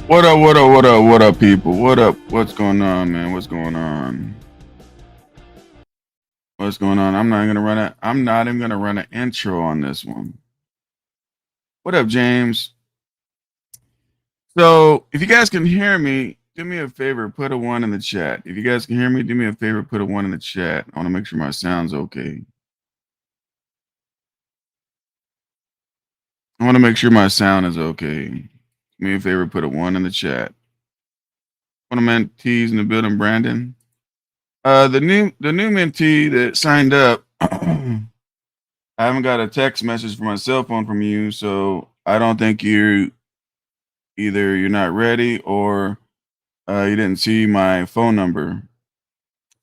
What up, what up, what up, what up, people? What up? What's going on, man? What's going on? What's going on? I'm not even gonna run an intro on this one. What up, James? So if you guys can hear me, do me a favor, put a 1 in the chat. If you guys can hear me, do me a favor, put a 1 in the chat. I want to make sure my sound's okay. I want to make sure my sound is okay. Do me a favor, put a 1 in the chat. One of my mentees in the building, Brandon. The new mentee that signed up. I haven't got a text message from my cell phone from you, so I don't think you're not ready or you didn't see my phone number.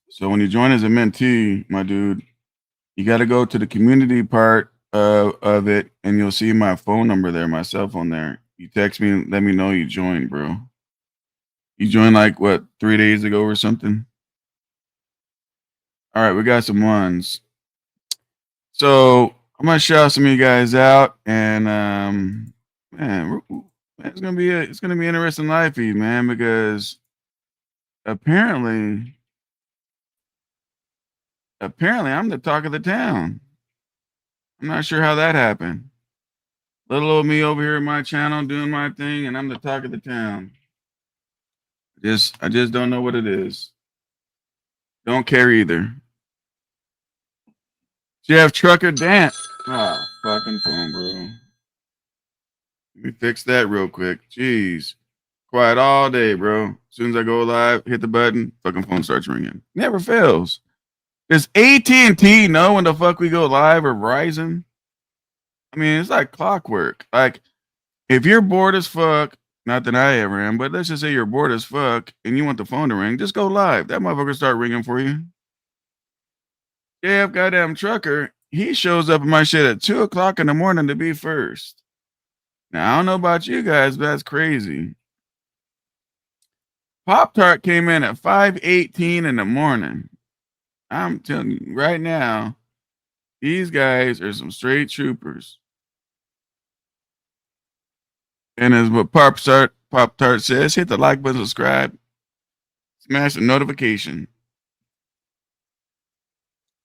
So when you join as a mentee, my dude, you got to go to the community part of it, and you'll see my phone number there, my cell phone there. You text me and let me know you joined, bro. You joined like what, 3 days ago or something? All right, we got some ones. So I'm gonna shout some of you guys out, and man, it's gonna be an interesting life feed, man, because apparently I'm the talk of the town. I'm not sure how that happened. Little old me over here in my channel doing my thing, and I'm the talk of the town. I just don't know what it is. Don't care either. Jeff Trucker Dance. Oh, fucking phone, bro. Let me fix that real quick. Jeez. Quiet all day, bro. As soon as I go live, hit the button, fucking phone starts ringing. Never fails. Does AT&T know when the fuck we go live, or Verizon? I mean, it's like clockwork. Like, if you're bored as fuck, not that I ever am, but let's just say you're bored as fuck and you want the phone to ring, just go live. That motherfucker start ringing for you. JF goddamn Trucker, he shows up in my shit at 2 o'clock in the morning to be first. Now, I don't know about you guys, but that's crazy. Pop-Tart came in at 5:18 in the morning. I'm telling you right now, these guys are some straight troopers. And as what Pop-Tart says, hit the like button, subscribe, smash the notification.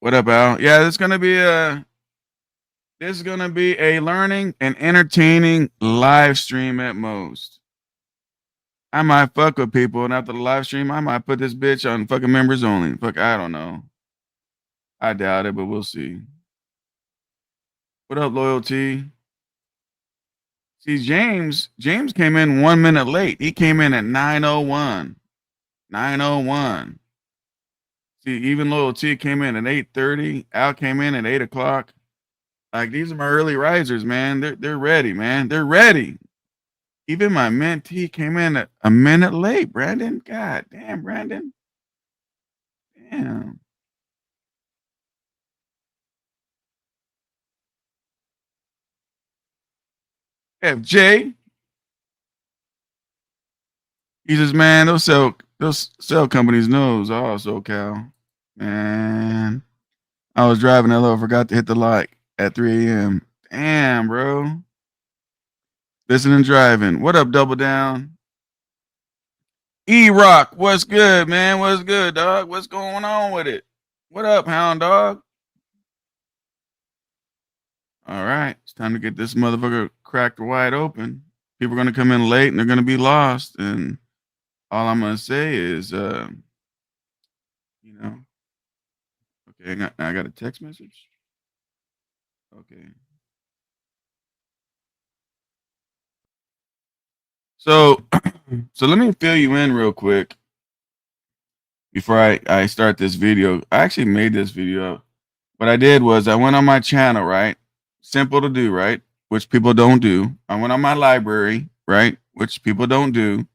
What up, Al? Yeah, this is gonna be a learning and entertaining live stream at most. I might fuck with people, and after the live stream, I might put this bitch on fucking members only. Fuck, I don't know. I doubt it, but we'll see. What up, Loyalty? See, James came in 1 minute late. He came in at 9:01. 9:01. See, even Loyalty came in at 8:30. Al came in at 8 o'clock. Like, these are my early risers, man. They're ready, man. They're ready. Even my mentee came in at a minute late, Brandon. God damn, Brandon. Damn. FJ. He says, man, those cell companies knows. Oh, SoCal. Man. I was driving hello, forgot to hit the like at 3 a.m. Damn, bro. Listening and driving. What up, Double Down? E-Rock, what's good, man? What's good, dog? What's going on with it? What up, Hound Dog? All right, it's time to get this motherfucker cracked wide open. People are going to come in late and they're going to be lost. And all I'm going to say is, okay, I got a text message. Okay. So let me fill you in real quick before I start this video. I actually made this video. What I did was I went on my channel, right? Simple to do, right? Which people don't do. I went on my library, right? Which people don't do.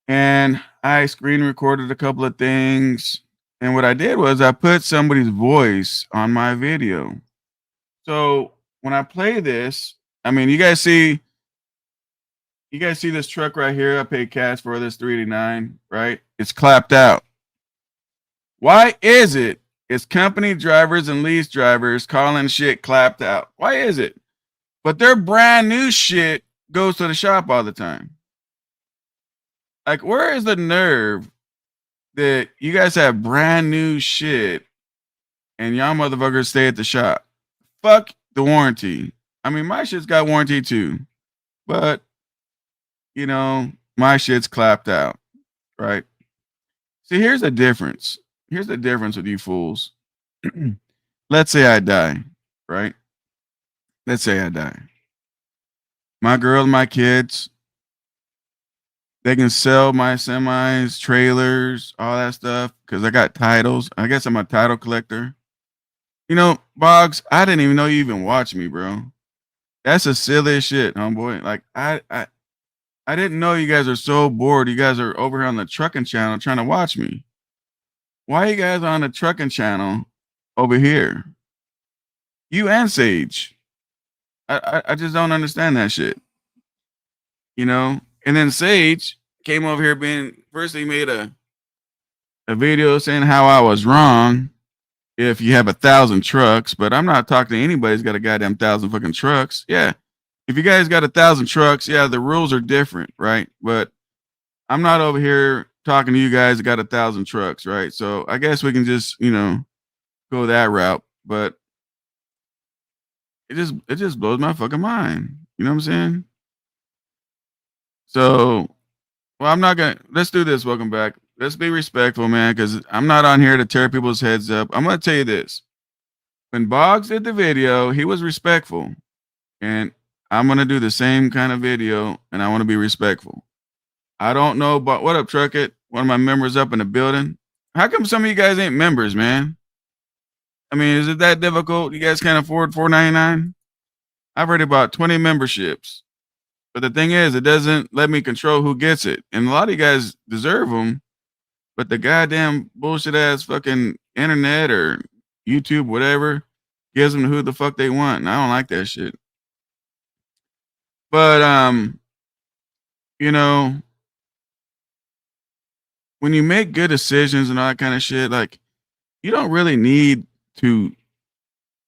And I screen recorded a couple of things. And what I did was I put somebody's voice on my video. So when I play this, I mean, you guys see this truck right here? I paid cash for this $389, right? It's clapped out. Why is it? It's company drivers and lease drivers calling shit clapped out. Why is it? But their brand new shit goes to the shop all the time. Like, where is the nerve that you guys have brand new shit and y'all motherfuckers stay at the shop? Fuck the warranty. I mean, my shit's got warranty too, but you know, my shit's clapped out, right? See, here's the difference. Here's the difference with you fools. Let's say I die, right? Let's say I die. My girl and my kids, they can sell my semis, trailers, all that stuff because I got titles. I guess I'm a title collector. You know, Boggs, I didn't even know you even watch me, bro. That's the silliest shit, homeboy. Like I didn't know you guys are so bored. You guys are over here on the trucking channel trying to watch me. Why are you guys on the trucking channel over here? You and Sage. I just don't understand that shit. You know? And then Sage came over here being first he made a video saying how I was wrong if you have 1,000 trucks, but I'm not talking to anybody who's got a goddamn 1,000 fucking trucks. Yeah. If you guys got 1,000 trucks, yeah, the rules are different, right? But I'm not over here talking to you guys that got 1,000 trucks, right? So I guess we can just, you know, go that route. But it just blows my fucking mind. You know what I'm saying? So, well, I'm not gonna. Let's do this. Welcome back. Let's be respectful, man, because I'm not on here to tear people's heads up. I'm gonna tell you this: when Boggs did the video, he was respectful, and I'm gonna do the same kind of video, and I want to be respectful. I don't know, but what up, Truck It? One of my members up in the building. How come some of you guys ain't members, man? I mean, is it that difficult? You guys can't afford $4.99? I've already bought 20 memberships. But the thing is, it doesn't let me control who gets it. And a lot of you guys deserve them, but the goddamn bullshit ass fucking internet or YouTube, whatever, gives them who the fuck they want. And I don't like that shit. But you know, when you make good decisions and all that kind of shit, like you don't really need to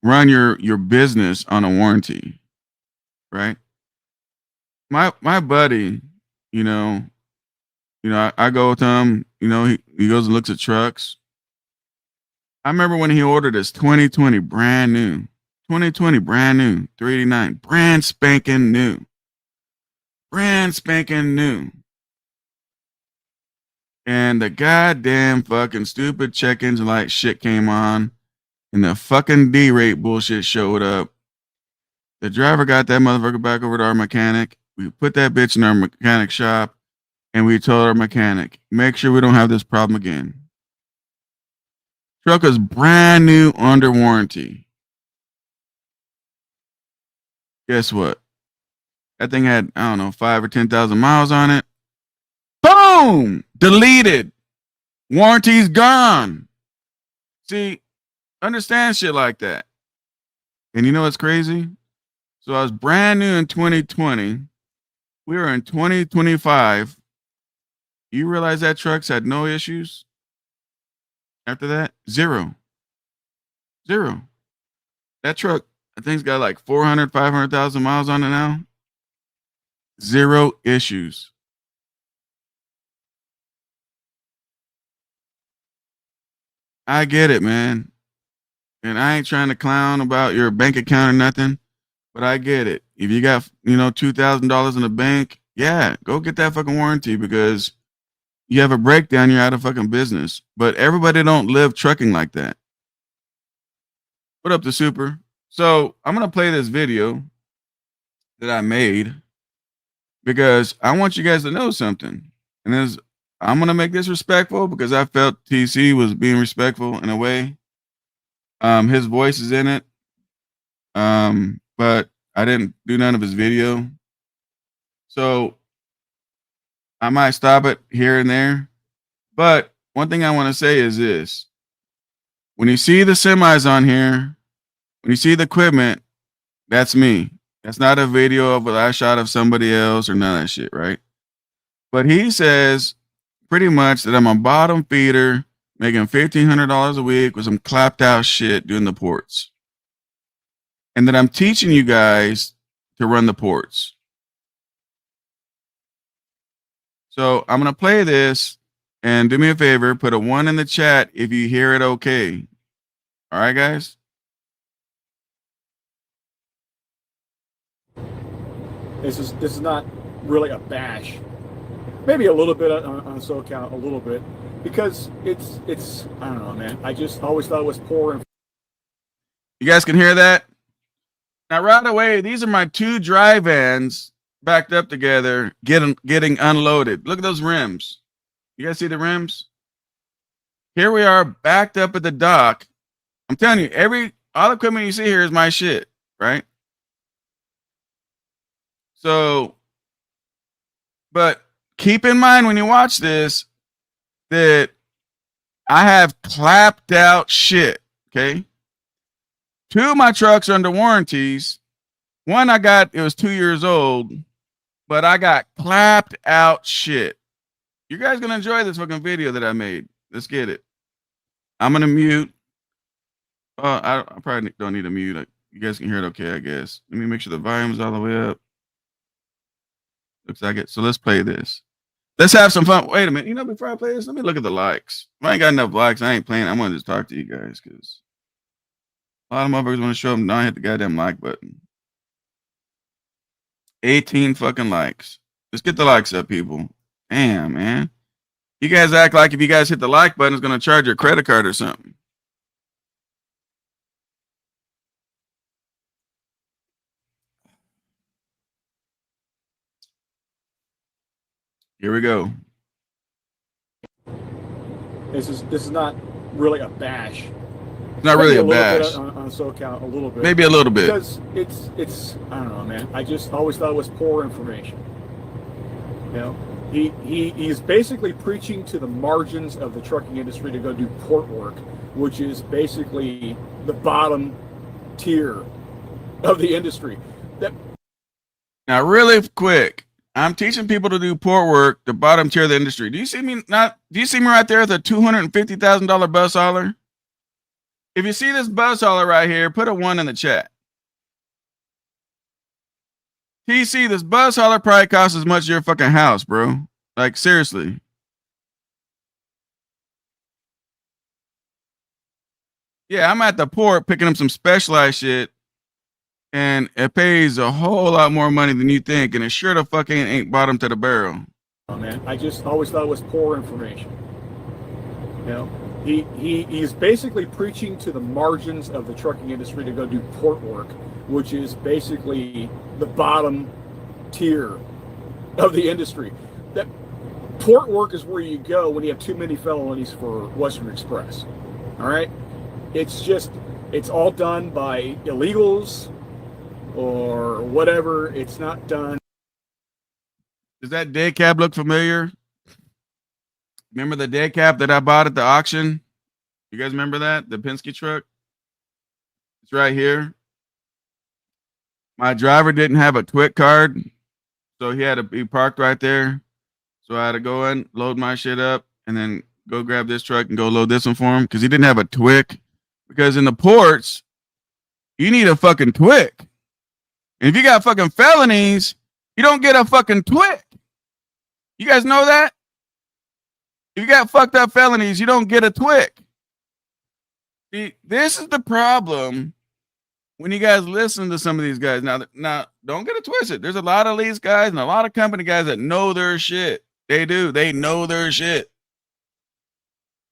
run your business on a warranty, right? My buddy, you know, I go with him. You know, he goes and looks at trucks. I remember when he ordered his 2020 brand new, 2020 brand new, 389, brand spanking new, brand spanking new. And the goddamn fucking stupid check engine light shit came on, and the fucking D-rate bullshit showed up. The driver got that motherfucker back over to our mechanic. We put that bitch in our mechanic shop, and we told our mechanic, make sure we don't have this problem again. Truck is brand new under warranty. Guess what? That thing had, I don't know, 5 or 10,000 miles on it. Boom! Deleted. Warranty's gone. See, understand shit like that. And you know what's crazy? So I was brand new in 2020. We were in 2025. You realize that truck's had no issues? After that, zero. That truck, I think, it's got like 400, 500,000 miles on it now. Zero issues. I get it, man. And I ain't trying to clown about your bank account or nothing, but I get it. If you got, $2,000 in the bank, yeah, go get that fucking warranty because you have a breakdown, you're out of fucking business. But everybody don't live trucking like that. What up, the super? So I'm gonna play this video that I made because I want you guys to know something. And I'm gonna make this respectful because I felt TC was being respectful in a way. His voice is in it. But I didn't do none of his video. So I might stop it here and there. But one thing I want to say is this. When you see the semis on here, when you see the equipment, that's me. That's not a video of a last shot of somebody else or none of that shit, right? But he says pretty much that I'm a bottom feeder making $1,500 a week with some clapped out shit doing the ports. And that I'm teaching you guys to run the ports. So I'm gonna play this, and do me a favor, put a 1 in the chat if you hear it okay. All right, guys? This is not really a bash. Maybe a little bit on SoCal, a little bit, because it's I don't know, man. I just always thought it was poor. And You guys can hear that? Now, right away, these are my 2 dry vans backed up together, getting unloaded. Look at those rims. You guys see the rims? Here we are backed up at the dock. I'm telling you, all the equipment you see here is my shit, right? So, but keep in mind when you watch this that I have clapped out shit, okay? 2 of my trucks are under warranties. One it was 2 years old, but I got clapped out shit. You guys gonna enjoy this fucking video that I made. Let's get it. I'm gonna mute. I probably don't need to mute. You guys can hear it okay, I guess. Let me make sure the volume's all the way up. Looks like it. So let's play this. Let's have some fun. Wait a minute. Before I play this, let me look at the likes. If I ain't got enough likes, I ain't playing. I'm gonna just talk to you guys because a lot of motherfuckers want to show them. Now I hit the goddamn like button. 18 fucking likes. Let's get the likes up, people. Damn, man. You guys act like if you guys hit the like button, it's gonna charge your credit card or something. Here we go. this is not really a bash. It's not really a bash. Bit on SoCal, a little bit. Maybe a little bit. Because it's I don't know, man. I just always thought it was poor information. He's basically preaching to the margins of the trucking industry to go do port work, which is basically the bottom tier of the industry. Now, really quick, I'm teaching people to do port work, the bottom tier of the industry. Do you see me right there with a $250,000 bus hauler? If you see this bus hauler right here, put a 1 in the chat. TC, this bus hauler probably costs as much as your fucking house, bro. Like, seriously. Yeah, I'm at the port picking up some specialized shit, and it pays a whole lot more money than you think, and it sure the fuck ain't bottom to the barrel. Oh, man. I just always thought it was poor information. He's basically preaching to the margins of the trucking industry to go do port work, which is basically the bottom tier of the industry. That port work is where you go when you have too many felonies for Western Express. All right? It's all done by illegals or whatever. It's not done. Does that day cab look familiar? Remember the day cab that I bought at the auction? You guys remember that? The Penske truck? It's right here. My driver didn't have a TWIC card, so he had to be parked right there. So I had to go in, load my shit up, and then go grab this truck and go load this one for him because he didn't have a TWIC. Because in the ports, you need a fucking TWIC. And if you got fucking felonies, you don't get a fucking TWIC. You guys know that? If you got fucked up felonies, you don't get a TWIC. See, this is the problem when you guys listen to some of these guys. Now, don't get it twisted. There's a lot of lease guys and a lot of company guys that know their shit. They do. They know their shit.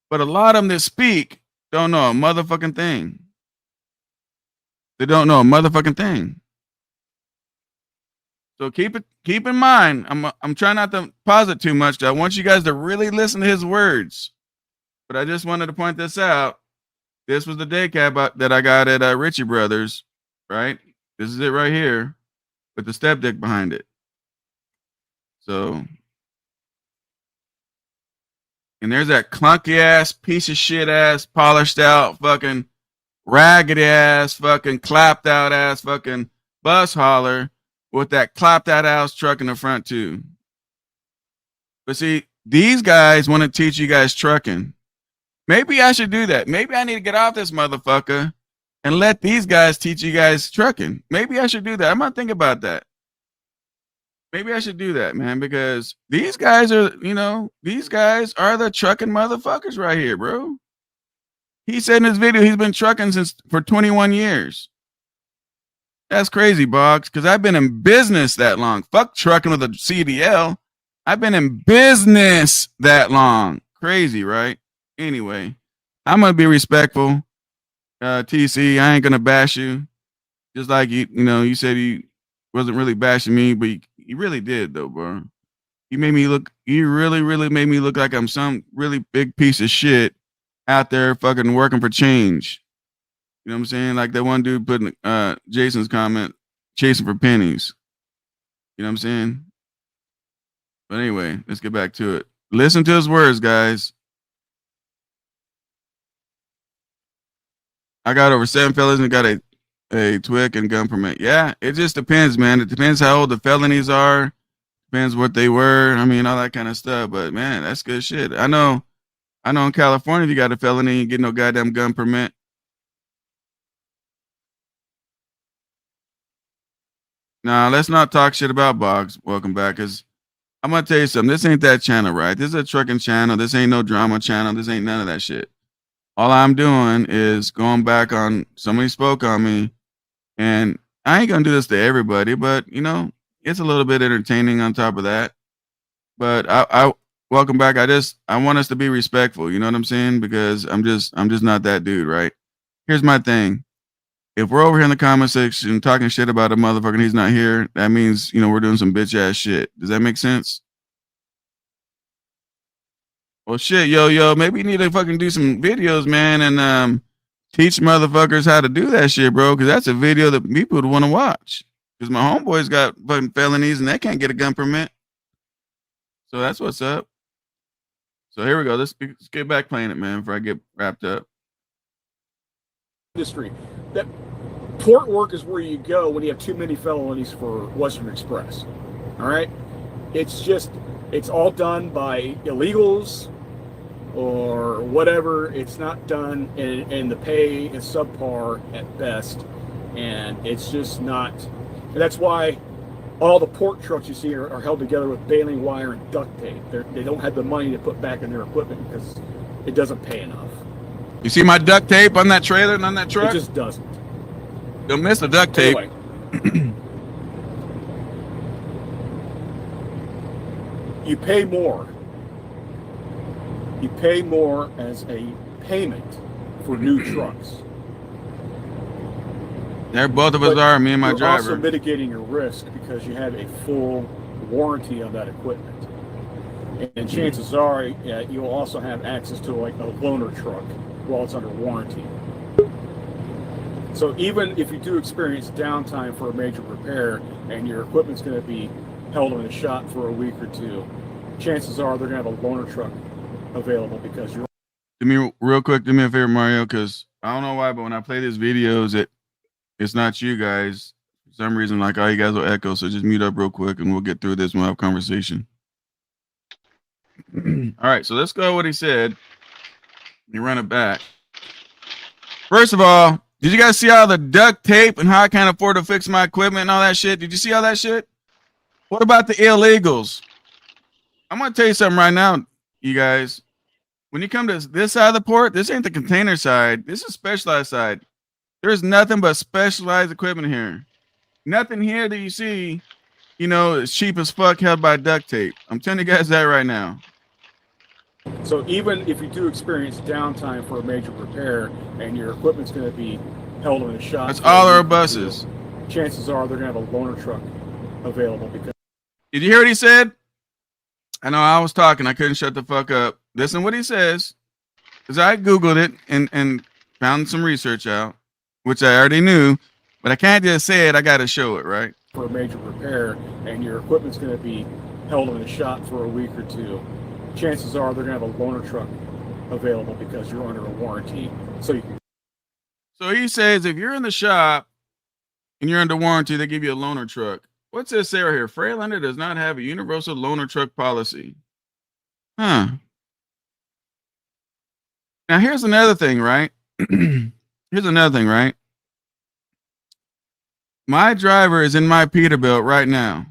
But a lot of them that speak don't know a motherfucking thing. They don't know a motherfucking thing. So keep in mind, I'm trying not to pause it too much. I want you guys to really listen to his words. But I just wanted to point this out. This was the day cab that I got at Ritchie Brothers, right? This is it right here with the step deck behind it. So, and there's that clunky ass, piece of shit ass, polished out, fucking raggedy ass, fucking clapped out ass, fucking bus hauler with that clapped out ass truck in the front too. But see, these guys want to teach you guys trucking. Maybe I should do that. Maybe I need to get off this motherfucker and let these guys teach you guys trucking. Maybe I should do that. I'm gonna think about that. Maybe I should do that, man, because these guys are, these guys are the trucking motherfuckers right here, bro. He said in his video he's been trucking for 21 years. That's crazy, Boggs, because I've been in business that long. Fuck trucking with a CDL. I've been in business that long. Crazy, right? Anyway, I'm gonna be respectful. TC, I ain't gonna bash you. Just like you said you wasn't really bashing me, but you really did though, bro. You really, really made me look like I'm some really big piece of shit out there fucking working for change. You know what I'm saying? Like that one dude put in Jason's comment, chasing for pennies. You know what I'm saying? But anyway, let's get back to it. Listen to his words, guys. I got over 7 felonies and got a TWIC and gun permit. Yeah, it just depends, man. It depends how old the felonies are. Depends what they were. I mean, all that kind of stuff. But man, that's good shit. I know in California, if you got a felony, you get no goddamn gun permit. Now, let's not talk shit about Boggs. Welcome back, because I'm gonna tell you something. This ain't that channel, right? This is a trucking channel. This ain't no drama channel. This ain't none of that shit. All I'm doing is going back on somebody spoke on me, and I ain't gonna do this to everybody, but it's a little bit entertaining on top of that. But I welcome back. I want us to be respectful. You know what I'm saying? Because I'm just not that dude, right? Here's my thing. If we're over here in the comment section talking shit about a motherfucker and he's not here, that means, we're doing some bitch ass shit. Does that make sense? Well, shit, yo, maybe you need to fucking do some videos, man, and teach motherfuckers how to do that shit, bro, because that's a video that people would want to watch. Because my homeboys got fucking felonies and they can't get a gun permit. So that's what's up. So here we go. Let's get back playing it, man, before I get wrapped up. Industry. That port work is where you go when you have too many felonies for Western Express. All right? It's all done by illegals or whatever. It's not done, and the pay is subpar at best. And it's just not. And that's why all the port trucks you see are held together with baling wire and duct tape. They don't have the money to put back in their equipment because it doesn't pay enough. You see my duct tape on that trailer and on that truck? It just doesn't. Don't miss the duct tape. Anyway, you pay more. You pay more as a payment for new trucks. There, both of us are, me and my you're driver. Also mitigating your risk because you have a full warranty on that equipment. And chances are you'll also have access to like a loaner truck while it's under warranty. So even if you do experience downtime for a major repair and your equipment's going to be held in a shop for a week or two, chances are they're going to have a loaner truck available because you're. Do me real quick. Do me a favor, Mario, because I don't know why, but when I play these videos, it's not you guys. For some reason, like all you guys will echo. So just mute up real quick, and we'll get through this and we'll have a conversation. All right, so let's go what he said. Let me run it back. First of all, did you guys see all the duct tape and how I can't afford to fix my equipment and all that shit? Did you see all that shit? What about the illegals? I'm going to tell you something right now, you guys. When you come to this side of the port, this ain't the container side. This is specialized side. There's nothing but specialized equipment here. Nothing here that you see, is cheap as fuck held by duct tape. I'm telling you guys that right now. So even if you do experience downtime for a major repair and your equipment's going to be held in a shop. That's all our buses. Chances are they're going to have a loaner truck available because. Did you hear what he said? I know I was talking. I couldn't shut the fuck up. Listen what he says. Because I Googled it and found some research out, which I already knew. But I can't just say it. I got to show it, right? For a major repair and your equipment's going to be held in a shop for a week or two, chances are they're going to have a loaner truck available because you're under a warranty. So he says if you're in the shop and you're under warranty, they give you a loaner truck. What's this say right here? Freightliner does not have a universal loaner truck policy. Huh. Now here's another thing, right? My driver is in my Peterbilt right now.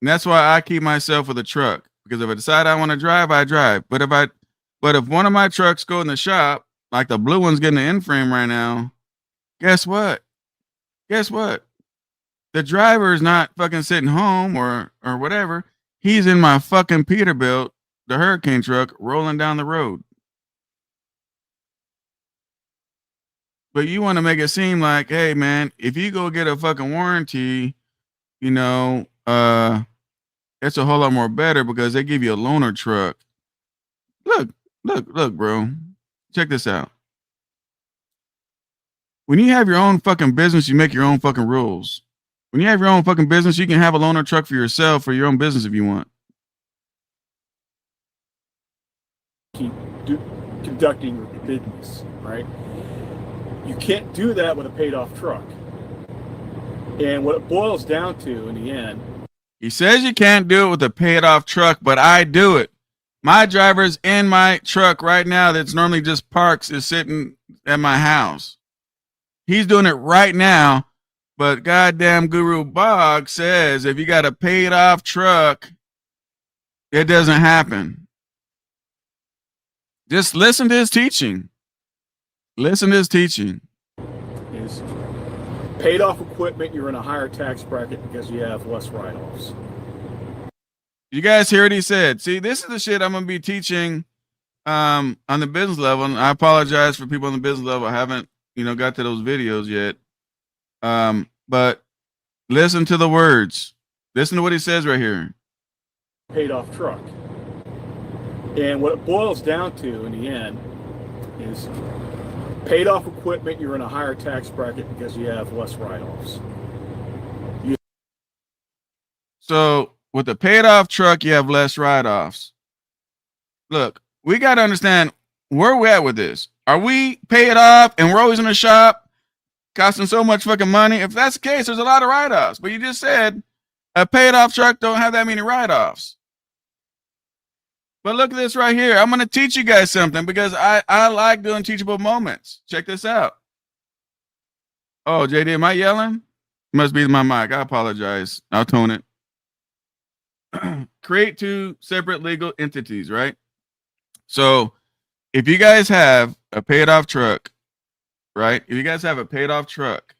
And that's why I keep myself with a truck, because if I decide I want to drive, I drive. But if one of my trucks go in the shop, like the blue one's getting the end frame right now, guess what? Guess what? The driver is not fucking sitting home or whatever. He's in my fucking Peterbilt, the hurricane truck, rolling down the road. But you want to make it seem like, hey man, if you go get a fucking warranty, you know, it's a whole lot more better because they give you a loaner truck. Look, bro. Check this out. When you have your own fucking business, you make your own fucking rules. When you have your own fucking business, you can have a loaner truck for yourself for your own business if you want. Keep conducting your business, right? You can't do that with a paid off truck. And what it boils down to in the end, he says you can't do it with a paid off truck, but I do it. My driver's in my truck right now that's normally just parks is sitting at my house. He's doing it right now, but goddamn Guru Bog says if you got a paid off truck, it doesn't happen. Just listen to his teaching. Listen to his teaching. Is paid off equipment, you're in a higher tax bracket because you have less write-offs. You guys hear what he said? See, this is the shit I'm gonna be teaching on the business level. And I apologize for people on the business level. I haven't, got to those videos yet. But listen to the words. Listen to what he says right here. Paid off truck. And what it boils down to in the end is paid off equipment, you're in a higher tax bracket because you have less write-offs. So with a paid off truck, you have less write-offs. Look, we got to understand where we're at with this. Are we paid off and we're always in the shop costing so much fucking money? If that's the case, there's a lot of write-offs. But you just said a paid off truck don't have that many write-offs. But look at this right here. I'm going to teach you guys something because I like doing teachable moments. Check this out. Oh, JD, am I yelling? Must be my mic. I apologize. I'll tone it. Create two separate legal entities, right? So if you guys have a paid off truck, right? If you guys have a paid off truck,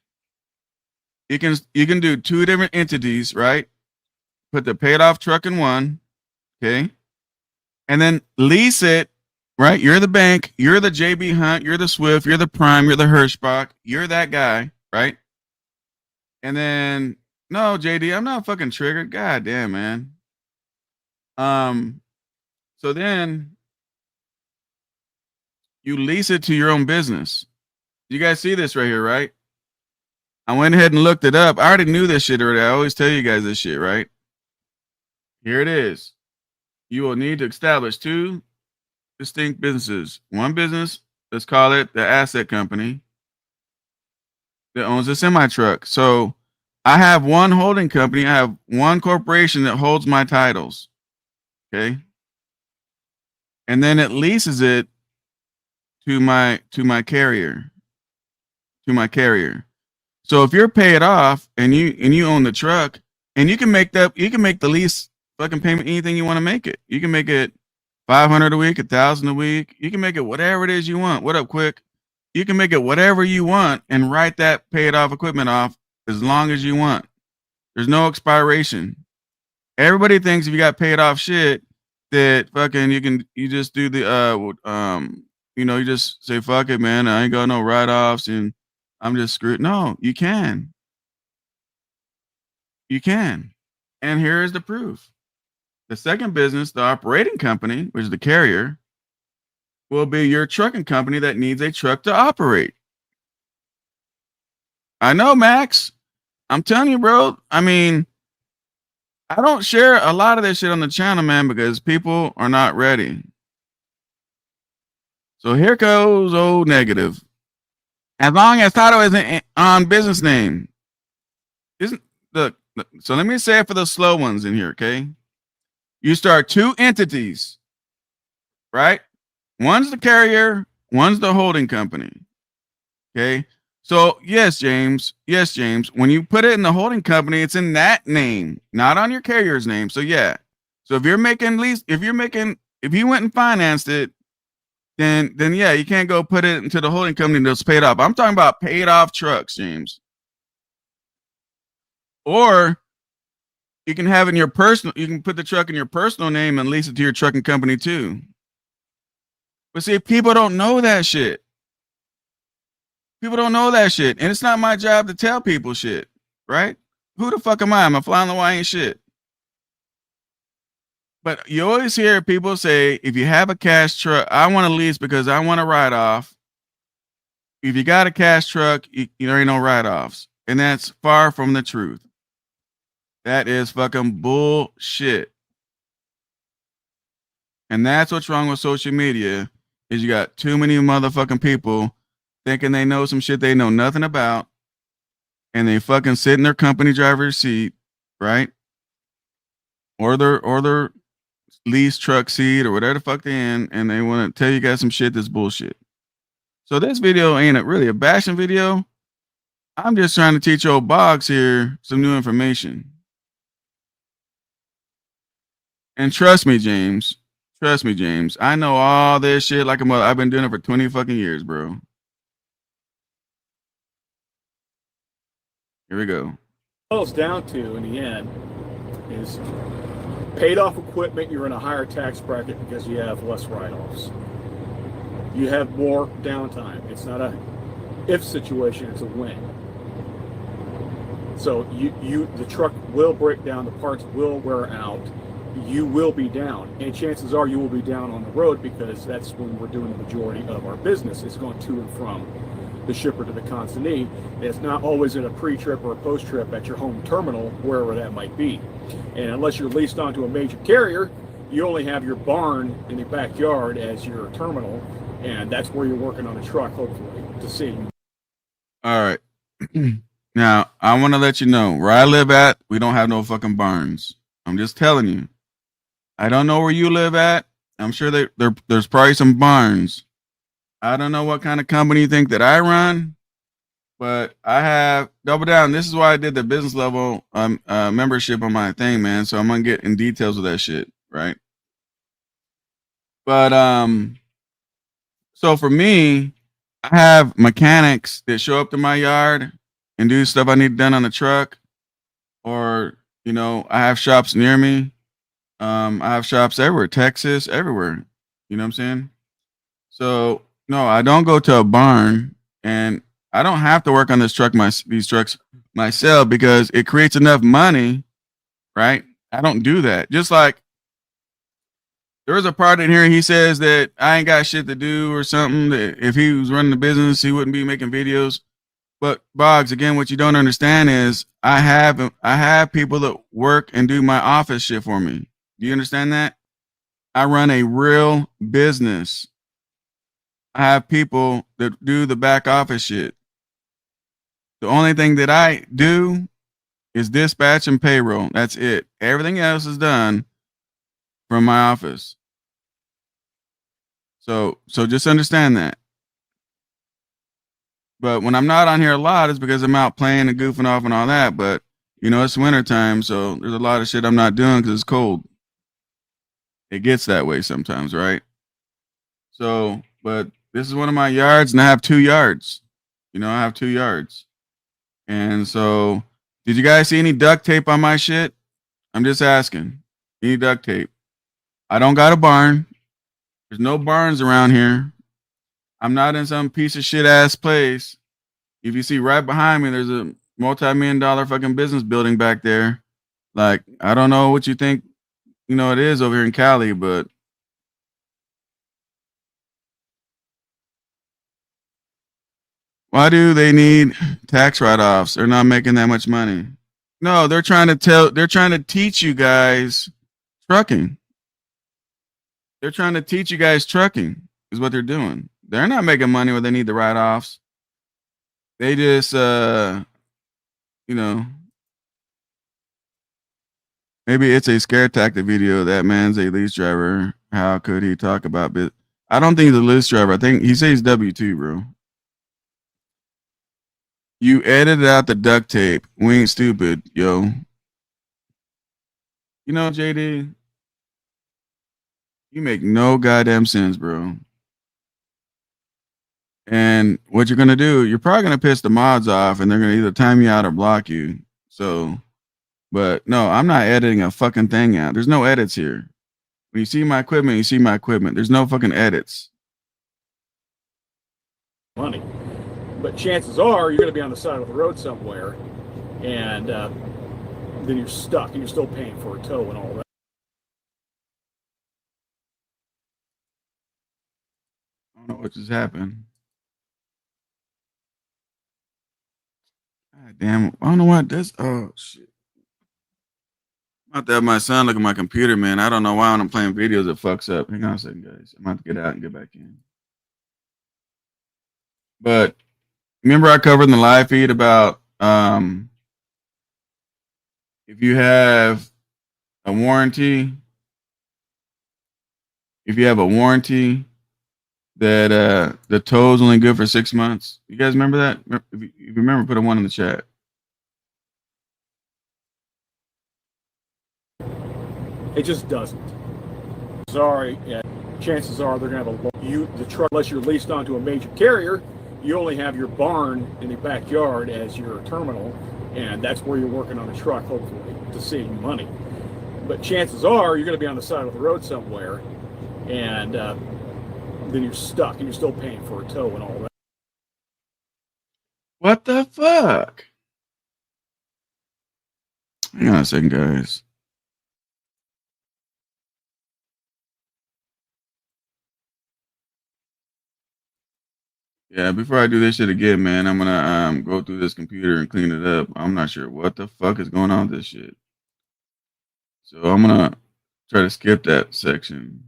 you can do two different entities, right? Put the paid off truck in one, okay? And then lease it, right? You're the bank, you're the JB Hunt, you're the Swift, you're the Prime, you're the Hirschbach, you're that guy, right? And then, no, JD, I'm not fucking triggered. God damn, man. So then you lease it to your own business. You guys see this right here, right? I went ahead and looked it up. I already knew this shit already. I always tell you guys this shit, right? Here it is. You will need to establish two distinct businesses. One business, let's call it the asset company that owns the semi truck. So I have one holding company. I have one corporation that holds my titles. Okay. And then it leases it to my carrier. To my carrier. So if you're paid off and you own the truck and you can make the lease fucking payment anything you want to make it. You can make it $500 a week, $1,000 a week. You can make it whatever it is you want. What up, Quick? You can make it whatever you want and write that paid off equipment off as long as you want. There's no expiration. Everybody thinks if you got paid off shit that fucking you just do the you just say fuck it, man. I ain't got no write offs and I'm just screwed. No, you can. You can. And here is the proof. The second business, the operating company, which is the carrier, will be your trucking company that needs a truck to operate. I know, Max. I'm telling you, bro. I mean, I don't share a lot of this shit on the channel, man, because people are not ready. So here goes old negative. As long as title isn't on business name. So let me say it for the slow ones in here, okay? You start two entities, right? One's the carrier, one's the holding company. Okay. So yes, James. Yes, James. When you put it in the holding company, it's in that name, not on your carrier's name. So yeah. So if you're making lease, if you went and financed it, then yeah, you can't go put it into the holding company that's paid off. I'm talking about paid off trucks, James. Or you can have in your personal, you can put the truck in your personal name and lease it to your trucking company too. But see, people don't know that shit. People don't know that shit. And it's not my job to tell people shit, right? Who the fuck am I? I'm a fly on the wall ain't shit. But you always hear people say, if you have a cash truck, I want to lease because I want to write off. If you got a cash truck, there ain't no write offs. And that's far from the truth. That is fucking bullshit. And that's what's wrong with social media is you got too many motherfucking people thinking they know some shit they know nothing about, and they fucking sit in their company driver's seat, right? Or their lease truck seat or whatever the fuck they in, and they want to tell you guys some shit that's bullshit. So this video ain't really a bashing video. I'm just trying to teach old Boggs here some new information. And trust me, James. Trust me, James. I know all this shit like a mother. I've been doing it for 20 fucking years, bro. Here we go. Boils down to, in the end, is paid off equipment, you're in a higher tax bracket because you have less write-offs. You have more downtime. It's not a if situation, it's a when. So the truck will break down, the parts will wear out, you will be down, and chances are you will be down on the road because that's when we're doing the majority of our business. It's going to and from the shipper to the consignee. It's not always in a pre-trip or a post-trip at your home terminal, wherever that might be. And unless you're leased onto a major carrier, you only have your barn in the backyard as your terminal, and that's where you're working on a truck, hopefully, to see. All right. Now, I want to let you know, where I live at, we don't have no fucking barns. I'm just telling you. I don't know where you live at. I'm sure there's probably some barns. I don't know what kind of company you think that I run, but I have double down. This is why I did the business level membership on my thing, man. So I'm gonna get in details of that shit, right? But so for me, I have mechanics that show up to my yard and do stuff I need done on the truck, or I have shops near me. I have shops everywhere, Texas, everywhere. You know what I'm saying? So no, I don't go to a barn, and I don't have to work on these trucks myself because it creates enough money, right? I don't do that. Just like there was a part in here, he says that I ain't got shit to do or something. That if he was running the business, he wouldn't be making videos. But Boggs, again, what you don't understand is I have people that work and do my office shit for me. Do you understand that? I run a real business. I have people that do the back office shit. The only thing that I do is dispatch and payroll. That's it. Everything else is done from my office. So just understand that. But when I'm not on here a lot, it's because I'm out playing and goofing off and all that. But it's wintertime, so there's a lot of shit I'm not doing because it's cold. It gets that way sometimes, right? So, but this is one of my yards, and I have 2 yards. I have 2 yards. And so, did you guys see any duct tape on my shit? I'm just asking. Any duct tape? I don't got a barn. There's no barns around here. I'm not in some piece of shit ass place. If you see right behind me, there's a multi-million-dollar fucking business building back there. Like, I don't know what you think, it is over here in Cali, but why do they need tax write-offs? They're not making that much money. No, they're trying to teach you guys trucking. They're trying to teach you guys trucking is what they're doing. They're not making money where they need the write-offs. They just, maybe it's a scare tactic video. That man's a lease driver. How could he talk about it? I don't think he's a lease driver. I think he says W2, bro. You edited out the duct tape. We ain't stupid, yo. You know, JD, you make no goddamn sense, bro. And what you're gonna do, you're probably gonna piss the mods off, and they're gonna either time you out or block you. So, but no, I'm not editing a fucking thing out. There's no edits here. When you see my equipment, you see my equipment. There's no fucking edits. money. But chances are you're going to be on the side of the road somewhere, and then you're stuck, and you're still paying for a tow and all that. I don't know what just happened. God damn, I don't know what this. Oh shit! I'm about to have my son look at my computer, man. I don't know why when I'm playing videos it fucks up. Hang on a second, guys. I'm about to get out and get back in. But remember, I covered in the live feed about if you have a warranty, if you have a warranty that the tow is only good for 6 months. You guys remember that? If you remember, put a one in the chat. It just doesn't. Sorry, yeah, chances are they're going to have the truck, unless you're leased onto a major carrier. You only have your barn in the backyard as your terminal, and that's where you're working on the truck, hopefully, to save you money. But chances are you're going to be on the side of the road somewhere, and then you're stuck, and you're still paying for a tow and all that. What the fuck? Hang on a second, guys. Yeah, before I do this shit again, man, I'm gonna go through this computer and clean it up. I'm not sure what the fuck is going on with this shit. So I'm gonna try to skip that section.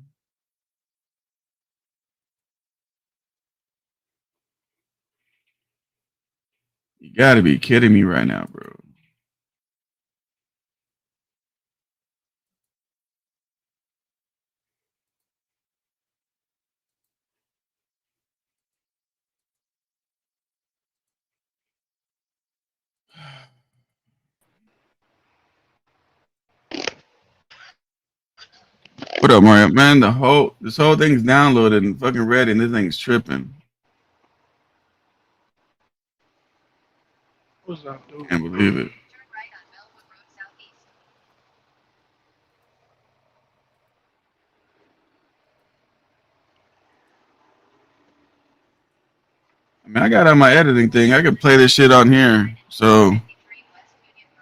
You gotta be kidding me right now, bro. What up, Mario? Man, this whole thing's downloaded and fucking ready, and this thing's tripping. What's up, dude? Can't believe it. I mean, I got on my editing thing. I could play this shit on here. So,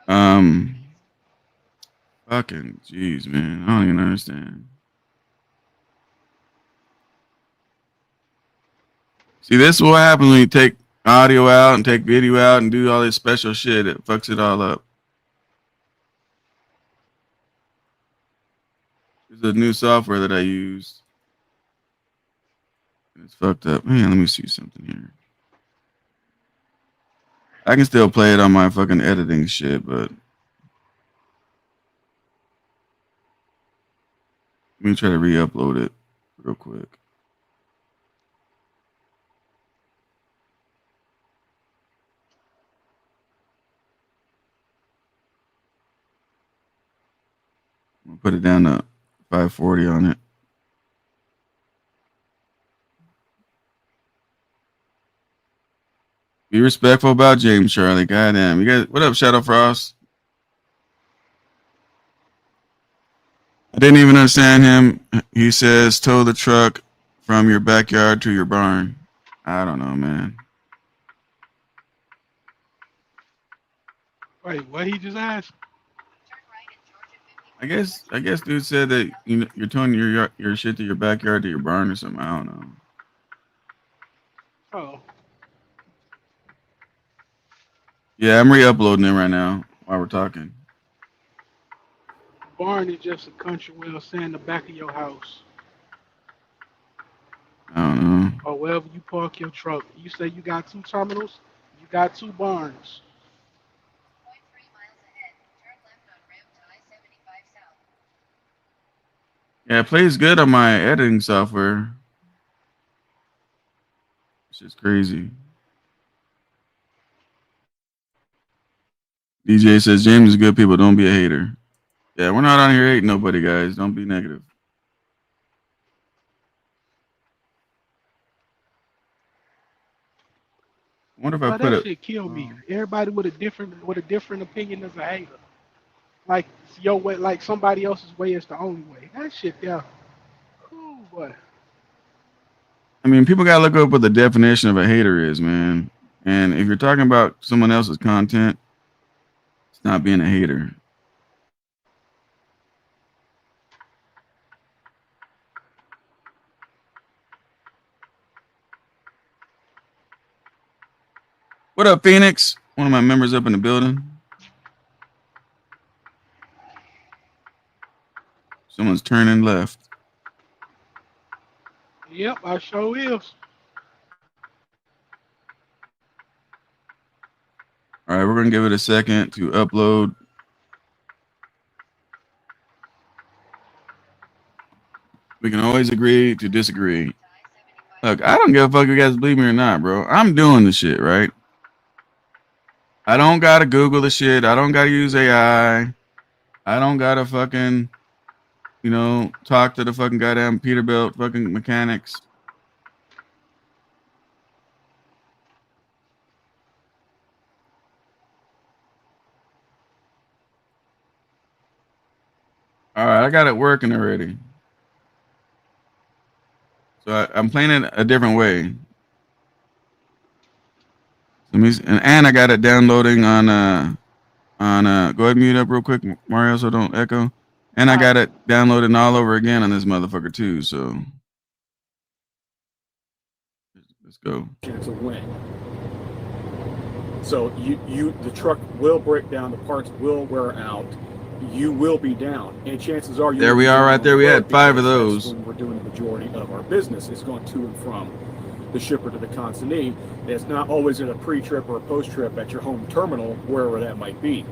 um, fucking jeez, man. I don't even understand. See, this is what happens when you take audio out and take video out and do all this special shit. It fucks it all up. There's a new software that I used. It's fucked up. Man, let me see something here. I can still play it on my fucking editing shit, but let me try to re-upload it real quick. I'm gonna put it down to 540 on it. Be respectful about James Charlie. Goddamn. You guys, what up, Shadow Frost? I didn't even understand him. He says, tow the truck from your backyard to your barn. I don't know, man. Wait, what he just asked? I guess dude said that you're towing your shit to your backyard to your barn or something. I don't know. Oh, Yeah, I'm re-uploading it right now while we're talking. barn is just a country way of saying the back of your house I don't know. or wherever you park your truck. You say you got two terminals, you got two barns. Yeah, it plays good on my editing software. It's just crazy. DJ says James is good people. Don't be a hater. Yeah, we're not on here hating nobody, guys. Don't be negative. I wonder if I But put that it. shit kill me. Everybody with a different opinion is a hater. Like your way, like somebody else's way is the only way. That shit, yeah. Cool, boy. I mean, people gotta look up what the definition of a hater is, man. And if you're talking about someone else's content, it's not being a hater. What up, Phoenix? One of my members up in the building. Someone's turning left. Yep, I sure is. All right, we're gonna give it a second to upload. We can always agree to disagree. Look, I don't give a fuck if you guys believe me or not, bro. I'm doing the shit, right? I don't gotta Google the shit. I don't gotta use AI. I don't gotta fucking, talk to the fucking goddamn Peterbilt fucking mechanics. All right, I got it working already. So I'm playing it a different way. And I got it downloading on go ahead and mute up real quick, Mario, so don't echo. And I All got right. it downloading all over again on this motherfucker too. So let's go. It's a win. So the truck will break down, the parts will wear out, you will be down, and chances are There we are, right there. We had 5 of those. When we're doing the majority of our business is going to and from the shipper to the consignee. It's not always in a pre-trip or a post-trip at your home terminal, wherever that might be.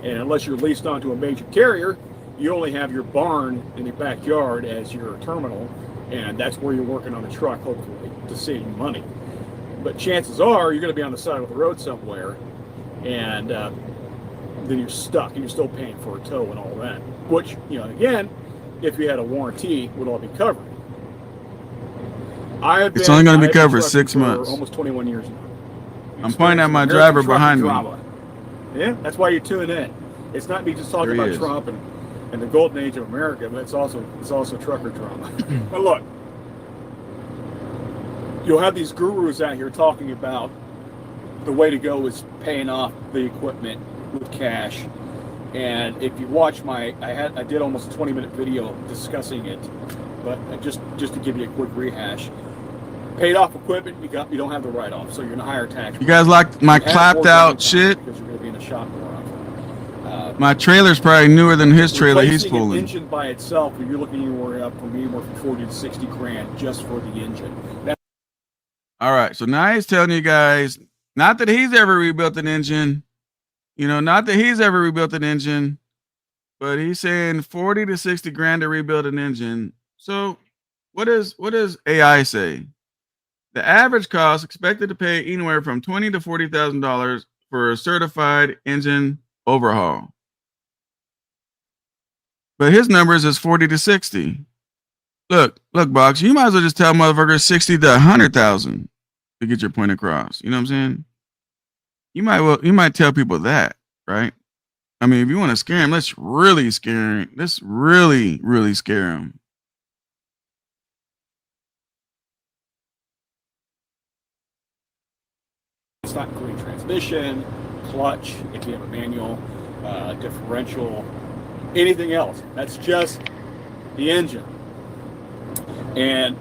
And unless you're leased onto a major carrier, you only have your barn in the backyard as your terminal, and that's where you're working on the truck, hopefully, to save you money. But chances are you're going to be on the side of the road somewhere, and then you're stuck, and you're still paying for a tow and all that. Which, again, if you had a warranty, would all be covered. It's only going to be covered for 6 months. Almost 21 years now. I'm pointing at my driver behind me. Yeah, that's why you're tuning in. It's not me just talking about Trump and the golden age of America, but it's also trucker drama. But look, you'll have these gurus out here talking about the way to go is paying off the equipment with cash. And if you watch I did almost a 20-minute video discussing it, but just to give you a quick rehash. Paid off equipment, you don't have the write-off, so you're in a higher tax. You guys like my clapped out shit? Because you're going to be in the shop more often. My trailer's probably newer than his trailer he's pulling. An engine by itself, you're looking anywhere up from 40 to 60 grand just for the engine. All right, so now he's telling you guys, not that he's ever rebuilt an engine, not that he's ever rebuilt an engine, but he's saying 40 to 60 grand to rebuild an engine. So what does AI say? The average cost expected to pay anywhere from $20,000 to $40,000 for a certified engine overhaul. But his numbers is 40 to 60. Look, Box, you might as well just tell motherfuckers 60 to 100,000 to get your point across. You know what I'm saying? You might tell people that, right? I mean, if you want to scare him, let's really scare him. Let's really, really scare him. It's not including transmission, clutch, if you have a manual, differential, anything else. That's just the engine. And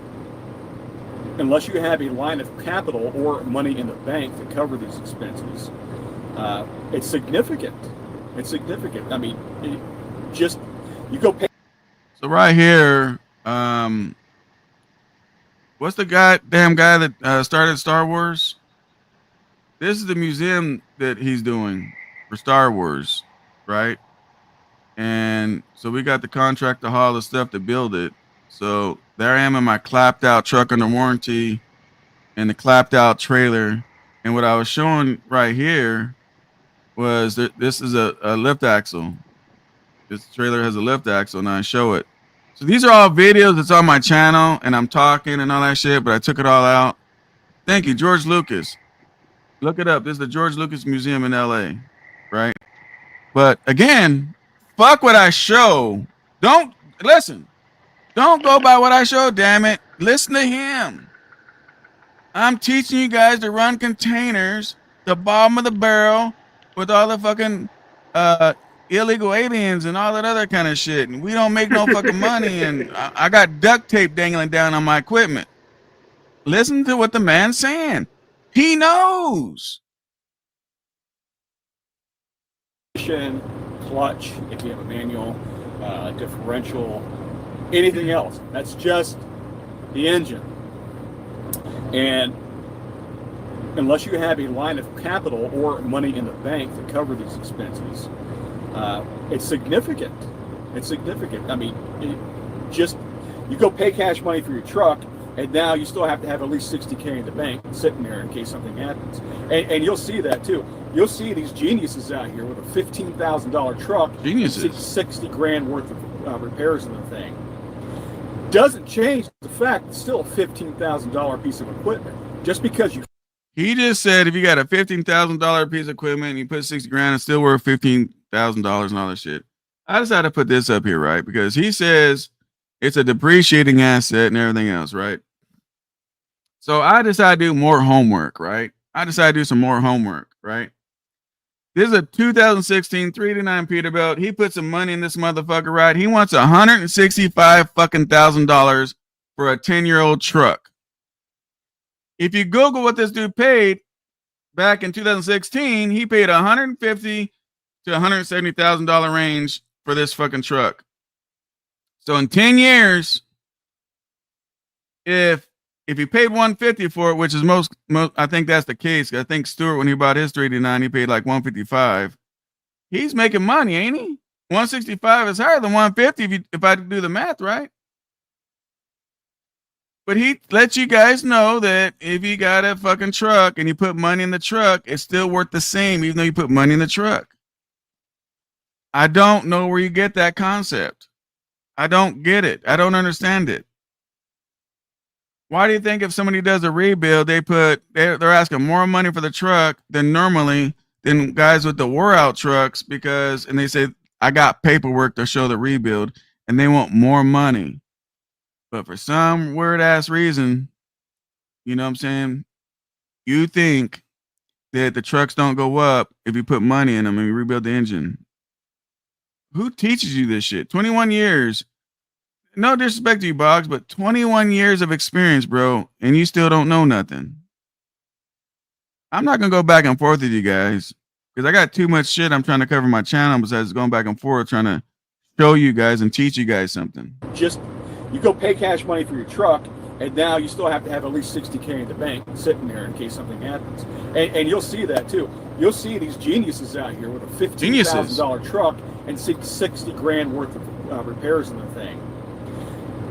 unless you have a line of capital or money in the bank to cover these expenses, it's significant. It's significant. I mean, you go pay. So right here, what's the goddamn guy that started Star Wars? This is the museum that he's doing for Star Wars, right? And so we got the contract to haul the stuff to build it. So there I am in my clapped out truck under warranty and the clapped out trailer. And what I was showing right here was this is a lift axle. This trailer has a lift axle, and I show it. So these are all videos that's on my channel, and I'm talking and all that shit, but I took it all out. Thank you, George Lucas. Look it up. This is the George Lucas Museum in LA, right? But again, fuck what I show. Don't listen. Don't go by what I show, damn it. Listen to him. I'm teaching you guys to run containers, the bottom of the barrel, with all the fucking illegal aliens and all that other kind of shit. And we don't make no fucking money. And I got duct tape dangling down on my equipment. Listen to what the man's saying. He knows. Clutch, if you have a manual, differential, anything else. That's just the engine. And unless you have a line of capital or money in the bank to cover these expenses, it's significant. It's significant. I mean, you go pay cash money for your truck, and now you still have to have at least $60K in the bank sitting there in case something happens. And you'll see that too. You'll see these geniuses out here with a $15,000 truck, geniuses, $60,000 worth of repairs in the thing. Doesn't change the fact it's still a $15,000 piece of equipment. Just because you. He just said if you got a $15,000 piece of equipment and you put $60,000, it's still worth $15,000 and all that shit. I decided to put this up here, right? Because he says it's a depreciating asset and everything else, right? So I decided to do more homework, right? I decided to do some more homework, right? This is a 2016 389 Peterbilt. He put some money in this motherfucker, right? He wants $165 fucking $1,000 for a 10-year-old truck. If you Google what this dude paid back in 2016, he paid $150,000 to $170,000 range for this fucking truck. So in 10 years, if he paid $150 for it, which is most I think that's the case. I think Stewart, when he bought his 389, he paid like $155. He's making money, ain't he? 165 is higher than 150 if I do the math right. But he lets you guys know that if you got a fucking truck and you put money in the truck, it's still worth the same, even though you put money in the truck. I don't know where you get that concept. I don't get it. I don't understand it. Why do you think if somebody does a rebuild, they're asking more money for the truck than guys with the wore out trucks and they say, I got paperwork to show the rebuild and they want more money. But for some weird ass reason, you know what I'm saying? You think that the trucks don't go up if you put money in them and you rebuild the engine. Who teaches you this shit? 21 years. No disrespect to you, Boggs, but 21 years of experience, bro, and you still don't know nothing. I'm not going to go back and forth with you guys because I got too much shit I'm trying to cover my channel besides going back and forth trying to show you guys and teach you guys something. You go pay cash money for your truck, and now you still have to have at least $60K in the bank sitting there in case something happens. And you'll see that too. You'll see these geniuses out here with a $15,000 truck and $60,000 worth of repairs in the thing.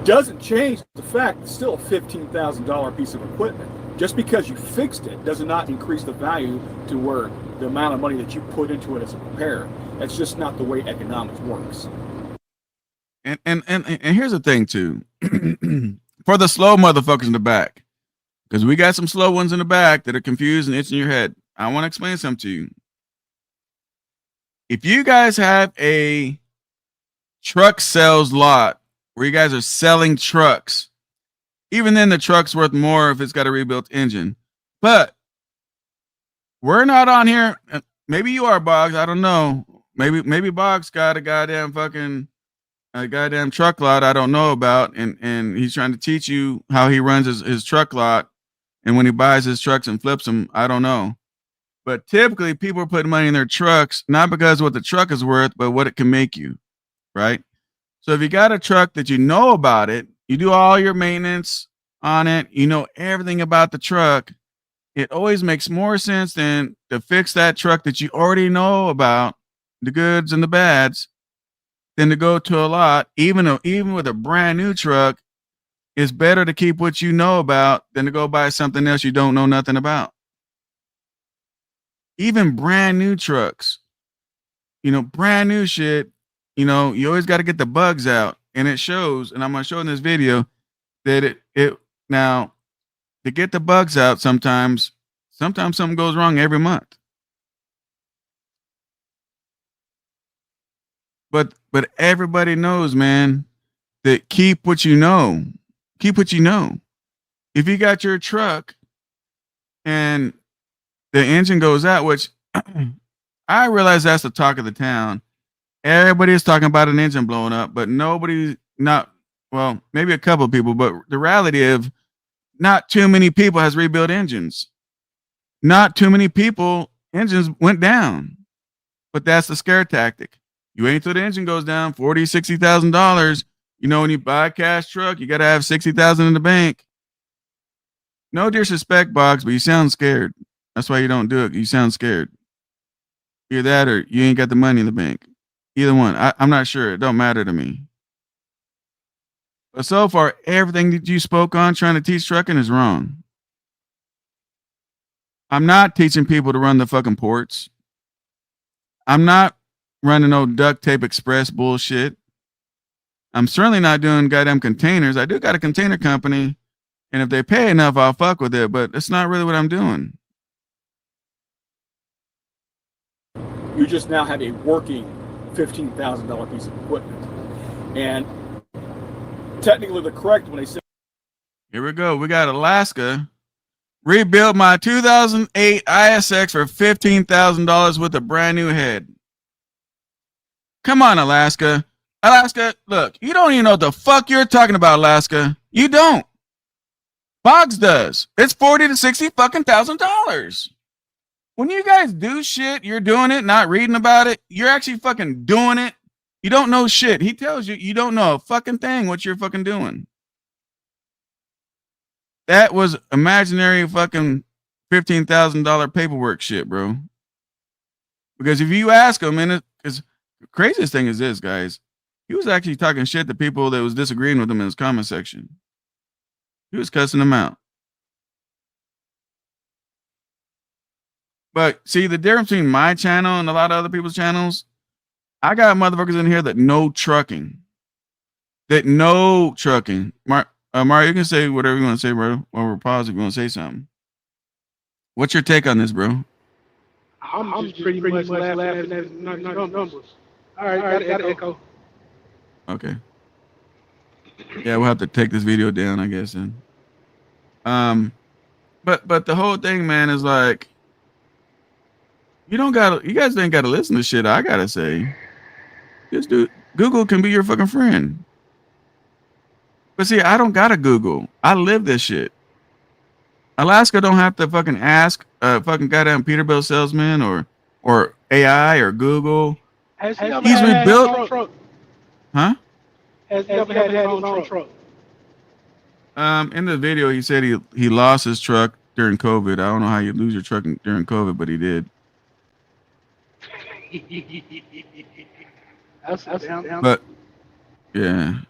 Doesn't change the fact it's still a $15,000 piece of equipment. Just because you fixed it does not increase the value to where the amount of money that you put into it as a repair. That's just not the way economics works. And here's the thing too, for the slow motherfuckers in the back, because we got some slow ones in the back that are confused and itching your head. I want to explain something to you. If you guys have a truck sales lot where you guys are selling trucks, even then the truck's worth more if it's got a rebuilt engine. But we're not on here. Maybe you are, Boggs. I don't know. Maybe Boggs got a goddamn truck lot I don't know about, and he's trying to teach you how he runs his truck lot, and when he buys his trucks and flips them, I don't know. But typically, people are putting money in their trucks not because of what the truck is worth, but what it can make you, right? So if you got a truck that you know about it, you do all your maintenance on it, you know everything about the truck, it always makes more sense than to fix that truck that you already know about, the goods and the bads, than to go to a lot. Even with a brand new truck, it's better to keep what you know about than to go buy something else you don't know nothing about. even brand new trucks, you know, brand new shit, you know, you always got to get the bugs out. And it shows, and I'm going to show in this video that it now to get the bugs out sometimes something goes wrong every month. But everybody knows, man, that keep what you know. Keep what you know. If you got your truck and the engine goes out, which I realize that's the talk of the town. Everybody is talking about an engine blowing up, but nobody, not, well, maybe a couple of people, but the reality of not too many people has rebuilt engines. Not too many people, engines went down. But that's the scare tactic. You wait until the engine goes down, $40,000, $60,000. You know, when you buy a cash truck, you got to have $60,000 in the bank. No disrespect, Box, but you sound scared. That's why you don't do it. You sound scared. Either that or you ain't got the money in the bank. Either one. I'm not sure. It don't matter to me. But so far, everything that you spoke on trying to teach trucking is wrong. I'm not teaching people to run the fucking ports. I'm not running no duct tape express bullshit. I'm certainly not doing goddamn containers. I do got a container company, and if they pay enough, I'll fuck with it, but it's not really what I'm doing. You just now have a working $15,000 piece of equipment. And technically the correct when they say... Here we go. We got Alaska. Rebuilt my 2008 ISX for $15,000 with a brand new head. Come on, Alaska. Alaska, look, you don't even know what the fuck you're talking about, Alaska. You don't. Boggs does. It's $40,000 to $60,000. When you guys do shit, you're doing it, not reading about it. You're actually fucking doing it. You don't know shit. He tells you you don't know a fucking thing what you're fucking doing. That was imaginary fucking $15,000 paperwork shit, bro. Because if you ask him, and because the craziest thing is this, guys, he was actually talking shit to people that was disagreeing with him in his comment section. He was cussing them out. But see, the difference between my channel and a lot of other people's channels, I got motherfuckers in here that know trucking. That know trucking. Mario, you can say whatever you want to say, bro. While we're pausing, if you want to say something. What's your take on this, bro? I'm just pretty much laughing at numbers. All right, got echo. Okay. Yeah, we'll have to take this video down, I guess. Then. But the whole thing, man, is like, you guys ain't gotta listen to shit I gotta say. Just Google can be your fucking friend. But see, I don't gotta Google. I live this shit. Alaska don't have to fucking ask fucking goddamn Peterbilt salesman or AI or Google. He's rebuilt. Truck? Huh? Has he ever had his own truck? In the video, he said he lost his truck during COVID. I don't know how you lose your truck during COVID, but he did. But yeah,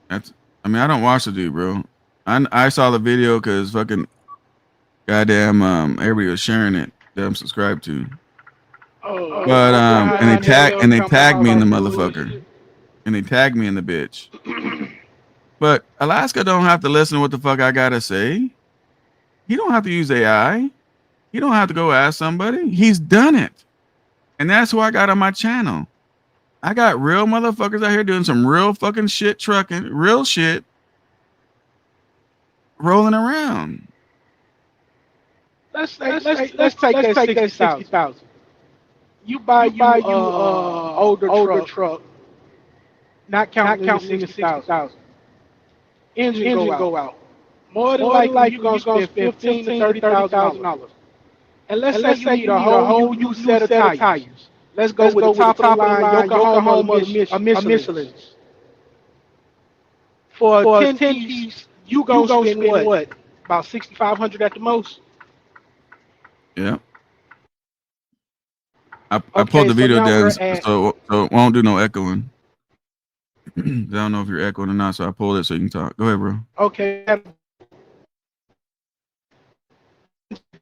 I mean, I don't watch the dude, bro. I saw the video because fucking goddamn everybody was sharing it that I'm subscribed to. But and they tagged me in the motherfucker, and they tagged me in the bitch. But Alaska don't have to listen to what the fuck I gotta say. He don't have to use AI. He don't have to go ask somebody. He's done it, and that's who I got on my channel. I got real motherfuckers out here doing some real fucking shit trucking, real shit, rolling around. Let's take that 60,000. You buy older truck, not counting the 60,000. Engine go out. More than likely you gonna spend $15,000 to $30,000. And let's say you need a whole new set of tires. Let's go with the top of the line Yokohama Michelin's. For a 10 piece, you gonna spend what? About $6,500 at the most. Yeah. I pulled the video down so it won't do no echoing. I don't know if you're echoing or not, so I pulled it so you can talk. Go ahead, bro. Okay.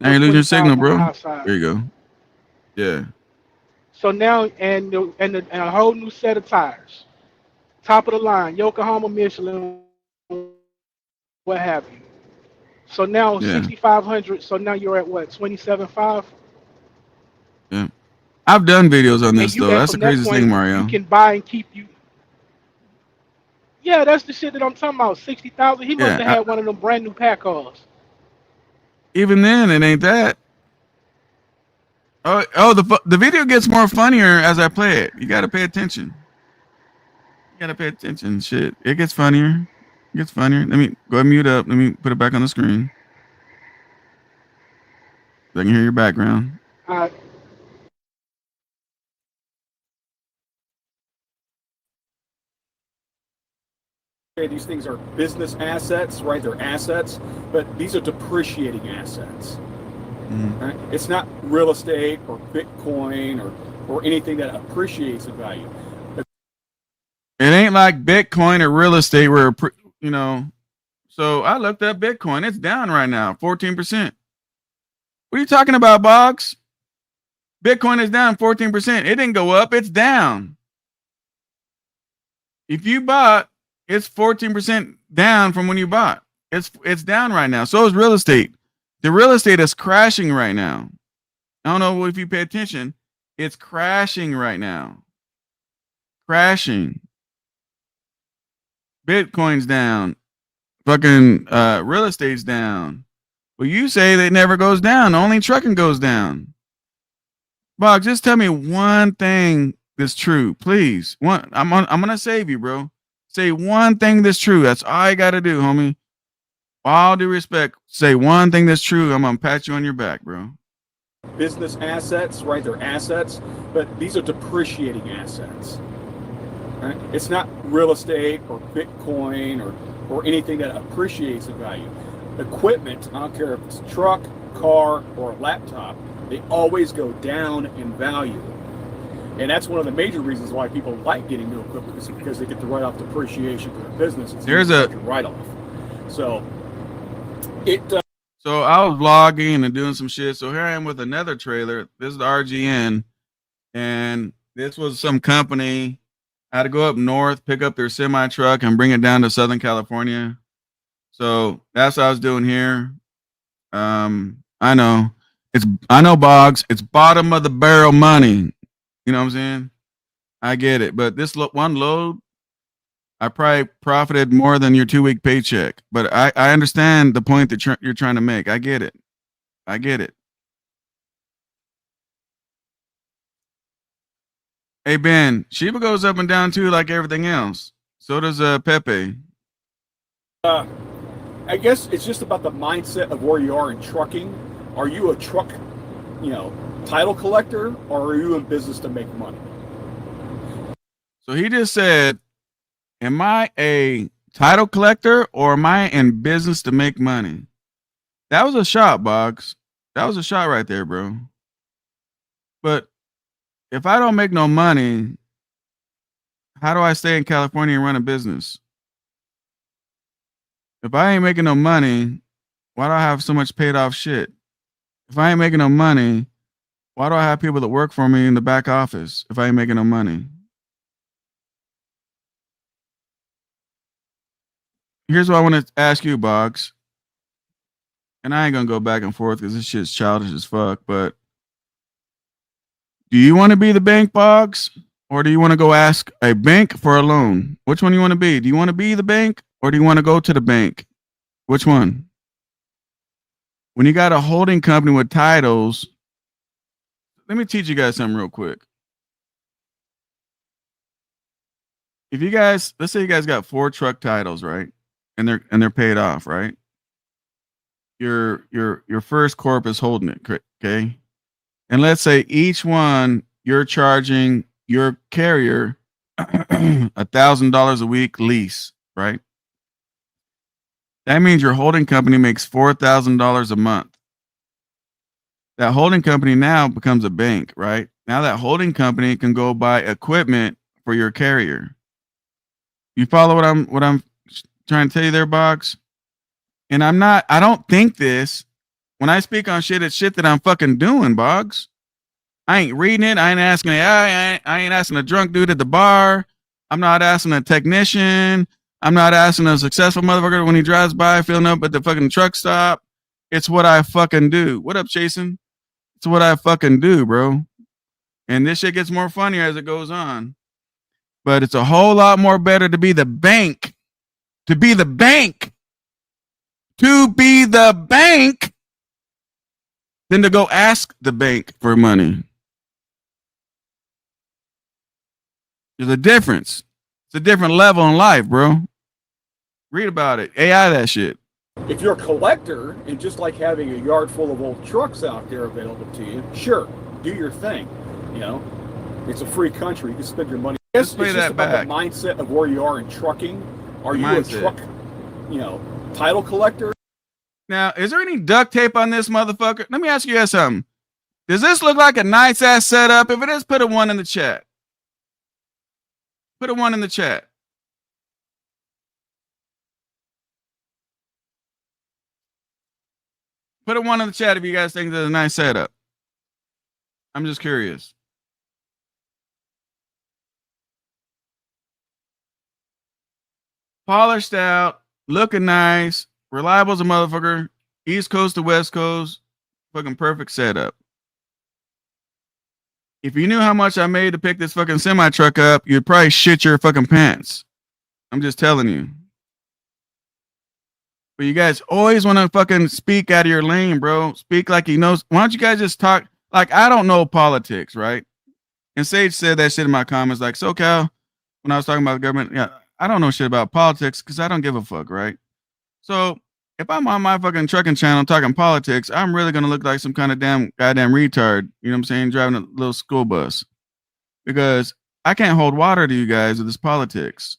Now you're losing your signal, bro. There you go. Yeah. So now, and a whole new set of tires, top of the line, Yokohama, Michelin, what have you. So now Yeah. 6,500. So now you're at what, 27.5, Yeah. I've done videos on and this you though. and That's the from that craziest thing, point you Mario. can buy and keep you. Yeah, that's the shit that I'm talking about. 60,000. He must Yeah. have had one of them brand new pack cars. Even then, it ain't that. Oh, the video gets more funnier as I play it. You got to pay attention. You got to pay attention. Shit, it gets funnier. It gets funnier. Let me go ahead and mute up. Let me put it back on the screen so I can hear your background. Uh, Okay, these things are business assets, right? They're assets, but these are depreciating assets. Mm-hmm. Right? It's not real estate or Bitcoin or anything that appreciates in value. It ain't like Bitcoin or real estate where you know. So I looked up Bitcoin. It's down right now, 14%. What are you talking about, Boggs? Bitcoin is down 14%. It didn't go up. It's down. If you bought, it's 14% down from when you bought. It's down right now. So is real estate. The real estate is crashing right now. I don't know if you pay attention. It's crashing right now. Crashing. Bitcoin's down. Fucking real estate's down. Well, you say that it never goes down. Only trucking goes down. Bob, just tell me one thing that's true, please. I'm gonna save you, bro. Say one thing that's true. That's all you gotta do, homie. All due respect, say one thing that's true. I'm gonna pat you on your back, bro. Business assets, right? They're assets, but these are depreciating assets. Right? It's not real estate or Bitcoin or anything that appreciates in value. Equipment, I don't care if it's a truck, car, or a laptop, they always go down in value. And that's one of the major reasons why people like getting new equipment is because they get to write off depreciation for their business. It's There's a a write-off. So it So I was vlogging and doing some shit. So here I am with another trailer. This is the RGN, and this was some company. I had to go up north, pick up their semi truck, and bring it down to Southern California. So that's what I was doing here. I know Boggs. It's bottom of the barrel money. You know what I'm saying? I get it, but this one load, I probably profited more than your 2 week paycheck. But I understand the point that you're trying to make. I get it. I get it. Hey Ben, Shiba goes up and down too, like everything else. So does Pepe. uh, I guess it's just about the mindset of where you are in trucking. Are you a truck, title collector, or are you in business to make money? So he just said, "Am I a title collector or am I in business to make money?" That was a shot, Boggs. That was a shot right there, bro. But if I don't make no money, how do I stay in California and run a business? If I ain't making no money, why do I have so much paid off shit? If I ain't making no money, why do I have people that work for me in the back office if I ain't making no money? Here's what I want to ask you, Boggs. And I ain't gonna go back and forth because this shit's childish as fuck. But do you want to be the bank, Boggs, or do you want to go ask a bank for a loan? Which one do you want to be? Do you want to be the bank, or do you want to go to the bank? Which one? When you got a holding company with titles, let me teach you guys something real quick. If you guys, let's say you guys got 4 truck titles, right, and they're paid off, right? Your first corp is holding it, okay? And let's say each one you're charging your carrier $1,000 a week lease, right? That means your holding company makes $4,000 a month. That holding company now becomes a bank, right? Now that holding company can go buy equipment for your carrier. You follow what I'm trying to tell you there, Boggs? And I don't think this. When I speak on shit, it's shit that I'm fucking doing, Boggs. I ain't reading it. I ain't asking I ain't asking a drunk dude at the bar. I'm not asking a technician. I'm not asking a successful motherfucker when he drives by filling up at the fucking truck stop. It's what I fucking do. What up, Jason? It's what I fucking do, bro. And this shit gets more funnier as it goes on. But it's a whole lot more better to be the bank. To be the bank. To be the bank than to go ask the bank for money. There's a difference. It's a different level in life, bro. Read about it. AI that shit. If you're a collector and just like having a yard full of old trucks out there available to you, sure, do your thing. You know, it's a free country. You can spend your money. Let's play it's that just about back. the mindset of where you are in trucking. Are you a truck, title collector? Now, is there any duct tape on this motherfucker? Let me ask you guys something. Does this look like a nice ass setup? If it is, put a 1 in the chat. Put a 1 in the chat. Put a 1 in the chat if you guys think that's a nice setup. I'm just curious. Polished out, looking nice, reliable as a motherfucker, East Coast to West Coast, fucking perfect setup. If you knew how much I made to pick this fucking semi truck up, you'd probably shit your fucking pants. I'm just telling you. But you guys always want to fucking speak out of your lane, bro. Speak like he knows. Why don't you guys just talk? Like, I don't know politics, right? And Sage said that shit in my comments, like, SoCal, when I was talking about the government, yeah, I don't know shit about politics because I don't give a fuck, right? So if I'm on my fucking trucking channel talking politics, I'm really going to look like some kind of goddamn retard, you know what I'm saying, driving a little school bus. Because I can't hold water to you guys with this politics.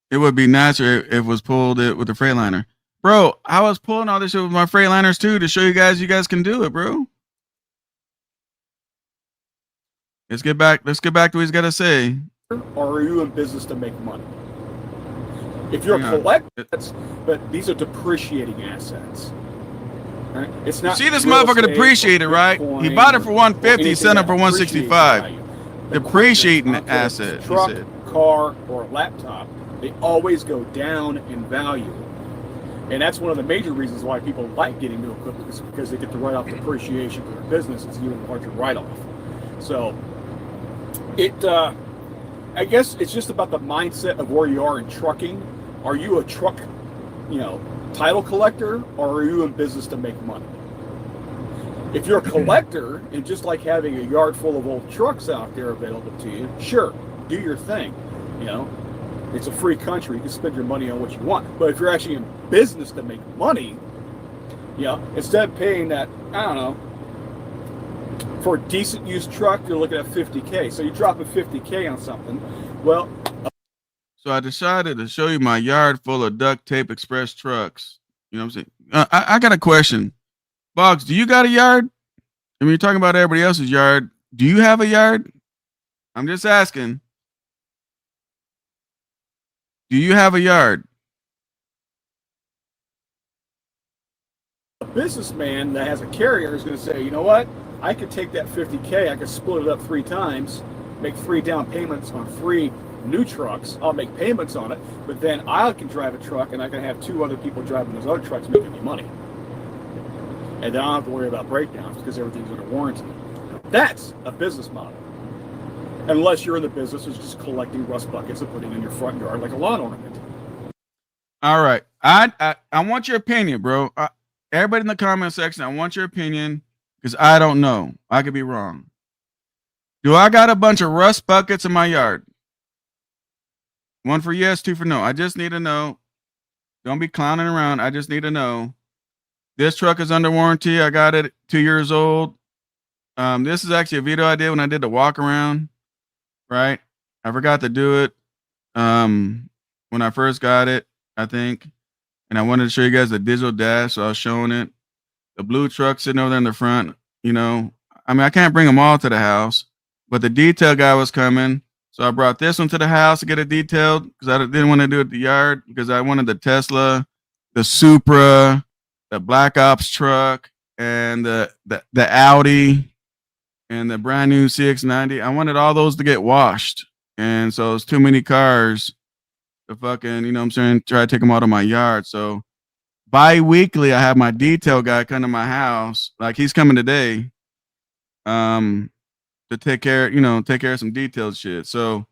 It would be nicer if it was pulled it with the Freightliner. Bro, I was pulling all this shit with my Freightliners too to show you guys can do it, bro. Let's get back to what he's got to say. Or are you in business to make money? If you're a collector, but these are depreciating assets. Right? It's not. You see this motherfucker depreciated, right? He bought it for 150, sent it for 165. Depreciating asset. Truck, car, or laptop, they always go down in value. And that's one of the major reasons why people like getting new equipment, is because they get to write off depreciation for their business. It's even a larger write-off. So I guess it's just about the mindset of where you are in trucking. Are you a truck, title collector, or are you in business to make money? If you're a collector and just like having a yard full of old trucks out there available to you, sure, do your thing. It's a free country. You can spend your money on what you want. But if you're actually in business to make money, instead of paying that, I don't know, for a decent used truck, you're looking at $50K. So you're dropping $50K on something. Well, so I decided to show you my yard full of duct tape express trucks. You know what I'm saying? I got a question. Boggs, do you got a yard? I mean, you're talking about everybody else's yard. Do you have a yard? I'm just asking. Do you have a yard? A businessman that has a carrier is going to say, you know what? I could take that $50K, I could split it up 3 times, make 3 down payments on 3 new trucks. I'll make payments on it, but then I can drive a truck and I can have 2 other people driving those other trucks making me money. And then I don't have to worry about breakdowns because everything's under warranty. That's a business model. Unless you're in the business of just collecting rust buckets and putting in your front yard like a lawn ornament. All right. I want your opinion, bro. Everybody in the comment section, I want your opinion because I don't know. I could be wrong. Do I got a bunch of rust buckets in my yard? 1 for yes, 2 for no. I just need to know. Don't be clowning around. I just need to know. This truck is under warranty. I got it 2 years old. This is actually a video I did when I did the walk around. Right? I forgot to do it when I first got it, I think. And I wanted to show you guys the digital dash, so I was showing it. The blue truck sitting over there in the front, I mean, I can't bring them all to the house, but the detail guy was coming. So I brought this one to the house to get it detailed because I didn't want to do it at the yard because I wanted the Tesla, the Supra, the Black Ops truck, and the Audi, and the brand new CX-90. I wanted all those to get washed, and so it's too many cars to fucking, you know what I'm saying, try to take them out of my yard. So bi-weekly, I have my detail guy come to my house. Like, he's coming today, to take care of some detailed shit. So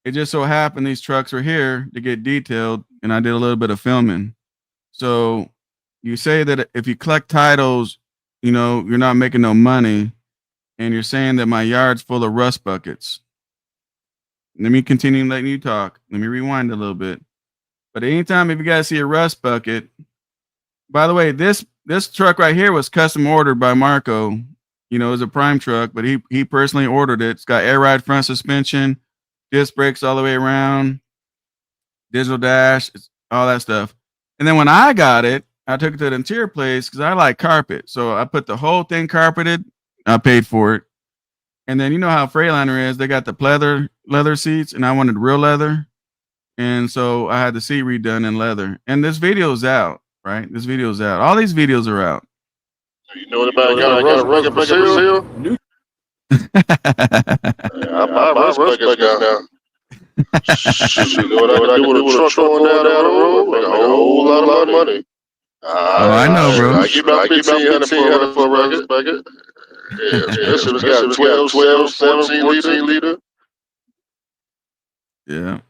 it just so happened these trucks were here to get detailed, and I did a little bit of filming. So you say that if you collect titles, you know, you're not making no money, and you're saying that my yard's full of rust buckets. Let me continue letting you talk. Let me rewind a little bit. But anytime if you guys see a rust bucket, by the way, this truck right here was custom ordered by Marco. You know, it was a prime truck, but he personally ordered it. It's got air ride front suspension, disc brakes all the way around, digital dash, all that stuff. And then when I got it, I took it to the interior place because I like carpet. So I put the whole thing carpeted. I paid for it. And then you know how Freightliner is. They got the leather seats, and I wanted real leather. And so I had the seat redone in leather. And this video's out, right? This video's out. All these videos are out. You know what about got a rust bucket for sale? I buy rust buckets now. You know what I do with a truck going down the road? Make a whole lot of money. I know, bro. I give about $1,500 for a rust bucket. Yeah, this has got 12, 14 liter. Yeah.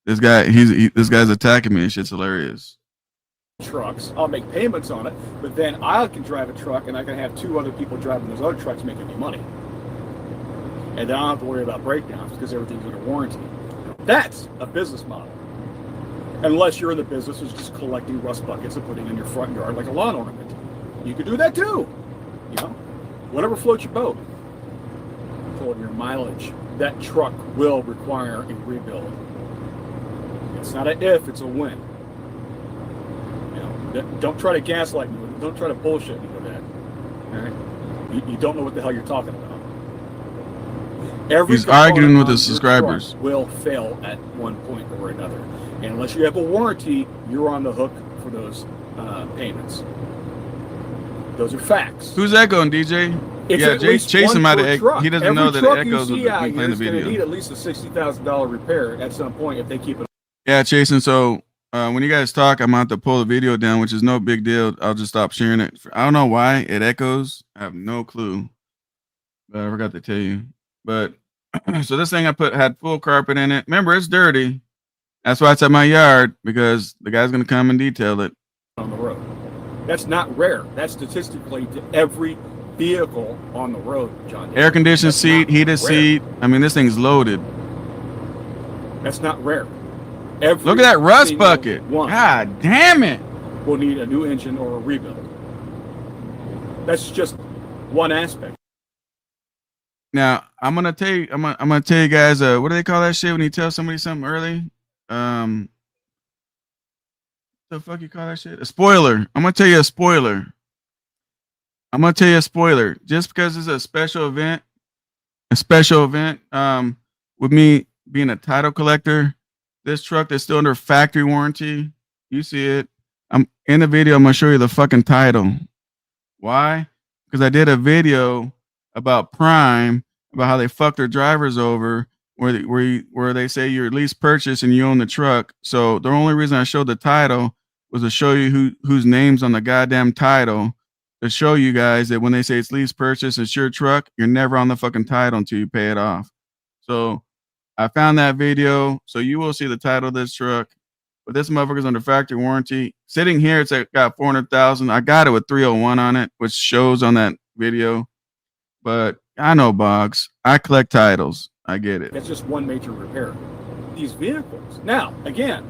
This guy's attacking me. Shit's hilarious. Trucks, I'll make payments on it, but then I can drive a truck and I can have 2 other people driving those other trucks making me money. And then I don't have to worry about breakdowns because everything's under warranty. That's a business model. Unless you're in the business of just collecting rust buckets and putting in your front yard like a lawn ornament. You could do that too. You know, whatever floats your boat. For your mileage, that truck will require a rebuild. It's not an if, it's a when. You know, don't try to gaslight me. Don't try to bullshit me with that. All right? You don't know what the hell you're talking about. He's arguing with his subscribers. Will fail at one point or another. And unless you have a warranty, you're on the hook for those payments. Those are facts. Who's echoing, DJ? It's Chase him out of echo. He doesn't know that it echoes with me playing the video. It's going to need video. at least a $60,000 repair at some point if they keep it. Yeah, Jason. So when you guys talk, I'm going to have to pull the video down, which is no big deal. I'll just stop sharing it. I don't know why it echoes. I have no clue. But I forgot to tell you. But so this thing I had full carpet in it. Remember, it's dirty. That's why it's at my yard, because the guy's going to come and detail it. On the road. That's not rare. That's statistically to every vehicle on the road, John. Air conditioned seat, heated seat. I mean, this thing's loaded. That's not rare. Look at that rust bucket. God damn it. Will need a new engine or a rebuild. That's just one aspect. Now, I'm gonna tell you guys, what do they call that shit when you tell somebody something early? The fuck you call that shit? A spoiler. I'm gonna tell you a spoiler. Just because it's a special event, with me being a title collector, this truck that's still under factory warranty, you see it. I'm in the video. I'm gonna show you the fucking title. Why? Because I did a video about Prime, about how they fuck their drivers over, where they say you're lease purchase and you own the truck. So the only reason I showed the title was to show you whose name's on the goddamn title, to show you guys that when they say it's lease purchase, it's your truck, you're never on the fucking title until you pay it off. So I found that video, so you will see the title of this truck. But this motherfucker's under factory warranty. Sitting here, it's got 400,000. I got it with 301 on it, which shows on that video. But I know, Boggs. I collect titles. I get it. That's just one major repair. These vehicles. Now, again,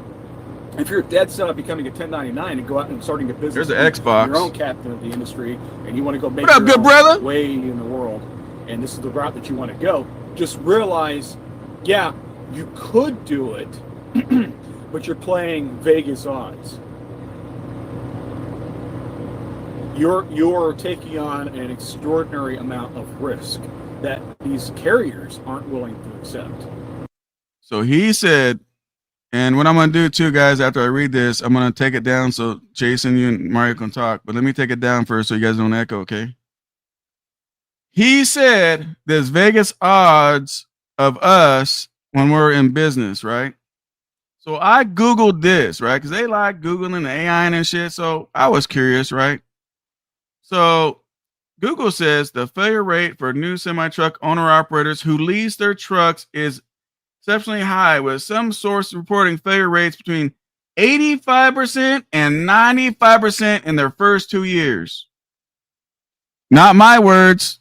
if you're dead set on becoming a 1099 and go out and starting a business, there's an Xbox, your own captain of the industry, and you want to go make your own way in the world, and this is the route that you want to go, just realize, yeah, you could do it, but you're playing Vegas odds. You're taking on an extraordinary amount of risk that these carriers aren't willing to accept. So he said, And what I'm gonna do too, guys, after I read this, I'm gonna take it down so Jason, you and Mario can talk. But let me take it down first so you guys don't echo, okay? He said there's Vegas odds of us when we're in business, right? So I Googled this, right? Because they like Googling AI and shit. So I was curious, right? So Google says the failure rate for new semi truck owner operators who lease their trucks is exceptionally high, with some sources reporting failure rates between 85% and 95% in their first 2 years. Not my words.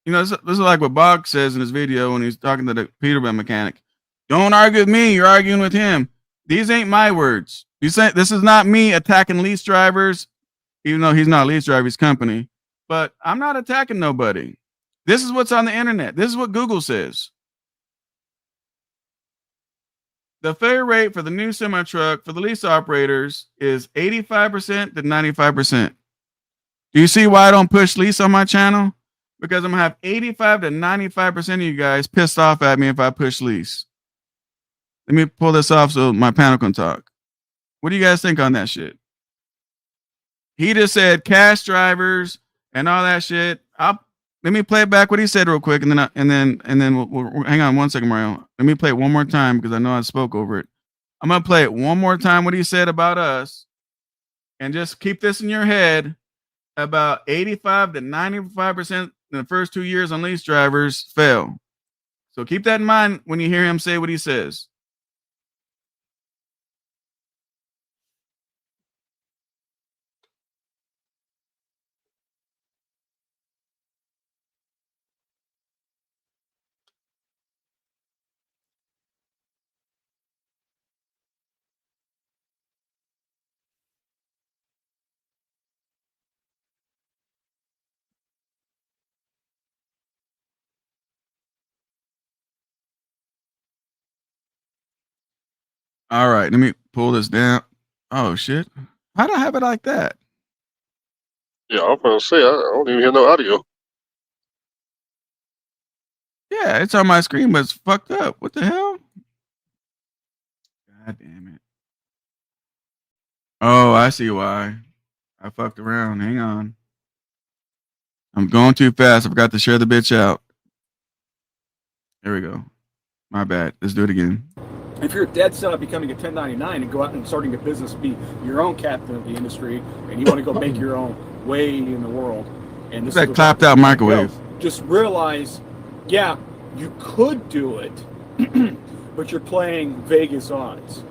You know, this is like what Bog says in his video when he's talking to the Peterbilt mechanic. Don't argue with me. You're arguing with him. These ain't my words. This is not me attacking lease drivers, even though he's not a lease driver, he's company. But I'm not attacking nobody. This is what's on the internet. This is what Google says. The failure rate for the new semi truck for the lease operators is 85% to 95%. Do you see why I don't push lease on my channel? Because I'm gonna have 85 to 95% of you guys pissed off at me if I push lease. Let me pull this off so my panel can talk. What do you guys think on that shit? He just said cash drivers and all that shit. Let me play back what he said real quick, and then we'll hang on 1 second, Mario. Let me play it one more time because I know I spoke over it. I'm gonna play it one more time what he said about us, and just keep this in your head. About 85 to 95% in the first 2 years on lease drivers fail. So keep that in mind when you hear him say what he says. All right, let me pull this down. Oh shit! How'd I have it like that? Yeah, I'm gonna say I don't even hear no audio. Yeah, it's on my screen, but it's fucked up. What the hell? God damn it! Oh, I see why. I fucked around. Hang on. I'm going too fast. I forgot to share the bitch out. There we go. My bad. Let's do it again. If you're dead set on becoming a 1099 and go out and starting a business, be your own captain of the industry, and you want to go make your own way in the world, and this That is clapped out microwave. just realize, yeah, you could do it, but you're playing Vegas odds.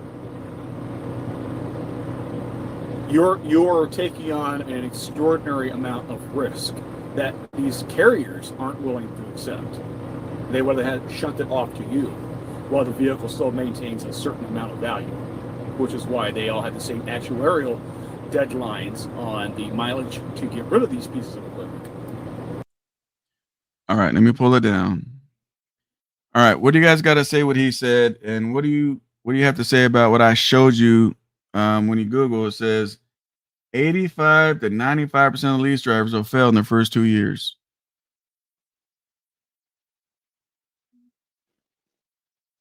You're taking on an extraordinary amount of risk that these carriers aren't willing to accept. They would have shunt it off to you, while the vehicle still maintains a certain amount of value, which is why they all have the same actuarial deadlines on the mileage to get rid of these pieces of equipment. All right, let me pull it down. All right, what do you guys got to say what he said, and what do you have to say about what I showed you when you Google? It says 85 to 95% of lease drivers will fail in their first 2 years.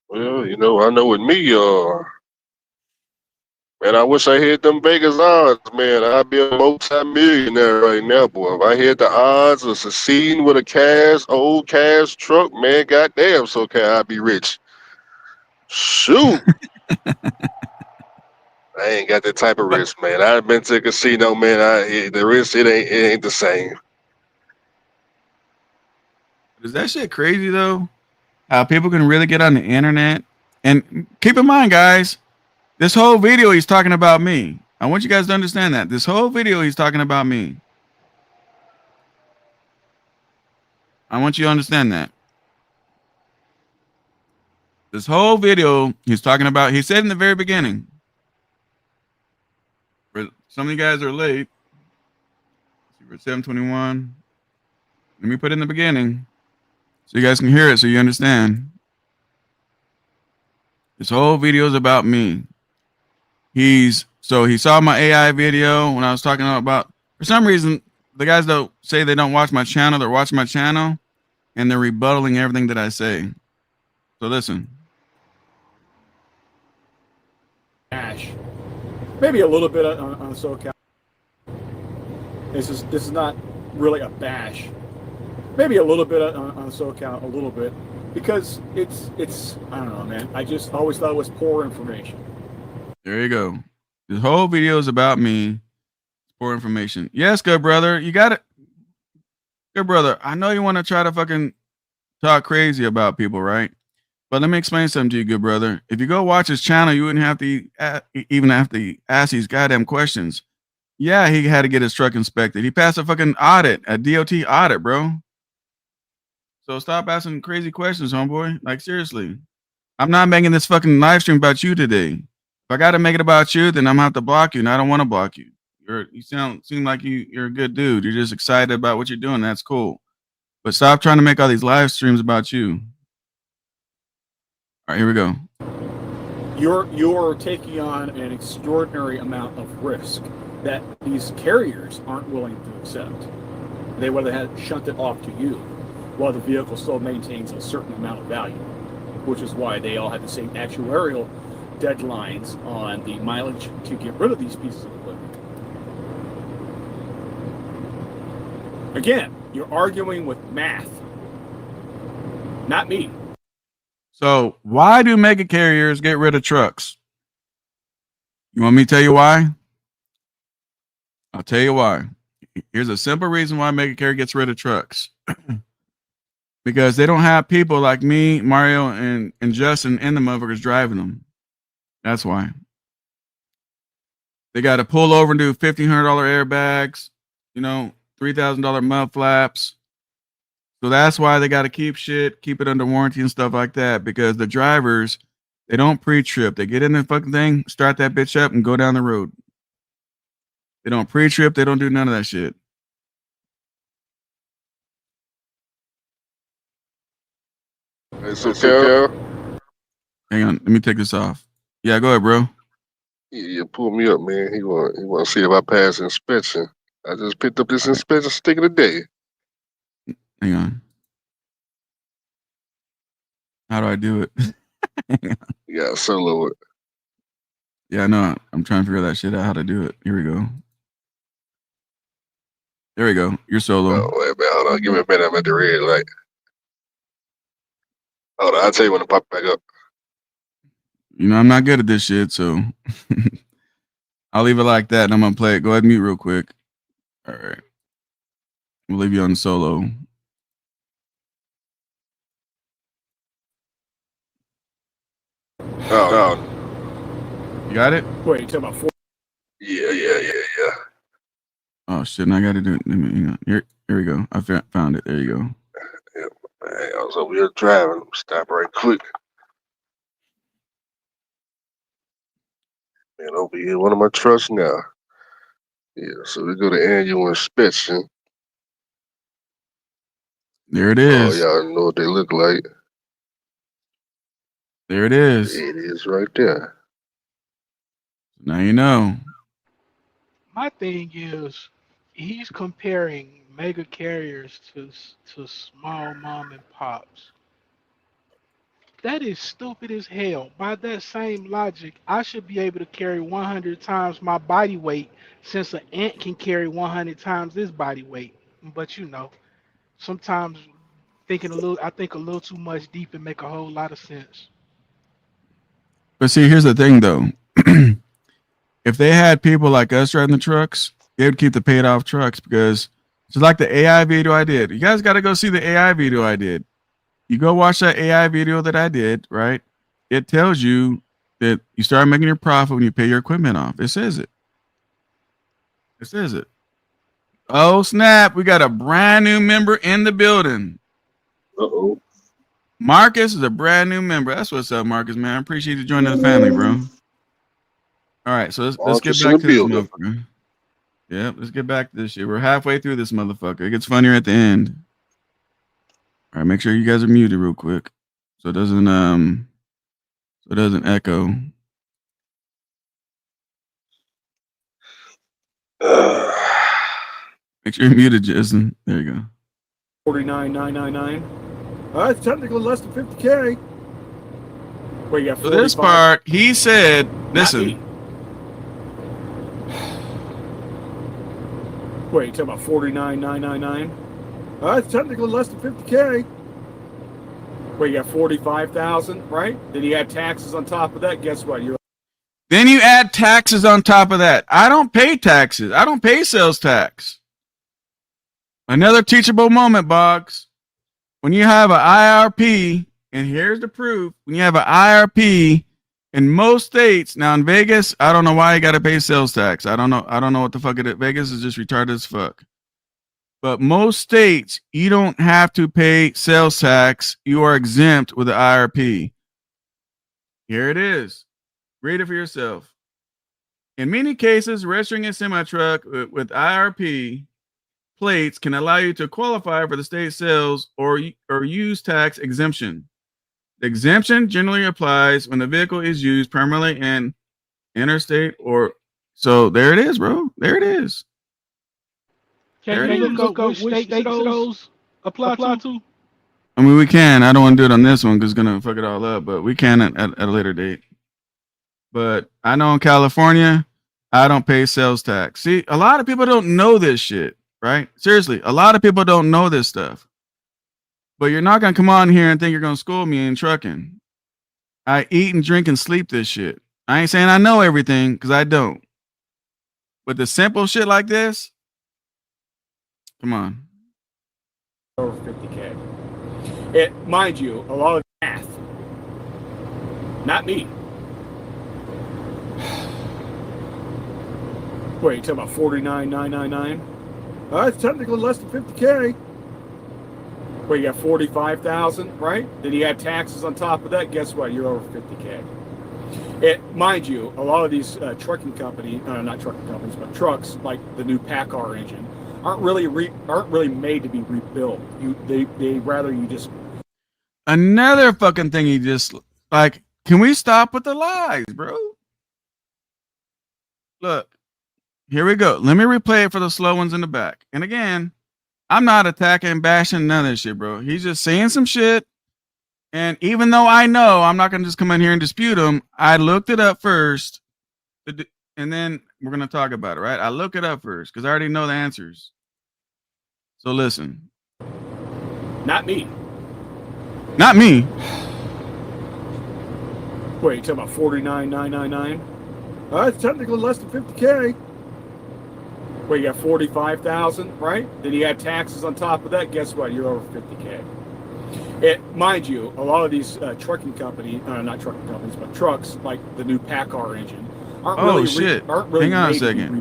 Well, you know, I know with me, man, I wish I had them Vegas odds, man. I'd be a multi-millionaire right now, boy. If I had the odds of succeeding with a old cash truck, man, goddamn, so can I be rich? Shoot. I ain't got that type of risk, man. I've been to a casino, man. The risk, it ain't the same. Is that shit crazy though? How people can really get on the internet? And keep in mind, guys, this whole video he's talking about me. I want you guys to understand that. This whole video he's talking about me. I want you to understand that. This whole video he's talking about, he said in the very beginning, some of you guys are late. We're at 7:21. Let me put it in the beginning so you guys can hear it so you understand. This whole video is about me. He saw my AI video when I was talking about, for some reason, the guys don't say they don't watch my channel. They're watching my channel and they're rebuttaling everything that I say. So listen. bash. Maybe a little bit on SoCal. This is not really a bash. Maybe a little bit on SoCal, a little bit, because it's I don't know, man. I just always thought it was poor information. There you go. This whole video is about me. Poor information. Yes, good brother. You got it. Good brother. I know you want to try to fucking talk crazy about people, right? But let me explain something to you, good brother. If you go watch his channel, you wouldn't have to even have to ask these goddamn questions. Yeah, he had to get his truck inspected. He passed a fucking audit, a DOT audit, bro. So stop asking crazy questions, homeboy. Like, seriously. I'm not making this fucking live stream about you today. If I got to make it about you, then I'm going to have to block you, and I don't want to block you. You seem like you're a good dude. You're just excited about what you're doing. That's cool. But stop trying to make all these live streams about you. All right, here we go. You're taking on an extraordinary amount of risk that these carriers aren't willing to accept. They would have shunt it off to you, while the vehicle still maintains a certain amount of value, which is why they all have the same actuarial deadlines on the mileage to get rid of these pieces of equipment. Again, you're arguing with math, not me. So why do mega carriers get rid of trucks? You want me to tell you why? I'll tell you why. Here's a simple reason why mega carrier gets rid of trucks. Because they don't have people like me, Mario, and Justin and the motherfuckers driving them. That's why. They got to pull over and do $1,500 airbags, $3,000 mud flaps. So that's why they got to keep it under warranty and stuff like that, because the drivers, they don't pre-trip. They get in the fucking thing, start that bitch up, and go down the road. They don't pre-trip. They don't do none of that shit. Hey, so Cal, Hang on. Let me take this off. Yeah, go ahead, bro. yeah, pull me up, man. He want to see if I pass inspection. I just picked up this inspection sticker today. Hang on. How do I do it? You got solo it. Yeah, I know. I'm trying to figure that shit out, how to do it. Here we go. There we go. You're solo. Oh, wait, man, hold on. Give me a minute. I'm at the red light. Hold on. I'll tell you when to pop back up. I'm not good at this shit, so I'll leave it like that, and I'm going to play it. Go ahead and mute real quick. All right. We'll leave you on solo. Oh. You got it? Wait, you talking about 4? Yeah. Oh, shit. And I got to do it. Hang on. Here we go. I found it. There you go. Yeah, man, I was over here driving. Stop right quick. Man, over here, one of my trucks now. Yeah, so we go to annual inspection. There it Oh, is. y'all know what they look like. There it is. It is right there. Now you know. My thing is, he's comparing mega carriers to small mom and pops. That is stupid as hell. By that same logic, I should be able to carry 100 times my body weight, since an ant can carry 100 times his body weight. But sometimes I think a little too much deep and make a whole lot of sense. But see, here's the thing, though. If they had people like us driving the trucks, they would keep the paid off trucks, because it's like the AI video I did. You guys got to go see the AI video I did. You go watch that AI video that I did, right? It tells you that you start making your profit when you pay your equipment off. It says it. It says it. Oh, snap. We got a brand new member in the building. Uh-oh. Marcus is a brand new member. That's what's up, Marcus, man. I appreciate you joining the family, bro. All right, so let's get back to this motherfucker. Yep, let's get back to this shit. We're halfway through this motherfucker. It gets funnier at the end. All right, make sure you guys are muted real quick, so it doesn't echo. Make sure you're muted, Jason. There you go. 49,999. It's technically less than 50K. Wait, you got 45? So this part, he said, Not listen, me. Wait, you talking about 49,999? It's technically less than 50K. Wait, you got 45,000, right? Then you add taxes on top of that. Guess what? Then you add taxes on top of that. I don't pay taxes. I don't pay sales tax. Another teachable moment, Boggs. When you have an IRP, and here's the proof, when you have an IRP in most states, now in Vegas, I don't know why you got to pay sales tax. I don't know what the fuck it is. Vegas is just retarded as fuck. But most states, you don't have to pay sales tax. You are exempt with the IRP. Here it is. Read it for yourself. In many cases, registering a semi-truck with IRP plates can allow you to qualify for the state sales or use tax exemption. The exemption generally applies when the vehicle is used primarily in interstate or... So there it is, bro. There it is. Can you look up which states those apply to? I mean, we can. I don't want to do it on this one because it's going to fuck it all up, but we can at a later date. But I know in California, I don't pay sales tax. See, a lot of people don't know this shit, right? Seriously, a lot of people don't know this stuff. But you're not going to come on here and think you're going to school me in trucking. I eat and drink and sleep this shit. I ain't saying I know everything because I don't. But the simple shit like this, come on. Over 50K. Mind you, a lot of math. Not me. Wait, you talking about 49,999? It's technically less than 50K. Wait, you got 45,000, right? Then you add taxes on top of that. Guess what? You're over 50K. Mind you, a lot of these trucking companies, not trucking companies, but trucks like the new PACCAR engine aren't really made to be rebuilt. They rather you just... Another fucking thing you just like. Can we stop with the lies, bro? Look, here we go. Let me replay it for the slow ones in the back. And again, I'm not attacking, bashing, none of this shit, bro. He's just saying some shit. And even though I know I'm not going to just come in here and dispute him, I looked it up first. And then we're going to talk about it, right? I look it up first because I already know the answers. So listen. Not me. Not me. Wait, you talking about 49,999? It's technically less than 50K. Wait, you got 45,000, right? Then you add taxes on top of that. Guess what? You're over 50K. Mind you, a lot of these trucking companies, not trucking companies, but trucks like the new PACCAR engine aren't really Hang on a made second. to be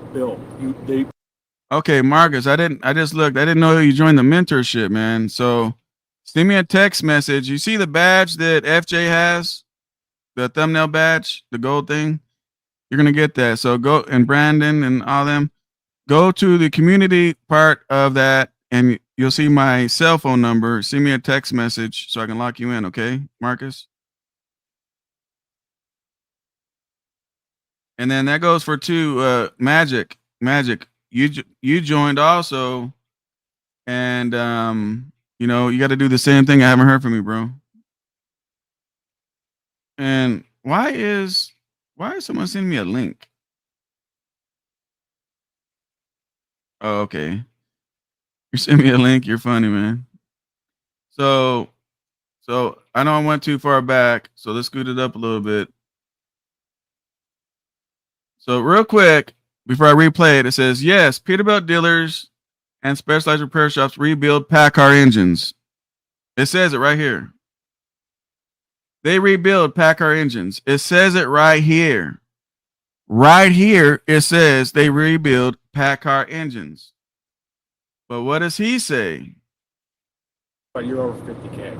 rebuilt. Okay, Marcus, I just looked. I didn't know you joined the mentorship, man. So send me a text message. You see the badge that FJ has? The thumbnail badge, the gold thing? You're going to get that. So go, and Brandon and all them, go to the community part of that and you'll see my cell phone number. Send me a text message so I can lock you in, okay, Marcus? And then that goes for Magic. Magic, you joined also, and you know, you got to do the same thing. I haven't heard from you, bro. And why is someone sending me a link? Oh, okay. You're sending me a link. You're funny, man. So I know I went too far back. So let's scoot it up a little bit. So real quick, before I replay it, it says, yes, Peterbilt dealers and specialized repair shops rebuild PACCAR engines. It says it right here. They rebuild PACCAR engines. It says it right here. Right here, it says they rebuild PACCAR engines. But what does he say? But you're over 50K.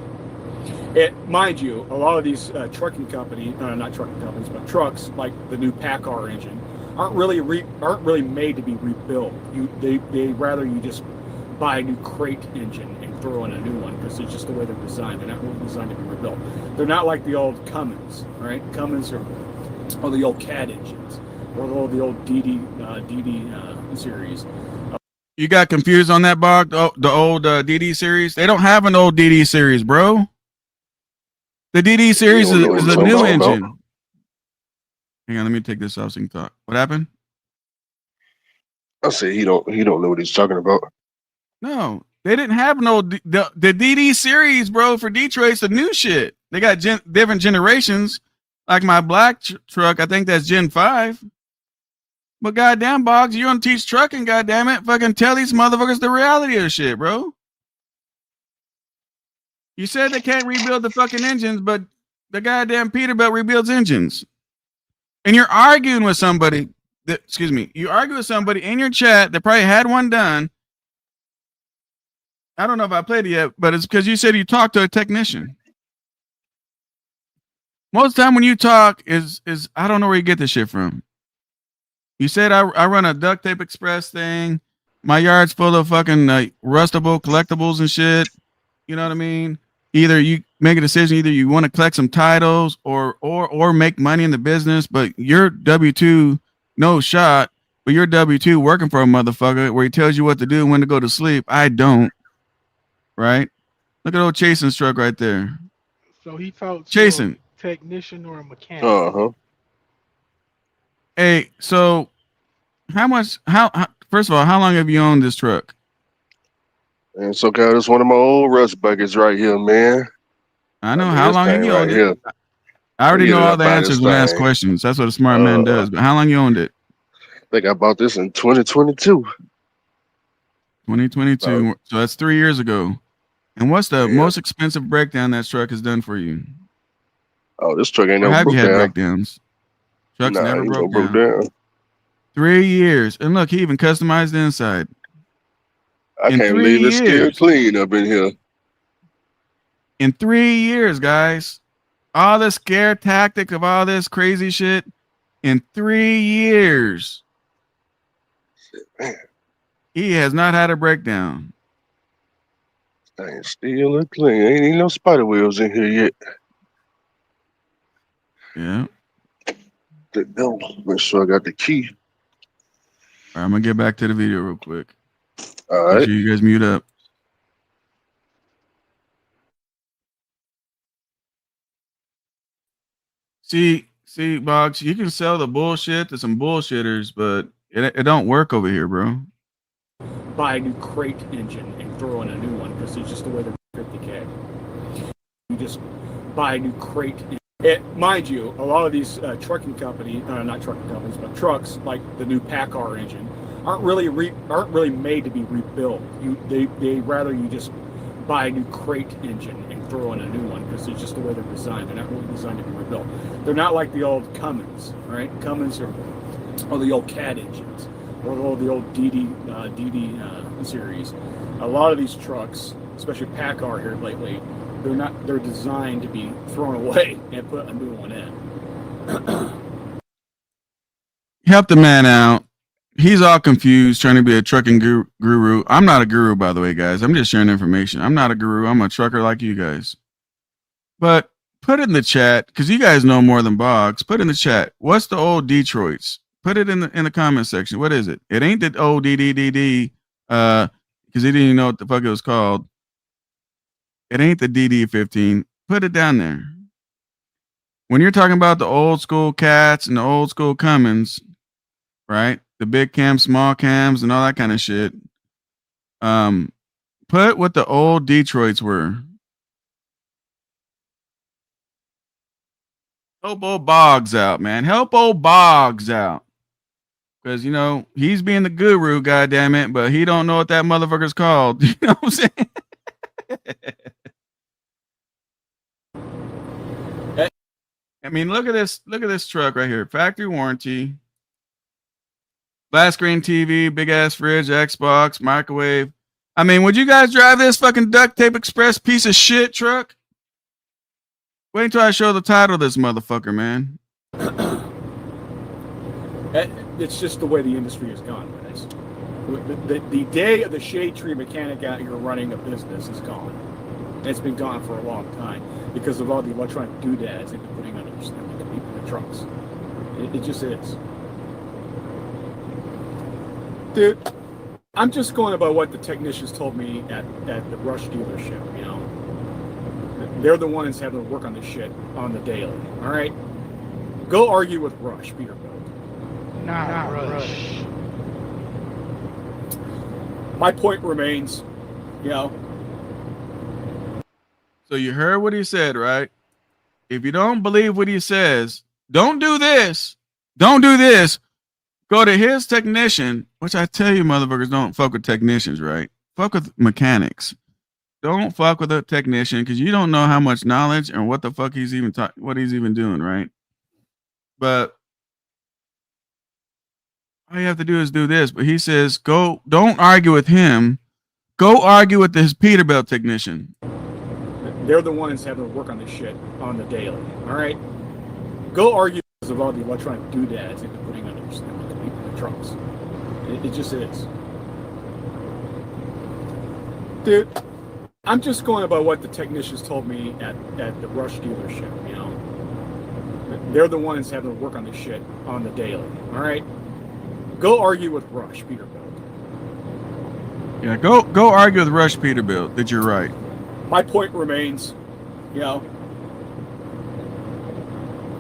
Mind you, a lot of these trucking companies, not trucking companies, but trucks like the new PACCAR engine aren't really made to be rebuilt. They rather you just buy a new crate engine and throw in a new one because it's just the way they're designed. They're not really designed to be rebuilt. They're not like the old Cummins, right? Cummins or the old CAD engines or the old DD series. You got confused on that, Bog? The old DD series? They don't have an old DD series, bro. The DD series is a new engine. Hang on, let me take this off so you can talk. What happened? I said he don't know what he's talking about. No, they didn't have no the DD series, bro. For Detroit's the new shit. They got different generations. Like my black truck, I think that's Gen 5. But goddamn, Boggs, you don't teach trucking, goddamn it. Fucking tell these motherfuckers the reality of the shit, bro. You said they can't rebuild the fucking engines, but the goddamn Peterbilt rebuilds engines. And you're arguing with somebody that, excuse me, you argue with somebody in your chat that probably had one done. I don't know if I played it yet, but it's because you said you talked to a technician. Most of the time when you talk is I don't know where you get this shit from. You said I run a duct tape express thing. My yard's full of fucking rustable collectibles and shit. You know what I mean? Either you make a decision, either you want to collect some titles or make money in the business, but your W-2, no shot, but your W-2 working for a motherfucker where he tells you what to do and when to go to sleep. I don't. Right? Look at old Chasen's truck right there. So he talks Chasen. to a technician or a mechanic. Uh-huh. Hey, so how first of all, how long have you owned this truck? And so God, it's one of my old rust buckets right here, man. I know. How long have you owned it? I already know all the answers when I ask questions. That's what a smart man does. But how long you owned it? I think I bought this in 2022. 2022. So that's 3 years ago. And what's the most expensive breakdown that truck has done for you? Oh, this truck ain't never have broke you had down. breakdowns? Trucks never broke down. 3 years. And look, he even customized the inside. I can't believe it's still clean up in here. In 3 years, guys. All the scare tactic of all this crazy shit. In 3 years. Man. He has not had a breakdown. Ain't still look clean. Ain't even no spider wheels in here yet. Yeah. Make sure I got the key. All right, I'm gonna get back to the video real quick. All right. Make sure you guys mute up. See, Boggs, you can sell the bullshit to some bullshitters, but it don't work over here, bro. Buy a new crate engine and throw in a new one because it's just the way they're 50K. You just buy a new crate. Mind you, a lot of these trucking companies, not trucking companies, but trucks like the new PACCAR engine aren't really made to be rebuilt. They rather you just buy a new crate engine and throw in a new one because it's just the way they're designed. They're not really designed to be rebuilt. They're not like the old Cummins, right? Cummins or the old CAD engines or the old DD series. A lot of these trucks, especially PACCAR here lately, they're designed to be thrown away and put a new one in. Help the man out. He's all confused trying to be a trucking guru. I'm not a guru, by the way, guys. I'm just sharing information. I'm not a guru. I'm a trucker like you guys. But put it in the chat, because you guys know more than Boggs. Put in the chat. What's the old Detroits? Put it in the comment section. What is it? It ain't the old DDDD, because he didn't even know what the fuck it was called. It ain't the DD15. Put it down there. When you're talking about the old school cats and the old school Cummins, right? The big cams, small cams, and all that kind of shit. Put what the old Detroits were. Help old Boggs out, man. Help old Boggs out. Because, you know, he's being the guru, goddammit, but he don't know what that motherfucker's called. You know what I'm saying? I mean, look at this truck right here. Factory warranty. Flat screen TV, big ass fridge, Xbox, microwave. I mean, would you guys drive this fucking duct tape express piece of shit truck? Wait until I show the title of this motherfucker, man. It's just the way the industry has gone, guys. The day of the shade tree mechanic out here running a business is gone. It's been gone for a long time because of all the electronic doodads they've been putting on the trucks. It just is. Dude, I'm just going about what the technicians told me at the Rush dealership, you know. They're the ones having to work on this shit on the daily, all right? Go argue with Rush, Peterbilt. Nah, Rush. My point remains, you know. So you heard what he said, right? If you don't believe what he says, don't do this. Don't do this. Go to his technician, which I tell you, motherfuckers, don't fuck with technicians, right? Fuck with mechanics. Don't fuck with a technician because you don't know how much knowledge and what the fuck he's even what he's even doing, right? But all you have to do is do this. But he says, go, don't argue with him. Go argue with his Peterbilt technician. They're the ones having to work on this shit on the daily. All right, go argue with all the electronic doodads into putting on the trucks. It just is, dude. I'm just going about what the technicians told me at the Rush dealership. You know, they're the ones having to work on this shit on the daily. All right, go argue with Rush Peterbilt. Yeah, go argue with Rush Peterbilt that you're right. My point remains, you know,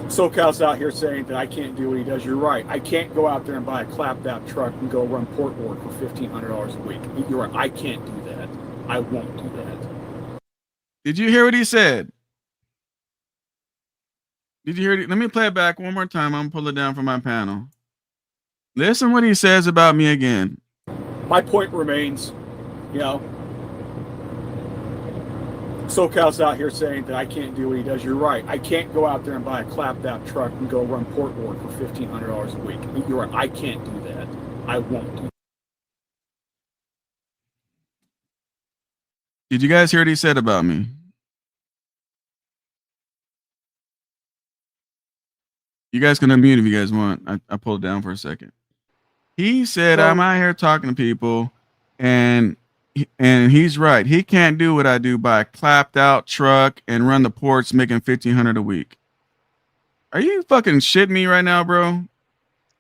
SoCal's out here saying that I can't do what he does. You're right. I can't go out there and buy a clapped out truck and go run port work for $1,500 a week. You're right. I can't do that. I won't do that. Did you hear what he said? Did you hear it? Let me play it back one more time. I'm gonna pull it down from my panel. Listen what he says about me again. My point remains, you know, SoCal's out here saying that I can't do what he does. You're right. I can't go out there and buy a clapped out truck and go run port work for $1,500 a week. You're right. I can't do that. I won't do that. Did you guys hear what he said about me? You guys can unmute if you guys want. I pulled it down for a second. He said, I'm out here talking to people, and he's right. He can't do what I do, buy a clapped out truck and run the ports making $1,500 a week. Are you fucking shitting me right now, bro?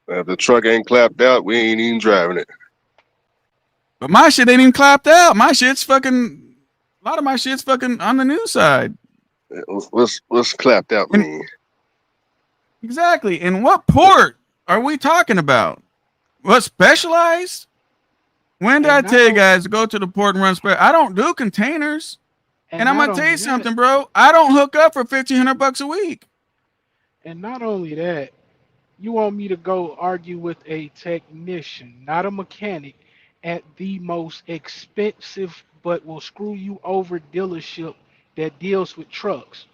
If the truck ain't clapped out, we ain't even driving it. But my shit ain't even clapped out. My shit's fucking... A lot of my shit's fucking on the new side. What's clapped out mean? Exactly. And what port are we talking about? What, Specialized? When did I tell you guys to go to the port and run special? I don't do containers. And I'm gonna tell you something, bro. I don't hook up for $1,500 a week. And not only that, you want me to go argue with a technician, not a mechanic, at the most expensive but will screw you over dealership that deals with trucks.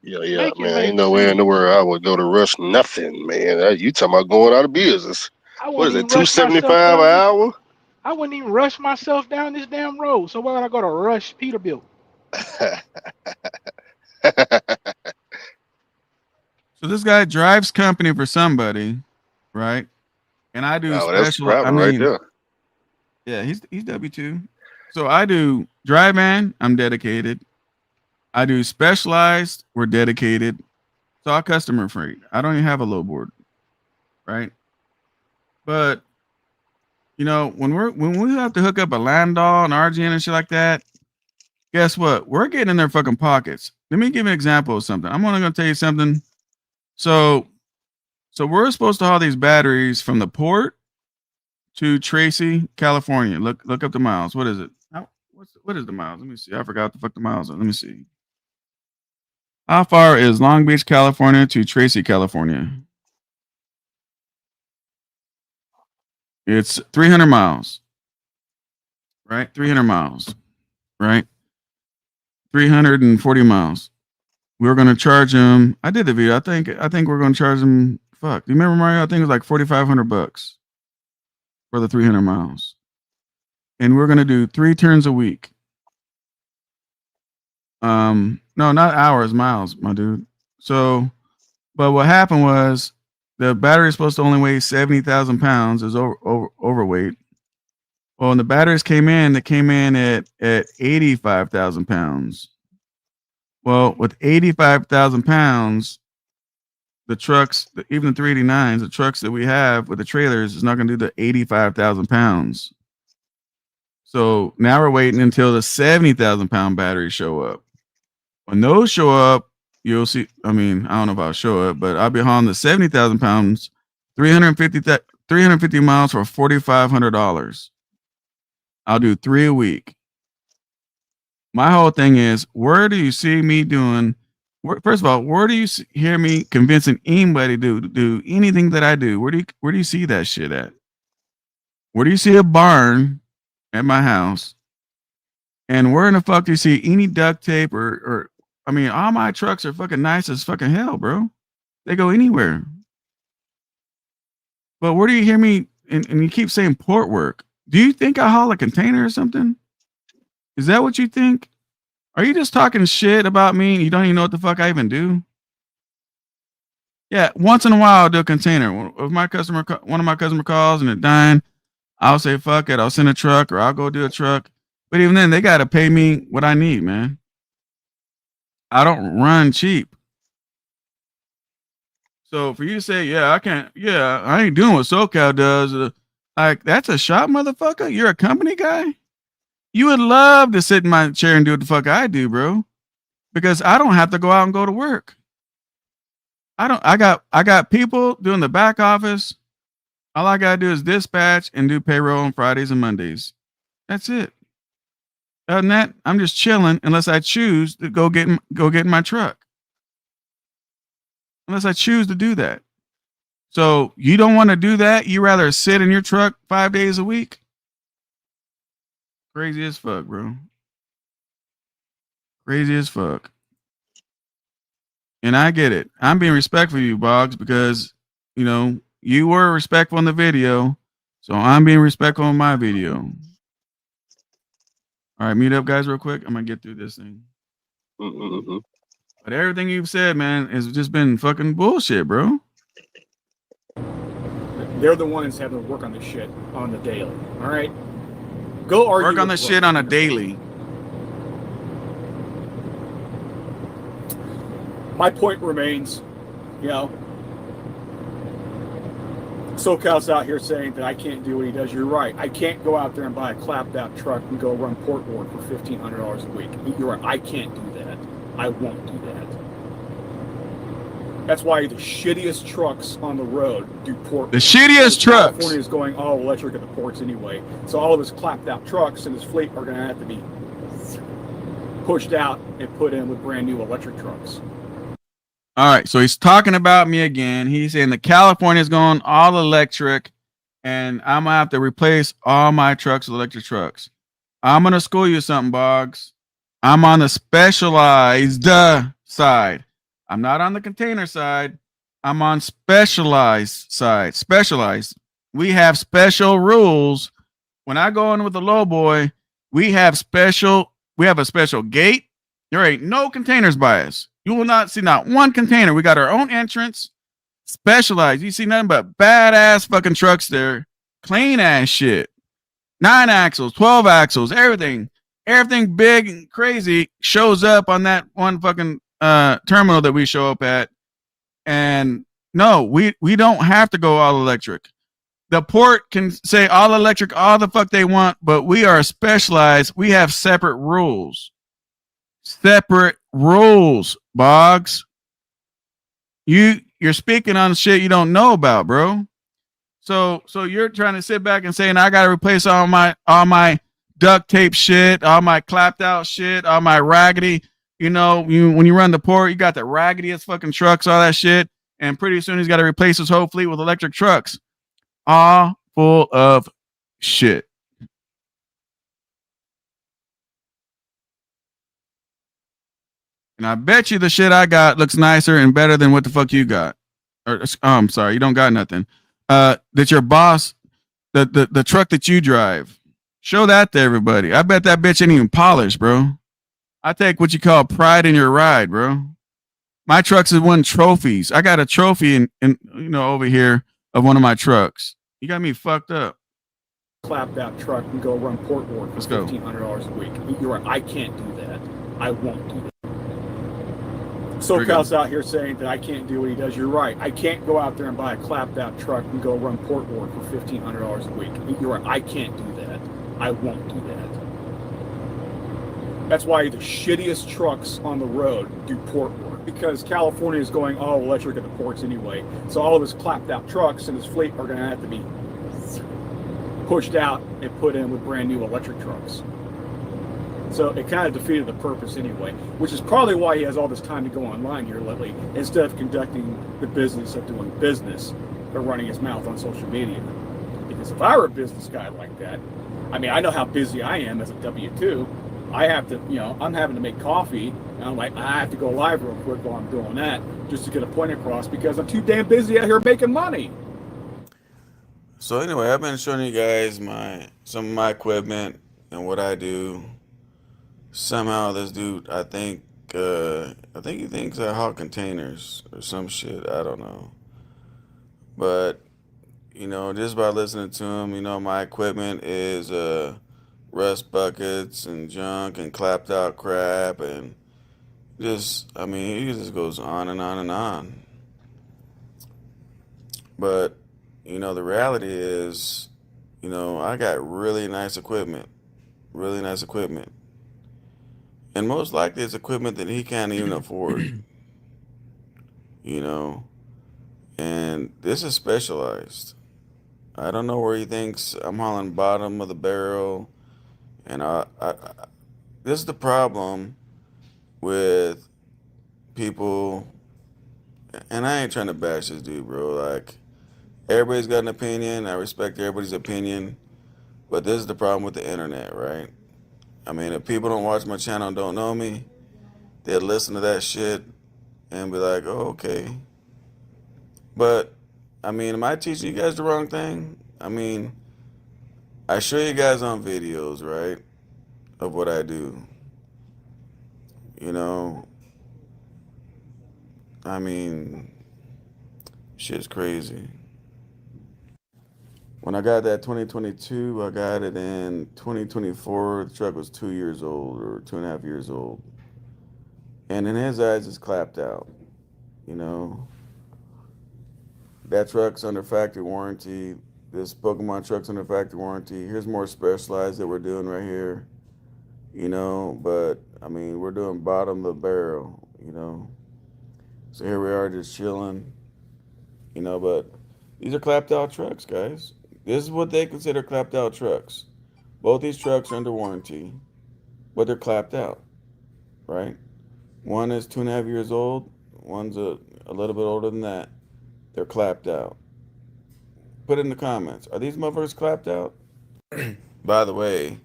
Yeah, man. Ain't nowhere in the world I would go to Rush nothing, man. You talking about going out of business? What is it, $275 an hour? I wouldn't even rush myself down this damn road. So why would I go to Rush Peterbilt? So this guy drives company for somebody, right? And I do special. I mean, right there. Yeah, he's W2. So I do dry van. I'm dedicated. I do specialized. We're dedicated. It's all customer free. I don't even have a low board, right? But you know, when we have to hook up a Landau and RGN and shit like that, guess what? We're getting in their fucking pockets. Let me give you an example of something. I'm only gonna tell you something. So we're supposed to haul these batteries from the port to Tracy, California. Look up the miles. What is it? What is the miles? Let me see. I forgot what the fuck the miles are. Let me see. How far is Long Beach, California to Tracy, California? It's 300 miles. Right? 300 miles. Right? 340 miles. We're gonna charge him. I did the video. I think we're gonna charge him. Fuck. Do you remember, Mario? I think it was like $4,500 for the 300 miles. And we're gonna do 3 turns a week. No, not hours, miles, my dude. So, but what happened was the battery is supposed to only weigh 70,000 pounds. Is overweight. Well, when the batteries came in, they came in at 85,000 pounds. Well, with 85,000 pounds, the trucks, even the 389s, the trucks that we have with the trailers is not going to do the 85,000 pounds. So now we're waiting until the 70,000 pound batteries show up. When those show up, you'll see. I mean, I don't know if I'll show up, but I'll be hauling the 70,000 pounds, 350 miles for $4,500. I'll do 3 a week. My whole thing is, where do you see me doing? First of all, where do you hear me convincing anybody to do anything that I do? Where do you see that shit at? Where do you see a barn at my house? And where in the fuck do you see any duct tape or I mean, all my trucks are fucking nice as fucking hell, bro. They go anywhere. But where do you hear me? And you keep saying port work. Do you think I haul a container or something? Is that what you think? Are you just talking shit about me and you don't even know what the fuck I even do? Yeah, once in a while I'll do a container. If one of my customer calls and they're dying, I'll say fuck it. I'll send a truck or I'll go do a truck. But even then, they gotta pay me what I need, man. I don't run cheap. So for you to say, yeah, I ain't doing what SoCal does, like that's a shop, motherfucker. You're a company guy. You would love to sit in my chair and do what the fuck I do, bro, because I don't have to go out and go to work. I got people doing the back office. All I gotta do is dispatch and do payroll on Fridays and Mondays. That's it. Other than that, I'm just chilling unless I choose to go get in my truck. Unless I choose to do that. So you don't want to do that? You rather sit in your truck 5 days a week? Crazy as fuck, bro. Crazy as fuck. And I get it. I'm being respectful of you, Boggs, because, you know, you were respectful in the video. So I'm being respectful in my video. All right, mute up, guys, real quick. I'm going to get through this thing. Mm-hmm. But everything you've said, man, has just been fucking bullshit, bro. They're the ones having to work on this shit on the daily. All right? Go argue. Work on the shit on a daily. My point remains, you know, SoCal's out here saying that I can't do what he does. You're right. I can't go out there and buy a clapped out truck and go run port work for $1,500 a week. You're right. I can't do that. I won't do that. That's why the shittiest trucks on the road do port work. The shittiest trucks. California is going all electric at the ports anyway. So all of his clapped out trucks in his fleet are going to have to be pushed out and put in with brand new electric trucks. All right, so he's talking about me again. He's saying that California is going all electric, and I'm gonna have to replace all my trucks with electric trucks. I'm gonna school you something, Boggs. I'm on the specialized side. I'm not on the container side. I'm on specialized side. Specialized. We have special rules. When I go in with the low boy, we have a special gate. There ain't no containers by us. You will not see not one container. We got our own entrance. Specialized. You see nothing but badass fucking trucks there. Clean ass shit. 9 axles, 12 axles, everything. Everything big and crazy shows up on that one fucking terminal that we show up at. And no, we don't have to go all electric. The port can say all electric, all the fuck they want, but we are specialized. We have separate rules. Separate rules, Boggs. You're speaking on shit you don't know about, bro. So you're trying to sit back and saying I gotta replace all my duct tape shit, all my clapped out shit, all my raggedy. You know, when you run the port, you got the raggediest fucking trucks, all that shit, and pretty soon he's got to replace his whole fleet with electric trucks, all full of shit. And I bet you the shit I got looks nicer and better than what the fuck you got. Or I'm sorry, you don't got nothing. That your boss, the truck that you drive, show that to everybody. I bet that bitch ain't even polished, bro. I take what you call pride in your ride, bro. My trucks have won trophies. I got a trophy in over here of one of my trucks. You got me fucked up. Clapped out truck and go run port work for $1,500 a week. You're right. I can't do that. I won't do that. SoCal's out here saying that I can't do what he does. You're right. I can't go out there and buy a clapped out truck and go run port work for $1,500 a week. You're right. I can't do that. I won't do that. That's why the shittiest trucks on the road do port work, because California is going all electric at the ports anyway. So all of his clapped out trucks in his fleet are going to have to be pushed out and put in with brand new electric trucks. So it kind of defeated the purpose anyway, which is probably why he has all this time to go online here lately, instead of conducting the business of doing business or running his mouth on social media. Because if I were a business guy like that, I mean, I know how busy I am as a W-2. I have to, I'm having to make coffee, and I'm like, I have to go live real quick while I'm doing that just to get a point across because I'm too damn busy out here making money. So anyway, I've been showing you guys some of my equipment and what I do. Somehow this dude, I think he thinks I haul containers or some shit. I don't know. But, just by listening to him, my equipment is rust buckets and junk and clapped out crap and he just goes on and on and on. But, the reality is, I got really nice equipment. Really nice equipment. And most likely it's equipment that he can't even afford. And this is specialized. I don't know where he thinks I'm hauling bottom of the barrel. And this is the problem with people. And I ain't trying to bash this dude, bro. Like, everybody's got an opinion. I respect everybody's opinion. But this is the problem with the internet, right? I mean, if people don't watch my channel and don't know me, they'll listen to that shit and be like, oh, okay. But, am I teaching you guys the wrong thing? I show you guys on videos, right, of what I do. Shit's crazy. When I got that 2022, I got it in 2024. The truck was 2 years old or 2.5 years old. And in his eyes, it's clapped out. That truck's under factory warranty. This Pokemon truck's under factory warranty. Here's more specialized that we're doing right here. But, we're doing bottom of the barrel, So here we are just chilling, but these are clapped out trucks, guys. This is what they consider clapped out trucks. Both these trucks are under warranty, but they're clapped out, right? One is 2.5 years old. One's a little bit older than that. They're clapped out. Put it in the comments. Are these motherfuckers clapped out? By the way,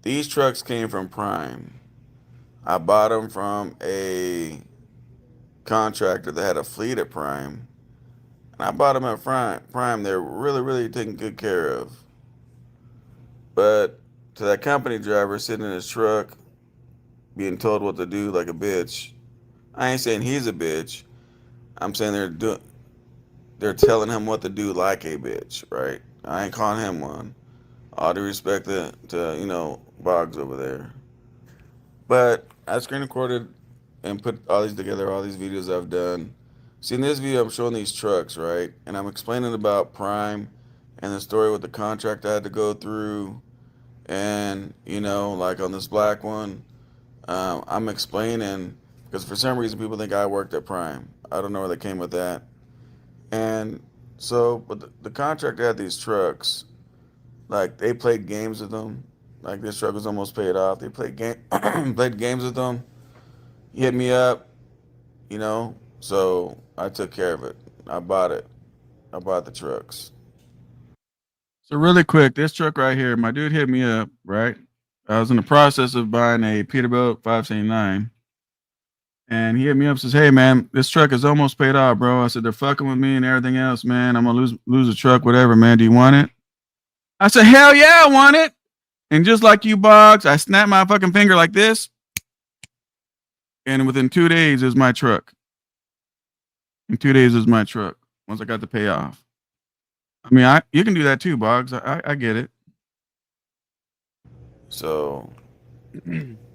these trucks came from Prime. I bought them from a contractor that had a fleet at Prime. And I bought them at Prime. They're really, really taken good care of. But to that company driver sitting in his truck, being told what to do like a bitch, I ain't saying he's a bitch. I'm saying they're telling him what to do like a bitch, right? I ain't calling him one. All due respect to Boggs over there. But I screen recorded and put all these together, all these videos I've done. See, in this video, I'm showing these trucks, right? And I'm explaining about Prime and the story with the contract I had to go through. And, like on this black one, I'm explaining, because for some reason people think I worked at Prime. I don't know where they came with that. And so, but the contractor had these trucks. Like, they played games with them. Like, this truck was almost paid off. They played played games with them. He hit me up, so I took care of it. I bought it. I bought the trucks. So really quick, this truck right here, my dude hit me up, right? I was in the process of buying a Peterbilt 579. And he hit me up and says, hey, man, this truck is almost paid off, bro. I said, they're fucking with me and everything else, man. I'm going to lose the truck, whatever, man. Do you want it? I said, hell yeah, I want it. And just like you, Boggs, I snapped my fucking finger like this. And within 2 days, it was my truck. In 2 days, it was my truck once I got the payoff. You can do that too, Boggs. I get it. So,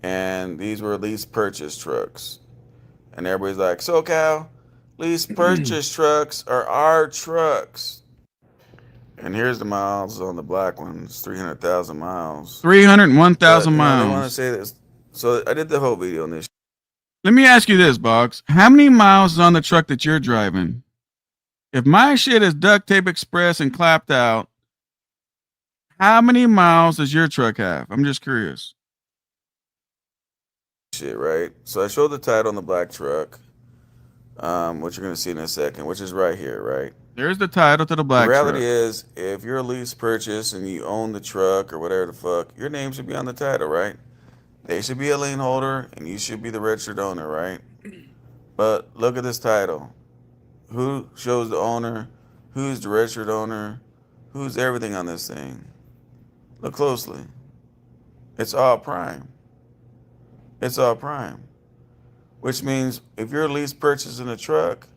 and these were lease purchase trucks. And everybody's like, SoCal, lease purchase trucks are our trucks. And here's the miles on the black ones, 300,000 miles. 301,000 miles. They want to say this. So I did the whole video on this. Let me ask you this, Boggs. How many miles is on the truck that you're driving? If my shit is duct tape express and clapped out, How many miles does your truck have? I'm just curious. Shit, right? So I showed the title on the black truck, which you're gonna see in a second, which is right here, right? There's the title to the The black reality truck. is, if you're a lease purchase and you own the truck or whatever the fuck, your name should be on the title, right? They should be a lien holder and you should be the registered owner, right? But look at this title. Who shows the owner? Who's the registered owner? Who's everything on this thing? Look closely. It's all prime. It's all prime. Which means if you're lease purchasing a truck,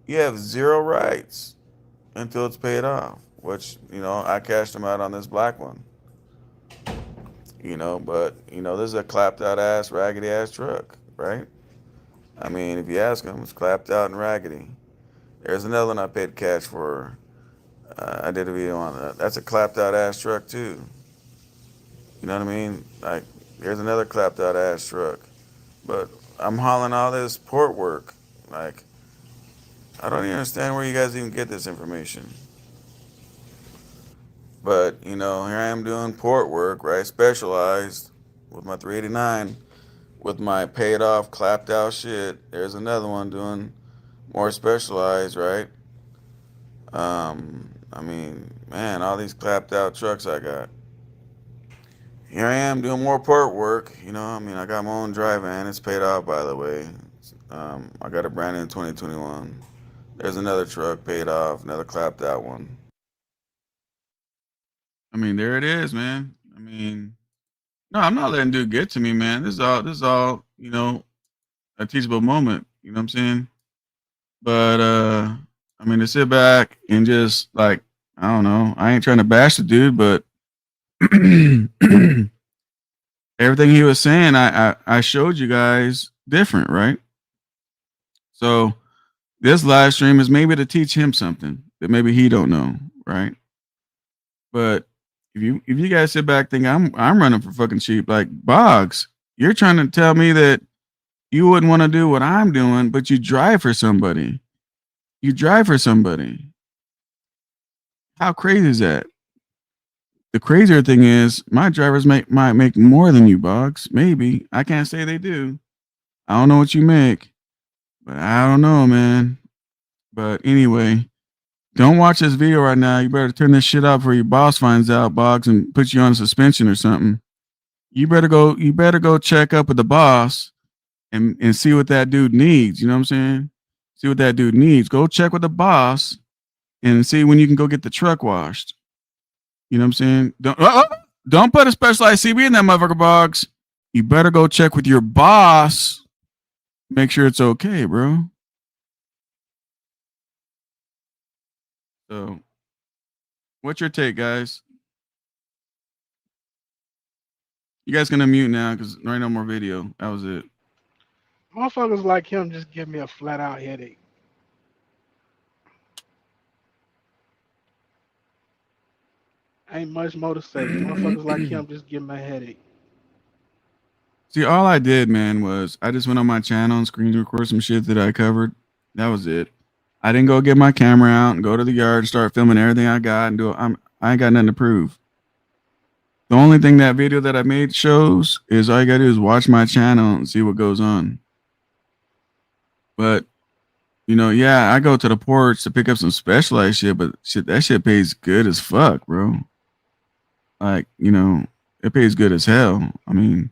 you have zero rights until it's paid off. Which, I cashed them out on this black one. But this is a clapped out ass, raggedy ass truck, right? I mean, if you ask them, it's clapped out and raggedy. There's another one I paid cash for. I did a video on that. That's a clapped out ass truck too. You know what I mean? Like, there's another clapped out ass truck. But I'm hauling all this port work. Like, I don't even understand where you guys even get this information. But, here I am doing port work, right? Specialized with my 389, with my paid off, clapped out shit. There's another one doing more specialized, right? I mean, man, all these clapped out trucks I got. Here I am doing more port work. I got my own dry van. It's paid off, by the way. I got a brand new 2021. There's another truck paid off, another clapped out one. I mean, there it is, man. I mean, no, I'm not letting dude get to me, man. This is all, a teachable moment. You know what I'm saying? But I mean, to sit back and just like, I don't know, I ain't trying to bash the dude, but everything he was saying, I showed you guys different, right? So this live stream is maybe to teach him something that maybe he don't know, right? But if you guys sit back think I'm running for fucking cheap, like Boggs, you're trying to tell me that you wouldn't want to do what I'm doing, but you drive for somebody. You drive for somebody. How crazy is that? The crazier thing is my drivers might make more than you, Boggs. Maybe. I can't say they do. I don't know what you make, but I don't know, man. But anyway, don't watch this video right now. You better turn this shit off before your boss finds out, Boggs, and puts you on suspension or something. You better go check up with the boss and see what that dude needs. You know what I'm saying? See what that dude needs. Go check with the boss and see when you can go get the truck washed. You know what I'm saying? Don't put a specialized CB in that motherfucker, Boggs. You better go check with your boss. Make sure it's okay, bro. So, what's your take, guys? You guys gonna mute now because there ain't no more video. That was it. Motherfuckers like him just give me a flat out headache. Ain't much more to say. Motherfuckers like him just give me a headache. See, all I did, man, was I just went on my channel and screen record some shit that I covered. That was it. I didn't go get my camera out and go to the yard and start filming everything I got and do it. I ain't got nothing to prove. The only thing that video that I made shows is all you gotta do is watch my channel and see what goes on. But yeah, I go to the porch to pick up some specialized shit, but that shit pays good as fuck, bro. Like, it pays good as hell. I mean,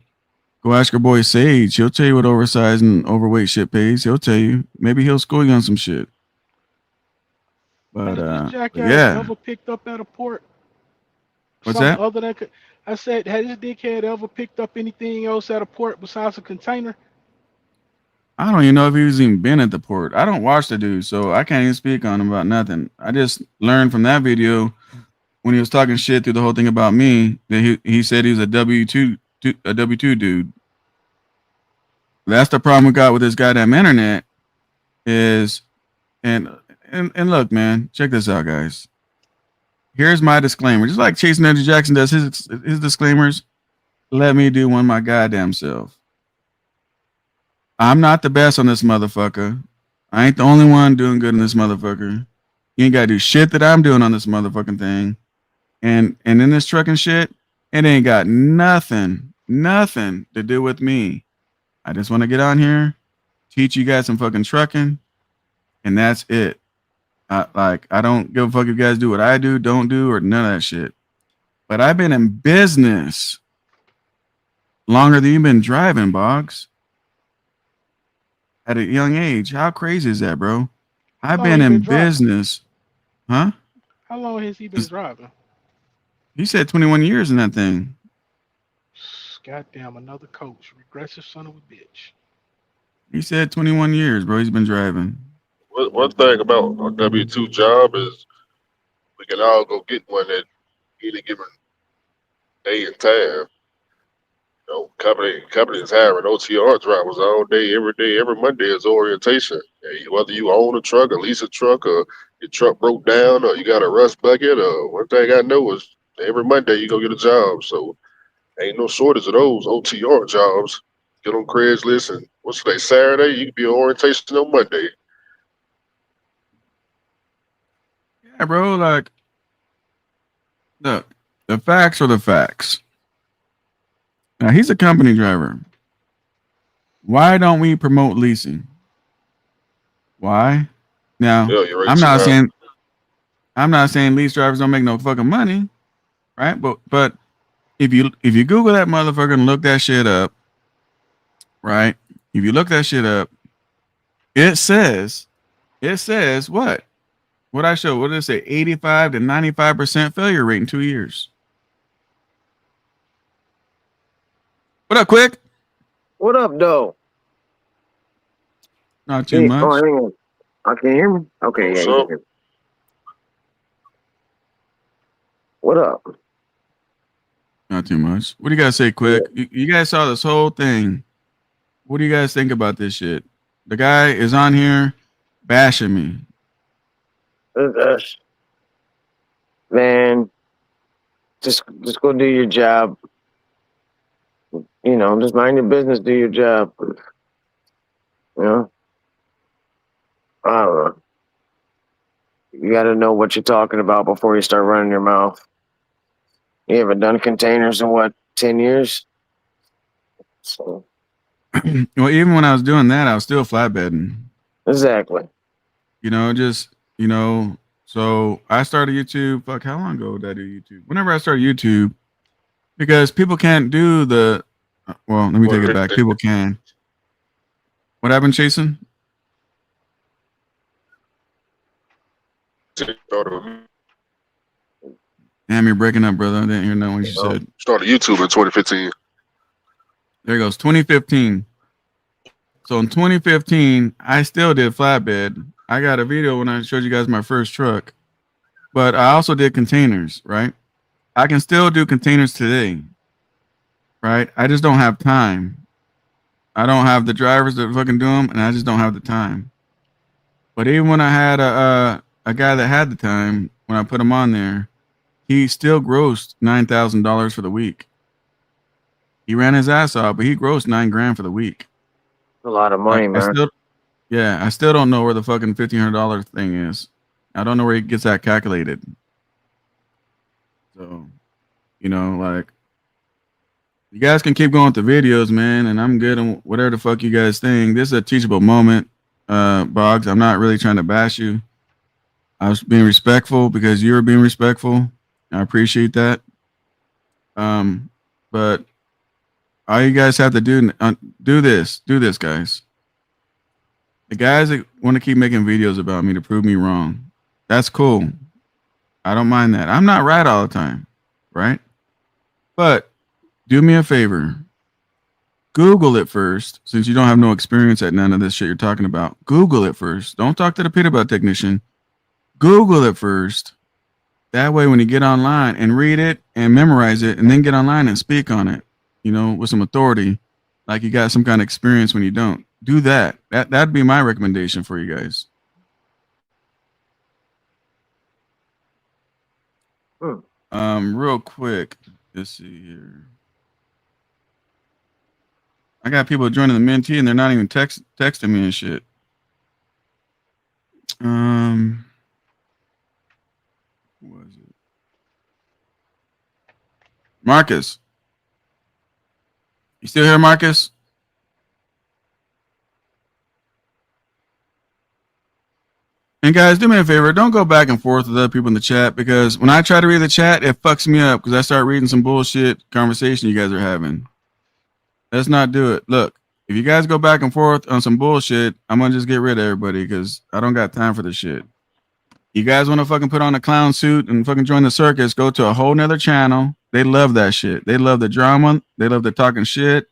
go ask your boy Sage. He'll tell you what oversized and overweight shit pays. He'll tell you. Maybe he'll school you on some shit. But Has this jackass yeah. ever picked up at a port? What's Something that? other than I said, has this dickhead ever picked up anything else at a port besides a container? I don't even know if he's even been at the port. I don't watch the dude, so I can't even speak on him about nothing. I just learned from that video when he was talking shit through the whole thing about me that he said he was a W2 dude. That's the problem we got with this goddamn internet is and look, man, check this out, guys. Here's my disclaimer. Just like Chase Andrew Jackson does his disclaimers, let me do one my goddamn self. I'm not the best on this motherfucker. I ain't the only one doing good in this motherfucker. You ain't gotta do shit that I'm doing on this motherfucking thing. And in this trucking shit, it ain't got nothing to do with me. I just want to get on here, teach you guys some fucking trucking, and that's it. I don't give a fuck if you guys do what I do, don't do, or none of that shit. But I've been in business longer than you've been driving, Boggs. At a young age. How crazy is that, bro? How I've long been he in been driving? business. Huh? How long has he been driving? He said 21 years in that thing. Goddamn, another coach. Regressive son of a bitch. He said 21 years, bro. He's been driving. One thing about a W-2 job is we can all go get one at any given day and time. You know, company is hiring OTR drivers all day, every Monday is orientation. Hey, whether you own a truck or lease a truck or your truck broke down or you got a rust bucket or one thing I know is every Monday you go get a job. So ain't no shortage of those OTR jobs. Get on Craigslist and what's today, Saturday? You can be on orientation on Monday. Yeah, bro. Like, look, the facts are the facts. Now, he's a company driver. Why don't we promote leasing? Why? Now, Yeah, you're right I'm too not high. saying lease drivers don't make no fucking money, right? But if you Google that motherfucker and look that shit up, right? If you look that shit up, it says what? What I show? What did it say? 85 to 95% failure rate in 2 years. What up, Quick? What up, though? Not too much. Hang on. I can hear me? Okay, What's yeah, you up? can hear me. What up? Not too much. What do you guys say, Quick? You guys saw this whole thing. What do you guys think about this shit? The guy is on here bashing me. Uh, man, just go do your job. You know, just mind your business, do your job. You know? I don't know. You gotta know what you're talking about before you start running your mouth. You haven't done containers in what, 10 years? So, Well, even when I was doing that, I was still flatbedding. exactly. So I started YouTube. Fuck, how long ago did I do YouTube? Whenever I started YouTube, because people can't do the. Well, let me take it back. People can. What happened, Jason? Damn, you're breaking up, brother. I didn't hear nothing what you said. Started YouTube in 2015. There goes 2015. So in 2015, I still did flatbed. I got a video when I showed you guys my first truck, but I also did containers, right? I can still do containers today, right? I just don't have time. I don't have the drivers that fucking do them, and I just don't have the time. But even when I had a guy that had the time, when I put him on there, he still grossed $9,000 for the week. He ran his ass off, but he grossed $9,000 for the week. A lot of money, man. I still don't know where the fucking $1,500 thing is. I don't know where he gets that calculated. So, like, you guys can keep going with the videos, man, and I'm good on whatever the fuck you guys think. This is a teachable moment, Boggs. I'm not really trying to bash you. I was being respectful because you were being respectful. I appreciate that. But all you guys have to do this, guys. The guys that want to keep making videos about me to prove me wrong, that's cool. I don't mind that. I'm not right all the time, right? But do me a favor. Google it first, since you don't have no experience at none of this shit you're talking about. Google it first. Don't talk to the peanut technician. Google it first. That way, when you get online and read it and memorize it, and then get online and speak on it, with some authority, like you got some kind of experience when you don't. Do that. That'd be my recommendation for you guys. Real quick, let's see here. I got people joining the Mentee and they're not even texting me and shit. What was it? Marcus. You still here, Marcus? And guys, do me a favor. Don't go back and forth with other people in the chat because when I try to read the chat, it fucks me up because I start reading some bullshit conversation you guys are having. Let's not do it. Look, if you guys go back and forth on some bullshit, I'm going to just get rid of everybody because I don't got time for this shit. You guys want to fucking put on a clown suit and fucking join the circus, go to a whole nother channel. They love that shit. They love the drama. They love the talking shit.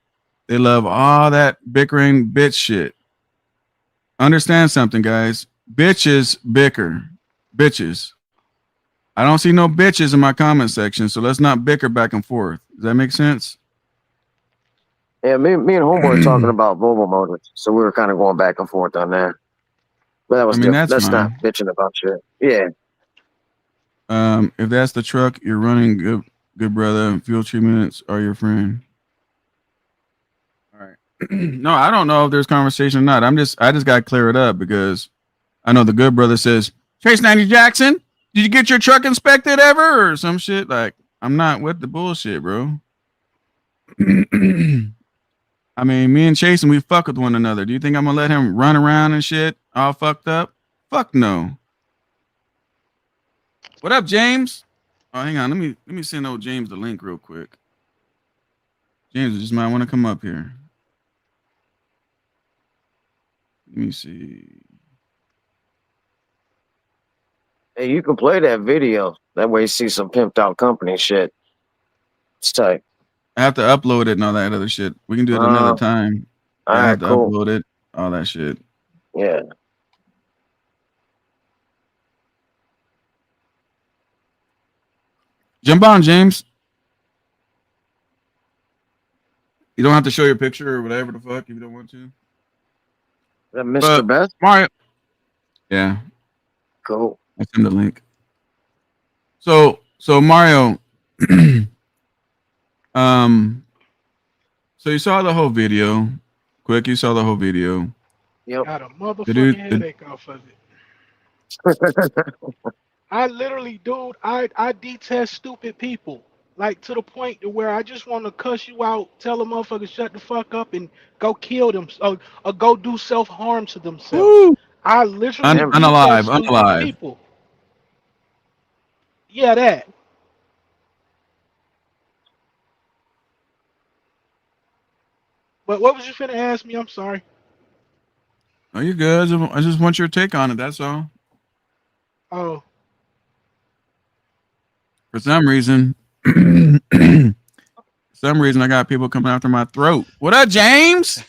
They love all that bickering bitch shit. Understand something, guys. Bitches bicker. Bitches. I don't see no bitches in my comment section, so let's not bicker back and forth. Does that make sense? Yeah, me and Homeboy were talking about Volvo Motors, so we were kind of going back and forth on that. But that was different. That's That's not bitching about shit. Yeah. If that's the truck you're running, good brother. Fuel treatments are your friend. All right. No, I don't know if there's conversation or not. I just got to clear it up because I know the good brother says, Chase 90 Jackson, did you get your truck inspected ever or some shit? Like, I'm not with the bullshit, bro. I mean, me and Chase, we fuck with one another. Do you think I'm gonna let him run around and shit all fucked up? Fuck no. What up, James? Oh, hang on. Let me send old James the link real quick. James, you just might want to come up here. Let me see. Hey, you can play that video. That way you see some pimped out company shit. It's tight. I have to upload it and all that other shit. We can do it another time. All I right, have to cool. upload it, all that shit. Yeah. Jump on, James. You don't have to show your picture or whatever the fuck if you don't want to. Is that Mr. Best? Mario. Yeah. Cool. I send the link. So Mario, so you saw the whole video. Quick, you saw the whole video. Yep. Got a motherfucking headache off of it. I literally, dude, I detest stupid people. Like to the point to where I just want to cuss you out, tell a motherfucker shut the fuck up and go kill them or go do self-harm to themselves. Woo! I literally Unalive, detest stupid unalive. people. Yeah, that. But what was you finna ask me? I'm sorry. Oh, you're good. I just want your take on it. That's all. Oh. For some reason, I got people coming after my throat. What up, James?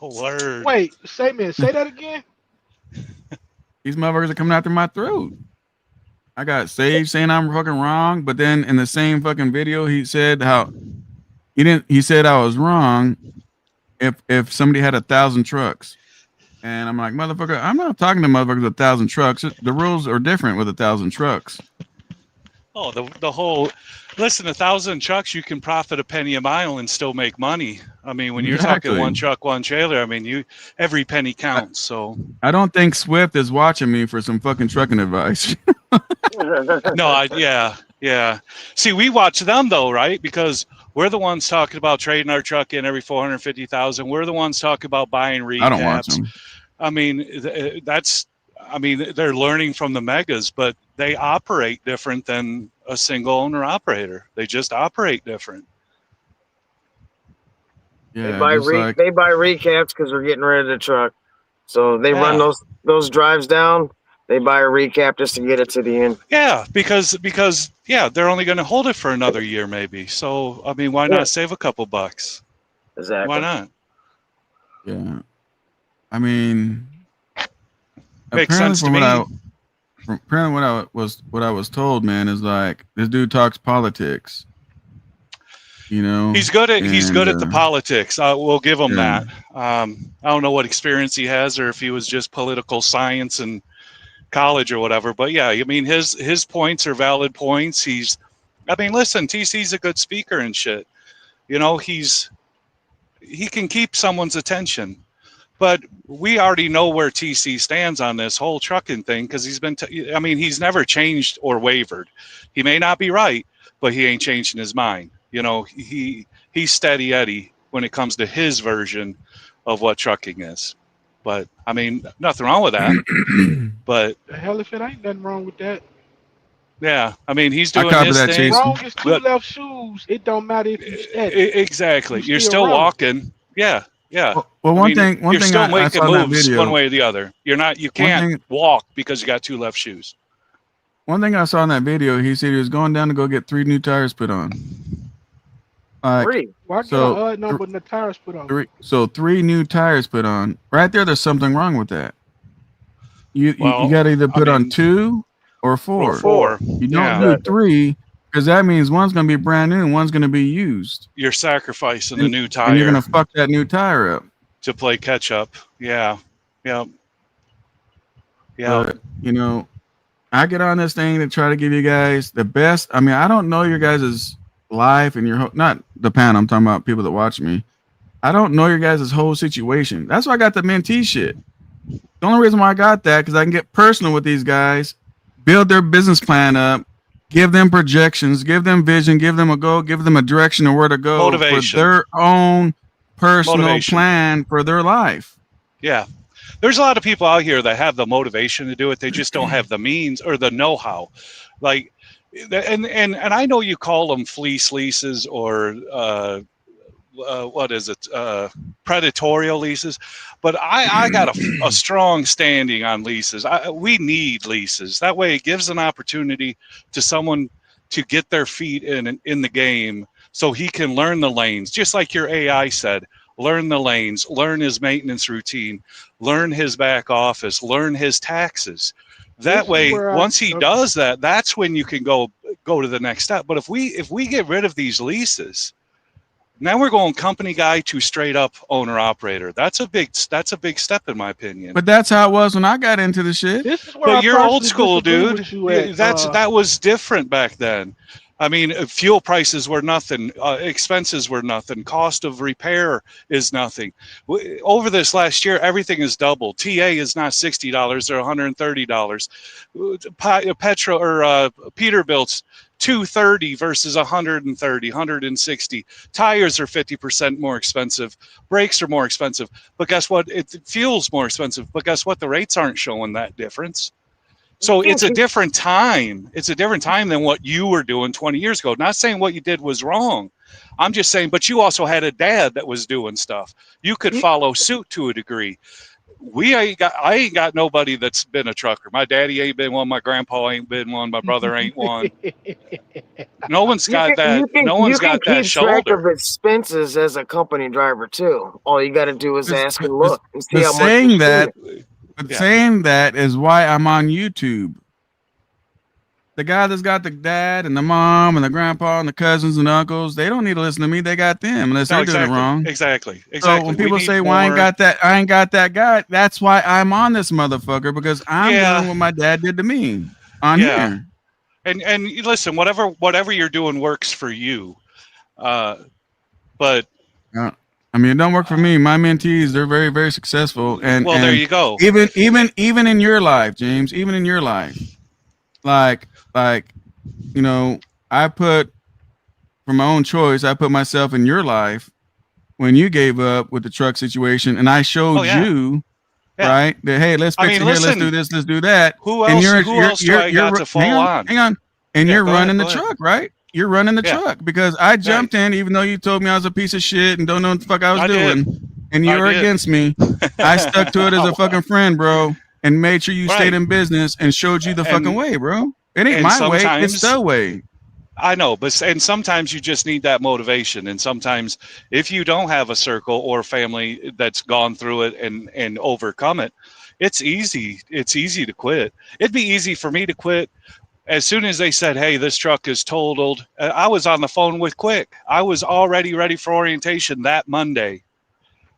Word. Wait, say that again. These motherfuckers are coming after my throat. I got Sage saying I'm fucking wrong, but then in the same fucking video, he said he said I was wrong if somebody had 1,000 trucks. And I'm like, motherfucker, I'm not talking to motherfuckers with 1,000 trucks. The rules are different with 1,000 trucks. Oh, the whole, listen, 1,000 trucks, you can profit a penny a mile and still make money. I mean, when you're talking one truck, one trailer, I mean, every penny counts. So I don't think Swift is watching me for some fucking trucking advice. No, yeah. See, we watch them though, right? Because we're the ones talking about trading our truck in every 450,000. We're the ones talking about buying recaps. I don't watch them. I mean, they're learning from the megas, but they operate different than a single owner operator. They just operate different. Yeah, they buy recaps because they're getting rid of the truck. So they run those drives down. They buy a recap just to get it to the end. Yeah, because they're only going to hold it for another year maybe. So I mean, why not save a couple bucks? Exactly. Why not? Yeah. I mean, makes sense to me. Apparently what I was told, man, is like this dude talks politics. You know, he's good at the politics. We'll give him that. I don't know what experience he has, or if he was just political science in college or whatever. But yeah, I mean his points are valid points. Listen, TC's a good speaker and shit. You know, he can keep someone's attention. But we already know where TC stands on this whole trucking thing because he's been. He's never changed or wavered. He may not be right, but he ain't changing his mind. You know, he's steady Eddie when it comes to his version of what trucking is. But I mean, nothing wrong with that. But The hell if it ain't nothing wrong with that. yeah, I mean, he's I doing copy his that, thing. Chase. Wrong is two But left shoes. It don't matter if you steady. exactly, You you're still still rolling. walking. Yeah, yeah. Well, I one mean, thing you're still I making saw in that moves video. one way or the other. You One can't thing walk because you got two left shoes. One thing I saw in that video, he said he was going down to go get 3 new tires put on. Like, Three. Well, I get so an odd number and the tires put on. 3 new tires put on. Right there's something wrong with that. You Well, got to either I put on mean, 2 or 4. or four. You don't Yeah, do 3 because that means one's going to be brand new and one's going to be used. you're sacrificing the And, new and you're tire going to fuck that new tire up. to play catch up. Yeah, yeah, yeah. But, you know, I get on this thing to try to give you guys the best. I mean, I don't know your guys' life and your not the panel. I'm talking about people that watch me. I don't know your guys' whole situation. That's why I got the mentee shit. The only reason why I got that because I can get personal with these guys, build their business plan up, give them projections, give them vision, give them a goal, give them a direction of where to go Motivation. for their own personal Motivation. plan for their life. Yeah. There's a lot of people out here that have the motivation to do it. They just don't have the means or the know-how. Like, and I know you call them fleece leases or what is it? Predatorial leases. But I got a strong standing on leases. We need leases. That way it gives an opportunity to someone to get their feet in the game so he can learn the lanes. Just like your AI said, learn the lanes, learn his maintenance routine, learn his back office, learn his taxes. That way, once he does that, that's when you can go to the next step. But if we get rid of these leases, now we're going company guy to straight up owner operator. That's a big step in my opinion. But that's how it was when I got into the shit. This is where But you're old school, dude. At, that was different back then. I mean, fuel prices were nothing. Expenses were nothing. Cost of repair is nothing. Over this last year, everything is doubled. TA is not $60; they're $130. Petrol or Peterbilt's $230 versus $130, $160. Tires are 50% more expensive. Brakes are more expensive. But guess what? Fuel's more expensive. But guess what? The rates aren't showing that difference. So it's a different time. It's a different time than what you were doing 20 years ago. Not saying what you did was wrong. I'm just saying, but you also had a dad that was doing stuff. You could follow suit to a degree. I ain't got nobody that's been a trucker. My daddy ain't been one. My grandpa ain't been one. My brother ain't one. No one's got that. No one's got that shoulder. You can keep track of expenses as a company driver too. All you got to do is ask and look and see how much. Saying that, saying that is why I'm on YouTube. The guy that's got the dad and the mom and the grandpa and the cousins and uncles, they don't need to listen to me. They got them unless they're doing it wrong. Exactly. So when people say, "Well, I ain't got that guy," that's why I'm on this motherfucker because I'm doing what my dad did to me on here. And listen, whatever you're doing works for you, but I mean, it don't work for me. My mentees, they're very, very successful. And there you go. Even in your life, James, even in your life, like, you know, I put from my own choice, I put myself in your life when you gave up with the truck situation, and I showed you, right, that hey, let's fix it here, let's do this, let's do that. Who else do I got to fall on? Hang on. And you're running the truck, right? You're running the truck because I jumped in, even though you told me I was a piece of shit and don't know what the fuck I was doing, and you were against me. I stuck to it as a fucking friend, bro, and made sure you stayed in business and showed you the fucking way, bro. It ain't my way; it's the way. I know, and sometimes you just need that motivation, and sometimes if you don't have a circle or family that's gone through it and overcome it, it's easy. It's easy to quit. It'd be easy for me to quit. As soon as they said, hey, this truck is totaled, I was on the phone with Quick. I was already ready for orientation that Monday.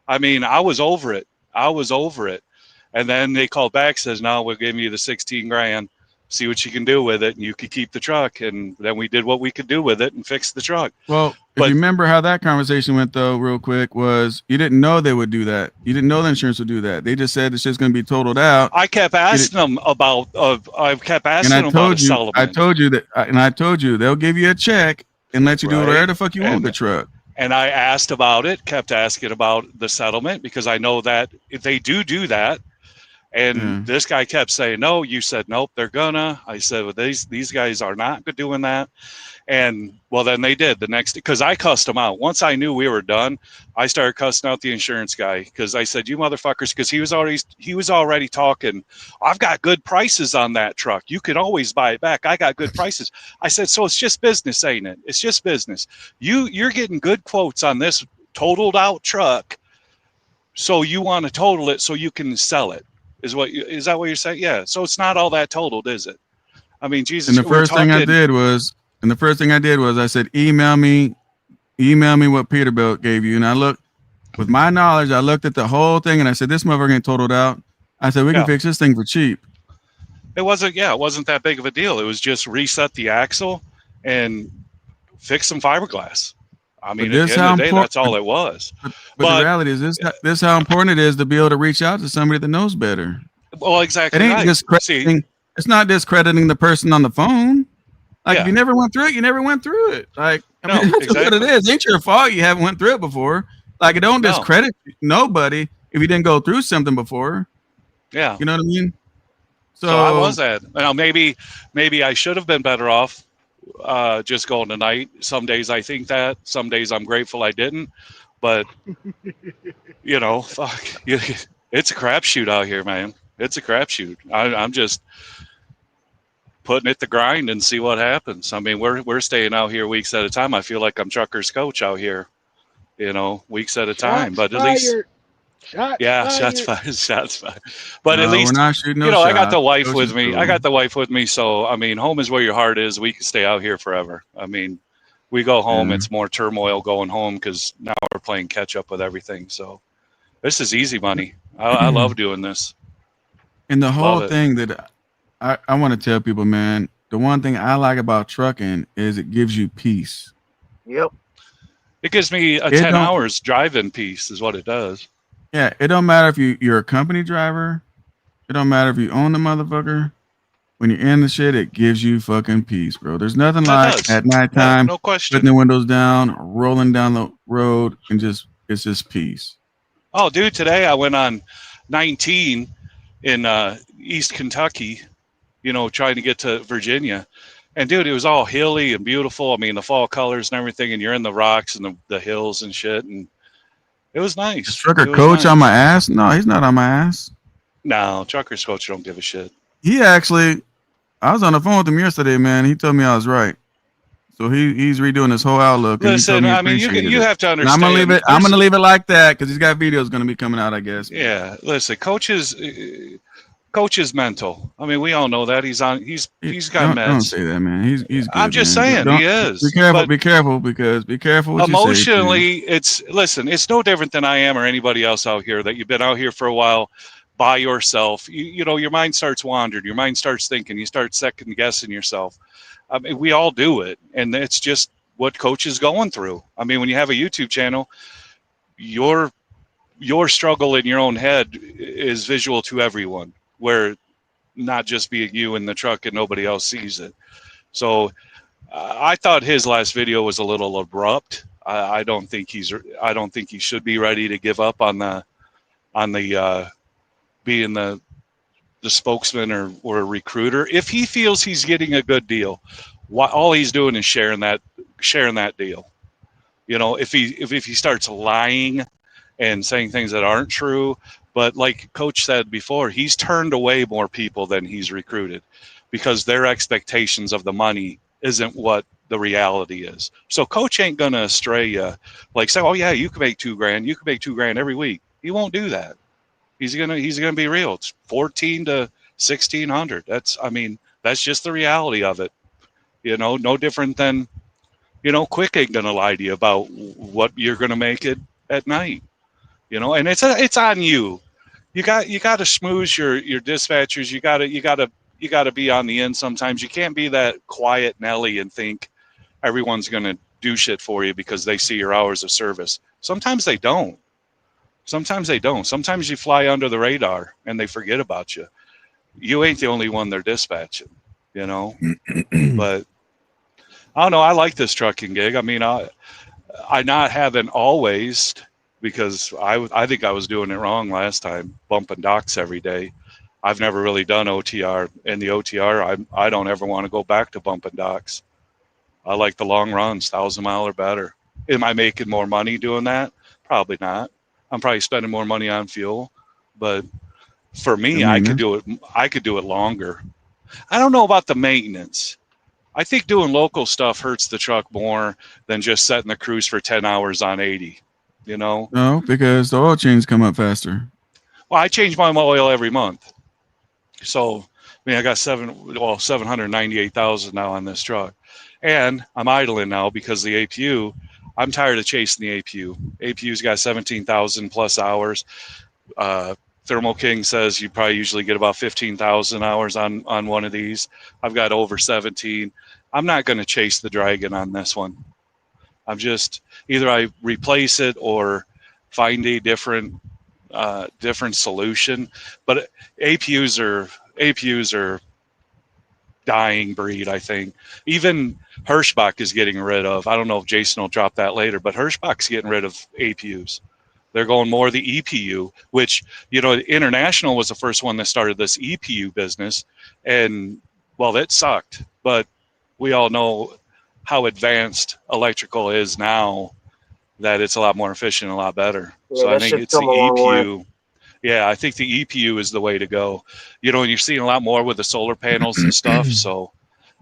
I mean, I was over it. And then they called back, says, no, we'll give you the 16 grand. See what you can do with it, and you could keep the truck. And then we did what we could do with it and fixed the truck. Well, if you remember how that conversation went, though, real quick, was you didn't know they would do that. You didn't know the insurance would do that. They just said it's just going to be totaled out. I kept asking them about. I kept asking them about a settlement. I told you they'll give you a check, and let you do Right. whatever the fuck you want with the And truck. and I asked about it, kept asking about the settlement because I know that if they do that. And Yeah. this guy kept saying, no, you said, nope, they're gonna. I said, well, these guys are not doing that. And well, then they did the next, because I cussed them out. Once I knew we were done, I started cussing out the insurance guy because I said, you motherfuckers, because he was already talking, I've got good prices on that truck. You can always buy it back. I got good prices. I said, so it's just business, ain't it? It's just business. You're getting good quotes on this totaled out truck. So you want to total it so you can sell it. Is that what you're saying? Yeah. So it's not all that totaled, is it? I mean, And Jesus, the we're first thing I talking. did was, I said, email me what Peterbilt gave you. And I looked, with my knowledge, I looked at the whole thing and I said, this motherfucker ain't totaled out. I said, we can Yeah. fix this thing for cheap. It wasn't that big of a deal. It was just reset the axle and fix some fiberglass. I But mean, at the end of the day, that's all it was. But the But reality is this how important it is to be able to reach out to somebody that knows better. well, It exactly ain't right. See, discrediting. It's not discrediting the person on the phone. Like if yeah, you never went through it, you never went through it. Like I mean, no, that's just what it exactly, is. It ain't your fault you haven't went through it before. Like it don't no, discredit nobody if you didn't go through something before. yeah. You know what I mean? So I So was that. Now maybe I should have been better off just going tonight. Some days I think that. Some days I'm grateful I didn't. But fuck, it's a crapshoot out here, man. It's a crapshoot. I'm just putting it the grind and see what happens. I mean, we're staying out here weeks at a time. I feel like I'm trucker's coach out here, weeks at a time. Shots But at least, fired. Shots yeah, shots fired. fired, shots fired. But at no, we're least, not shooting no I got shots. the wife Coach with is me. I cool. got the wife with me. So I mean, home is where your heart is. We can stay out here forever. I mean, we go home. Yeah. It's more turmoil going home because now we're playing catch up with everything. So this is easy money. I love doing this. And the whole Love it. thing that I want to tell people, man, the one thing I like about trucking is it gives you peace. Yep. It gives me a It 10 don't hours drive-in piece is what it does. Yeah, it don't matter if you're a company driver. It don't matter if you own the motherfucker. When you're in the shit, it gives you fucking peace, bro. There's nothing It like does. at Yeah, nighttime no question. putting the windows down, rolling down the road, and it's just peace. Oh, dude, today I went on 19 in East Kentucky, trying to get to Virginia. And, dude, it was all hilly and beautiful. I mean, the fall colors and everything, and you're in the rocks and the hills and shit. And it was nice. Is Trucker It was Coach on nice. my ass? No, he's not on my ass. No, truckers coach don't give a shit. He actually, I was on the phone with him yesterday, man. He told me I was right. So he's redoing his whole outlook, and he told Listen, me he I mean, appreciated you it. have to And I'm understand. I'm gonna leave it like that because he's got videos gonna be coming out, I guess. Yeah, listen, coach is mental. I mean, we all know that he's got meds. Don't say that, man. He's good. I'm just man. saying he is. Be careful. But Be careful because be careful what emotionally, you say. it's no different than I am or anybody else out here that you've been out here for a while by yourself. Your mind starts wandering. Your mind starts thinking. You start second guessing yourself. I mean, we all do it, and it's just what coach is going through. I mean, when you have a YouTube channel, your struggle in your own head is visual to everyone, where not just being you in the truck and nobody else sees it. So I thought his last video was a little abrupt. I don't think he should be ready to give up on the being the spokesman or a recruiter. If he feels he's getting a good deal, all he's doing is sharing that deal. If he starts lying and saying things that aren't true, but like Coach said before, he's turned away more people than he's recruited because their expectations of the money isn't what the reality is. So Coach ain't gonna stray you, like say, oh yeah, you can make $2,000, you can make $2,000 every week. He won't do that. He's gonna be real. It's 14 to 1,600. That's just the reality of it. No different than Quick ain't gonna lie to you about what you're gonna make it at night. And it's on you. You got to schmooze your dispatchers. You got to be on the end sometimes. You can't be that quiet Nelly and think everyone's gonna do shit for you because they see your hours of service. Sometimes they don't. Sometimes you fly under the radar and they forget about you. You ain't the only one they're dispatching, But I don't know. I like this trucking gig. I mean, I not haven't always, because I think I was doing it wrong last time, bumping docks every day. I've never really done OTR. In the OTR, I don't ever want to go back to bumping docks. I like the long runs, 1,000 mile or better. Am I making more money doing that? Probably not. I'm probably spending more money on fuel, but for me, I could do it. I could do it longer. I don't know about the maintenance. I think doing local stuff hurts the truck more than just setting the cruise for 10 hours on 80. You know? No, because the oil changes come up faster. Well, I change my oil every month. So, I mean, I got 798,000 now on this truck. And I'm idling now because the APU, I'm tired of chasing the APU. APU's got 17,000 plus hours. Thermo King says you probably usually get about 15,000 hours on one of these. I've got over 17. I'm not going to chase the Dragon on this one. I'm just either I replace it or find a different solution. But APUs are dying breed, I think. Even Hirschbach is getting rid of. I don't know if Jason will drop that later, but Hirschbach's getting rid of APUs. They're going more the EPU, which, International was the first one that started this EPU business. And, well, that sucked. But we all know how advanced electrical is now, that it's a lot more efficient, a lot better. Yeah, So I that think shit's it's the come a long way. EPU. Yeah, I think the EPU is the way to go. And you're seeing a lot more with the solar panels and stuff. So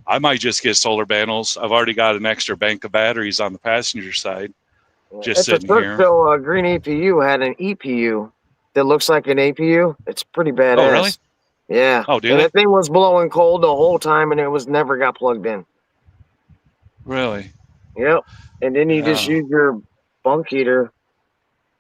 I might just get solar panels. I've already got an extra bank of batteries on the passenger side. Just At the sitting church here. show, Green EPU had an EPU that looks like an APU. It's pretty badass. Oh, really? Yeah. Oh, do and they? that thing was blowing cold the whole time, and it was never got plugged in. Really? Yep. And then you just Yeah. use your bunk heater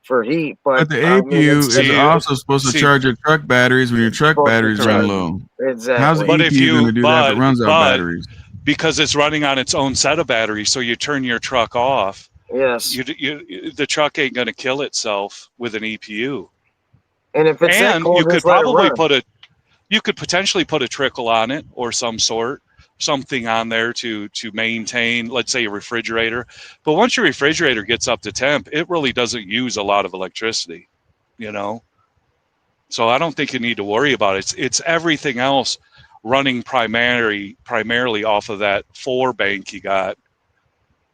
for heat, But but the I mean, APU is See, also supposed to see, charge your truck batteries when your truck supposed to batteries run charge. low. How's the Exactly. but if EPU going to you, do that if it runs out but batteries? because it's running on its own set of batteries, so you turn your truck off, Yes. the truck ain't going to kill itself with an EPU. And if it's that And cold, you could just let it probably run. you could potentially put a trickle on it or something on there to maintain, let's say, a refrigerator. But once your refrigerator gets up to temp, it really doesn't use a lot of electricity, So I don't think you need to worry about it. It's everything else running primarily off of that 4 bank you got.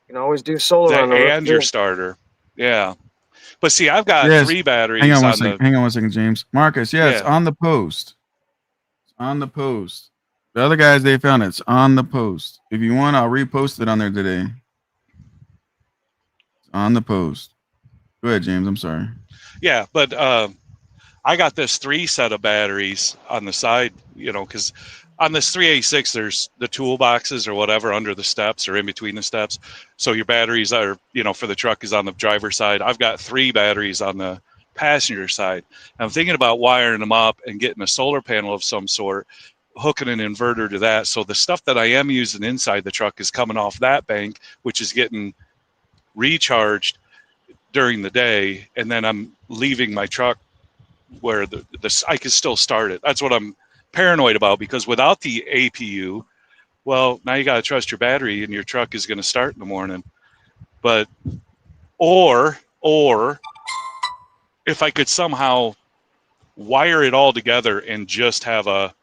You can always do solar on the roof And your too. starter. Yeah. But see, I've got Yes. 3 batteries on the. Hang on one second, James. Marcus, yeah, it's on the post. It's on the post. The other guys, they found it's on the post. If you want, I'll repost it on there today. It's on the post. Go ahead, James. I'm sorry. Yeah, but I got this 3 set of batteries on the side, because on this 386, there's the toolboxes or whatever under the steps or in between the steps. So your batteries are, for the truck is on the driver's side. I've got 3 batteries on the passenger side. And I'm thinking about wiring them up and getting a solar panel of some sort, hooking an inverter to that. So the stuff that I am using inside the truck is coming off that bank, which is getting recharged during the day. And then I'm leaving my truck where the I can still start it. That's what I'm paranoid about, because without the APU, well, now you got to trust your battery and your truck is going to start in the morning. But or if I could somehow wire it all together and just have a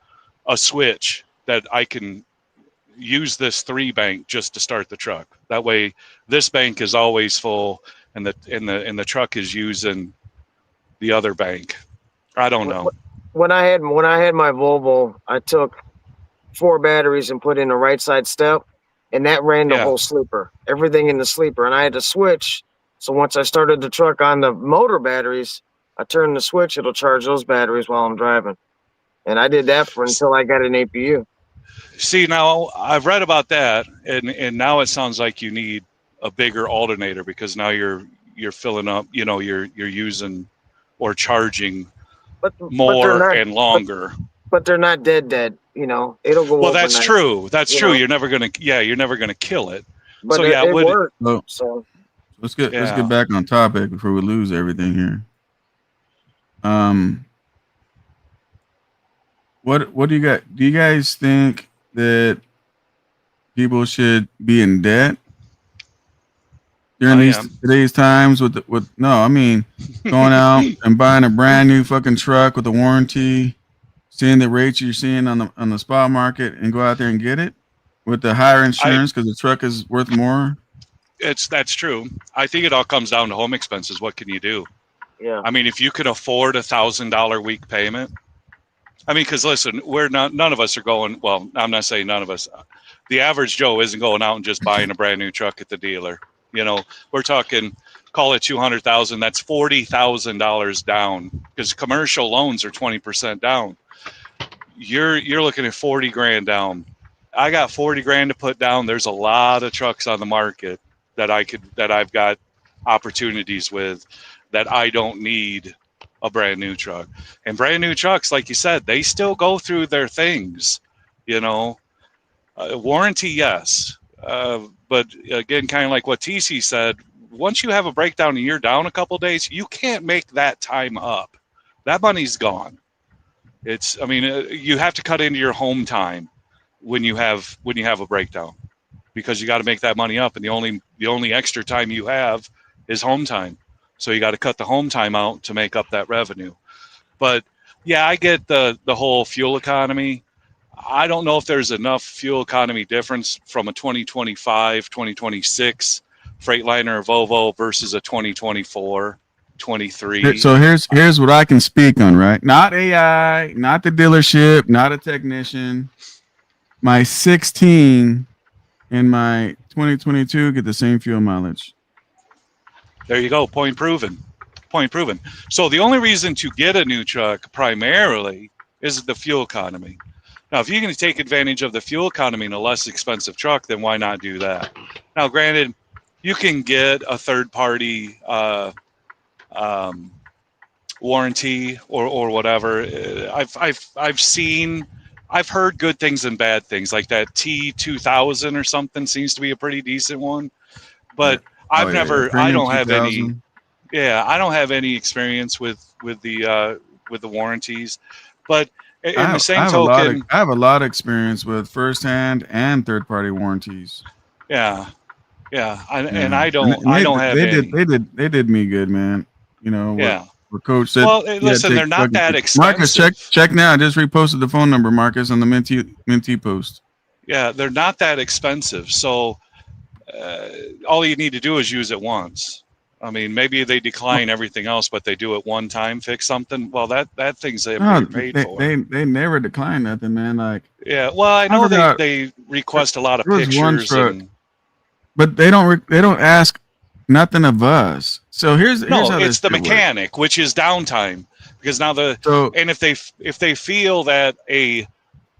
switch that I can use this 3 bank just to start the truck. That way this bank is always full and the truck is using the other bank. I don't know. When I had my Volvo, I took 4 batteries and put in a right side step, and that ran the whole sleeper, everything in the sleeper. And I had to switch. So once I started the truck on the motor batteries, I turned the switch, it'll charge those batteries while I'm driving. And I did that until I got an APU. See, now I've read about that, and now it sounds like you need a bigger alternator, because now you're filling up, you're using or charging more and longer. But they're not dead. It'll go. Well, that's true. That's true. Know? You're never gonna kill it. But so yeah, it worked. So let's get back on topic before we lose everything here. What do you guys think that people should be in debt during I am. today's times with no, I mean going out and buying a brand new fucking truck with a warranty, seeing the rates you're seeing on the spot market, and go out there and get it with the higher insurance because the truck is worth more. That's true. I think it all comes down to home expenses. What can you do? Yeah. I mean, if you could afford $1,000 week payment, I mean, because listen, none of us are going. Well, I'm not saying none of us. The average Joe isn't going out and just buying a brand new truck at the dealer. You know, we're talking, call it 200,000. That's $40,000 down because commercial loans are 20% down. You're looking at 40 grand down. I got 40 grand to put down. There's a lot of trucks on the market that I've got opportunities with that I don't need a brand new truck. And brand new trucks, like you said, they still go through their things, you know. Warranty, yes. But again, kind of like what TC said, once you have a breakdown and you're down a couple days, you can't make that time up. That money's gone. I mean, you have to cut into your home time when you have a breakdown, because you got to make that money up, and the only extra time you have is home time. So you got to cut the home time out to make up that revenue. But yeah, I get the whole fuel economy. I don't know if there's enough fuel economy difference from a 2025, 2026 Freightliner or Volvo versus a 2024, 23. So here's what I can speak on, right? Not AI, not the dealership, not a technician. My 16 and my 2022 get the same fuel mileage. There you go. Point proven. Point proven. So the only reason to get a new truck primarily is the fuel economy. Now, if you're going to take advantage of the fuel economy in a less expensive truck, then why not do that? Now, granted, you can get a third-party warranty or whatever. I've heard good things and bad things, like that T2000 or something seems to be a pretty decent one, but I don't have any. Yeah, I don't have any experience with the warranties, but in the same token, I have a lot of experience with first-hand and third-party warranties. Yeah, and I don't have any. They did me good, man. You know. Yeah. Where Coach said, well, listen, they're not that expensive. Marcus, check now. I just reposted the phone number, Marcus, on the Minty post. Yeah, they're not that expensive. So all you need to do is use it once. I mean, maybe they decline everything else, but they do it one time, fix something. Well, that thing's paid for. They never decline nothing, man. Like, yeah, well, I know they request a lot of pictures, but they don't ask nothing of us. So here's how it's the mechanic, which is downtime, because now and if they feel that a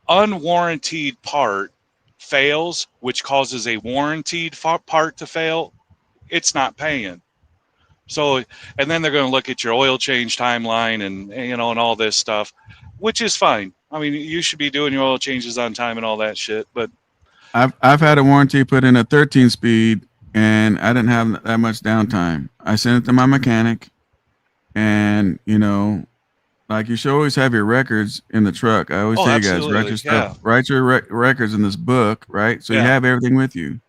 unwarranted part fails, which causes a warranted part to fail, it's not paying. So, and then they're going to look at your oil change timeline and all this stuff, which is fine. I mean, you should be doing your oil changes on time and all that shit. But I've had a warranty put in a 13-speed, and I didn't have that much downtime. I sent it to my mechanic, and like you should always have your records in the truck. I always tell you guys, write your stuff, write your records in this book, right? So you have everything with you,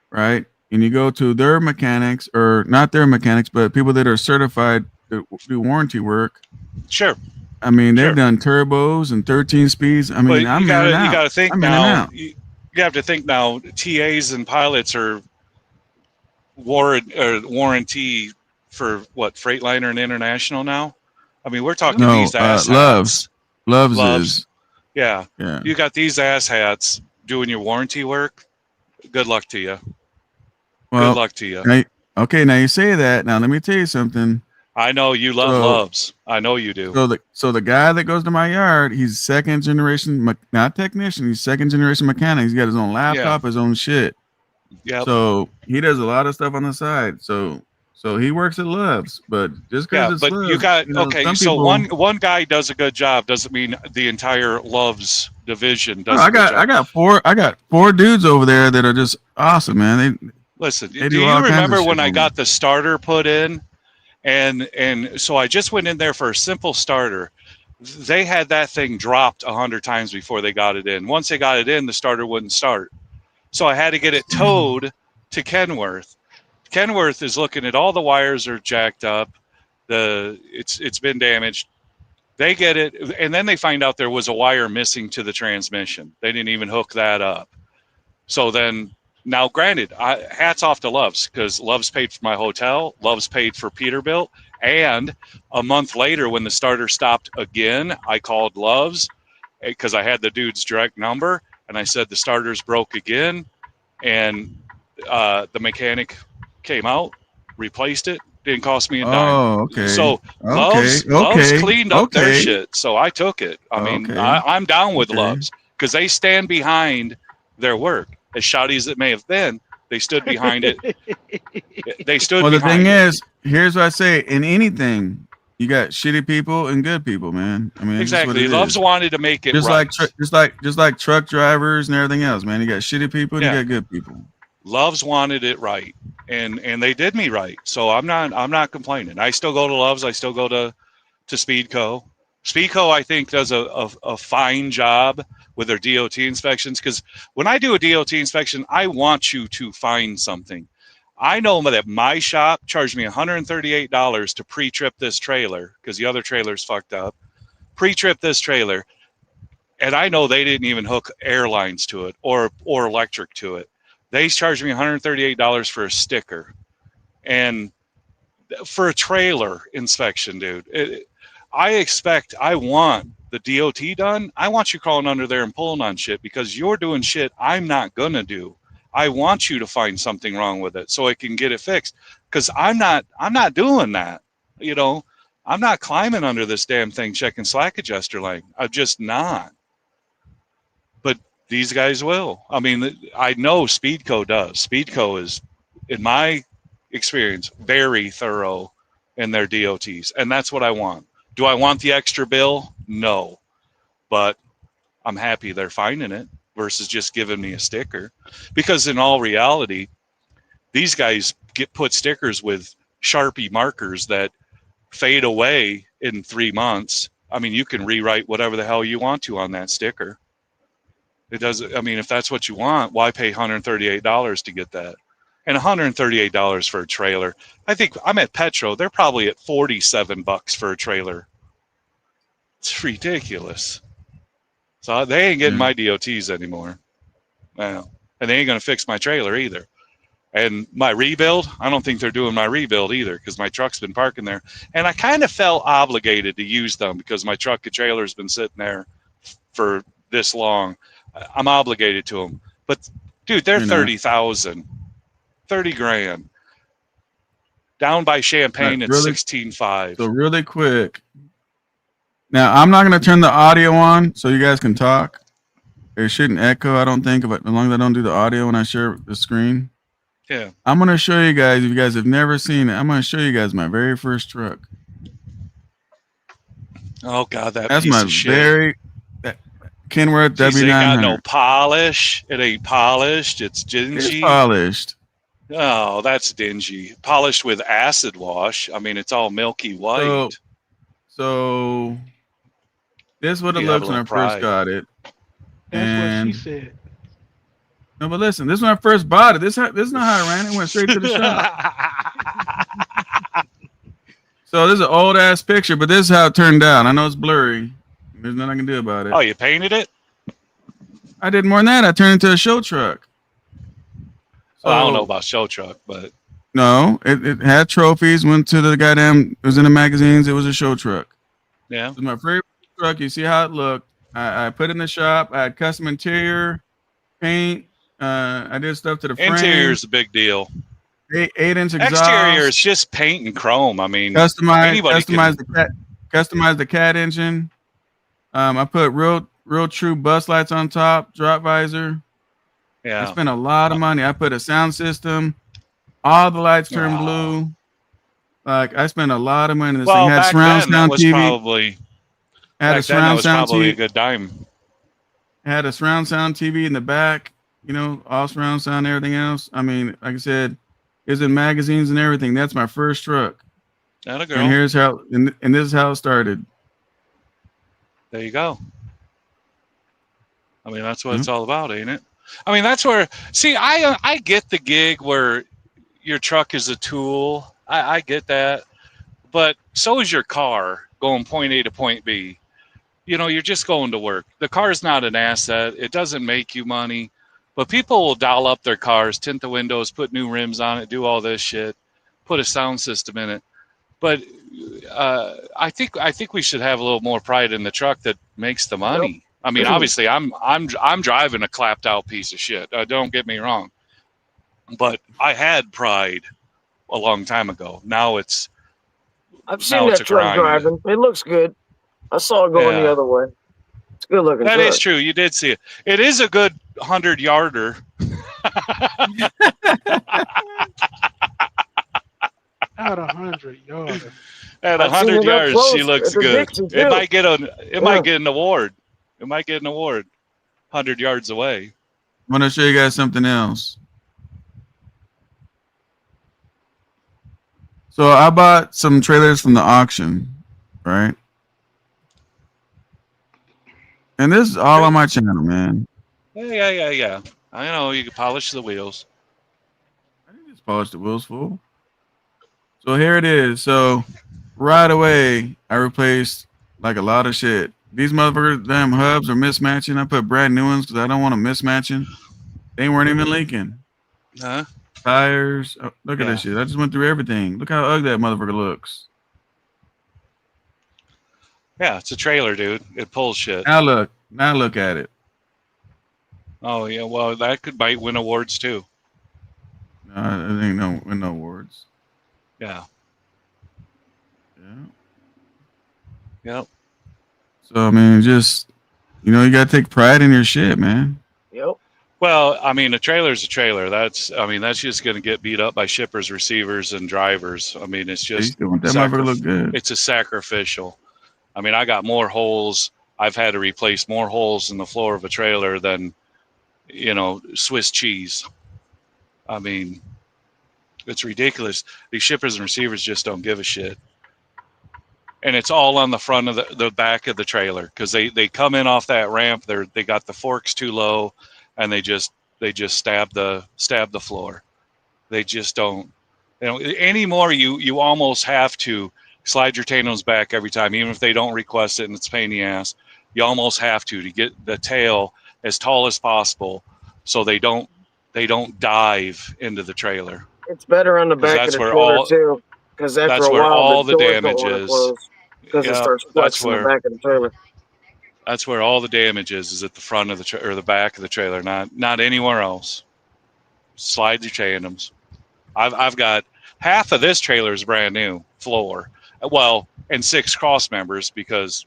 right? And you go to their mechanics, or not their mechanics, but people that are certified to do warranty work. Sure. I mean, they've done turbos and 13 speeds. I mean, you got to think now. You have to think now. TAs and pilots are warranty for what, Freightliner and International now. I mean, we're talking these ass hats. Loves. Yeah. You got these ass hats doing your warranty work. Good luck to you. Well, good luck to you. Now you say that. Now let me tell you something. I know you love Loves. I know you do. So the guy that goes to my yard, he's second generation, not technician. He's second generation mechanic. He's got his own laptop, his own shit. Yeah. So he does a lot of stuff on the side. So he works at Loves, but just because it's Loves, you got so one guy does a good job doesn't mean the entire Loves division does. I got four dudes over there that are just awesome, man. Listen, do you remember when I got the starter put in, and so I just went in there for a simple starter. They had that thing dropped 100 times before they got it in. Once they got it in, the starter wouldn't start. So I had to get it towed to Kenworth. Kenworth is looking at all the wires are jacked up. It's been damaged. They get it, and then they find out there was a wire missing to the transmission. They didn't even hook that up. So then, now granted, hats off to Love's, because Love's paid for my hotel, Love's paid for Peterbilt, and a month later when the starter stopped again, I called Love's because I had the dude's direct number, and I said the starter's broke again, and the mechanic came out, replaced it, didn't cost me a dime. Oh, okay. So Okay. Love's Okay. cleaned up their Okay. shit, so I took it. I mean, Okay. I'm down with Okay. Love's because they stand behind their work. As shoddy as it may have been, they stood behind it. They stood Well, the behind thing it. is, here's what I say: in anything, you got shitty people and good people, man. I mean, Exactly. It's Love's just wanted to make it just right. just like truck drivers and everything else, man. You got shitty people and Yeah. you got good people. Love's wanted it right, and they did me right. So I'm not complaining. I still go to Love's. I still go to Speedco. Speedco, I think, does a fine job with their DOT inspections, because when I do a DOT inspection, I want you to find something. I know that my shop charged me $138 to pre-trip this trailer because the other trailer's fucked up. Pre-trip this trailer, and I know they didn't even hook airlines to it or electric to it. They charged me $138 for a sticker, and for a trailer inspection, dude. I want the DOT done. I want you crawling under there and pulling on shit because you're doing shit I'm not gonna do. I want you to find something wrong with it so I can get it fixed. Because I'm not doing that. You know, I'm not climbing under this damn thing checking slack adjuster lane. I'm just not. But these guys will. I mean, I know Speedco does. Speedco is, in my experience, very thorough in their DOTs, and that's what I want. Do I want the extra bill? No, but I'm happy they're finding it versus just giving me a sticker. Because in all reality, these guys put stickers with Sharpie markers that fade away in 3 months. I mean, you can rewrite whatever the hell you want to on that sticker. It doesn't. I mean, if that's what you want, why pay $138 to get that? And $138 for a trailer. I think I'm at Petro. They're probably at $47 for a trailer. It's ridiculous. So they ain't getting my DOTs anymore. And they ain't going to fix my trailer either. And my rebuild, I don't think they're doing my rebuild either because my truck's been parking there. And I kind of felt obligated to use them because my truck and trailer's been sitting there for this long. I'm obligated to them. But, dude, they're 30,000. 30 grand. Down by Champaign at Really, 16.5. So really quick. Now I'm not gonna turn the audio on so you guys can talk. It shouldn't echo, I don't think, but as long as I don't do the audio when I share the screen. Yeah. I'm gonna show you guys, if you guys have never seen it, I'm gonna show you guys my very first truck. Oh God, That's my very Kenworth W900. It ain't got no polish. It ain't polished. It's dingy. It's polished. Oh, that's dingy. Polished with acid wash. I mean, it's all milky white. So this is what it looks when I first got it. That's what she said. No, but listen, this is when I first bought it. This is not how I ran it. It went straight to the shop. So this is an old ass picture, but this is how it turned out. I know it's blurry. There's nothing I can do about it. Oh, you painted it? I did more than that. I turned it into a show truck. So, I don't know about show truck, but no, it had trophies. Went to the goddamn. It was in the magazines. It was a show truck. Yeah. It was my favorite truck. You see how it looked. I put it in the shop. I had custom interior, paint. I did stuff to the frame. Interior is a big deal. 8-inch exhaust. Exterior is just paint and chrome. I mean, customize the cat engine. I put real true bus lights on top, drop visor. Yeah. I spent a lot of money. I put a sound system. All the lights turned blue. Like I spent a lot of money. This thing had surround sound TV. Had a surround sound TV. A good dime. Had a surround sound TV in the back. You know, all surround sound, everything else. I mean, like I said, it's in magazines and everything. That's my first truck. That a girl. And here's how. And this is how it started. There you go. I mean, that's what it's all about, ain't it? I mean, that's where. See, I get the gig where your truck is a tool. I get that, but so is your car going point A to point B. You know, you're just going to work. The car's not an asset. It doesn't make you money, but people will doll up their cars, tint the windows, put new rims on it, do all this shit, put a sound system in it. But I think we should have a little more pride in the truck that makes the money. I mean, obviously, I'm driving a clapped out piece of shit. Don't get me wrong, but I had pride a long time ago. Now it's I've seen that a truck grind. driving. It looks good. I saw it going the other way. It's a good looking That truck. is true. You did see it. It is a good 100-yarder. At 100 yards. At I've seen 100 it up yards, close she looks at the good. Dixie, It too. might get an award. It might get an award 100 yards away. I'm gonna show you guys something else. So I bought some trailers from the auction, right? And this is all on my channel, man. Yeah. I know you can polish the wheels. I didn't just polish the wheels full. So here it is. So right away, I replaced like a lot of shit. These motherfuckers, damn hubs are mismatching. I put brand new ones because I don't want them mismatching. They weren't even leaking. Huh? Tires. Oh, look at this shit. I just went through everything. Look how ugly that motherfucker looks. Yeah, it's a trailer, dude. It pulls shit. Now look at it. Oh yeah, well that might win awards too. No, it ain't no awards. Yeah. Yeah. Yep. So I mean, just you gotta take pride in your shit, man. Yep. Well, I mean, a trailer's a trailer. That's just going to get beat up by shippers, receivers, and drivers. I mean, it's You just still want that motherfucker look good. it's a sacrificial. I mean, I got more holes. I've had to replace more holes in the floor of a trailer than, Swiss cheese. I mean, it's ridiculous. These shippers and receivers just don't give a shit. And it's all on the front of the back of the trailer because they come in off that ramp. They got the forks too low, and they just stab the floor. They just don't. Anymore. You almost have to slide your tandems back every time, even if they don't request it and it's a pain in the ass. You almost have to get the tail as tall as possible so they don't dive into the trailer. It's better on the back of the trailer too, because after a while all the doors damage don't want to is. close because it starts flexing the back of the trailer. That's where all the damage is at the front of the or the back of the trailer, not anywhere else. Slide your tandems. I've got half of this trailer is brand new floor, well, and 6 cross members because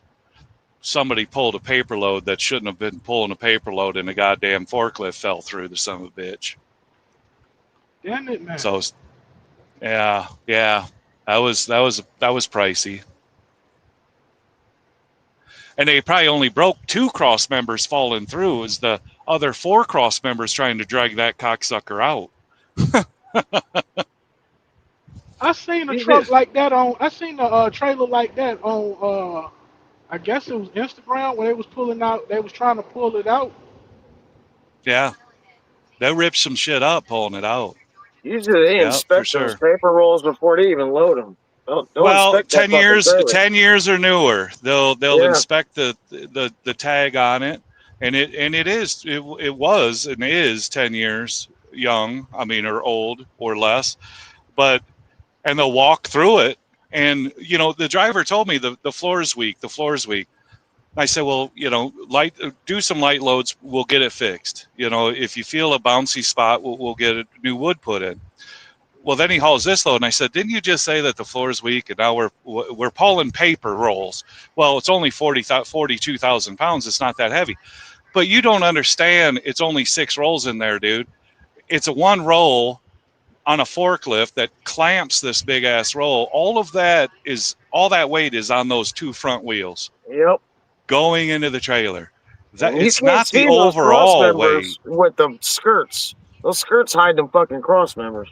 somebody pulled a paper load that shouldn't have been pulling a paper load, and a goddamn forklift fell through the son of a bitch. Damn it, man. So, yeah, that was pricey. And they probably only broke 2 cross members falling through, as the other 4 cross members trying to drag that cocksucker out. I seen a truck like that I seen a trailer like that on, I guess it was Instagram where they was trying to pull it out. Yeah. They ripped some shit up pulling it out. Usually they inspect those paper rolls before they even load them. Well, 10 years or newer, they'll inspect the tag on it, and it was and is 10 years young. I mean, or old or less, and they'll walk through it. And the driver told me the floor is weak. The floor is weak. I said, well, do some light loads. We'll get it fixed. If you feel a bouncy spot, we'll get a new wood put in. Well, then he hauls this load, and I said, didn't you just say that the floor is weak, and now we're pulling paper rolls? Well, it's only 42,000 pounds. It's not that heavy. But you don't understand. It's only 6 rolls in there, dude. It's a 1 roll on a forklift that clamps this big ass roll. All that weight is on those 2 front wheels. Yep. Going into the trailer. It's not the overall weight with the skirts. Those skirts hide them fucking cross members.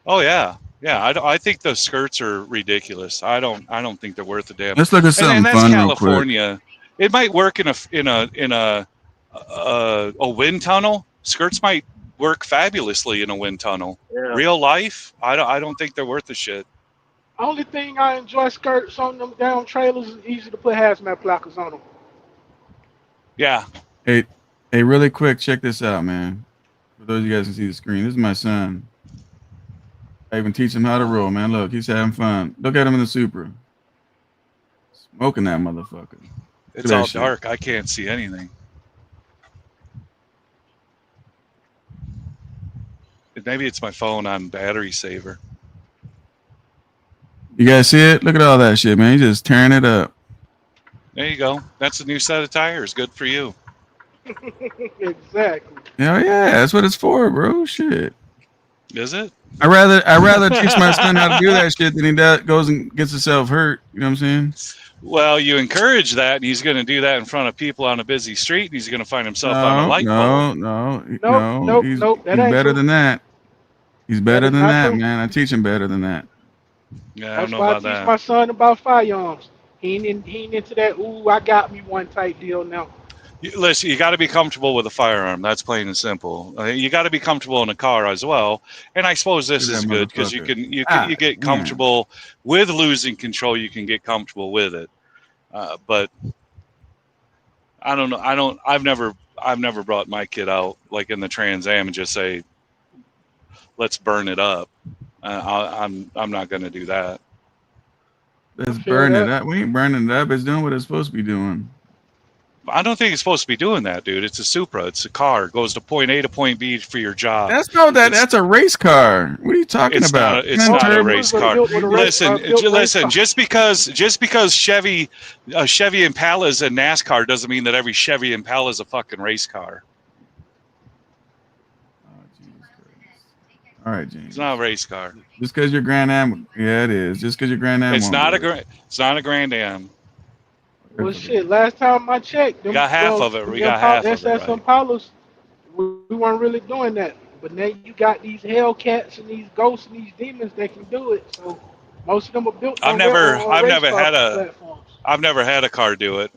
Oh yeah. I think the skirts are ridiculous. I don't think they're worth a damn. Let's look at something and that's fun California. Real quick. It might work in a wind tunnel, Skirts might work fabulously in a wind tunnel. Yeah. Real life, I don't think they're worth the shit. Only thing I enjoy skirts on them down trailers is easy to put hazmat placards on them. Yeah. Hey, really quick, check this out, man. For those of you guys can see the screen, this is my son. I even teach him how to roll, man. Look, he's having fun. Look at him in the Supra. Smoking that motherfucker. It's all dark. I can't see anything. Maybe it's my phone on battery saver. You guys see it? Look at all that shit, man. He's just tearing it up. There you go. That's a new set of tires. Good for you. Exactly. Hell yeah, that's what it's for, bro. Shit. Is it? I rather teach my son how to do that shit than he goes and gets himself hurt. You know what I'm saying? Well, you encourage that, and he's going to do that in front of people on a busy street, and he's going to find himself on a light pole. No. He's better than that. He's better than that, man. I teach him better than that. Yeah, I don't know That's about why I teach that. my son about firearms. He ain't into that, ooh, I got me one type deal now. Listen, you got to be comfortable with a firearm. That's plain and simple. You got to be comfortable in a car as well. And I suppose this is good because you get comfortable with losing control. You can get comfortable with it. But I don't know. I've never brought my kid out like in the Trans Am and just say, let's burn it up. I'm not going to do that. Let's burn it up. We ain't burning it up. It's doing what it's supposed to be doing. I don't think it's supposed to be doing that, dude. It's a Supra. It's a car. It goes to point A to point B for your job. That's a race car. What are you talking about? It's not a race car. Listen. Just because Chevy Impala is a NASCAR doesn't mean that every Chevy Impala is a fucking race car. All right, James. It's not a race car. Just because you're Grand Am, yeah, it is. Just because you're Grand Am, it's not a Grand Am. Well, shit. Last time I checked, we got half of it. We got half of it. SS Impalas, we weren't really doing that. But now you got these Hellcats and these ghosts and these demons that can do it. So most of them are built. I've never had a car do it.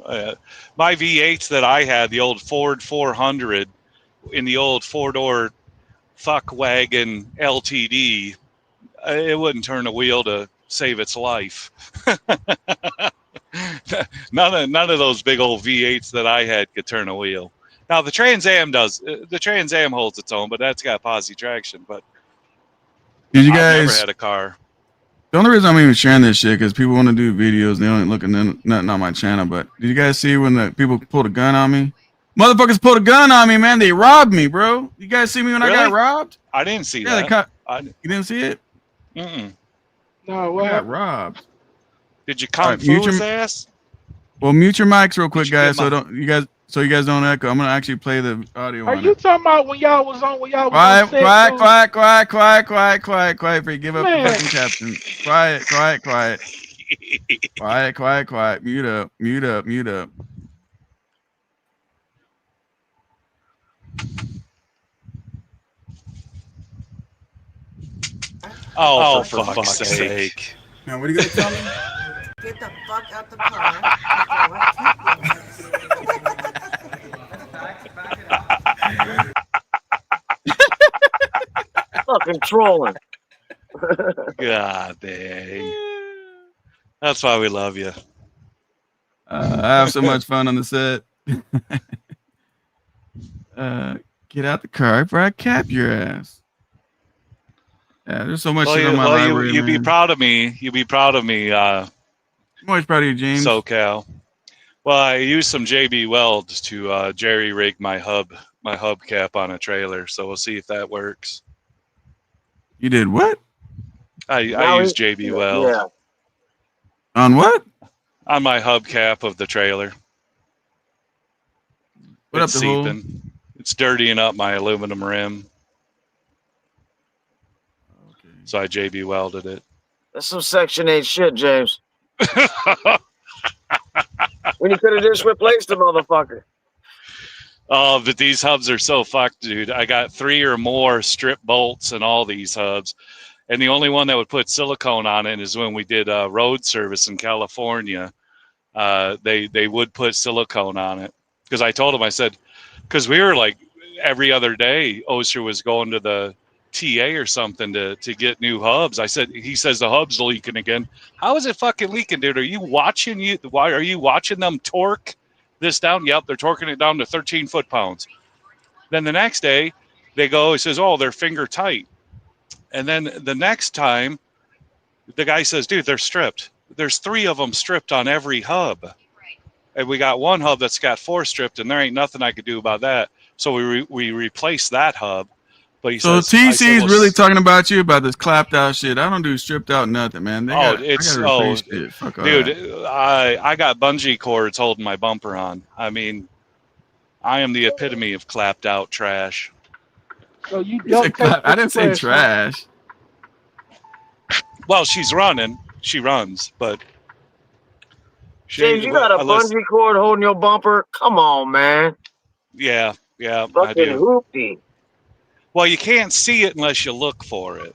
My V8s that I had, the old Ford 400, in the old four-door fuck wagon LTD, it wouldn't turn a wheel to save its life. None of those big old V8s that I had could turn a wheel. Now the Trans Am does. The Trans Am holds its own, but that's got posi traction. But I've never had a car. The only reason I'm even sharing this shit because people want to do videos. They don't look at nothing on my channel. But did you guys see when the people pulled a gun on me? Motherfuckers pulled a gun on me, man. They robbed me, bro. You guys see me when I got robbed? I didn't see that. You didn't see it? Mm-mm. No, I got robbed. Did you kung fu his ass? Well, mute your mics real quick, guys. So you guys don't echo. I'm gonna actually play the audio. Are you talking about when y'all was on? Quiet. Give up the fucking captain. Quiet. Mute up. Oh, for fuck's sake. Now, what are you gonna tell me? Get the fuck out the car. Fucking trolling. God dang. That's why we love you. I have so much fun on the set. Get out the car before I cap your ass. Yeah, there's so much shit on my library. You'd be proud of me. You'd be proud of me. I'm always proud of you, James. SoCal. Well, I used some JB Welds to jerry rig my hubcap on a trailer, so we'll see if that works. You did what? I used JB Weld. Yeah. On what? On my hubcap of the trailer. It's seeping. Hole? It's dirtying up my aluminum rim. Okay. So I JB welded it. That's some Section 8 shit, James. When you could have just replaced the motherfucker. Oh, but these hubs are so fucked, dude. I got 3 or more strip bolts in all these hubs. And the only one that would put silicone on it is when we did road service in California. They would put silicone on it. Because I told them, I said, because we were like, every other day, Oster was going to the TA or something to get new hubs. He says the hub's leaking again. How is it fucking leaking, dude? Why are you watching them torque this down? Yep, they're torquing it down to 13 foot-pounds. Then the next day, he says, oh, they're finger tight. And then the next time, the guy says, dude, they're stripped. There's 3 of them stripped on every hub. And we got one hub that's got 4 stripped, and there ain't nothing I could do about that. So we replaced that hub. But he so says, TC's really talking about you about this clapped out shit. I don't do stripped out nothing, man. I gotta replace shit. Fuck all dude, that. I got bungee cords holding my bumper on. I mean, I am the epitome of clapped out trash. So you I didn't say trash. Well, she's running. She runs, but James, you got a bungee cord holding your bumper? Come on, man. Yeah, I Fucking do. hoopty. Well, you can't see it unless you look for it.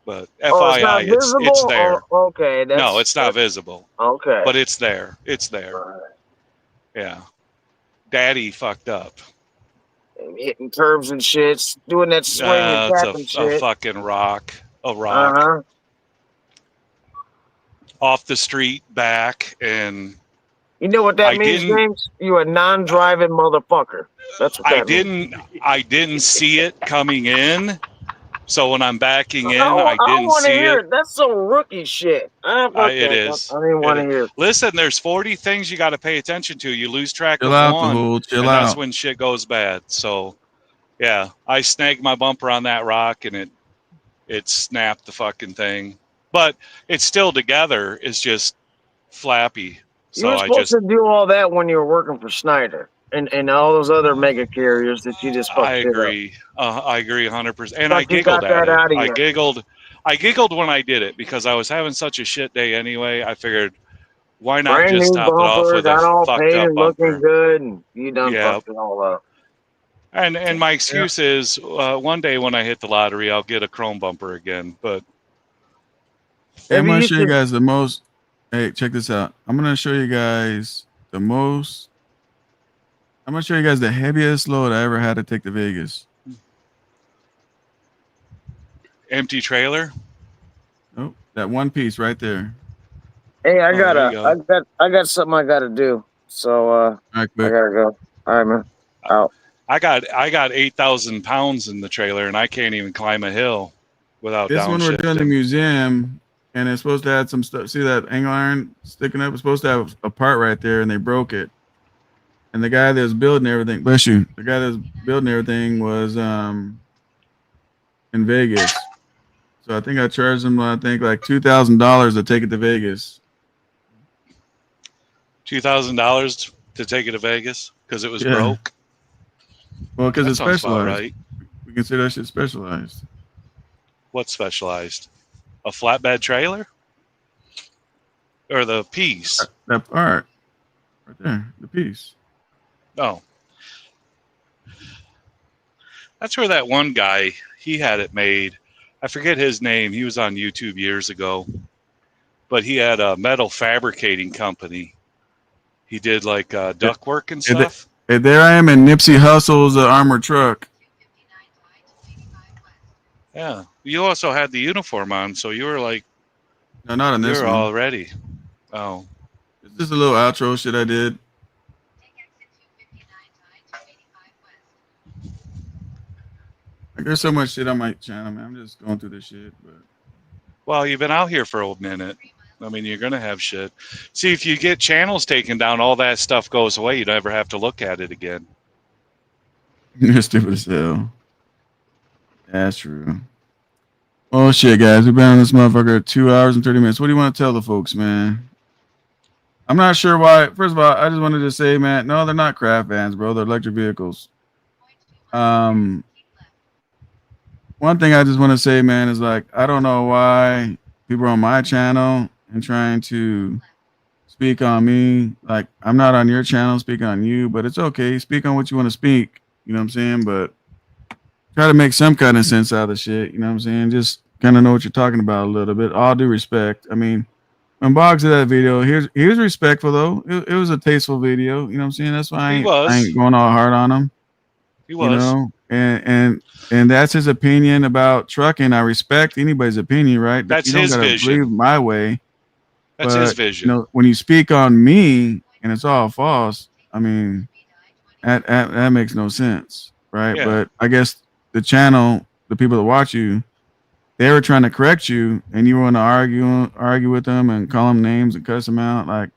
But FYI, it's there. Oh, okay. No, it's not visible. Okay. But it's there. It's there. Right. Yeah. Daddy fucked up. Hitting curves and shit, doing that swing and tapping shit. A fucking rock. A rock. Uh-huh. Off the street, back, and... You know what that means, James? You a non-driving motherfucker. That's what that means. I didn't see it coming in, so when I'm backing in, I don't didn't see it. That's some rookie shit. It is. I didn't want to hear it. Listen, there's 40 things you got to pay attention to. You lose track Chill of out, one, and that's when shit goes bad. So, yeah, I snagged my bumper on that rock, and it snapped the fucking thing. But it's still together. It's just flappy. So You were supposed to do all that when you were working for Schneider and all those other mega carriers that you just fucked. I agree 100%. And But I you giggled got at that out it. of I giggled when I did it because I was having such a shit day anyway. I figured, why not Brand just new top it off bumper, with got a all fucked paid up and bumper? looking good, and you done fucked it all up. And my excuse is, one day when I hit the lottery, I'll get a chrome bumper again. But I'm gonna show you guys the most. Hey, check this out. I'm gonna show you guys the most. I'm gonna show you guys the heaviest load I ever had to take to Vegas. Empty trailer. Oh, that one piece right there. Hey, I got something I gotta do. So I gotta go. All right, man. Out. I got 8,000 pounds in the trailer, and I can't even climb a hill without this one we're doing the museum, and it's supposed to have some stuff. See that angle iron sticking up? It's supposed to have a part right there, and they broke it. And the guy that was building everything, bless you, the guy that was building everything was in Vegas. So I think I charged him, like $2,000 to take it to Vegas. $2,000 to take it to Vegas because it was broke. Well, because it's specialized. Right. We consider that shit specialized. What's specialized? A flatbed trailer? Or the piece? That part. Right there. The piece. Oh. That's where that one guy, he had it made. I forget his name. He was on YouTube years ago. But he had a metal fabricating company. He did like ductwork and stuff. And there I am in Nipsey Hussle's armored truck. Yeah. You also had the uniform on, so you were like... No, not on this one. You were all ready. Oh. It's just a little outro shit I did. Like, there's so much shit on my channel, man. I'm just going through this shit. But well, you've been out here for a minute. I mean, you're going to have shit. See, if you get channels taken down, all that stuff goes away. You never have to look at it again. You're stupid as hell. That's true. Oh, shit, guys. We've been on this motherfucker 2 hours and 30 minutes. What do you want to tell the folks, man? I'm not sure why. First of all, I just wanted to say, man, no, they're not craft vans, bro. They're electric vehicles. One thing I just want to say, man, is like, I don't know why people are on my channel and trying to speak on me. Like, I'm not on your channel speaking on you, but it's okay. Speak on what you want to speak. You know what I'm saying? But try to make some kind of sense out of the shit. You know what I'm saying? Just kind of know what you're talking about a little bit. All due respect. I mean, when Boggs did that video, he was respectful, though. It was a tasteful video. You know what I'm saying? That's why I ain't going all hard on him. He you was. know, and that's his opinion about trucking. I respect anybody's opinion, right? That's You don't his gotta believe vision. my way, That's his but you vision. know, when you speak on me and it's all false, I mean, that makes no sense, right? Yeah. But I guess the channel, the people that watch you, they were trying to correct you, and you want to argue with them and call them names and cuss them out. Like,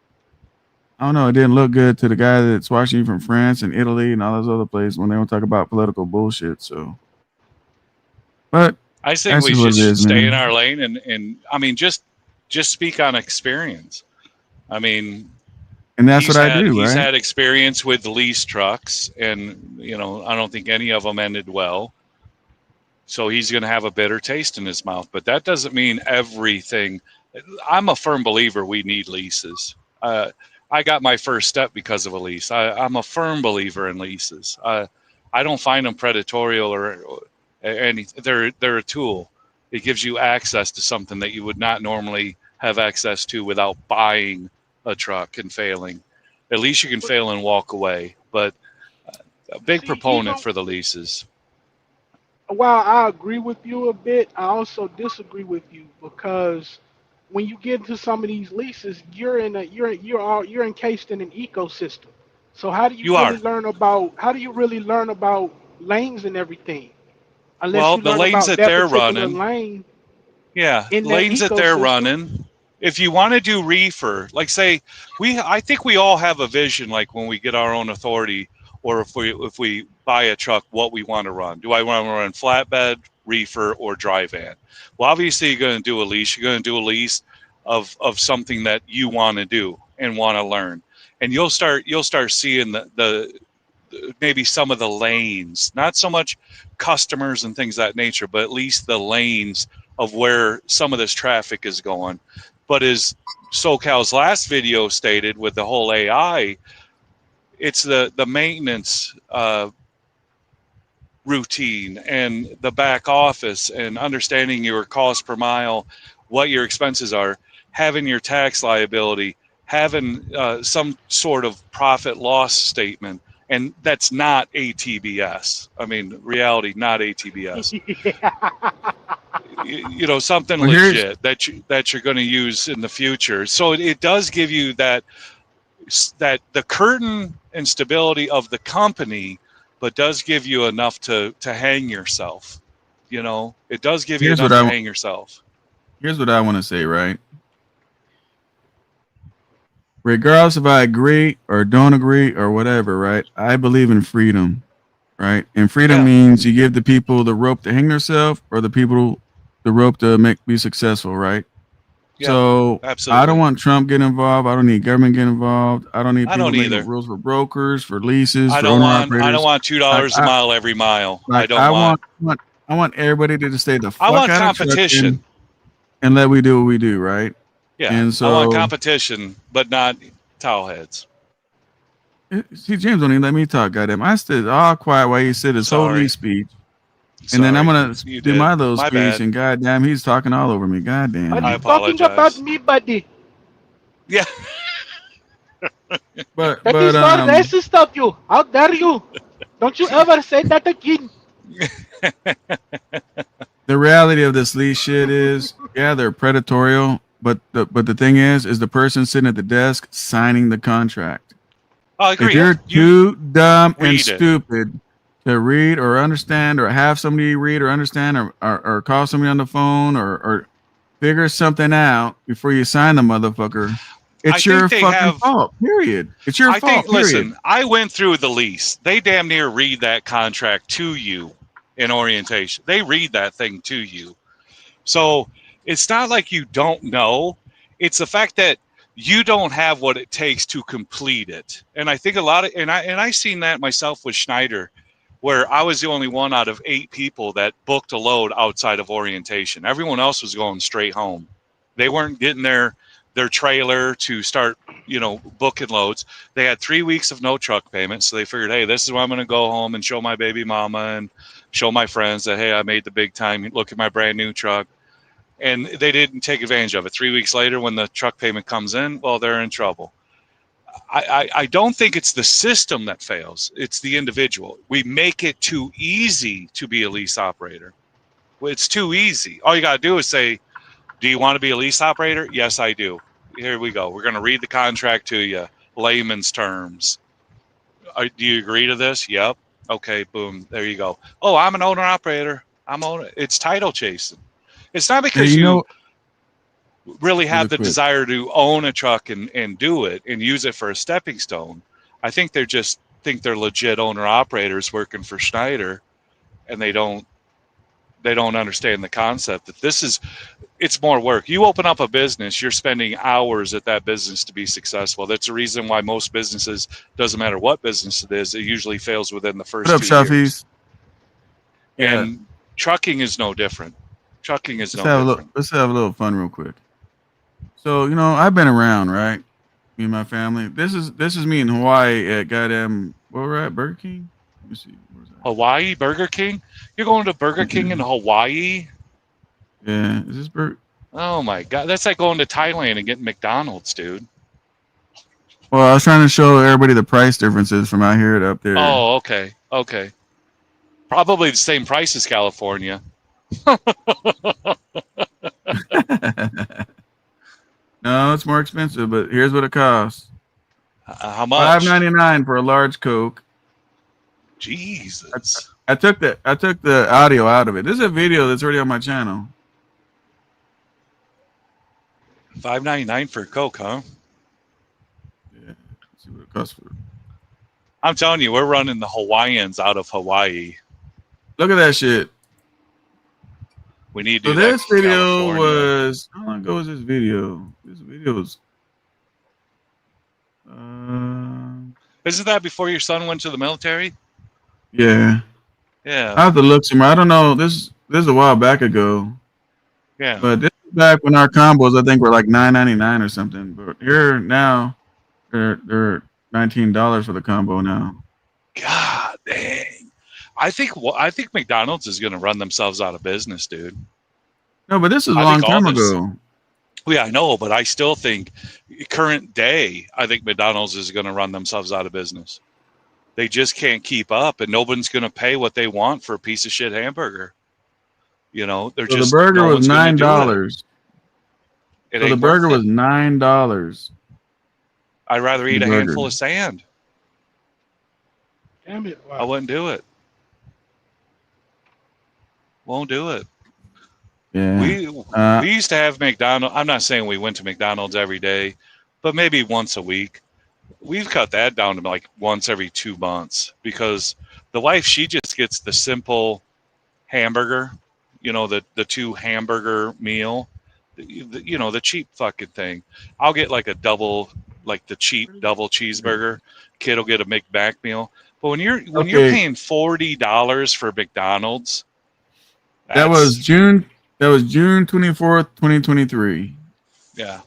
I don't know, it didn't look good to the guy that's watching you from France and Italy and all those other places when they want to talk about political bullshit. So, but I think that's we just what should it is, stay in man. our lane and I mean just speak on experience. I mean, And that's what I do, he's right? had experience with lease trucks, and I don't think any of them ended well. So he's going to have a bitter taste in his mouth. But that doesn't mean everything. I'm a firm believer we need leases. I got my first step because of a lease. I'm a firm believer in leases. I don't find them predatory or any. They're a tool. It gives you access to something that you would not normally have access to without buying a truck and failing. At least you can fail and walk away. But a big See, even proponent for the leases. while I agree with you a bit, I also disagree with you because when you get into some of these leases, you're encased in an ecosystem. So You are. how do you really learn about lanes and everything unless Well, you the learn lanes about that that they're particular running, lane yeah, in that lanes that they're ecosystem? running. If you want to do reefer, like say I think we all have a vision, like when we get our own authority, or if we buy a truck, what we want to run. Do I want to run flatbed, reefer, or dry van? Well, obviously you're going to do a lease. You're going to do a lease of something that you want to do and want to learn, and you'll start seeing the maybe some of the lanes, not so much customers and things of that nature, but at least the lanes of where some of this traffic is going. But as SoCal's last video stated with the whole AI, it's the maintenance routine and the back office and understanding your cost per mile, what your expenses are, having your tax liability, having some sort of profit loss statement. And that's not ATBS. I mean, reality, not ATBS. Something Well, here's legit that you're going to use in the future. So it does give you that the curtain and stability of the company, but does give you enough to hang yourself. It does give you here's what enough I to want. hang yourself. Here's what I want to say, right? Regardless if I agree or don't agree or whatever, right? I believe in freedom, right? And freedom Yeah, means you give the people the rope to hang themselves or the people the rope to be successful, right? yeah, So I don't absolutely. want Trump getting involved. I don't need government getting involved. I don't need I people don't making up either. rules for brokers, for leases, I for don't owner want I don't operators. want two Like dollars a I mile every mile. I like don't I want I want everybody to just stay the I fuck want out of trucking competition. and let we do what we do, right? Yeah, And I want so competition, but not towel heads. see, James don't even let me talk. Goddamn, I stood all quiet while he said his whole lead Sorry. speech, and then I'm Sorry. gonna You do did. my little My speech, bad. and goddamn, he's talking all over me. Are I you Goddamn. talking about apologize. me, buddy? Yeah. But That but is not racist of you. How dare you? Don't you ever say that again. the reality of this leash shit is, yeah, they're predatorial, but the thing is the person sitting at the desk signing the contract. I If agree. you're You too dumb and read it. stupid to read or understand or have somebody read or understand or call somebody on the phone or figure something out before you sign the motherfucker, I it's think your they fucking have fault. Period. It's your I think, fault. Period. listen, I went through the lease. They damn near read that contract to you in orientation. They read that thing to you. So it's not like you don't know. It's the fact that you don't have what it takes to complete it. And I think a lot of, and I seen that myself with Schneider, where I was the only one out of 8 people that booked a load outside of orientation. Everyone else was going straight home. They weren't getting their trailer to start, booking loads. They had 3 weeks of no truck payments, so they figured, hey, this is where I'm going to go home and show my baby mama and show my friends that, hey, I made the big time. Look at my brand new truck. And they didn't take advantage of it. 3 weeks later, when the truck payment comes in, well, they're in trouble. I don't think it's the system that fails. It's the individual. We make it too easy to be a lease operator. Well, it's too easy. All you got to do is say, do you want to be a lease operator? Yes, I do. Here we go. We're going to read the contract to you, layman's terms. Do you agree to this? Yep. Okay, boom. There you go. Oh, I'm an owner operator. I'm owner. It's title chasing. It's not Hey, because you you know, really have really the quick. desire to own a truck and do it and use it for a stepping stone. I think they're just think they're legit owner operators working for Schneider, and they don't understand the concept that it's more work. You open up a business, you're spending hours at that business to be successful. That's the reason why most businesses, doesn't matter what business it is, it usually fails within the What first up, 2 years. Shafis? Yeah, And trucking is no different. Trucking is no different. let's have a little fun real quick. So, I've been around, right? Me and my family. This is me in Hawaii at goddamn where we're at, Burger King. Let me see. Where's that? Hawaii Burger King? You're going to Burger King in Yeah. Hawaii? Yeah. Is this Burger? Oh my God. That's like going to Thailand and getting McDonald's, dude. Well, I was trying to show everybody the price differences from out here to up there. Oh, okay. Okay. Probably the same price as California. No, it's more expensive, but here's what it costs: How five much? ninety nine for a large Coke. Jesus. I took the audio out of it. This is a video that's already on my channel. $5.99 for a Coke, huh? Yeah, let's see what it costs for. I'm telling you, we're running the Hawaiians out of Hawaii. Look at that shit. We need to So do that this in video California. was how long ago was this video? This video was Isn't that before your son went to the military? yeah. I Yeah. have to look somewhere. I don't know. This is a while back ago. Yeah. But this is back when our combos I think were like $9.99 or something. But here now they're $19 for the combo now. God dang. I think McDonald's is going to run themselves out of business, dude. No, but this is a I long think all time this. ago. Yeah, I know, but I still think current day, I think McDonald's is going to run themselves out of business. They just can't keep up, and nobody's going to pay what they want for a piece of shit hamburger. They're So the just burger no was one's going to do it. $9. It So the ain't worth burger it. was $9. I'd rather The eat a burger. handful of sand. Damn it! I wouldn't do it. Won't do it. Yeah. We used to have McDonald's. I'm not saying we went to McDonald's every day, but maybe once a week. We've cut that down to like once every 2 months because the wife, she just gets the simple hamburger, the two hamburger meal, the cheap fucking thing. I'll get like a double, like the cheap double cheeseburger. Kid will get a McMac meal. But when you're Okay. paying $40 for McDonald's, That was that's June 24th, 2023. yeah.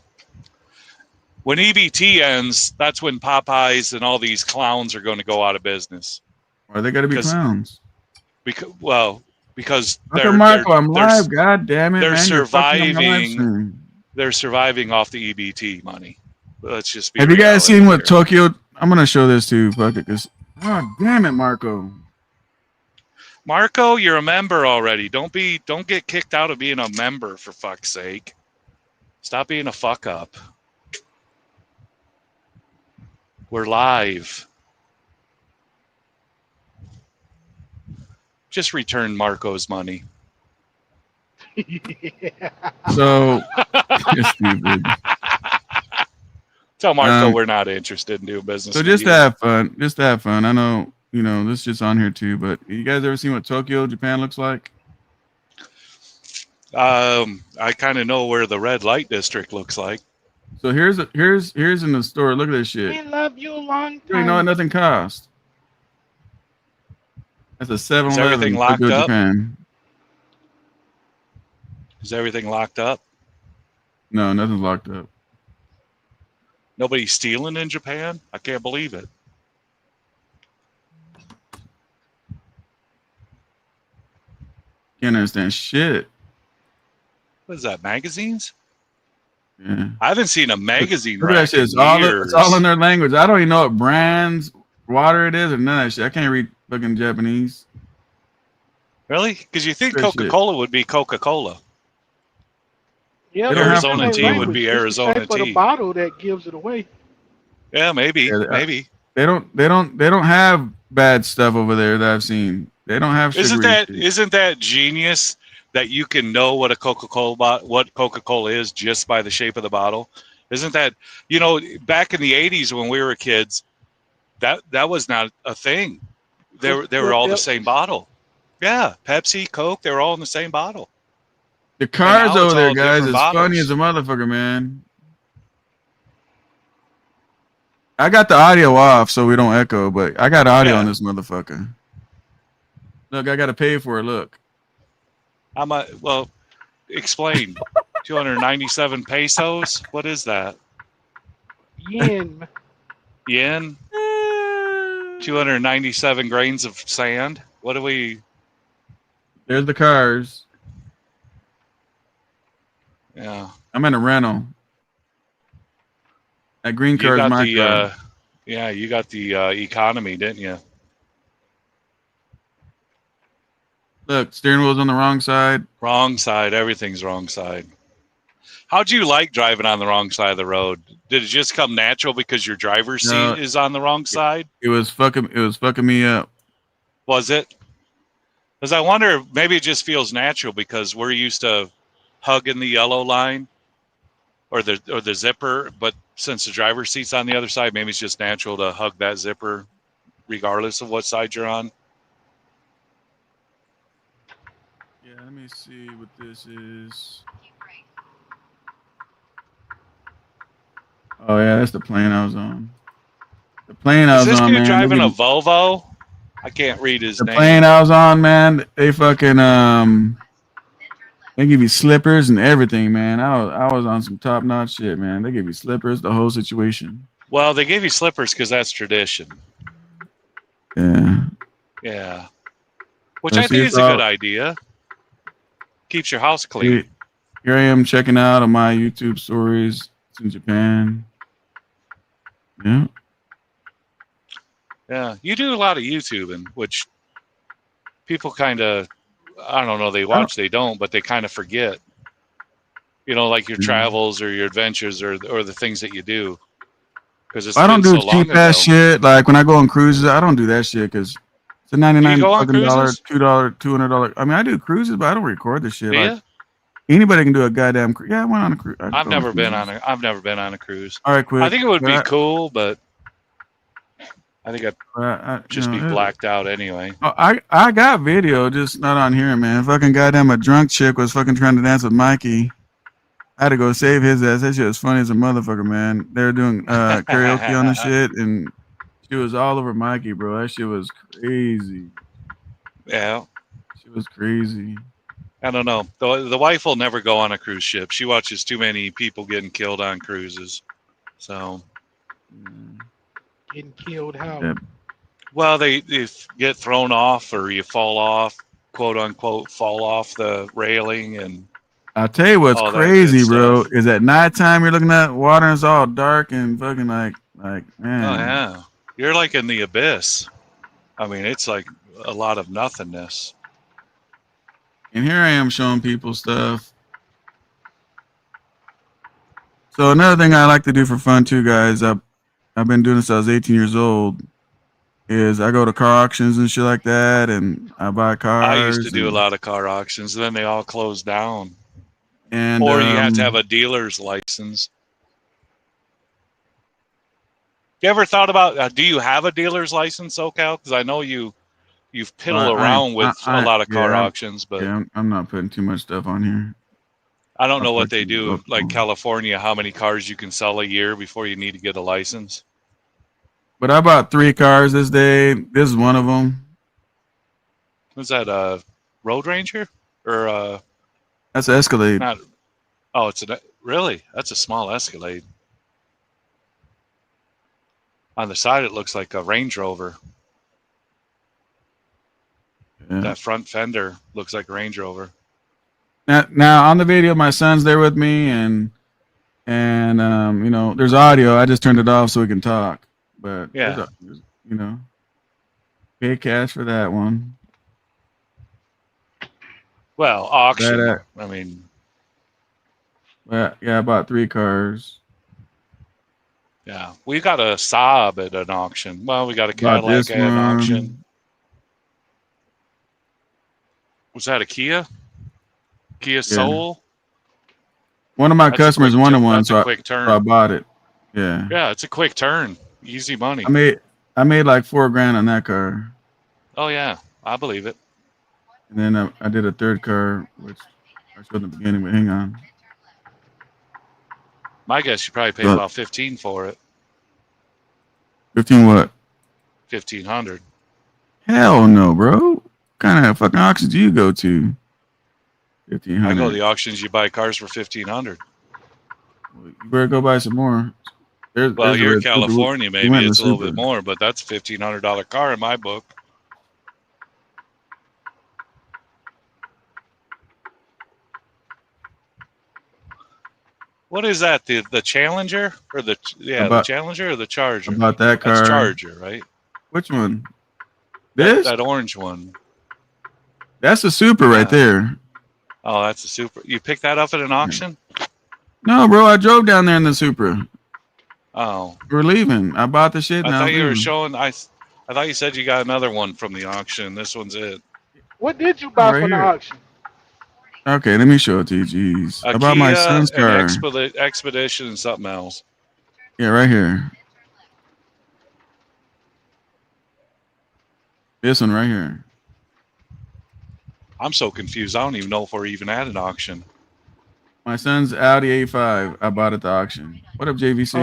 When EBT ends, that's when Popeyes and all these clowns are going to go out of business. Why they gotta be clowns? Because Uncle Marco, I'm live. God damn it, they're man. You're fucking up my live surviving. stream. They're surviving off the EBT money. Let's just be. Have you guys seen what here. Tokyo? I'm gonna show this to you, fuck it, cause damn it, Marco. Marco, you're a member already. Don't get kicked out of being a member, for fuck's sake. Stop being a fuck up. We're live. Just return Marco's money. So stupid. Tell Marco we're not interested in doing business. So just to have fun. Just to have fun. I know, this shit's on here too, but you guys ever seen what Tokyo, Japan looks like? I kind of know where the red light district looks like. So here's in the store. Look at this shit. We love you a long time. You know what nothing costs. That's a 7-Eleven. Is everything locked Tokyo, up? Japan. Is everything locked up? No, nothing's locked up. Nobody's stealing in Japan? I can't believe it. Can't understand shit. What is that, magazines? Yeah. I haven't seen a magazine Look at that rack shit. in It's all in years. their language. I don't even know what brands water it is or none of that shit. I can't read fucking Japanese. Really? Because you think That shit. Coca-Cola would be Coca-Cola. Yeah, They but don't have it's in Arizona their Coca-Cola. tea would language. be It's the Arizona shape of the tea. bottle that gives it away. Yeah, maybe. Yeah, Maybe. they don't have bad stuff over there that I've seen. They don't have sugary shit. Isn't that genius that you can know what a Coca-Cola is just by the shape of the bottle? Isn't that, back in the 80s when we were kids, that was not a thing. They were all the same bottle. Yeah, Pepsi, Coke, they were all in the same bottle. The And cars now it's over there, all guys, different is funny as bottles. a motherfucker, man. I got the audio off so we don't echo, but I got audio on Yeah. this motherfucker. Look, I gotta pay for it. Look. Well, explain. 297 pesos? What is that? Yen. Yen? 297 grains of sand? What do we... There's the cars. Yeah. I'm in a rental. That green You car is got my car. you got the economy, didn't you? Look, steering wheel's on the wrong side. Wrong side. Everything's wrong side. How'd you like driving on the wrong side of the road? Did it just come natural because your driver's No, seat is on the wrong side? it was fucking me up. Was it? Because I wonder, maybe it just feels natural because we're used to hugging the yellow line or the zipper, but since the driver's seat's on the other side, maybe it's just natural to hug that zipper regardless of what side you're on. Yeah, let me see what this is. Oh yeah, that's the plane I was on. The plane I Is was this on, dude man. driving a Volvo? I can't read his The name. plane I was on, man. They fucking they give you slippers and everything, man. I was on some top notch shit, man. They give you slippers, the whole situation. Well, they gave you slippers because that's tradition. Yeah. Yeah. Which Let's I see, think it's is a good all. idea. Keeps your house clean. Here I am checking out on my YouTube stories. It's in Japan. Yeah. Yeah. You do a lot of YouTubing, which people kind of, I don't know, they watch, they don't, but they kind of forget. Like your travels or your adventures or the things that you do. Because it's I don't been do so long cheap ass ago. shit. Like when I go on cruises, I don't do that shit because it's a Do you 99 go on fucking dollar, cruises? $200. I mean, I do cruises, but I don't record the shit. Do Like you? anybody can do a goddamn cruise. Yeah, I went on a cruise. I've never been on a cruise. All right, quick. I think it would be But cool, but I think I'd you just be know, blacked out anyway. I got video, just not on here, man. Fucking goddamn, a drunk chick was fucking trying to dance with Mikey. I had to go save his ass. That shit was funny as a motherfucker, man. They were doing karaoke on the shit, and she was all over Mikey, bro. That shit was crazy. Yeah. She was crazy. I don't know. The wife will never go on a cruise ship. She watches too many people getting killed on cruises. So, Getting killed how? Yeah. well, they get thrown off or you fall off, quote unquote, fall off the railing and I'll tell you what's all that good crazy, bro, stuff. is at nighttime you're looking at water and it's all dark and fucking like Oh, man. yeah. You're like in the abyss. I mean, it's like a lot of nothingness. And here I am showing people stuff. So another thing I like to do for fun too, guys, I've been doing this since I was 18 years old, is I go to car auctions and shit like that, and I buy I used to cars do a lot of car auctions, then they all closed down. and Or you have to have a dealer's license. You ever thought about, do you have a dealer's license, SoCal? Because I know you've piddled around with a lot of car auctions, but I'm not putting too much stuff on here. I don't know what they do, like California, how many cars you can sell a year before you need to get a license. But I bought 3 cars this day. This is one of them. Was that a Road Ranger? Or That's an Escalade. not? Oh, really? That's a small Escalade. On the side, it looks like a Range Rover. Yeah. That front fender looks like a Range Rover. Now on the video, my son's there with me, and And there's audio. I just turned it off so we can talk. But Yeah. pay cash for that one. Well, auction. That I mean, yeah, I bought 3 cars. yeah. We got a Saab at an auction. Well, we got a Bought Cadillac this at an auction. one. Was that a Kia? Kia Yeah. Soul? One of my customers wanted one, That's a so quick turn. I bought it. Yeah. Yeah, it's a quick turn. Easy money. I made like $4,000 on that car. Oh yeah, I believe it. And then I did a third car, which I showed in the beginning, but hang on. My guess you probably paid about 15 for it. 15 what? 1,500. Hell no, bro. What kind of fucking auctions do you go to? 1,500. I go to the auctions. You buy cars for 1,500. Well, you better go buy some more. Well, you're in California, maybe it's a little bit Supra. more, but that's a $1,500 car in my book. What is that? The Challenger or the Challenger or the Charger? About that car. That's Charger, right? Which one? This? That orange one. That's a Supra right there. Oh, that's a Supra. You picked that up at an auction? No, bro. I drove down there in the Supra. Oh. We're leaving. I bought the shit. I thought you were showing. I thought you said you got another one from the auction. This one's it. What did you buy from the auction? Okay, let me show it to you. Jeez. A About Kia, my son's car. an Expedition, and something else. Yeah, right here. This one right here. I'm so confused. I don't even know if we're even at an auction. My son's Audi A5. I bought at the auction. What up, JVC?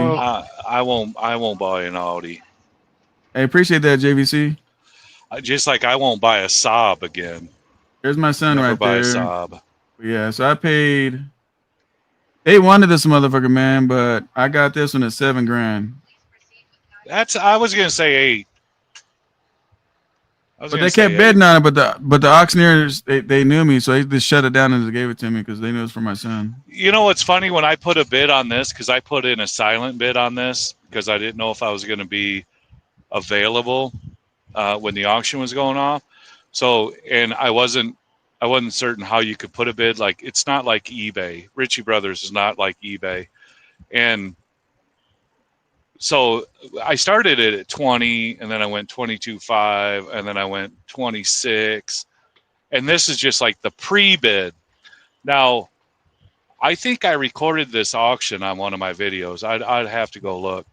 I won't buy an Audi. I appreciate that, JVC. Just like I won't buy a Saab again. There's my son Never right buy there. A Saab. Yeah, so I paid. They wanted this motherfucker, man, but I got this one at $7,000. I was gonna say 8. But they kept bidding on it, but the auctioneers they knew me, so they just shut it down and just gave it to me because they knew it was for my son. You know what's funny? When I put a bid on this, because I put in a silent bid on this because I didn't know if I was going to be available when the auction was going off. So, and I wasn't certain how you could put a bid. Like, it's not like eBay. Ritchie Brothers is not like eBay, and so I started it at 20, and then I went 22.5, and then I went 26, and this is just like the pre-bid. Now, I think I recorded this auction on one of my videos. I'd have to go look,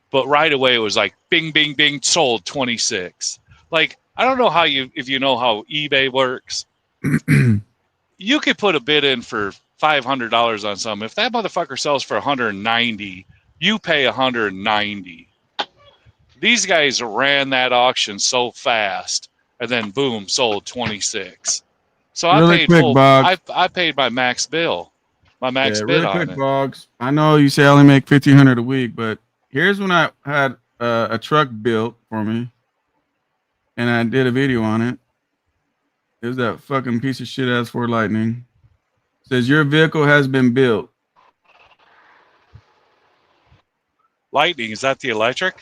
but right away it was like bing, bing, bing, sold 26. Like, I don't know if you know how eBay works. You could put a bid in for $500 on something. If that motherfucker sells for 190. You pay 190. These guys ran that auction so fast, and then boom, sold 26. So I paid full. I paid my max bill, my max bid on it. Boggs. I know you say I only make $1,500 a week, but here's when I had a truck built for me, and I did a video on it. There's that fucking piece of shit ass Ford Lightning. It says your vehicle has been built. Lightning, is that the electric?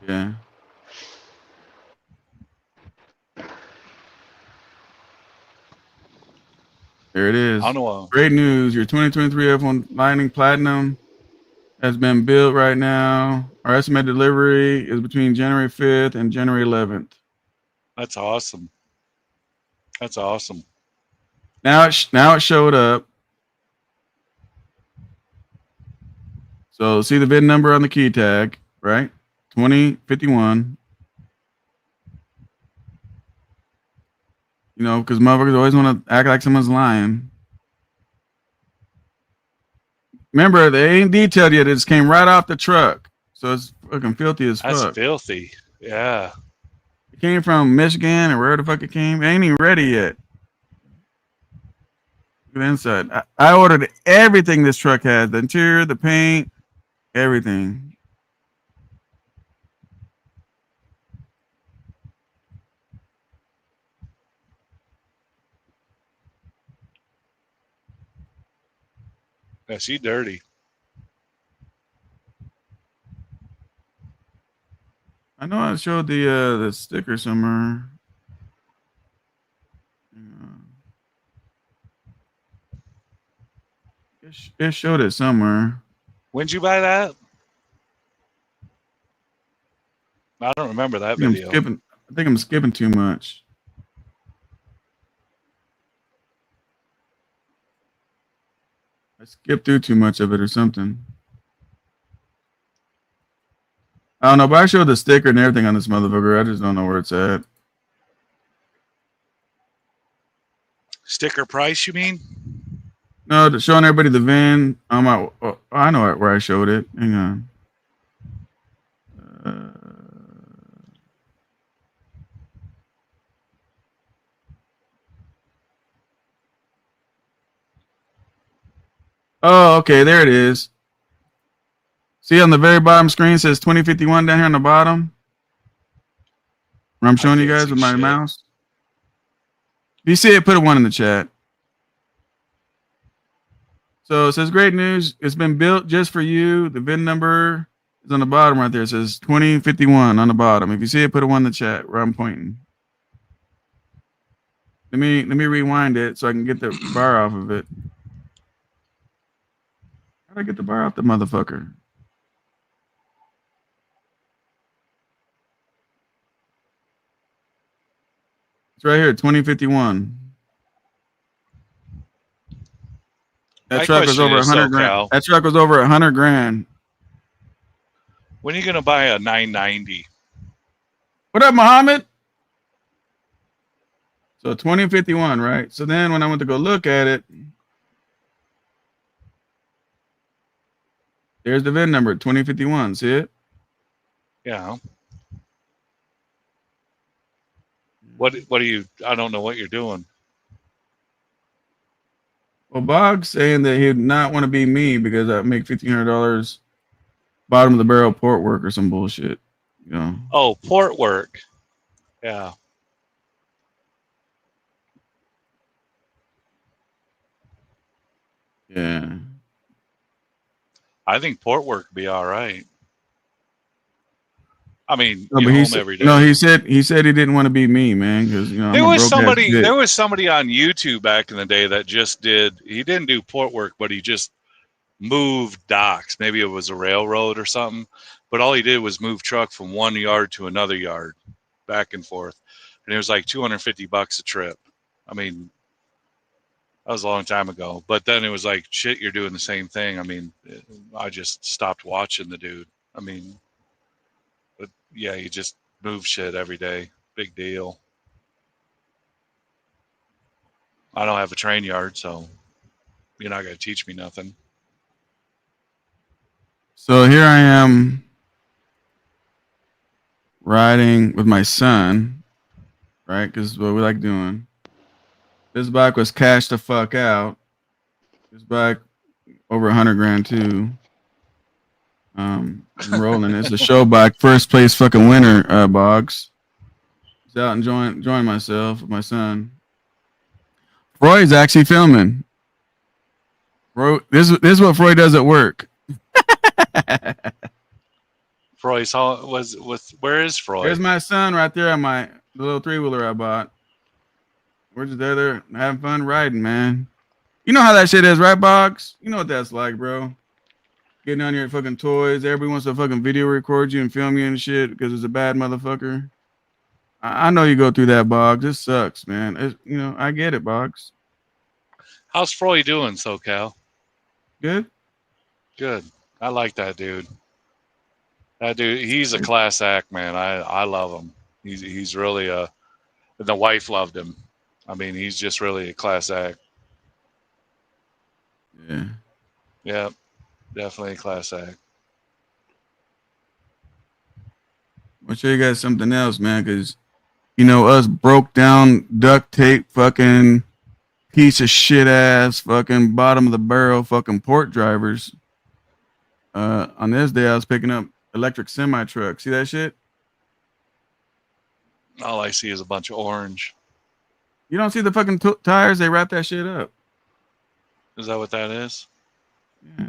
Yeah. There it is. Great news. Your 2023 F1 Lightning Platinum has been built right now. Our estimated delivery is between January 5th and January 11th. That's awesome. That's awesome. Now it showed up. So see the VIN number on the key tag, right? 2051. You know, because motherfuckers always want to act like someone's lying. Remember, they ain't detailed yet. It just came right off the truck. So it's fucking filthy as fuck. That's filthy. Yeah. It came from Michigan or where the fuck it came. It ain't even ready yet. Look at the inside. I ordered everything this truck has. The interior, the paint, everything. Yeah, she dirty. I know I showed the sticker somewhere. It showed it somewhere. When'd you buy that? I don't remember that video. I think I'm skipping too much. I skipped through too much of it or something. I don't know, but I showed the sticker and everything on this motherfucker. I just don't know where it's at. Sticker price, you mean? No, showing everybody the VIN. I know where I showed it. Hang on. Oh, okay, there it is. See on the very bottom screen it says 2051 down here on the bottom. Where I'm showing you guys with my mouse. If you see it, put a 1 in the chat. So it says great news. It's been built just for you. The VIN number is on the bottom right there. It says 2051 on the bottom. If you see it, put a 1 in the chat where I'm pointing. Let me rewind it so I can get the bar off of it. How do I get the bar off the motherfucker? It's right here, 2051. That truck was over 100 grand. That truck was over 100 grand. When are you gonna buy a 990? What up, Muhammad? So 2051, right? So then when I went to go look at it, there's the VIN number, 2051. See it? Yeah. What are you? I don't know what you're doing. Well, Bog's saying that he'd not want to be me because I make $1,500 bottom of the barrel port work or some bullshit. You know? Oh, port work. Yeah. Yeah. I think port work would be all right. I mean, No, you're home every day. No, he said he didn't want to be me, man, because there was somebody on YouTube back in the day that just did. He didn't do port work, but he just moved docks. Maybe it was a railroad or something. But all he did was move truck from one yard to another yard, back and forth, and it was like $250 a trip. I mean, that was a long time ago. But then it was like, shit, you're doing the same thing. I mean, I just stopped watching the dude. I mean. But yeah, you just move shit every day. Big deal. I don't have a train yard, so you're not going to teach me nothing. So here I am riding with my son, right? Because what we like doing. This bike was cashed the fuck out. This bike over 100 grand too. I'm rolling. It's a show bike, first place fucking winner, Boggs. Just out enjoying myself with my son. Freud's actually filming. This is what Freud does at work. Freud's where is Freud? There's my son right there on the little 3-wheeler I bought. We're just there having fun riding, man. You know how that shit is, right, Boggs? You know what that's like, bro. Getting on your fucking toys. Everybody wants to fucking video record you and film you and shit because it's a bad motherfucker. I know you go through that, Boggs. This sucks, man. I get it, Boggs. How's Freud doing, SoCal? Good. Good. I like that dude. That dude, he's a class act, man. I love him. He's really the wife loved him. I mean, he's just really a class act. Yeah. Yeah. Definitely a class act. I'll show you guys something else, man, because, us broke down duct tape fucking piece of shit ass fucking bottom of the barrel fucking port drivers. On this day, I was picking up electric semi trucks. See that shit? All I see is a bunch of orange. You don't see the fucking tires? They wrap that shit up. Is that what that is? Yeah.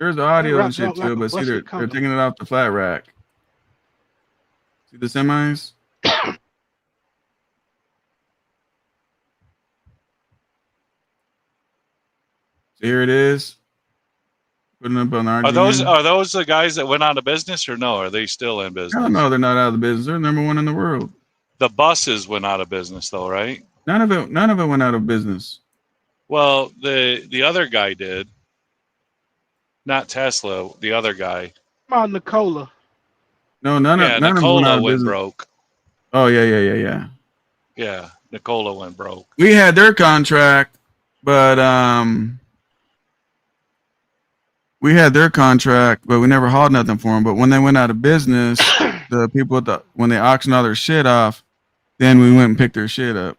There's audio and wrapped shit up like too, a but see, they're busted condom. taking it off the flat rack. See the semis? So here it is. Putting up on Are those RGN. the guys that went out of business or no? Are they still in business? Hell no, they're not out of the business. They're number one in the world. The buses went out of business though, right? None of it went out of business. Well, the other guy did. Not Tesla, the other guy. Come on, Nicola. No, none of them went out Nikola of went business. broke. Oh yeah. Yeah, Nikola went broke. We had their contract, but we never hauled nothing for them. But when they went out of business, the people when they auctioned all their shit off, then we went and picked their shit up.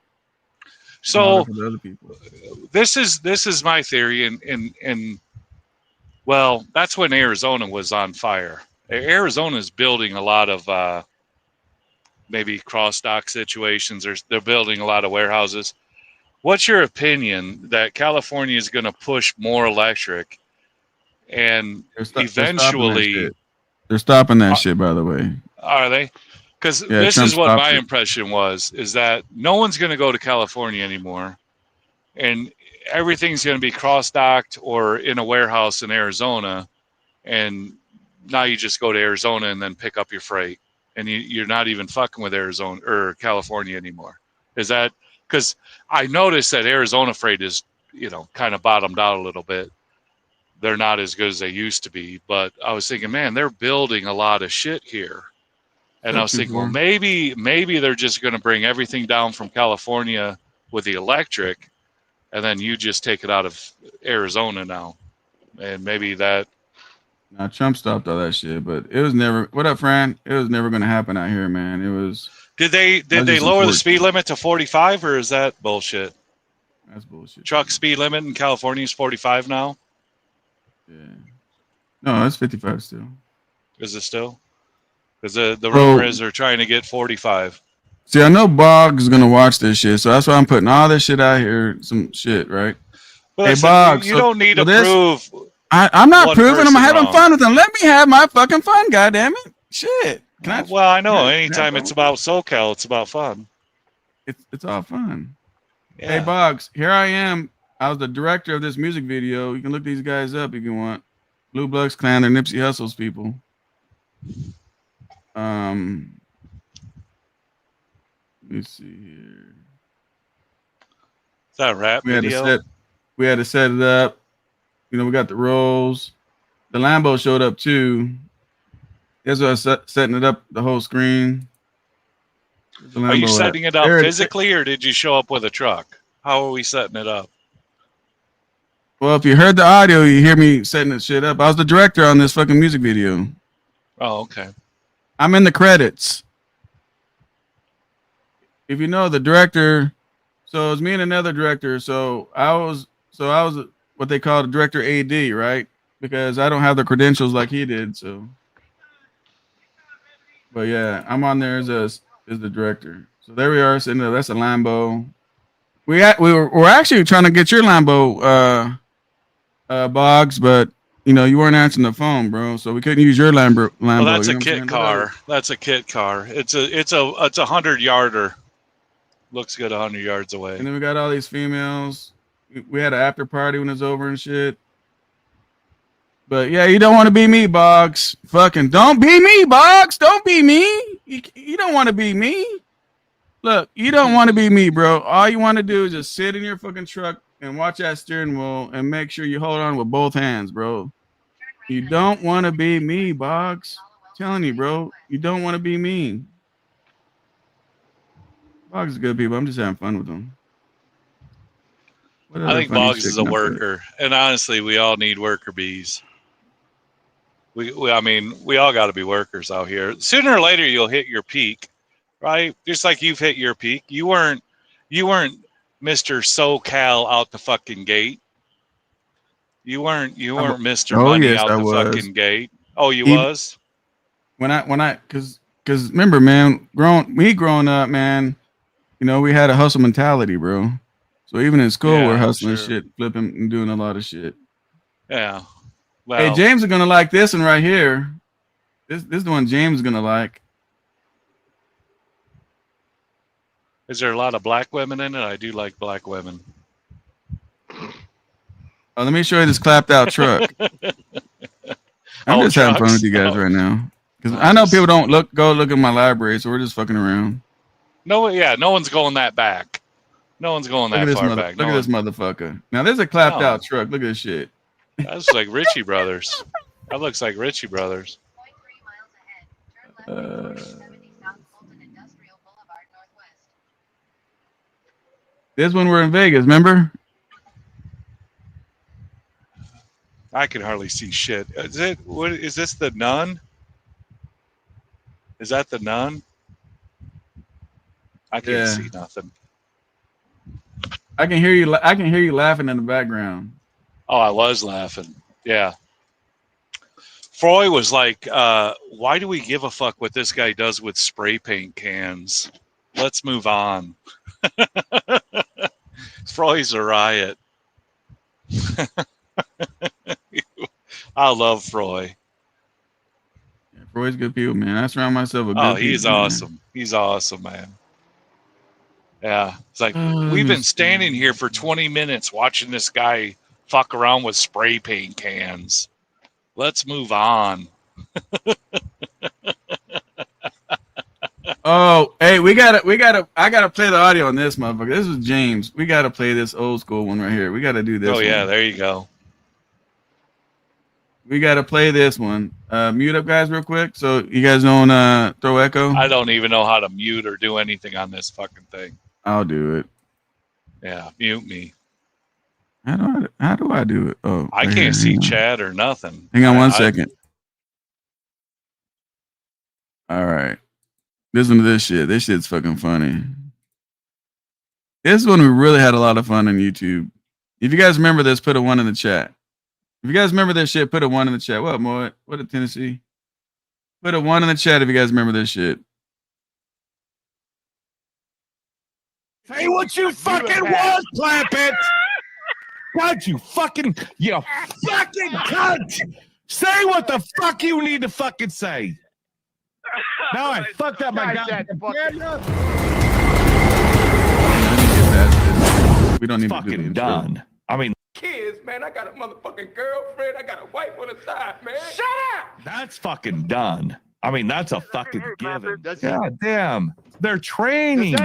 So for the other people. This is my theory, and well, that's when Arizona was on fire. Arizona is building a lot of maybe cross dock situations, or they're building a lot of warehouses. What's your opinion that California is going to push more electric, and eventually they're stopping that shit? By the way, are they? Because this Trump is what my it. impression is that no one's going to go to California anymore, and everything's going to be cross-docked or in a warehouse in Arizona, and now you just go to Arizona and then pick up your freight, and you're not even fucking with Arizona or California anymore. Is that because I noticed that Arizona freight is, kind of bottomed out a little bit. They're not as good as they used to be, but I was thinking, man, they're building a lot of shit here. And I was thinking, well, maybe they're just going to bring everything down from California with the electric, and then you just take it out of Arizona now, and maybe that. Now Trump stopped all that shit, but it was never. What up, Fran? It was never going to happen out here, man. It was. Did they lower the speed limit to 45, or is that bullshit? That's bullshit. Truck speed limit in California is 45 now. Yeah. No, it's 55 still. Is it still? Because the rumor is they're trying to get 45. See, I know Boggs is gonna watch this shit, so that's why I'm putting all this shit out here. Some shit, right? But hey, Boggs, you don't need to prove. I'm not proving. I'm having fun with them. Let me have my fucking fun, goddamn it! Shit. Well, I know. Anytime it's about SoCal, it's about fun. It's all fun. Yeah. Hey, Boggs, here I am. I was the director of this music video. You can look these guys up if you want. Blue Bloods Clan, they're Nipsey Hussle's people. Let me see here. Is that a rap video? We had to set it up. We got the rolls. The Lambo showed up too. That's why I was setting it up, the whole screen. Are you setting it up physically, or did you show up with a truck? How are we setting it up? Well, if you heard the audio, you hear me setting this shit up. I was the director on this fucking music video. Oh, okay. I'm in the credits. If you know the director, so it's me and another director. So I was what they call the director AD, right? Because I don't have the credentials like he did. So, but yeah, I'm on there as the director. So there we are sitting there. That's a Lambo. We're actually trying to get your Lambo, Boggs, but you weren't answering the phone, bro. So we couldn't use your Lambo. Well, that's a kit car. That's a kit car. It's a 100-yarder. Looks good 100 yards away. And then we got all these females. We had an after party when it's over and shit. But yeah, you don't want to be me, Boggs. Fucking don't be me, Boggs. Don't be me. You don't want to be me. Look, you don't want to be me, bro. All you want to do is just sit in your fucking truck and watch that steering wheel and make sure you hold on with both hands, bro. You don't want to be me, Boggs. I'm telling you, bro. You don't want to be me. Boggs is good people. I'm just having fun with them. I think Boggs is a worker, and honestly, we all need worker bees. We all got to be workers out here. Sooner or later, you'll hit your peak, right? Just like you've hit your peak. You weren't Mr. SoCal out the fucking gate. You weren't Mr. Money out the fucking gate. Oh, you was? When I cause remember, man, growing up, man, we had a hustle mentality, bro. So even in school, we're hustling shit, flipping and doing a lot of shit. Yeah. Well, Hey, James is gonna like this one right here. This is the one James is gonna like. is there a lot of black women in it? I do like black women. Oh, let me show you this clapped out truck. I'm Oh, just having fun trucks? with you guys Oh. right now. Because I I'm know just- people don't go look at my library, so we're just fucking around. No, yeah, no one's going that back. No one's going Look at that this far back. look No at this one, motherfucker. Now there's a clapped No. out truck. Look at this shit. that looks like Ritchie Brothers. That looks like Ritchie Brothers. This one we're in Vegas, remember? I can hardly see shit. Is it? What is this? The Nun? Is that the Nun? I can't Yeah. see nothing. I can hear you. I can hear you laughing in the background. Oh, I was laughing. Yeah. Froy was like, why do we give a fuck what this guy does with spray paint cans? Let's move on. Froy's a riot. I love Froy. Yeah, Freud's good people, man. I surround myself with good Oh, people. he's man. awesome. He's awesome, man. Yeah. It's like, Let we've me been standing here for 20 minutes watching this guy fuck around with spray paint cans. Let's move on. Oh, hey, I gotta play the audio on this motherfucker. This is James. We gotta play this old school one right here. We gotta do this. Oh, yeah, one. there you go. We gotta play this one. Mute up, guys, real quick. So you guys don't throw echo. I don't even know how to mute or do anything on this fucking thing. I'll do it. Yeah, mute me. How do I do it? Oh, I right can't here, see hang on. chat or nothing. Hang on one I- second. All right. Listen to this shit. This shit's fucking funny. This is when we really had a lot of fun on YouTube. If you guys remember this, put a 1 in the chat. If you guys remember this shit, put a 1 in the chat. What, Moet? What a Tennessee? Put a 1 in the chat if you guys remember this shit. Say what you fucking want, clap it. God, you fucking cunt. Say what the fuck you need to fucking say. Now I fucked up my goddamn We don't need to do fucking the intro. done. I mean, Kids, man, I got a motherfucking girlfriend. I got a wife on the side, man. Shut up! that's fucking done. I mean, that's a fucking given. Does- God damn. They're training.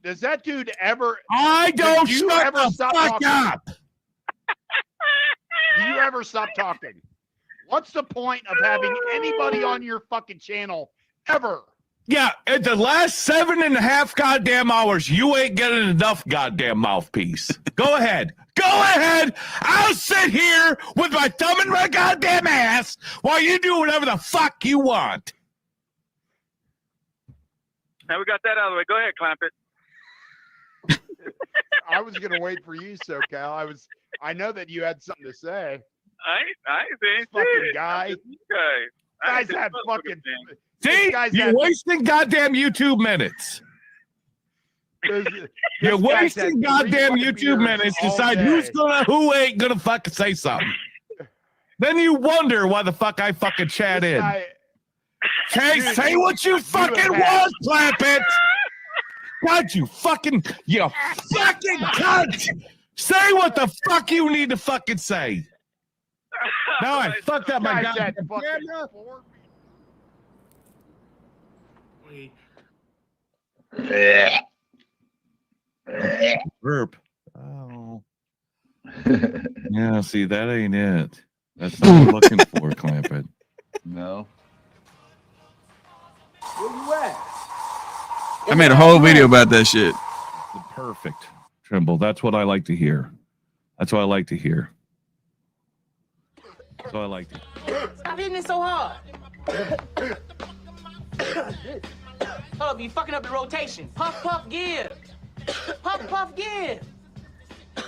Does that dude ever? I don't Did you shut ever the stop fuck talking? up. Do you ever stop talking? What's the point of having anybody on your fucking channel ever? Yeah, at the last 7.5 goddamn hours, you ain't getting enough goddamn mouthpiece. Go ahead. Go ahead. I'll sit here with my thumb in my goddamn ass while you do whatever the fuck you want. Now we got that out of the way. Go ahead, clamp it. I was gonna wait for you, SoCal. I know that you had something to say. I ain't saying Fucking shit. guy. I'm just you guys. I Guys ain't had saying fucking. thing. See, guys you're had- wasting goddamn YouTube minutes. You're This guy's had wasting 3 goddamn fucking YouTube beers minutes. all Decide day. who ain't gonna fucking say something. Then you wonder why the fuck I fucking chat This in. guy- Say, say what you fucking want, clap it. God, you fucking cunt. Say what the fuck you need to fucking say. Now I fucked up my guys had goddamn fucking camera. 4 Burp. Oh. Yeah, see, that ain't it. That's what I'm looking for, clamp it. No. Where you at? I made a whole video about that shit. Perfect. Trimble. That's what I like to hear. That's what I like to hear. That's what I like to hear. Stop hitting it so hard. Oh, you fucking up the rotation. Puff, puff, give. Puff, puff, give.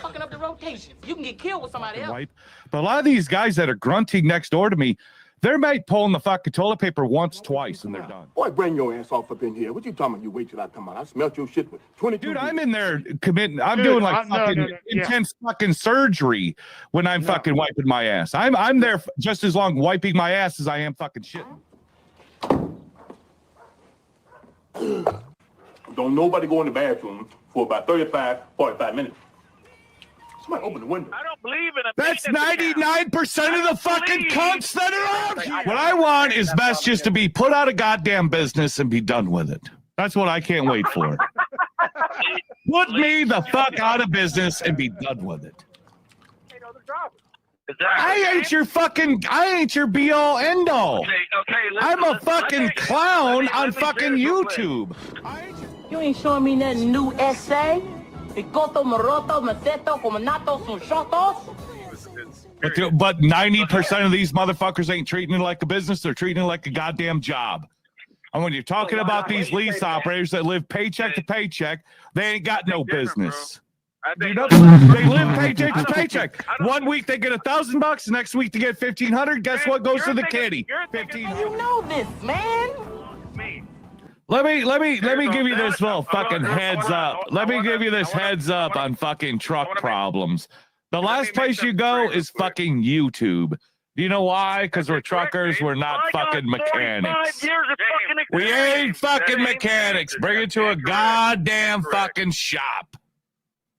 Fucking up the rotation. You can get killed with somebody else. Wipe. But a lot of these guys that are grunting next door to me, They're made pulling the fucking toilet paper once, twice, and they're done. Boy, bring your ass off up in here. What you talking about? You wait till I come out. I smelt your shit with 22 Dude, years. I'm in there committing. I'm Dude, doing like no, fucking intense fucking surgery when I'm fucking wiping my ass. I'm there just as long wiping my ass as I am fucking shitting. Don't nobody go in the bathroom for about 45 minutes. Somebody open the window. I don't believe in a That's 99% of the fucking cunts that are out here. What I want is best just to be put out of goddamn business and be done with it. That's what I can't wait for. Put me the fuck out of business and be done with it. I ain't your be all end all. I'm a fucking clown on fucking YouTube. You ain't showing me nothing new essay? Picoto, moroto, maceto, cominato, son shotos? But 90% of these motherfuckers ain't treating it like a business. They're treating it like a goddamn job. And when you're talking about these lease operators that live paycheck to paycheck, they ain't got no business. They live paycheck to paycheck. 1 week they get $1,000, the next week they get $1,500. Guess what goes to the kitty? $1,500. You know this, man. Let me give you this little fucking heads up. Let me give you this heads up on fucking truck problems. The last place you go is fucking YouTube. Do you know why? Because we're truckers. We're not fucking mechanics. We ain't fucking mechanics. Bring it to a goddamn fucking shop.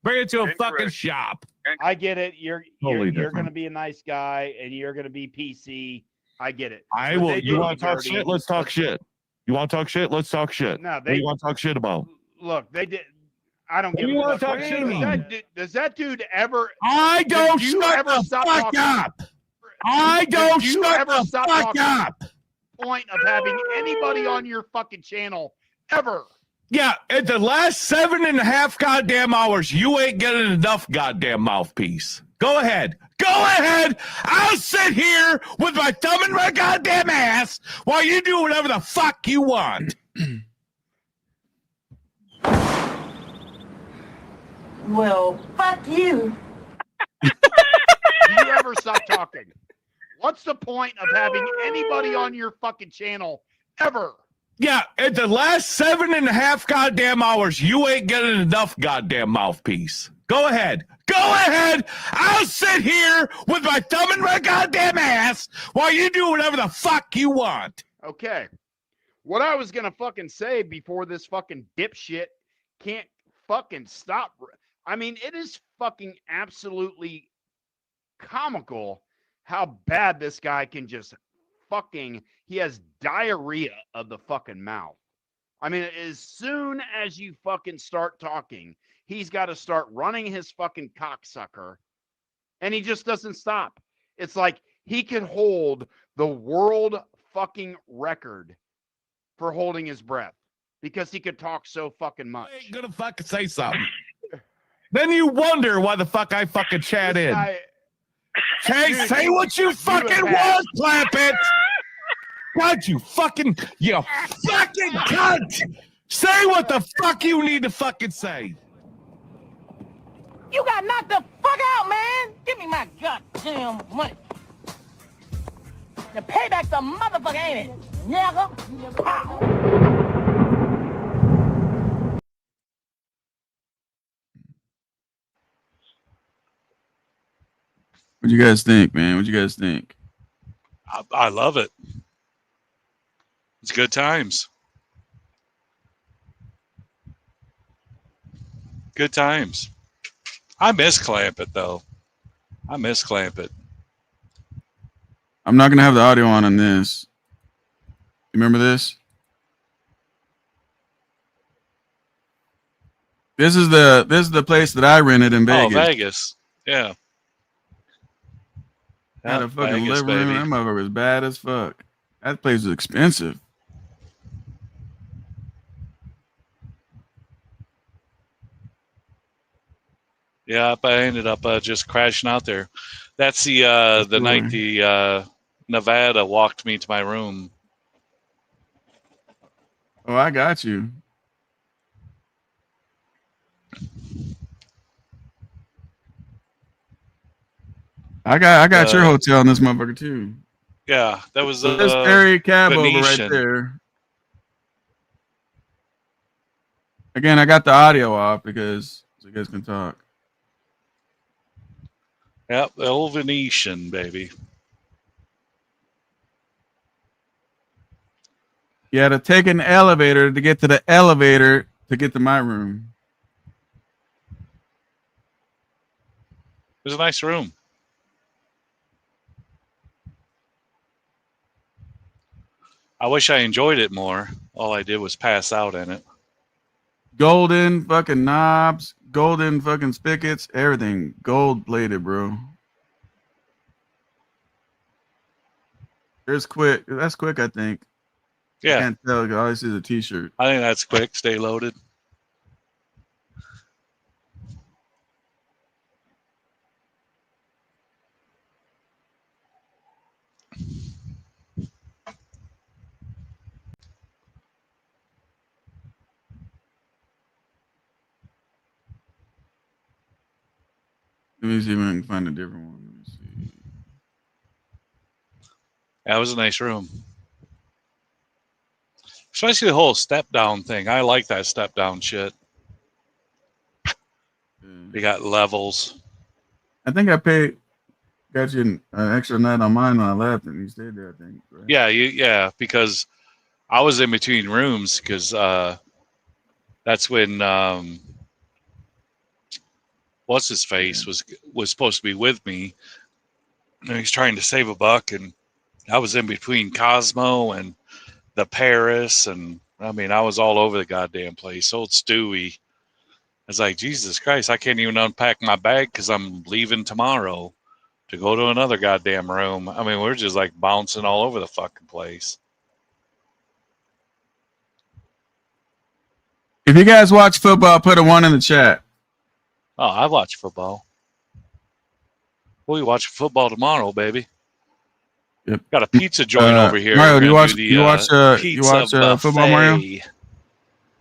Bring it to a fucking shop. I get it. You're Totally going to be a nice guy and you're going to be PC. I get it. I will. You want to talk shit? Let's talk shit. You want to talk shit? Let's talk shit. No, what do you want to talk shit about? Look, they did. I don't What give do you a want to fuck. talk shit about? Does that dude ever? I don't Did you shut ever the stop fuck talking? up. I don't Did you shut ever the stop fuck talking? up. Point of having anybody on your fucking channel ever. Yeah, at the last 7.5 goddamn hours, you ain't getting enough goddamn mouthpiece. Go ahead. Go ahead. I'll sit here with my thumb in my goddamn ass while you do whatever the fuck you want. Well, fuck you. Do you ever stop talking? What's the point of having anybody on your fucking channel ever? Yeah, at the last 7.5 goddamn hours, you ain't getting enough goddamn mouthpiece. Go ahead. Go ahead. I'll sit here with my thumb in my goddamn ass while you do whatever the fuck you want. Okay. What I was going to fucking say before this fucking dipshit can't fucking stop. I mean, it is fucking absolutely comical how bad this guy can just fucking, he has diarrhea of the fucking mouth. I mean, as soon as you fucking start talking, he's got to start running his fucking cocksucker, and he just doesn't stop. It's like he could hold the world fucking record for holding his breath because he could talk so fucking much. I ain't gonna fucking say something. Then you wonder why the fuck I fucking chat in. Say what you fucking want, clap it. God, you fucking cunt. Say what the fuck you need to fucking say. You got knocked the fuck out, man. Give me my goddamn money. The payback's a motherfucker, ain't it? Nigga. Pow. What you guys think, man? What you guys think? I love it. It's good times. Good times. I miss Clampett, though. I miss Clampett. I'm not gonna have the audio on this. You remember this? This is the place that I rented in Vegas. Oh, Vegas. Yeah. Had a fucking Vegas, living room. baby. That motherfucker was bad as fuck. That place was expensive. Yeah, I ended up just crashing out there. That's the night the Nevada walked me to my room. Oh, I got you. I got your hotel in this motherfucker too. Yeah, that was That's Terry Cab over right Venetian. there. Again, I got the audio off because so you guys can talk. Yep, the old Venetian, baby. You had to take an elevator to get to the elevator to get to my room. It was a nice room. I wish I enjoyed it more. All I did was pass out in it. Golden fucking knobs, golden fucking spigots, everything gold plated, bro. There's quick. That's quick, I think. Yeah. I can't tell. All I see is a t-shirt. I think that's quick. Stay loaded. Let me see if I can find a different one. Let me see. Yeah, it was a nice room. Especially the whole step down thing. I like that step down shit. You got levels. I think I got you an extra night on mine when I left, and you stayed there. I think. Right? Yeah, because I was in between rooms because that's when what's his face was supposed to be with me, and he's trying to save a buck, and I was in between Cosmo and the Paris, and I mean I was all over the goddamn place. Old Stewie. I was like, Jesus Christ, I can't even unpack my bag because I'm leaving tomorrow to go to another goddamn room. I mean, we're just like bouncing all over the fucking place. If you guys watch football, put a 1 in the chat. Oh, I watch football. We watch football tomorrow, baby. Yep. Got a pizza joint over here. Mario, do you watch? Do You watch? You watch football, Mario?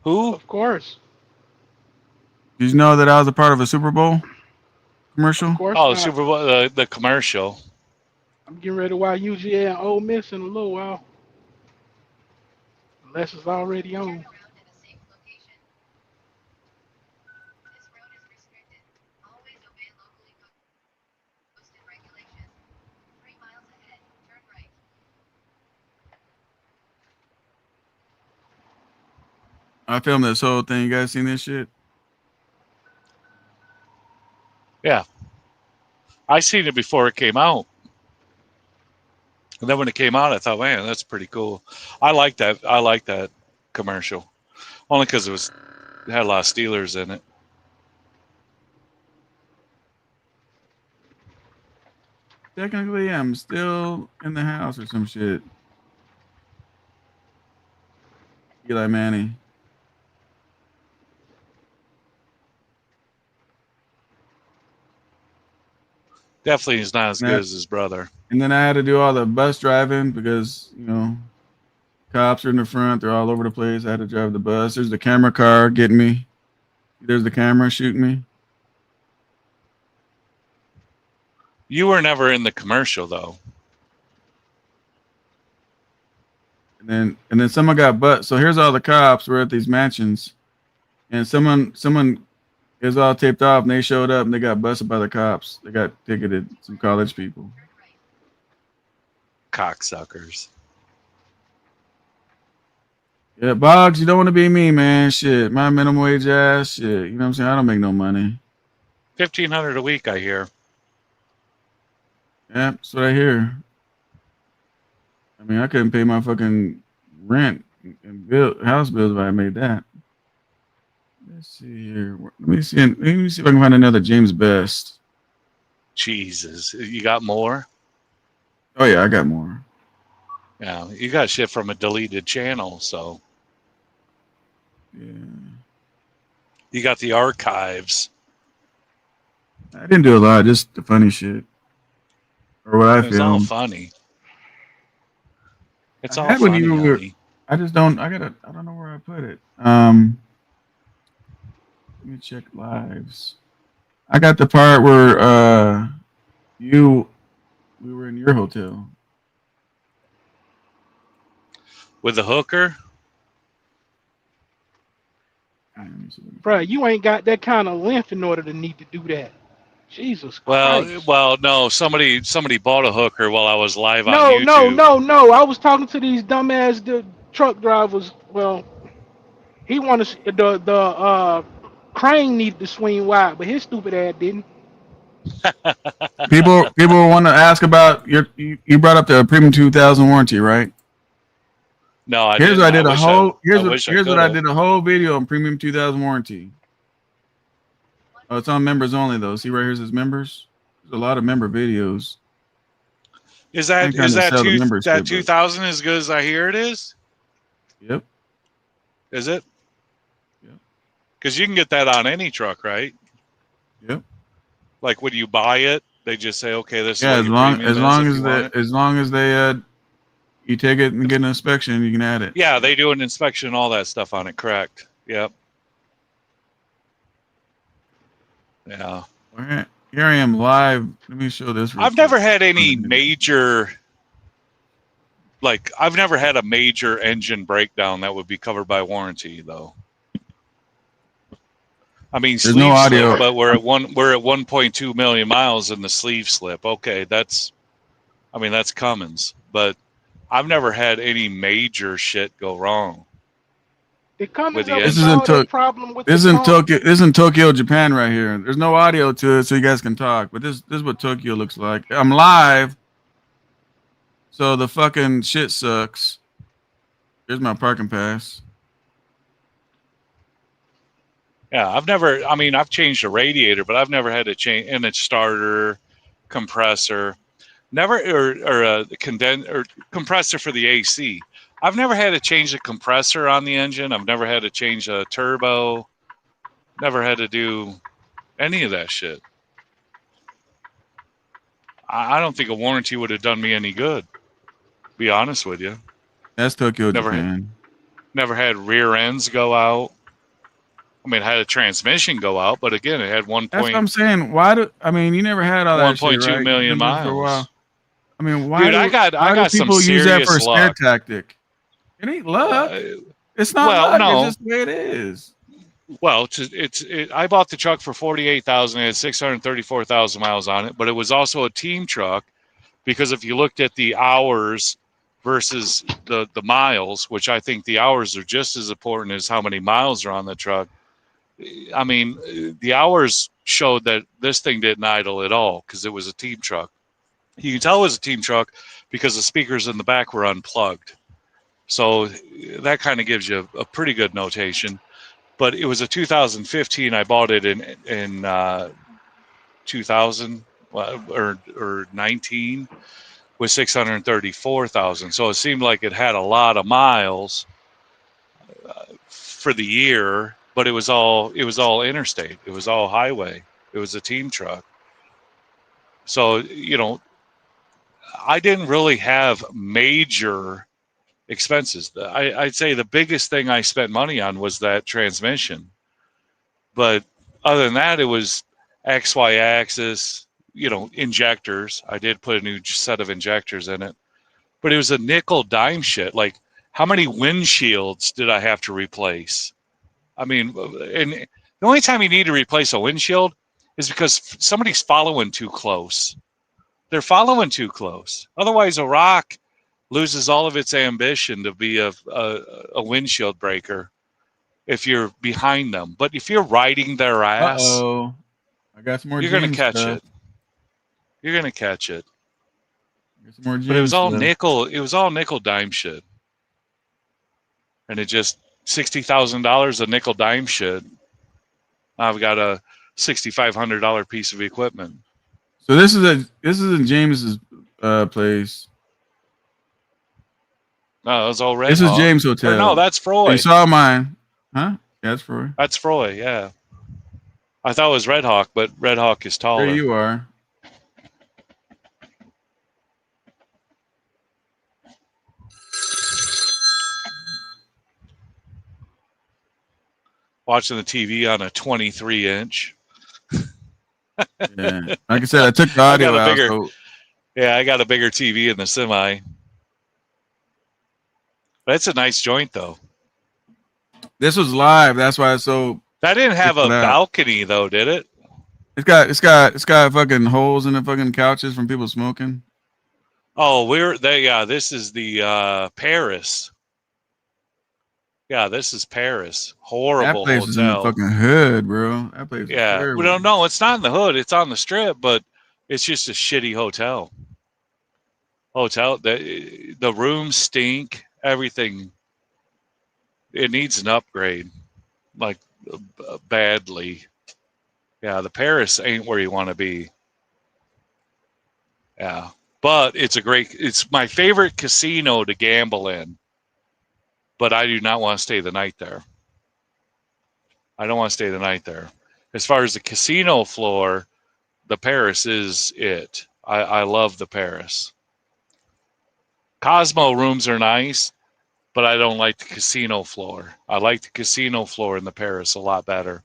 Who? Of course. Did you know that I was a part of a Super Bowl commercial? Of course. Oh, not. Super Bowl, the commercial. I'm getting ready to watch UGA and Ole Miss in a little while. Unless it's already on. I filmed this whole thing. You guys seen this shit? Yeah. I seen it before it came out. And then when it came out, I thought, man, that's pretty cool. I like that. I like that commercial. Only because it had a lot of Steelers in it. Technically, I'm still in the house or some shit. Eli Manning. Definitely is not as good as his brother. And then I had to do all the bus driving because, cops are in the front. They're all over the place. I had to drive the bus. There's the camera car getting me. There's the camera shooting me. You were never in the commercial, though. And then someone got butt. So here's all the cops. We're at these mansions. And someone is all taped off, and they showed up, and they got busted by the cops. They got ticketed. Some college people. Cocksuckers. Yeah, Boggs, you don't want to be me, man. Shit, my minimum wage ass. Shit, you know what I'm saying? I don't make no money. $1,500 a week, I hear. Yeah, that's what I hear. I mean, I couldn't pay my fucking rent and house bills if I made that. Let's see here. Let me see if I can find another James Best. Jesus, you got more? Oh yeah, I got more. Yeah, you got shit from a deleted channel, so. Yeah. You got the archives. I didn't do a lot, just the funny shit. Or what I It's all filmed. funny. It's all I funny. I just don't. I don't know where I put it. Let me check lives. I got the part where we were in your hotel. With the hooker? Bruh, you ain't got that kind of length in order to need to do that. Jesus Christ. Well, no. Somebody bought a hooker while I was live on No, no, YouTube. no, no. I was talking to these dumbass truck drivers. Well, he wanted the crane needed to swing wide, but his stupid ass didn't. People want to ask about you brought up the Premium 2000 warranty, right? No, I Here's didn't. what I did wish here's what I did a whole video on Premium 2000 warranty. Oh, it's on members only though. See right here's his members. There's a lot of member videos. Is that sell the membership, that 2000 as good as I hear it is? Yep. Is it? Yep. Because you can get that on any truck, right? Yep. Like when you buy it, they just say, "Okay, this is Yeah, what your premium is." as long as they you take it and get an inspection, you can add it. Yeah, they do an inspection and all that stuff on it. Correct. Yep. Yeah. Here I am live. Let me show this. I've never had any major, I've never had a major engine breakdown that would be covered by warranty, though. I mean, There's no audio, slip, but we're at 1.2 million miles in the sleeve slip. Okay, that's Cummins, but I've never had any major shit go wrong. This isn't Tokyo, Japan, right here. There's no audio to it, so you guys can talk. But this is what Tokyo looks like. I'm live, so the fucking shit sucks. Here's my parking pass. Yeah, I've changed a radiator, but I've never had to change in a starter, compressor, never or a compressor for the AC. I've never had to change a compressor on the engine. I've never had to change a turbo. Never had to do any of that shit. I don't think a warranty would have done me any good. Be honest with you. That's Tokyo, Japan. Never had rear ends go out. I mean, it had a transmission go out, but again, it had That's what I'm saying. You never had all that shit, right? 1.2 million miles. For a while. I mean, why Dude, do, I got people some use that for a luck. scare tactic? It ain't luck. It's not luck. No. It's just the way it is. Well, I bought the truck for $48,000. It had 634,000 miles on it, but it was also a team truck because if you looked at the hours versus the miles, which I think the hours are just as important as how many miles are on the truck. I mean, the hours showed that this thing didn't idle at all because it was a team truck. You can tell it was a team truck because the speakers in the back were unplugged. So that kind of gives you a pretty good notation. But it was a 2015. I bought it in 2000 or 19 with 634,000. So it seemed like it had a lot of miles for the year, but it was all interstate. It was all highway. It was a team truck. So, I didn't really have major expenses. I'd say the biggest thing I spent money on was that transmission. But other than that, it was XY axis, injectors. I did put a new set of injectors in it. But it was a nickel dime shit. Like, how many windshields did I have to replace? I mean, and the only time you need to replace a windshield is because somebody's following too close. They're following too close. Otherwise, a rock loses all of its ambition to be a windshield breaker if you're behind them. But if you're riding their ass, I got some more. You're going to catch it. You're going to catch it. Some more but it was all stuff. nickel. It was all nickel dime shit, and it just $60,000 of nickel dime shit. I've got a $6,500 piece of equipment. So this is in James's place. No, that's all Red This Hawk. is James Hotel. Or no, that's Froy. You saw mine, huh? Yeah, that's Froy. That's Froy. Yeah, I thought it was Red Hawk, but Red Hawk is taller. There you are. Watching the TV on a 23-inch. Yeah, like I said, I took the audio out. Yeah, I got a bigger TV in the semi. That's a nice joint, though. This was live. That's why it's so. That didn't have a balcony, though, did it? It's got fucking holes in the fucking couches from people smoking. Oh, this is the Paris. Yeah, this is Paris. Horrible That place hotel. is in the fucking hood, bro. That place. Yeah, we don't know. It's not in the hood. It's on the strip, but it's just a shitty hotel. The rooms stink. Everything. It needs an upgrade, like badly. Yeah, the Paris ain't where you want to be. Yeah, but it's my favorite casino to gamble in. But I do not want to stay the night there. I don't want to stay the night there. As far as the casino floor, the Paris is it. I love the Paris. Cosmo rooms are nice, but I don't like the casino floor. I like the casino floor in the Paris a lot better.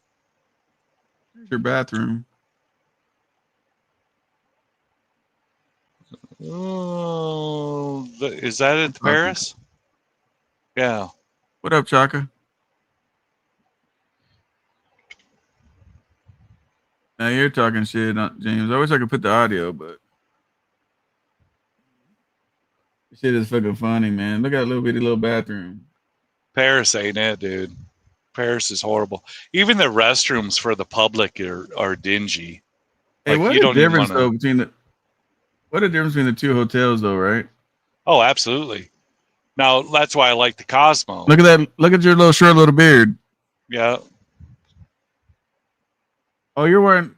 Here's your bathroom. Oh, is that in Paris? Yeah. What up, Chaka? Now you're talking shit, James. I wish I could put the audio, but shit is fucking funny, man. Look at that little bitty little bathroom. Paris ain't it, dude. Paris is horrible. Even the restrooms for the public are dingy. Hey, what a difference though between the two hotels though, right? Oh, absolutely. Now that's why I like the Cosmo. Look at that. Look at your little short little beard. Yeah. Oh, you're wearing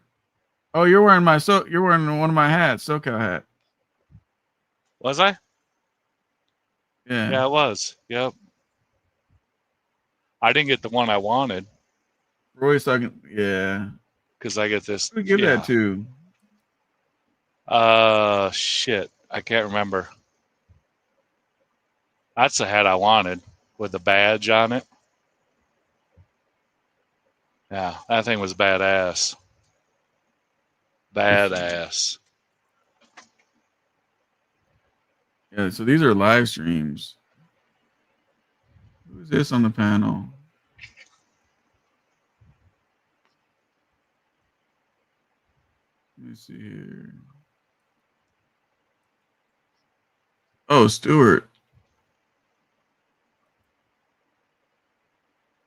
you're wearing one of my hats, SoCal hat. Was I? Yeah. Yeah, it was. Yep. I didn't get the one I wanted. Roy's talking, yeah. Because I get this. Who give that to? Shit. I can't remember. That's the hat I wanted with the badge on it. Yeah, that thing was badass. Badass. Yeah, so these are live streams. Who's this on the panel? Let me see here. Oh, Stewart.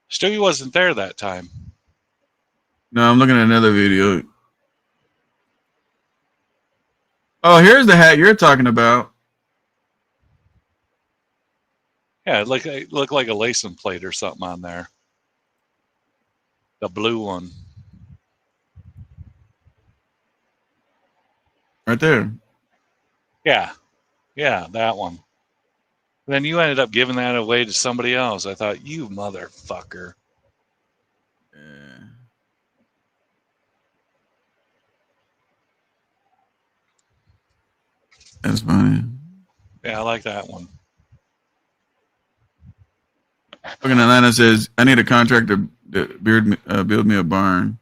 Stewie wasn't there that time. No, I'm looking at another video. Oh, here's the hat you're talking about. Yeah, it looked like a license plate or something on there. The blue one. Right there. Yeah. Yeah, that one. Then you ended up giving that away to somebody else. I thought, you motherfucker. Yeah. That's funny. Yeah, I like that one. Fucking Atlanta says, I need a contractor to build me a barn.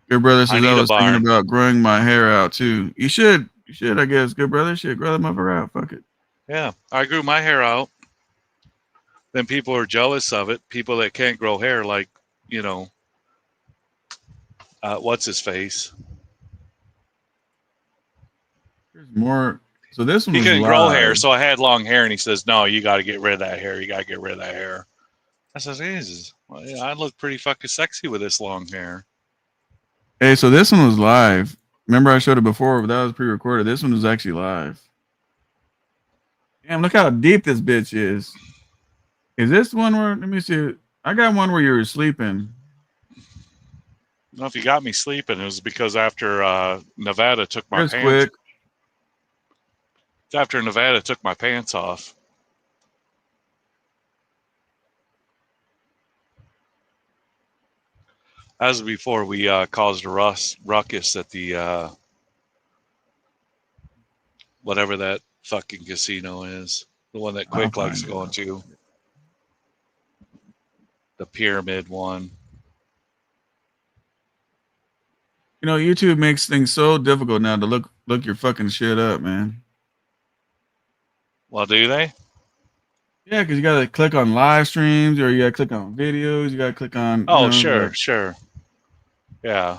Good brother says, I was thinking about growing my hair out too. You should, I guess. Good brother, shit, grow that motherfucker out. Fuck it. Yeah, I grew my hair out. Then people are jealous of it. People that can't grow hair, like, what's his face? There's more. So this one he was couldn't live. grow hair, so I had long hair, and he says, "No, you got to get rid of that hair. You got to get rid of that hair." I says, "Jesus, well, yeah, I look pretty fucking sexy with this long hair." Hey, so this one was live. Remember I showed it before, but that was pre-recorded. This one was actually live. Damn, look how deep this bitch is. Is this one where? Let me see. I got one where you were sleeping. Well, if you got me sleeping, it was because after Nevada took my pants. Quick. After Nevada took my pants off. That was before we caused a ruckus at the whatever that fucking casino is. The one that Quick likes going to. The Pyramid one. You know, YouTube makes things so difficult now to look your fucking shit up, man. Well, do they? Yeah, because you gotta click on live streams, or you gotta click on videos. You gotta click on, Oh, like, sure. Yeah.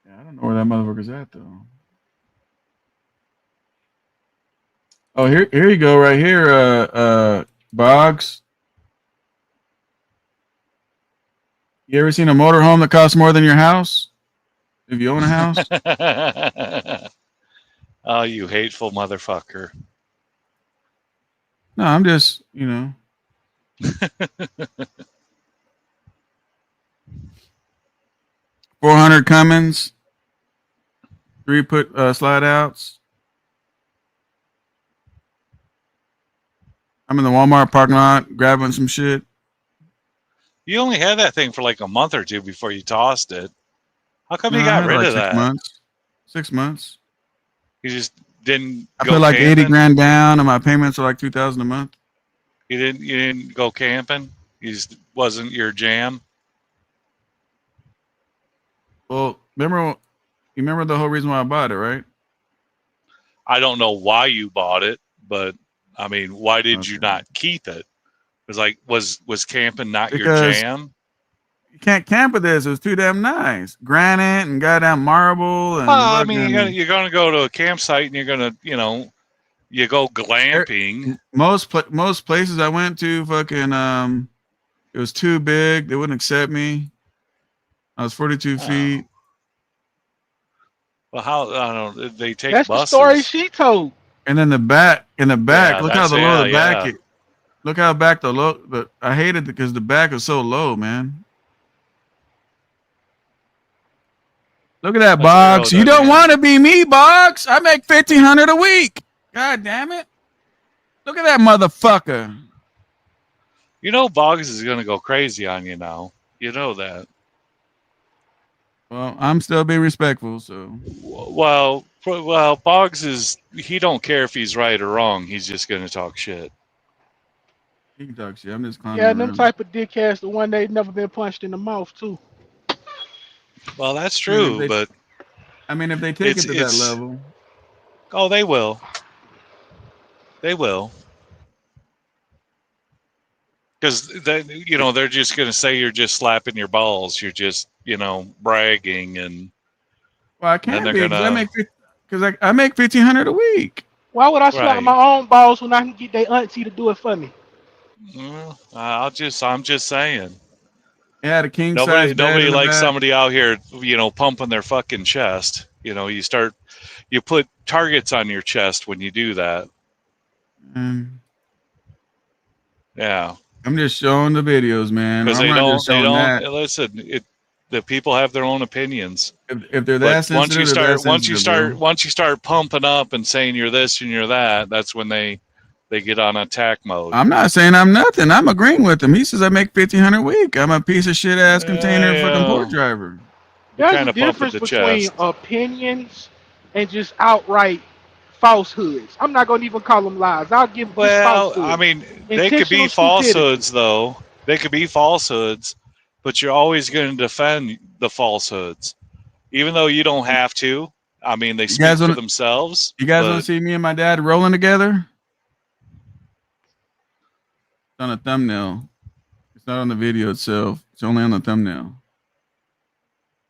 I don't know where that motherfucker's at though. Oh, here you go, right here, Boggs. You ever seen a motorhome that costs more than your house? If you own a house? Oh, you hateful motherfucker. No, I'm just, 400 Cummins, 3 put slide outs. I'm in the Walmart parking lot grabbing some shit. You only had that thing for like a month or two before you tossed it. How come No, you I got had it rid like of 6 that? months. 6 months. You just didn't I go put like 80 camping? grand down, and my payments are like 2,000 a month. You didn't go camping? You just wasn't your jam? Well, you remember the whole reason why I bought it, right? I don't know why you bought it, but I mean, why did you Okay. not keep it? It was like was camping not your Because jam? you can't camp with this. It was too damn nice. Granite and goddamn marble and Well, I mean, fucking. you're gonna go to a campsite and you're gonna, you go glamping. Most places I went to, fucking, it was too big. They wouldn't accept me. I was 42 feet. Well, how I don't know, they take That's the story buses. she told. And then in the back, Yeah, look how that's the low the back. yeah. Look how back the low. But I hated it because the back was so low, man. Look at that, That's Boggs. You don't aerodynamic. want to be me, Boggs. I make 1,500 a week. God damn it! Look at that motherfucker. You know Boggs is gonna go crazy on you now. You know that. Well, I'm still being respectful, so. Well, Boggs he don't care if he's right or wrong. He's just gonna talk shit. You can talk shit. I'm just clowning Yeah, them around. type of dickheads, the one they never been punched in the mouth too. Well, that's I mean, if true, they, but take it to that it's level. oh, they will. They will. Because they're just gonna say you're just slapping your balls. You're just, bragging, and Well, I then can't they're be because gonna I make 1,500 a week. Why would I slap right. my own balls when I can get their auntie to do it for me? Well, I'm just saying. It had a king size bed Nobody in the likes back. somebody out here, pumping their fucking chest. You put targets on your chest when you do that. Mm. Yeah, I'm just showing the videos, man. because I'm not just they showing don't that. listen. The people have their own opinions. If they're But that sensitive, they're that sensitive, bro. once you start pumping up and saying you're this and you're that, that's when they get on attack mode. I'm not saying I'm nothing. I'm agreeing with him. He says I make 1,500 a week. I'm a piece of shit ass container fucking port Well, driver. you're There's a kind of pumping difference the between chest. opinions and just outright falsehoods. I'm not gonna even call them lies. I'll give just Well, I falsehoods. mean, they could be Intentional stupidity. falsehoods, though. They could be falsehoods, but you're always going to defend the falsehoods, even though you don't have to. I mean, they You speak guys for want themselves, you guys want but to see me and my dad rolling together? It's on a thumbnail. It's not on the video itself. It's only on the thumbnail.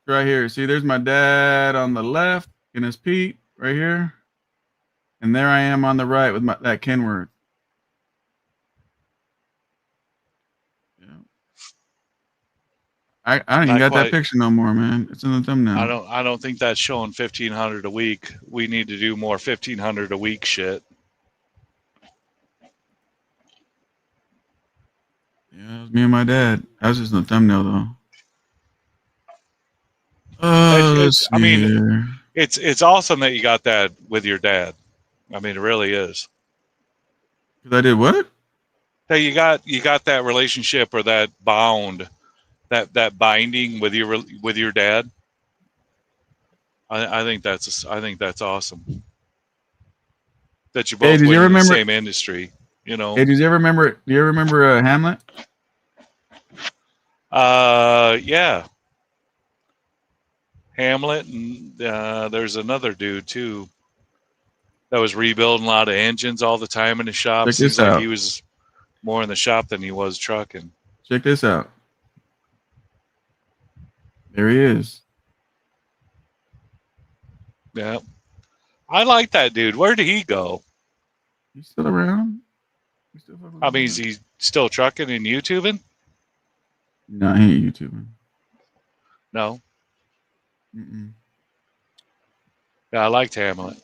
Right here. See, there's my dad on the left in his Pete right here. And there I am on the right with that Kenworth. Yeah. I don't even not got that quite. picture no more, man. It's in the thumbnail. I don't think that's showing 1,500 a week. We need to do more 1,500 a week shit. Yeah, it was me and my dad. That was just in the thumbnail though. Let's I see mean, here. it's awesome that you got that with your dad. I mean, it really is. I did what? That you got that relationship or that bond, that binding with your dad. I think that's awesome. That you Hey, both did you went ever in the remember? same industry. Hey, did you ever remember? Do you ever remember Hamlet? Yeah. Hamlet, and there's another dude too that was rebuilding a lot of engines all the time in the shop. Check Seems this like out. he was more in the shop than he was trucking. Check this out. There he is. Yeah, I like that dude. Where did he go? He's still around. He's still I mean, is he still trucking and YouTubing? No, he ain't YouTubing. No. Mm-mm. Yeah, I liked Hamlet.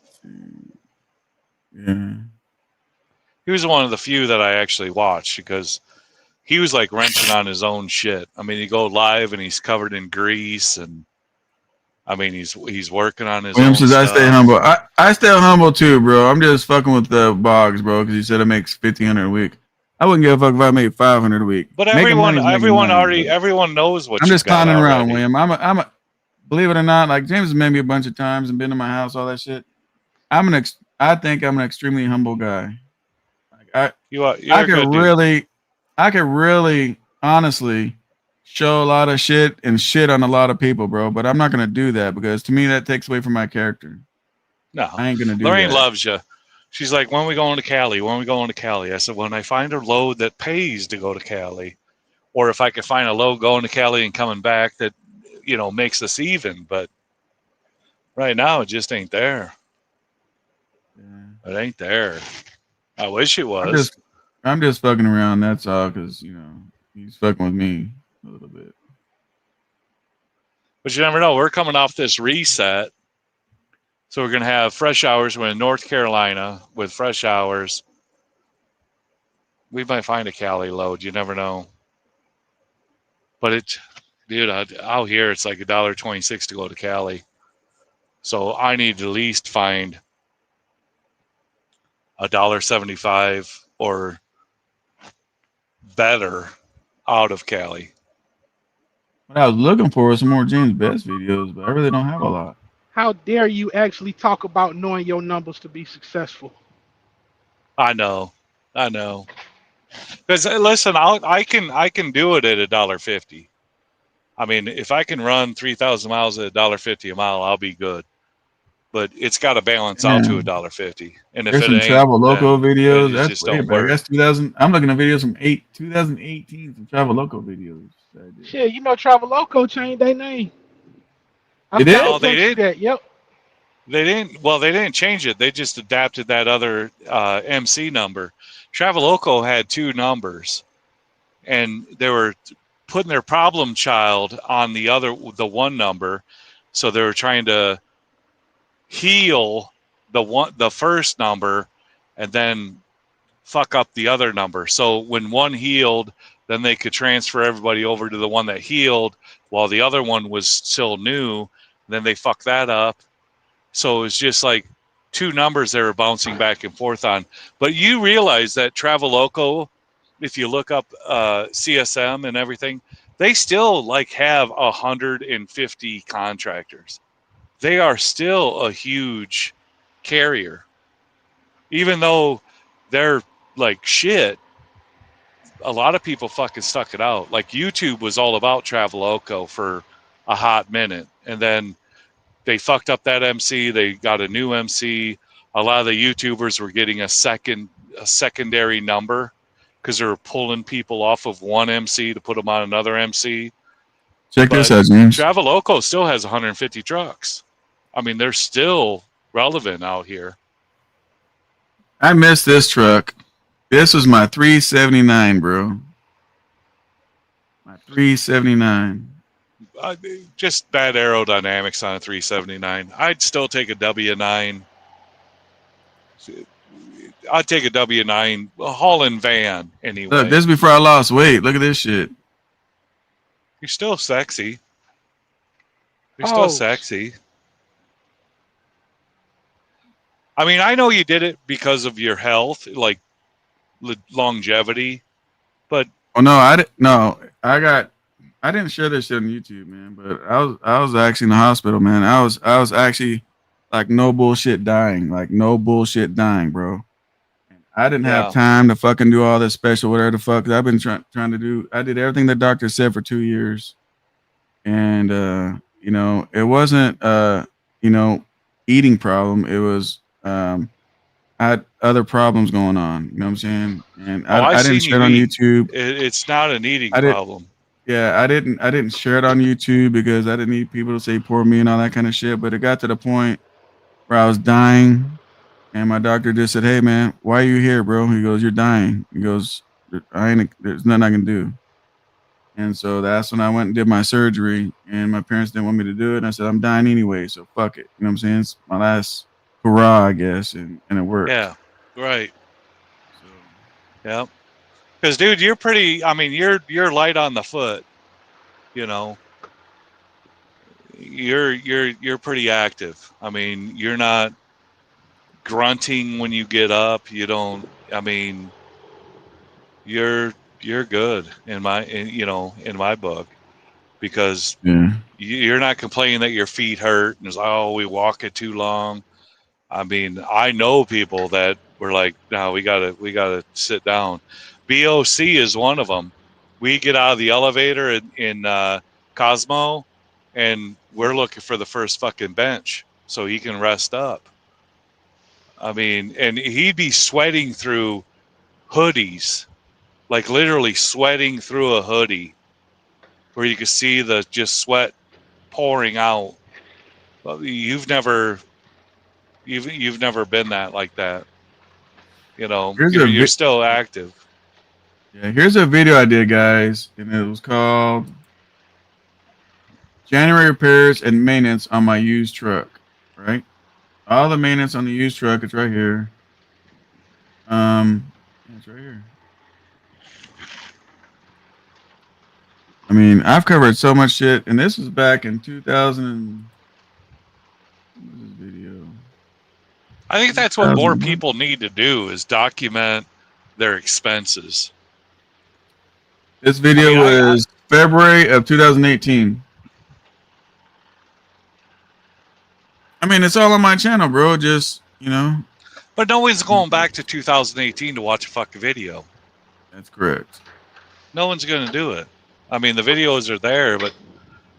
Yeah. He was one of the few that I actually watched because he was like wrenching on his own shit. I mean, you go live and he's covered in grease, and I mean, he's working on his William own says, I stuff. stay humble. I stay humble too, bro. I'm just fucking with the Boggs, bro, because he said it makes $1,500 a week. I wouldn't give a fuck if I made $500 a week. But Making money is making money. everyone knows what I'm you just got clowning around, already. William. I'm a, believe it or not, like James has met me a bunch of times and been to my house, all that shit. I think I'm an extremely humble guy. Like You're I a could good dude. I could really, honestly, show a lot of shit and shit on a lot of people, bro. But I'm not gonna do that because to me that takes away from my character. No, I ain't gonna do Lorraine that. loves you. She's like, when we going to Cali? When we going to Cali? I said, when I find a load that pays to go to Cali, or if I could find a load going to Cali and coming back that, makes us even. But right now, it just ain't there. Yeah. It ain't there. I wish it was. I'm just fucking around. That's all, because he's fucking with me a little bit. But you never know. We're coming off this reset. So we're going to have fresh hours. We're in North Carolina with fresh hours. We might find a Cali load. You never know. But out here it's like $1.26 to go to Cali. So I need to at least find $1.75 or better out of Cali. What I was looking for was some more James Best videos, but I really don't have a lot. How dare you actually talk about knowing your numbers to be successful? I know. Because listen, I can do it at $1.50. I mean, if I can run 3,000 miles at $1.50 a mile, I'll be good. But it's got to balance out to $1.50. And if There's it some ain't, travel local then videos. it That's just way don't back. work. That's 2000. I'm looking at videos from 2018. Some travel local videos. Shit, Travel Loco changed their name. I It forgot is? to text you that. Yep. They didn't change it. They just adapted that other MC number. Traveloco had two numbers, and they were putting their problem child on the one number, so they were trying to heal the first number, and then fuck up the other number. So when one healed, then they could transfer everybody over to the one that healed, while the other one was still new. Then they fucked that up. So it's just like two numbers they were bouncing back and forth on. But you realize that Traveloco, if you look up CSM and everything, they still like have 150 contractors. They are still a huge carrier. Even though they're like shit, a lot of people fucking stuck it out. Like YouTube was all about Traveloco for a hot minute. And then they fucked up that MC. They got a new MC. A lot of the YouTubers were getting a secondary number because they were pulling people off of one MC to put them on another MC. Check this out, James. Traveloco still has 150 trucks. I mean, they're still relevant out here. I missed this truck. This was my 379, bro. My 379. Just bad aerodynamics on a 379. I'd still take a W9. I'd take a W9 haul-in van anyway. Look, this is before I lost weight. Look at this shit. You're still sexy. You're still sexy. I mean, I know you did it because of your health, like longevity, but I didn't share this shit on YouTube, man. But I was actually in the hospital, man. I was actually like no bullshit dying, bro. And I didn't have time to fucking do all this special whatever the fuck I've been trying to do. I did everything the doctor said for 2 years, and it wasn't eating problem. It was I had other problems going on. You know what I'm saying? And Oh, I I didn't seen share you it on eat. YouTube. It's not an eating I did. problem. Yeah, I didn't share it on YouTube because I didn't need people to say poor me and all that kind of shit. But it got to the point where I was dying, and my doctor just said, "Hey, man, why are you here, bro?" He goes, "You're dying." He goes, There's nothing I can do." And so that's when I went and did my surgery, and my parents didn't want me to do it. And I said, "I'm dying anyway, so fuck it." You know what I'm saying? It's my last hurrah, I guess, and it worked. Yeah, right. So Yeah, because dude, you're pretty. I mean, you're light on the foot. You know, you're pretty active. I mean, you're not grunting when you get up. You don't. I mean, you're good in my book, because yeah, you're not complaining that your feet hurt and it's like, oh, we walk it too long. I mean, I know people that were like, no, we gotta sit down. BOC is one of them. We get out of the elevator in Cosmo, and we're looking for the first fucking bench so he can rest up. I mean, and he'd be sweating through hoodies, like literally sweating through a hoodie, where you could see the just sweat pouring out. Well, you've never been that like that. here's You're still active. here's a video I did, guys, and it was called January repairs and maintenance on my used truck. Right, all the maintenance on the used truck. It's right here. Yeah, it's right here. I mean, I've covered so much shit, and this was back in 2000. What was this video? I think that's what more 2001. people need to do, is document their expenses. This video was February of 2018. I mean, it's all on my channel, bro. Just, But no one's going back to 2018 to watch a fucking video. That's correct. No one's going to do it. I mean, the videos are there, but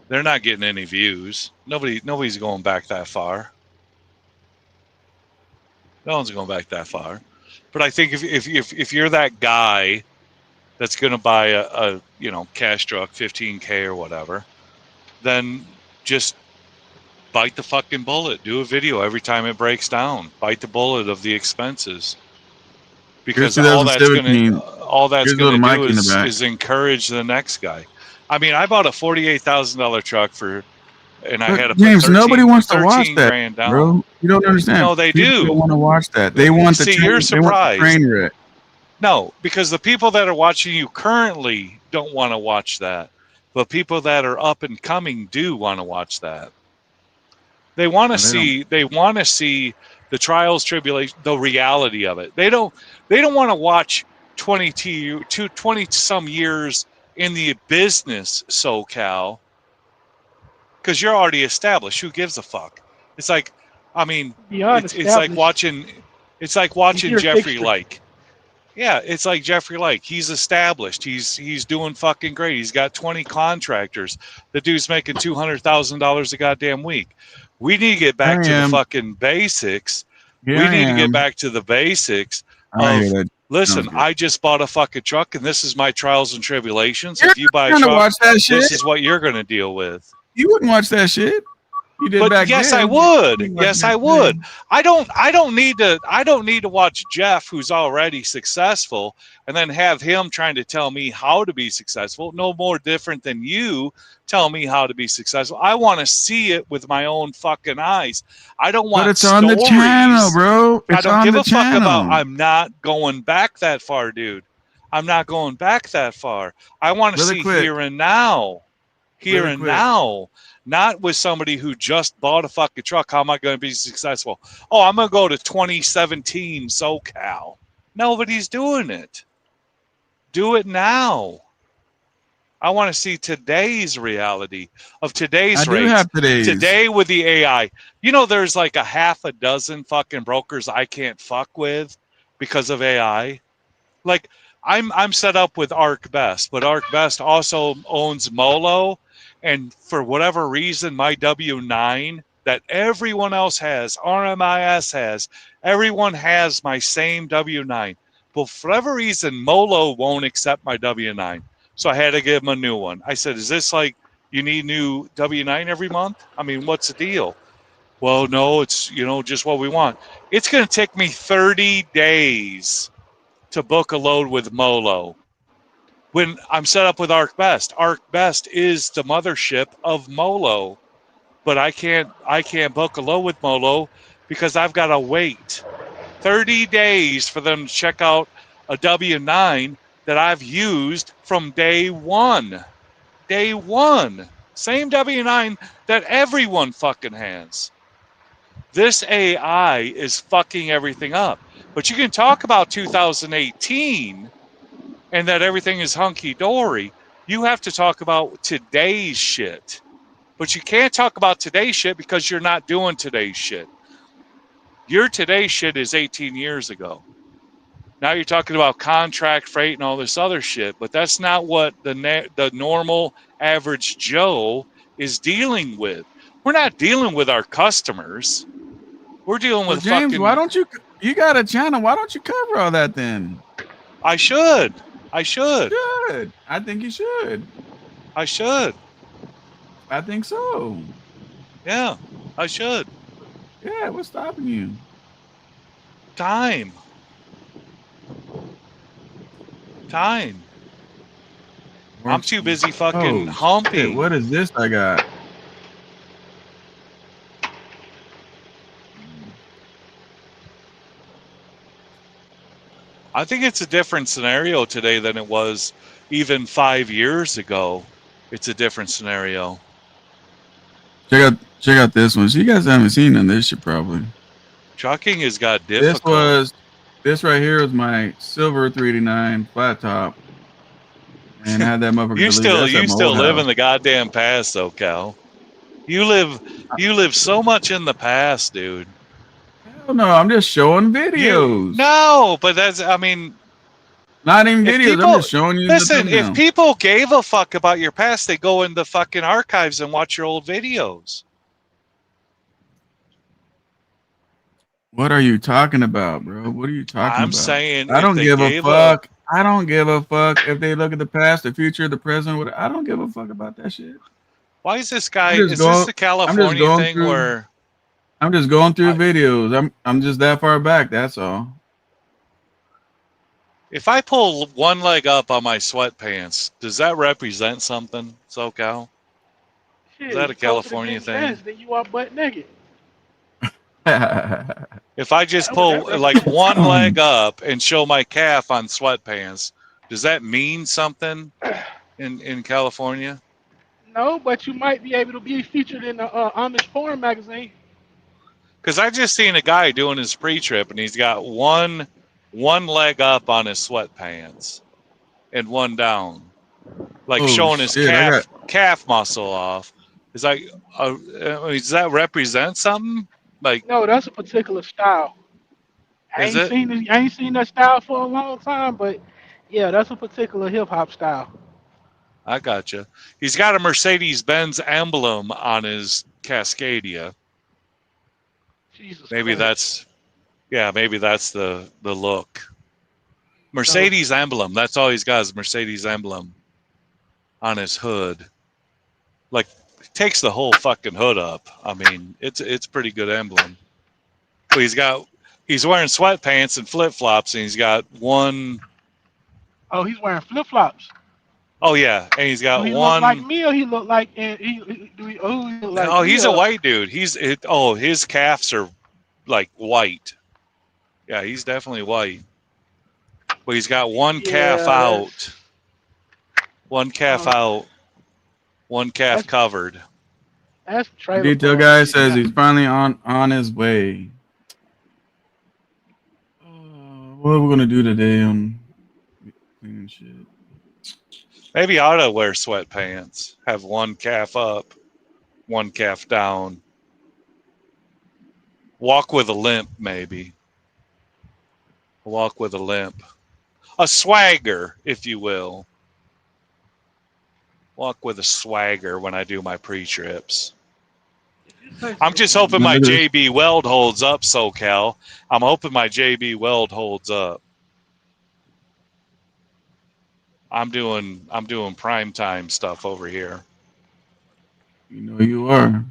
they're not getting any views. Nobody's going back that far. No one's going back that far. But I think if you're that guy that's going to buy a cash truck, 15K or whatever, then just bite the fucking bullet. Do a video every time it breaks down. Bite the bullet of the expenses, Here's because all that's 2017. Here's gonna little do Mikey in the back. is encourage the next guy. I mean, I bought a $48,000 truck and I But had to put James, nobody wants to watch 13 that, grand down. bro. You don't understand. No, they People do. don't want to watch that. They want See, you're They want the surprised. train wreck. No, because the people that are watching you currently don't want to watch that, but people that are up and coming do want to watch that. They want to see. They want to see the trials, tribulation, the reality of it. They don't want to watch 20 some years in the business, SoCal, because you're already established. Who gives a fuck? It's like, I mean, it's like watching Jeffrey Lake. Yeah, it's like Jeffrey Lake. He's established. He's doing fucking great. He's got 20 contractors. The dude's making $200,000 a goddamn week. We need to get back to the fucking basics. We need to get back to the basics of, listen, I just bought a fucking truck, and this is my trials and tribulations. If you buy a truck, this is what you're going to deal with. You wouldn't watch that shit. You did But back yes, then. I would. Yes, I would. I don't need to watch Jeff, who's already successful, and then have him trying to tell me how to be successful. No more different than you tell me how to be successful. I want to see it with my own fucking eyes. I don't want. But it's on the channel, bro. I don't give a fuck about. I'm not going back that far, dude. I'm not going back that far. I want to see here and now. Here and now. Not with somebody who just bought a fucking truck. How am I going to be successful? Oh, I'm going to go to 2017 SoCal. Nobody's doing it. Do it now. I want to see today's reality of today's rates. I do have today's. Today with the AI. There's like a half a dozen fucking brokers I can't fuck with because of AI. Like, I'm set up with ArcBest, but ArcBest also owns Molo. And for whatever reason, my W-9 that everyone else has, RMIS has, everyone has my same W-9. But for whatever reason, Molo won't accept my W-9. So I had to give him a new one. I said, is this like you need new W-9 every month? I mean, what's the deal? Well, no, it's, just what we want. It's going to take me 30 days to book a load with Molo. When I'm set up with ArcBest. ArcBest is the mothership of Molo. But I can't book a load with Molo because I've got to wait 30 days for them to check out a W-9 that I've used from day one. Day one. Same W-9 that everyone fucking has. This AI is fucking everything up. But you can talk about 2018 and that everything is hunky-dory. You have to talk about today's shit. But you can't talk about today's shit because you're not doing today's shit. Your today's shit is 18 years ago. Now you're talking about contract freight and all this other shit, but that's not what the normal average Joe is dealing with. We're not dealing with our customers. We're dealing Well, with James, fucking... why don't you got a channel? Why don't you cover all that then? I should. You should. I think you should. I should. I think so. Yeah, I should. Yeah, what's stopping you? Time. I'm too busy fucking humping. Shit, what is this I got? I think it's a different scenario today than it was even 5 years ago. It's a different scenario. Check out this one. So you guys haven't seen none of this shit probably. Trucking has got difficult. This right here was my silver 389 flat top. And I had that motherfucker you deleted. still live in the goddamn past though, Cal. You live so much in the past, dude. Hell no, I'm just showing videos. No, but that's, I mean, not even videos. I'm just showing you. Listen, if people gave a fuck about your past, they go in the fucking archives and watch your old videos. What are you talking about, bro? What are you talking about? I'm saying I don't give a fuck. I don't give a fuck if they look at the past, the future, the present. I don't give a fuck about that shit. Why is this guy? Is this the California thing where? I'm just going through videos. I'm just that far back. That's all. If I pull one leg up on my sweatpants, does that represent something, SoCal? Shit, is that a California thing? Then you are butt naked. If I just pull like one leg up and show my calf on sweatpants, does that mean something in California? No, but you might be able to be featured in the Amish Forum magazine. Because I just seen a guy doing his pre-trip and he's got one leg up on his sweatpants and one down, like showing his calf muscle off. It's like, does that represent something? Like, no, that's a particular style. I ain't seen that style for a long time, but yeah, that's a particular hip hop style. I gotcha. He's got a Mercedes-Benz emblem on his Cascadia. Jesus maybe Christ. maybe that's the look. Mercedes emblem. That's all he's got is Mercedes emblem on his hood. Like, takes the whole fucking hood up. I mean, it's pretty good emblem. But he's wearing sweatpants and flip-flops, and he's got one. Oh, he's wearing flip-flops. Oh yeah, and he's got he one. Look like me, or he look like he look like? Oh, he's a white dude. His calves are like white. Yeah, he's definitely white. But he's got one calf out. One calf out. One calf covered. That's the detail guy says he's finally on his way. What are we gonna do today? Cleaning shit. Maybe I ought to wear sweatpants. Have one calf up, one calf down. Walk with a limp, maybe. Walk with a limp. A swagger, if you will. Walk with a swagger when I do my pre-trips. Say I'm so. just hoping my JB Weld holds up, SoCal. I'm hoping my JB Weld holds up. I'm doing primetime stuff over here. You know you are.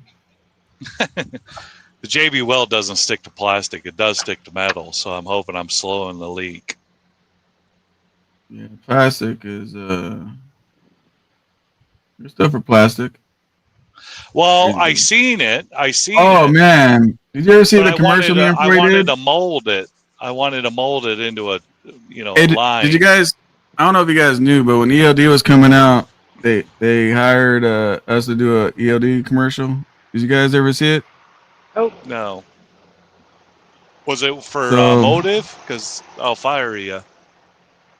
The JB Weld doesn't stick to plastic. It does stick to metal, so I'm hoping I'm slowing the leak. Yeah, plastic is there's stuff for plastic. Well, Crazy I dude. seen it. Oh man, did you ever see But the commercial me and I Floyd wanted did? to mold it. I wanted to mold it into a a Hey, did you line. guys? I don't know if you guys knew, but when ELD was coming out, they hired us to do a ELD commercial. Did you guys ever see it? Nope. No. Was it for So motive? Because I'll fire you.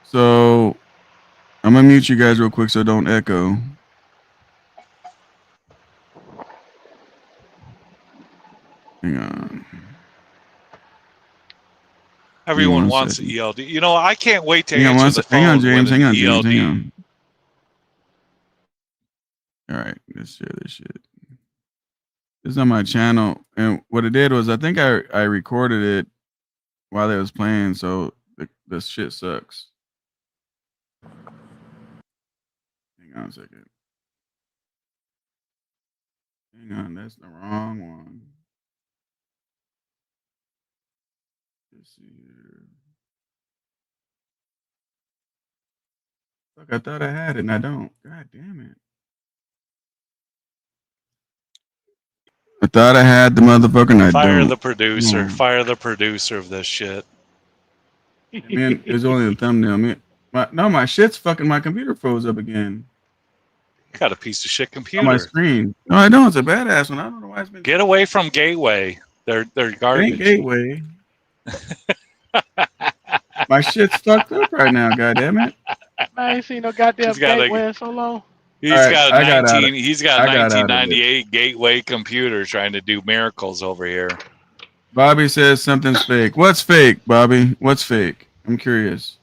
so I'm gonna mute you guys real quick so don't echo. Hang on. Give me Everyone one wants second. the ELD. You know, I can't wait to Hang on answer the Hang on, phone when James. an Hang on, James. ELD. Hang on. All right, let's share this shit. This is on my channel, and what it did was I think I recorded it while it was playing, so the shit sucks. Hang on a second. Hang on, that's the wrong one. Let's see here. Fuck, I thought I had it and I don't. God damn it. I thought I had the motherfucker and I Fire don't. the producer. Fire the producer of this shit. I mean, it was only the thumbnail. I mean, my shit's fucking. My computer froze up again. You got a piece of shit On my computer. screen. No, I don't. It's a badass one. I don't know why it's been. Get away from Gateway. They're It ain't garbage. Gateway. My shit's fucked up right now. God damn it. I ain't seen no goddamn He's got gateway a in so long. All right, I got out of. He's got a I got out of it. 1998 Gateway computer trying to do miracles over here. Bobby says something's fake. What's fake, Bobby? What's fake? I'm curious.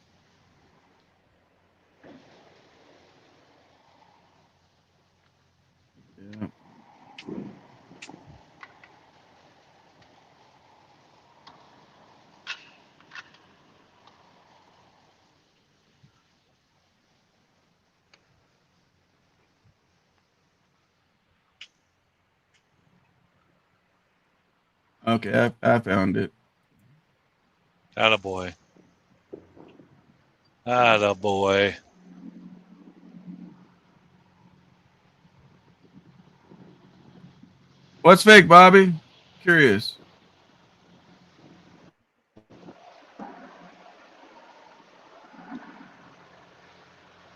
Yeah. Okay, I found it. Attaboy. Attaboy. What's fake, Bobby? Curious.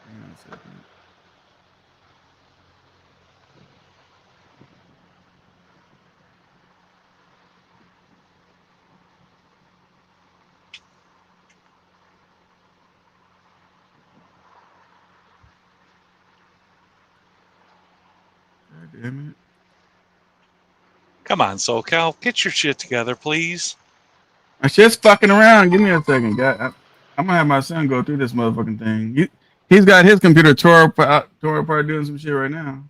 Hang on a second. God damn it. Come on, SoCal. Get your shit together, please. My shit's fucking around. Give me a second, guy. I'm gonna have my son go through this motherfucking thing. He's got his computer tore apart doing some shit right now.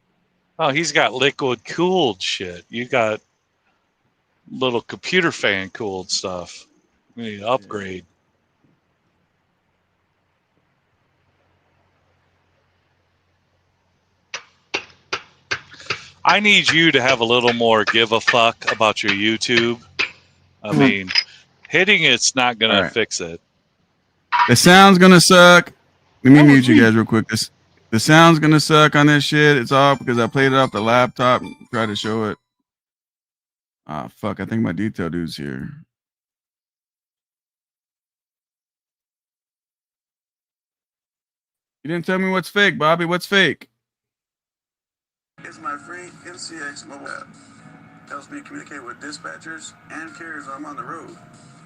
Oh, he's got liquid cooled shit. You got little computer fan cooled stuff. You need to upgrade. I need you to have a little more give a fuck about your YouTube. I mean, hitting it's not gonna fix it. The sound's gonna suck. Let me mute you guys real quick. The sound's gonna suck on this shit. It's all because I played it off the laptop and tried to show it. Ah, fuck. I think my detail dude's here. You didn't tell me what's fake, Bobby. What's fake? It's my free NCX mobile app. Helps me communicate with dispatchers and carriers while I'm on the road.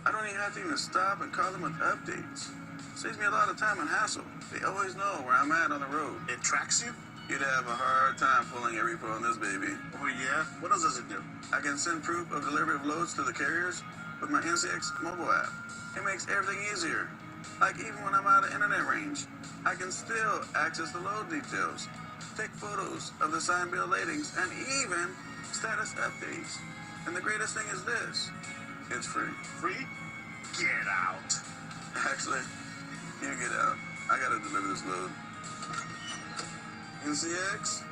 I don't even have to even stop and call them with updates. Saves me a lot of time and hassle. They always know where I'm at on the road. It tracks you? You'd have a hard time pulling a repo on this baby. Oh yeah? What else does it do? I can send proof of delivery of loads to the carriers with my NCX mobile app. It makes everything easier. Like even when I'm out of internet range, I can still access the load details. take photos of the signed bill latings, and even status updates. And the greatest thing is this, it's free. Free? Get out. Actually, you get out. I gotta deliver this load. NCX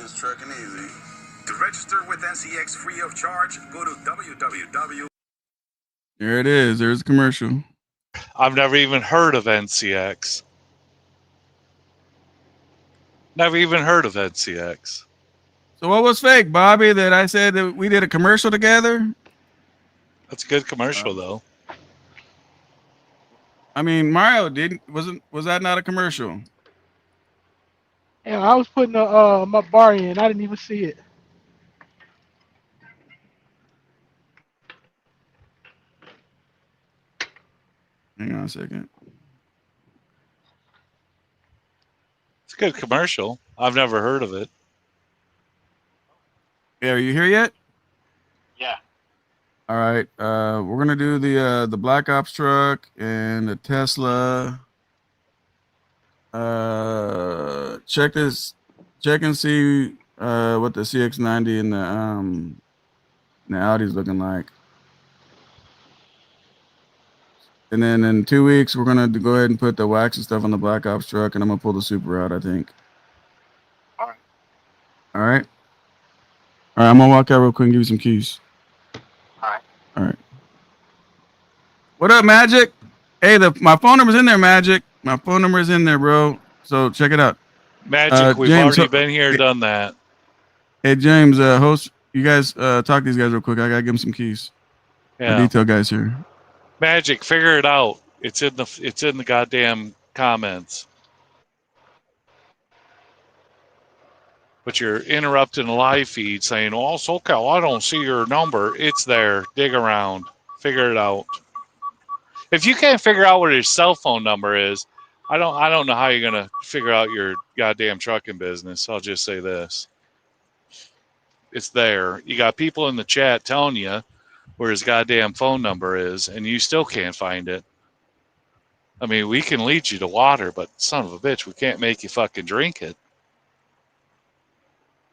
is trucking easy. To register with NCX free of charge, go to www. There it is. There's a commercial. I've never even heard of NCX. Never even heard of NCX. So what was fake, Bobby? That I said that we did a commercial together? That's a good commercial, though. I mean, Mario was that not a commercial? And I was putting my bar in. I didn't even see it. Hang on a second. It's a good commercial. I've never heard of it. Yeah, are you here yet? Yeah. All right. We're gonna do the Black Ops truck and the Tesla. Check and see what the CX-90 and the Audi's looking like. And then in 2 weeks, we're gonna go ahead and put the wax and stuff on the Black Ops truck, and I'm gonna pull the Super out, I think. All right. All right. All right. I'm gonna walk out real quick and give you some keys. All right. All right. What up, Magic? Hey, my phone number's in there, Magic. My phone number is in there, bro. So check it out. Magic, we've James, already been here, done that. Hey, James, host, you guys talk to these guys real quick. I gotta give them some keys. Yeah. The detail guys here. Magic, figure it out. It's in the goddamn comments. But you're interrupting the live feed saying, "Oh, SoCal, I don't see your number." It's there. Dig around. Figure it out. If you can't figure out what his cell phone number is, I don't know how you're gonna figure out your goddamn trucking business. I'll just say this. It's there. You got people in the chat telling you where his goddamn phone number is, and you still can't find it. I mean, we can lead you to water, but son of a bitch, we can't make you fucking drink it.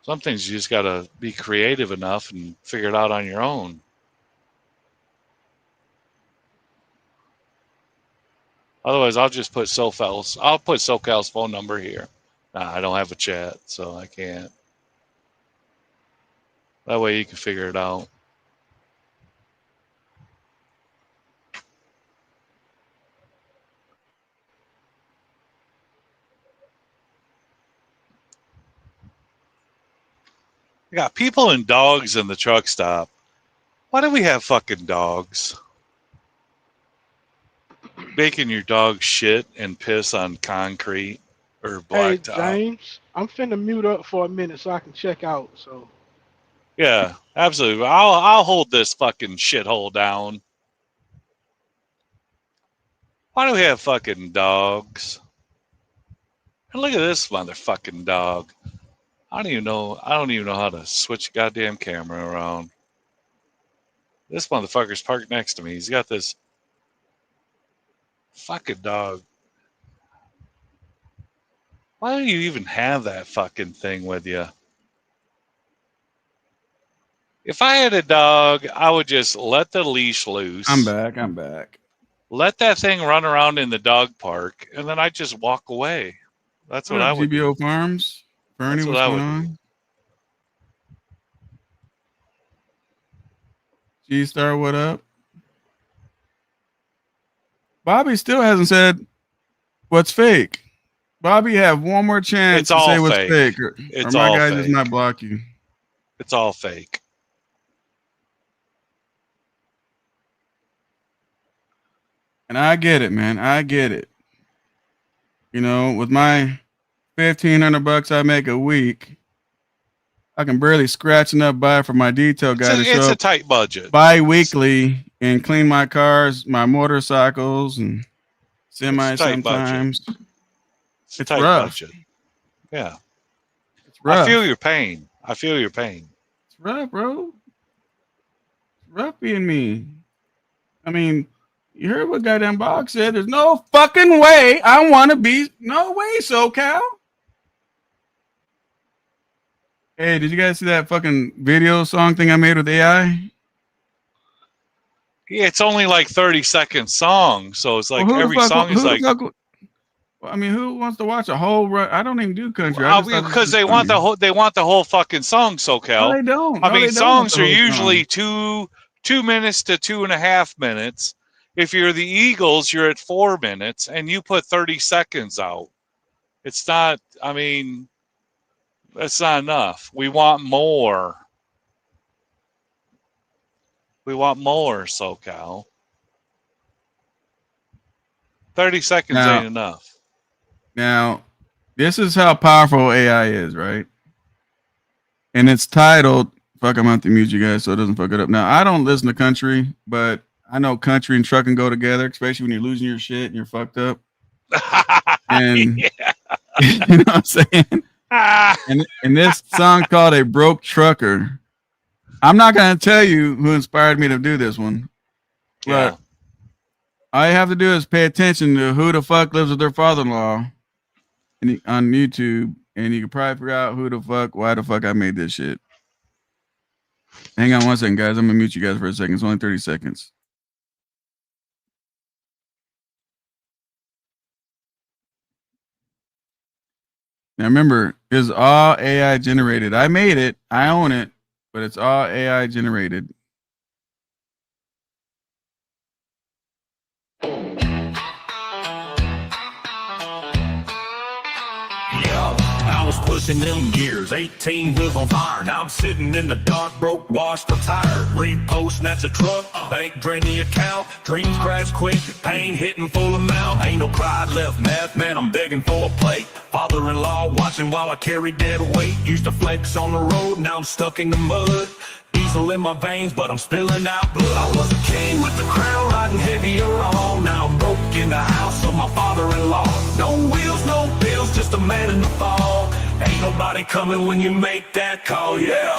Some things you just gotta be creative enough and figure it out on your own. Otherwise, I'll just put SoCal's phone number here. Nah, I don't have a chat, so I can't. That way you can figure it out. We got people and dogs in the truck stop. Why do we have fucking dogs? Making your dog shit and piss on concrete or Hey, blacktop. James, I'm finna mute up for a minute so I can check out. So. Yeah, absolutely. I'll hold this fucking shithole down. Why do we have fucking dogs? And look at this motherfucking dog. I don't even know how to switch the goddamn camera around. This motherfucker's parked next to me. He's got this fucking dog. Why do you even have that fucking thing with you? If I had a dog, I would just let the leash loose. I'm back. Let that thing run around in the dog park, and then I just walk away. That's what I would do. GBO Farms? Bernie, what's going on? G-Star, what up? Bobby still hasn't said what's fake. Bobby, have one more chance to say what's fake. Or my guy does not block you. It's all fake. And I get it, man. I get it. You know, with my $1,500 I make a week, I can barely scratch enough by for my detail guy to show It's up a tight budget. Bi-weekly and clean my cars, my motorcycles, and semis sometimes. It's a tight budget. Yeah. It's rough. I feel your pain. It's rough, bro. It's rough being me. I mean, you heard what goddamn Bog said. There's no fucking way I want to be. No way, SoCal. Hey, did you guys see that fucking video song thing I made with AI? Yeah, it's only like 30-second song, so it's like every song is like. I mean, who wants to watch a whole run? I don't even do country. I just thought Because they want the whole fucking song, SoCal. No, they don't. I No, mean, they don't want songs the are whole usually song. 2 minutes to 2.5 minutes. If you're the Eagles, you're at 4 minutes, and you put 30 seconds out. It's not. I mean, that's not enough. We want more. We want more, SoCal. 30 seconds ain't enough. Now, this is how powerful AI is, right? And it's titled, fuck, I'm going to have to mute you guys so it doesn't fuck it up. Now, I don't listen to country, but I know country and trucking go together, especially when you're losing your shit and you're fucked up. And you know what I'm saying? And this song called A Broke Trucker. I'm not going to tell you who inspired me to do this one. Look, all you have to do is pay attention to who the fuck lives with their father-in-law on YouTube, and you can probably figure out why the fuck I made this shit. Hang on one second, guys. I'm gonna mute you guys for a second. It's only 30 seconds. Now remember, it's all AI generated. I made it, I own it, but it's all AI generated. I was pushing them gears, 18 wheels on fire. Now I'm sitting in the dark, broke, washed, or tired. Repost, snatch a truck, bank drain the account. Dreams crash quick, pain hitting full amount. Ain't no pride left, man, I'm begging for a plate. Father-in-law watching while I carry dead weight. Used to flex on the road, now I'm stuck in the mud. Diesel in my veins, but I'm spilling out blood. I was a king with the crown, riding heavier on. Now I'm broke in the house of my father-in-law. No wheels, no bills, just a man in the fall. Ain't nobody coming when you make that call, yeah.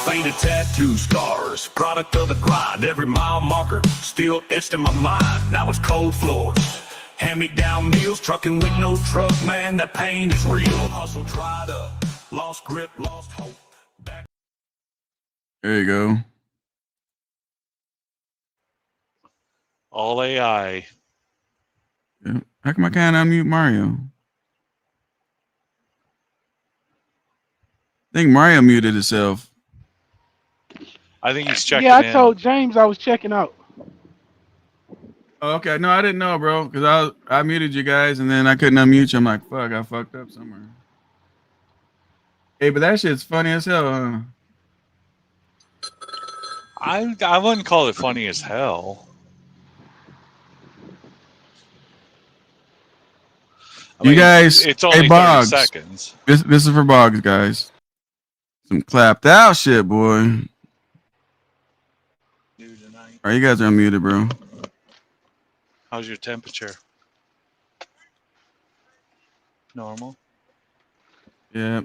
Faded tattoo scars, product of the grind. Every mile marker still etched in my mind. Now it's cold floors, hand-me-down meals, trucking with no truck, man, that pain is real. Hustle dried up, lost grip, lost hope. There you go. All AI. Yeah. How come I can't unmute Mario? I think Mario muted himself. I think he's checking Yeah, I in. told James I was checking out. Oh, okay. No, I didn't know, bro, because I muted you guys and then I couldn't unmute you. I'm like, fuck, I fucked up somewhere. Hey, but that shit's funny as hell, huh? I wouldn't call it funny as hell. You guys, it's only hey, 30 Boggs, seconds. This is for Boggs, guys. Some clapped out shit, boy. All right, you guys are unmuted, bro. How's your temperature? Normal. Yeah.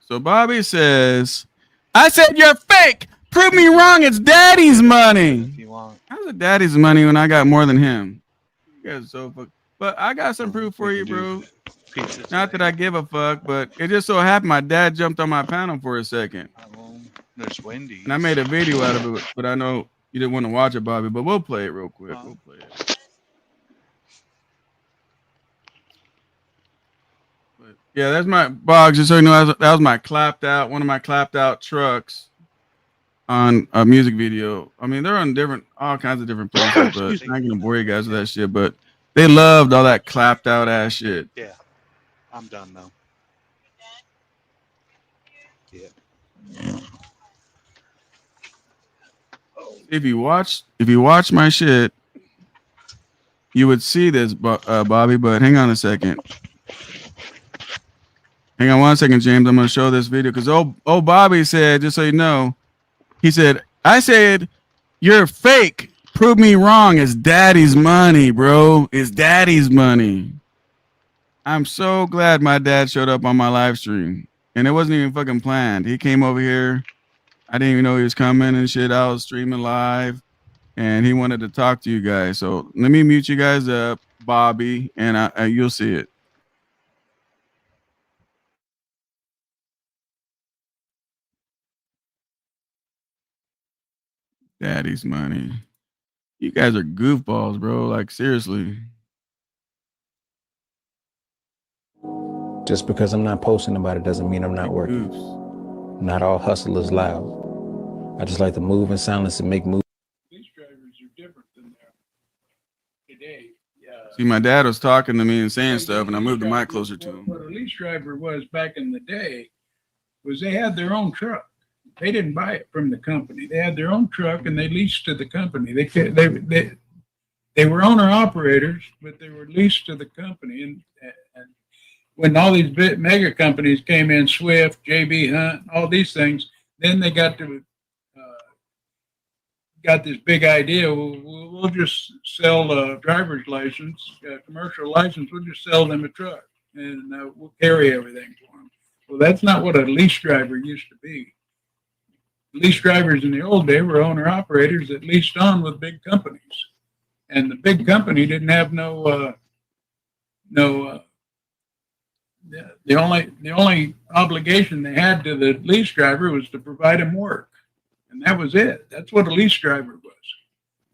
So Bobby says, I said you're fake. Prove me wrong. It's daddy's money. If you want. How's it daddy's money when I got more than him? You guys are so fuck. But I got some proof for you, bro. Not that I give a fuck, but it just so happened my dad jumped on my panel for a second. There's Wendy's. And I made a video out of it, but I know you didn't want to watch it, Bobby. But we'll play it real quick. We'll play it. But yeah, that's my Boggs. Just so you know, that was my clapped out, one of my clapped out trucks on a music video. I mean, they're on all kinds of different places, but I'm not gonna bore you guys with that shit. But they loved all that clapped out ass shit. Yeah, I'm done now. Yeah. If you watch my shit, you would see this, Bobby. But hang on a second. Hang on one second, James. I'm gonna show this video because Bobby said, just so you know, he said, I said you're fake. Prove me wrong. It's daddy's money, bro. It's daddy's money. I'm so glad my dad showed up on my live stream, and it wasn't even fucking planned. He came over here. I didn't even know he was coming and shit. I was streaming live, and he wanted to talk to you guys. So let me mute you guys up, Bobby, and you'll see it. Daddy's money. You guys are goofballs, bro. Like, seriously. Just because I'm not posting about it doesn't mean I'm not working. Not all hustle is loud. I just like to move in silence and make moves. These drivers are different than they are today. See, my dad was talking to me and saying stuff, and I moved the mic closer to him. What a lease driver was back in the day was they had their own truck. They didn't buy it from the company. They had their own truck and they leased to the company. They were owner operators, but they were leased to the company. And when all these big mega companies came in, Swift, JB Hunt, all these things, then they got this big idea. We'll just sell a driver's license, a commercial license. We'll just sell them a truck and we'll carry everything for them. Well, that's not what a lease driver used to be. Lease drivers in the old day were owner operators that leased on with big companies, and the big company didn't have the only obligation they had to the lease driver was to provide him work, and that was it. That's what a lease driver was.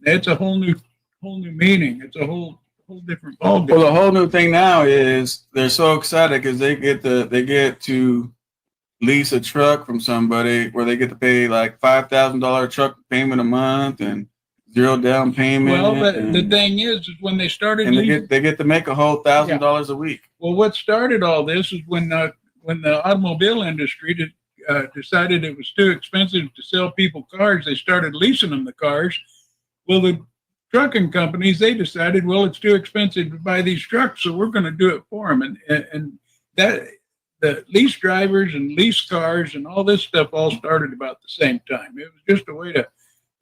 It's a whole new meaning. It's a whole different ballgame. Well, the whole new thing now is they're so excited because they get to lease a truck from somebody where they get to pay like $5,000 truck payment a month and zero down payment. Well, the thing is when they started, and they get to make a whole $1,000 a week. Well, what started all this is when the automobile industry decided it was too expensive to sell people cars. They started leasing them the cars. Well, the trucking companies, they decided, well, it's too expensive to buy these trucks, so we're going to do it for them. And that the lease drivers and lease cars and all this stuff all started about the same time. It was just a way to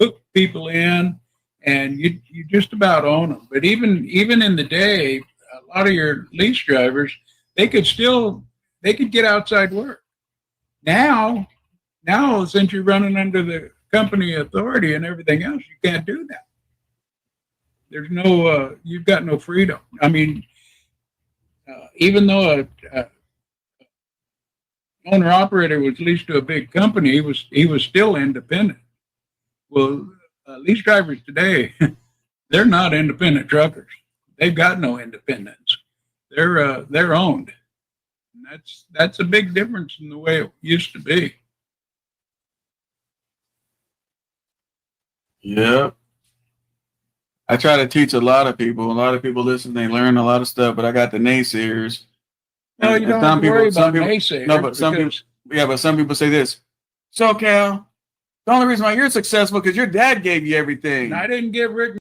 hook people in, and you just about own them. But even in the day, a lot of your lease drivers, they could get outside work. Now, since you're running under the company authority and everything else, you can't do that. There's no, you've got no freedom. I mean, even though a owner operator was leased to a big company, he was still independent. Well, lease drivers today, they're not independent truckers. They've got no independence. They're owned. And that's a big difference in the way it used to be. Yeah. I try to teach a lot of people. A lot of people listen, they learn a lot of stuff, but I got the naysayers. No, you don't have to worry about naysayers. No, but some people say this. So, Cal, the only reason why you're successful because your dad gave you everything. And I didn't give Rick.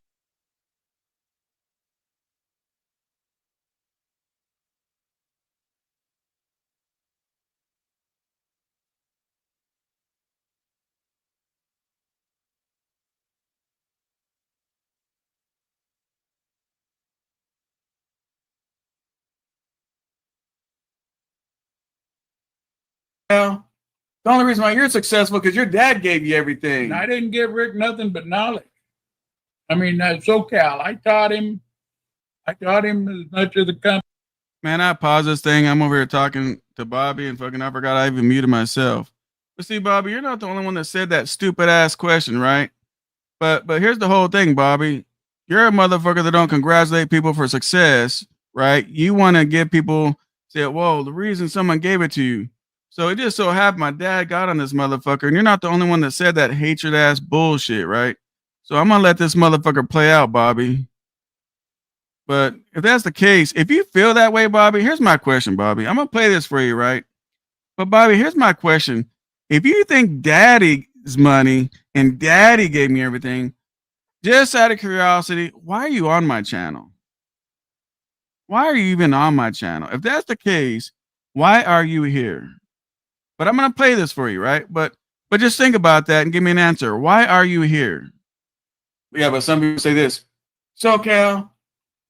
The only reason why you're successful because your dad gave you everything. And I didn't give Rick nothing but knowledge. I mean, that's SoCal. I taught him as much of the company. Man, I pause this thing. I'm over here talking to Bobby and fucking I forgot I even muted myself. But see, Bobby, you're not the only one that said that stupid ass question, right? But here's the whole thing, Bobby. You're a motherfucker that don't congratulate people for success, right? You want to give people say, whoa, the reason someone gave it to you. So it just so happened my dad got on this motherfucker, and you're not the only one that said that hatred ass bullshit, right? So I'm gonna let this motherfucker play out, Bobby. But if that's the case, if you feel that way, Bobby, here's my question, Bobby. I'm gonna play this for you, right? But Bobby, here's my question. If you think daddy's money and daddy gave me everything, just out of curiosity, why are you on my channel? Why are you even on my channel? If that's the case, why are you here? But I'm gonna play this for you, right? But just think about that and give me an answer. Why are you here? Yeah, but some people say this. So, Cal,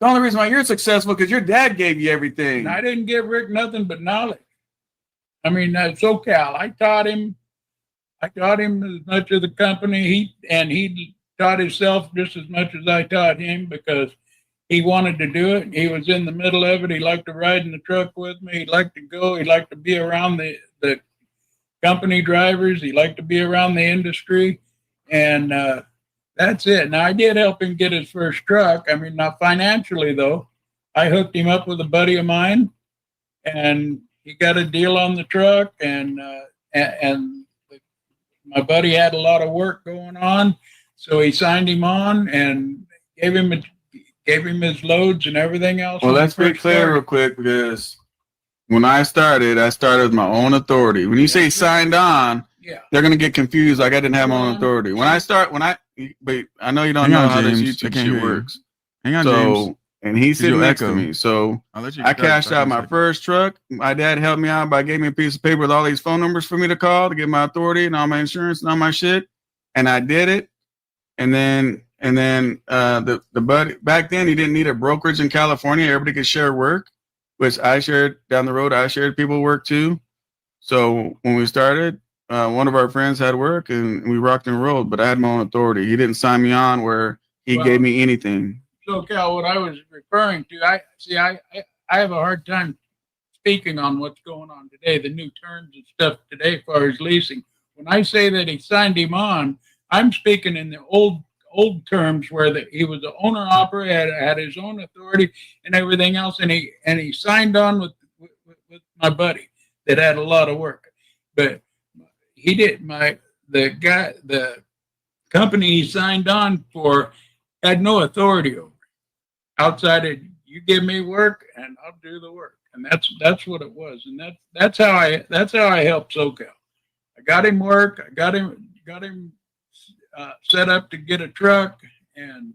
the only reason why you're successful because your dad gave you everything. And I didn't give Rick nothing but knowledge. I mean, that's SoCal. I taught him as much of the company. He taught himself just as much as I taught him because he wanted to do it. He was in the middle of it. He liked to ride in the truck with me. He liked to go. He liked to be around the company drivers. He liked to be around the industry. And That's it. Now, I did help him get his first truck. I mean, not financially, though. I hooked him up with a buddy of mine, and he got a deal on the truck, and my buddy had a lot of work going on, so he signed him on and gave him his loads and everything else. Well, let's be clear real quick, because when I started with my own authority. When you say signed on, they're gonna get confused. Like I didn't have my own authority. But I know you don't know how this YouTube shit works. Hang on, so, James. And he's sitting next to echo. me. So I'll let you I cashed out my first truck. My dad helped me out by giving me a piece of paper with all these phone numbers for me to call to get my authority and all my insurance and all my shit. And I did it. And then the buddy back then, he didn't need a brokerage in California. Everybody could share work, which I shared down the road. I shared people work too. So when we started, one of our friends had work and we rocked and rolled, but I had my own authority. He didn't sign me on where he gave me anything. So, Cal, what I was referring to, I have a hard time speaking on what's going on today, the new terms and stuff today as far as leasing. When I say that he signed him on, I'm speaking in the old terms where he was the owner operator, had his own authority and everything else, and he signed on with my buddy that had a lot of work, but he did the company he signed on for had no authority over. Outside of you give me work and I'll do the work, and that's what it was, and that's how I helped SoCal. I got him work. I got him set up to get a truck, and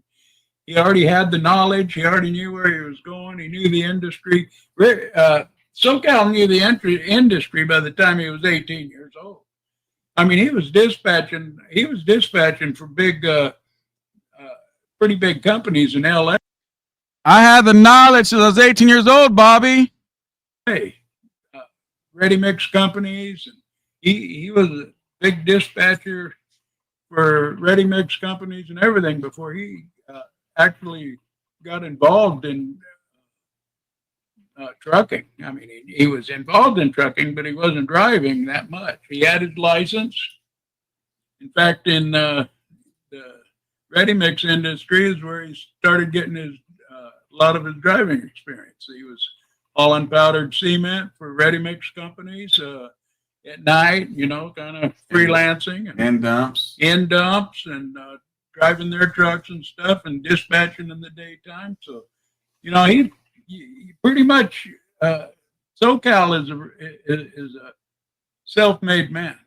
he already had the knowledge. He already knew where he was going. He knew the industry. SoCal knew the industry by the time he was 18 years old. I mean, he was dispatching for big, pretty big companies in LA. I had the knowledge since I was 18 years old, Bobby. Hey, ready mix companies. And he was a big dispatcher for ready mix companies and everything before he actually got involved in trucking. I mean, he was involved in trucking, but he wasn't driving that much. He had his license. In fact, in the ready mix industry is where he started getting a lot of his driving experience. He was hauling powdered cement for ready mix companies at night, kind of freelancing and in dumps and driving their trucks and stuff and dispatching in the daytime. So, he pretty much SoCal is a self-made man.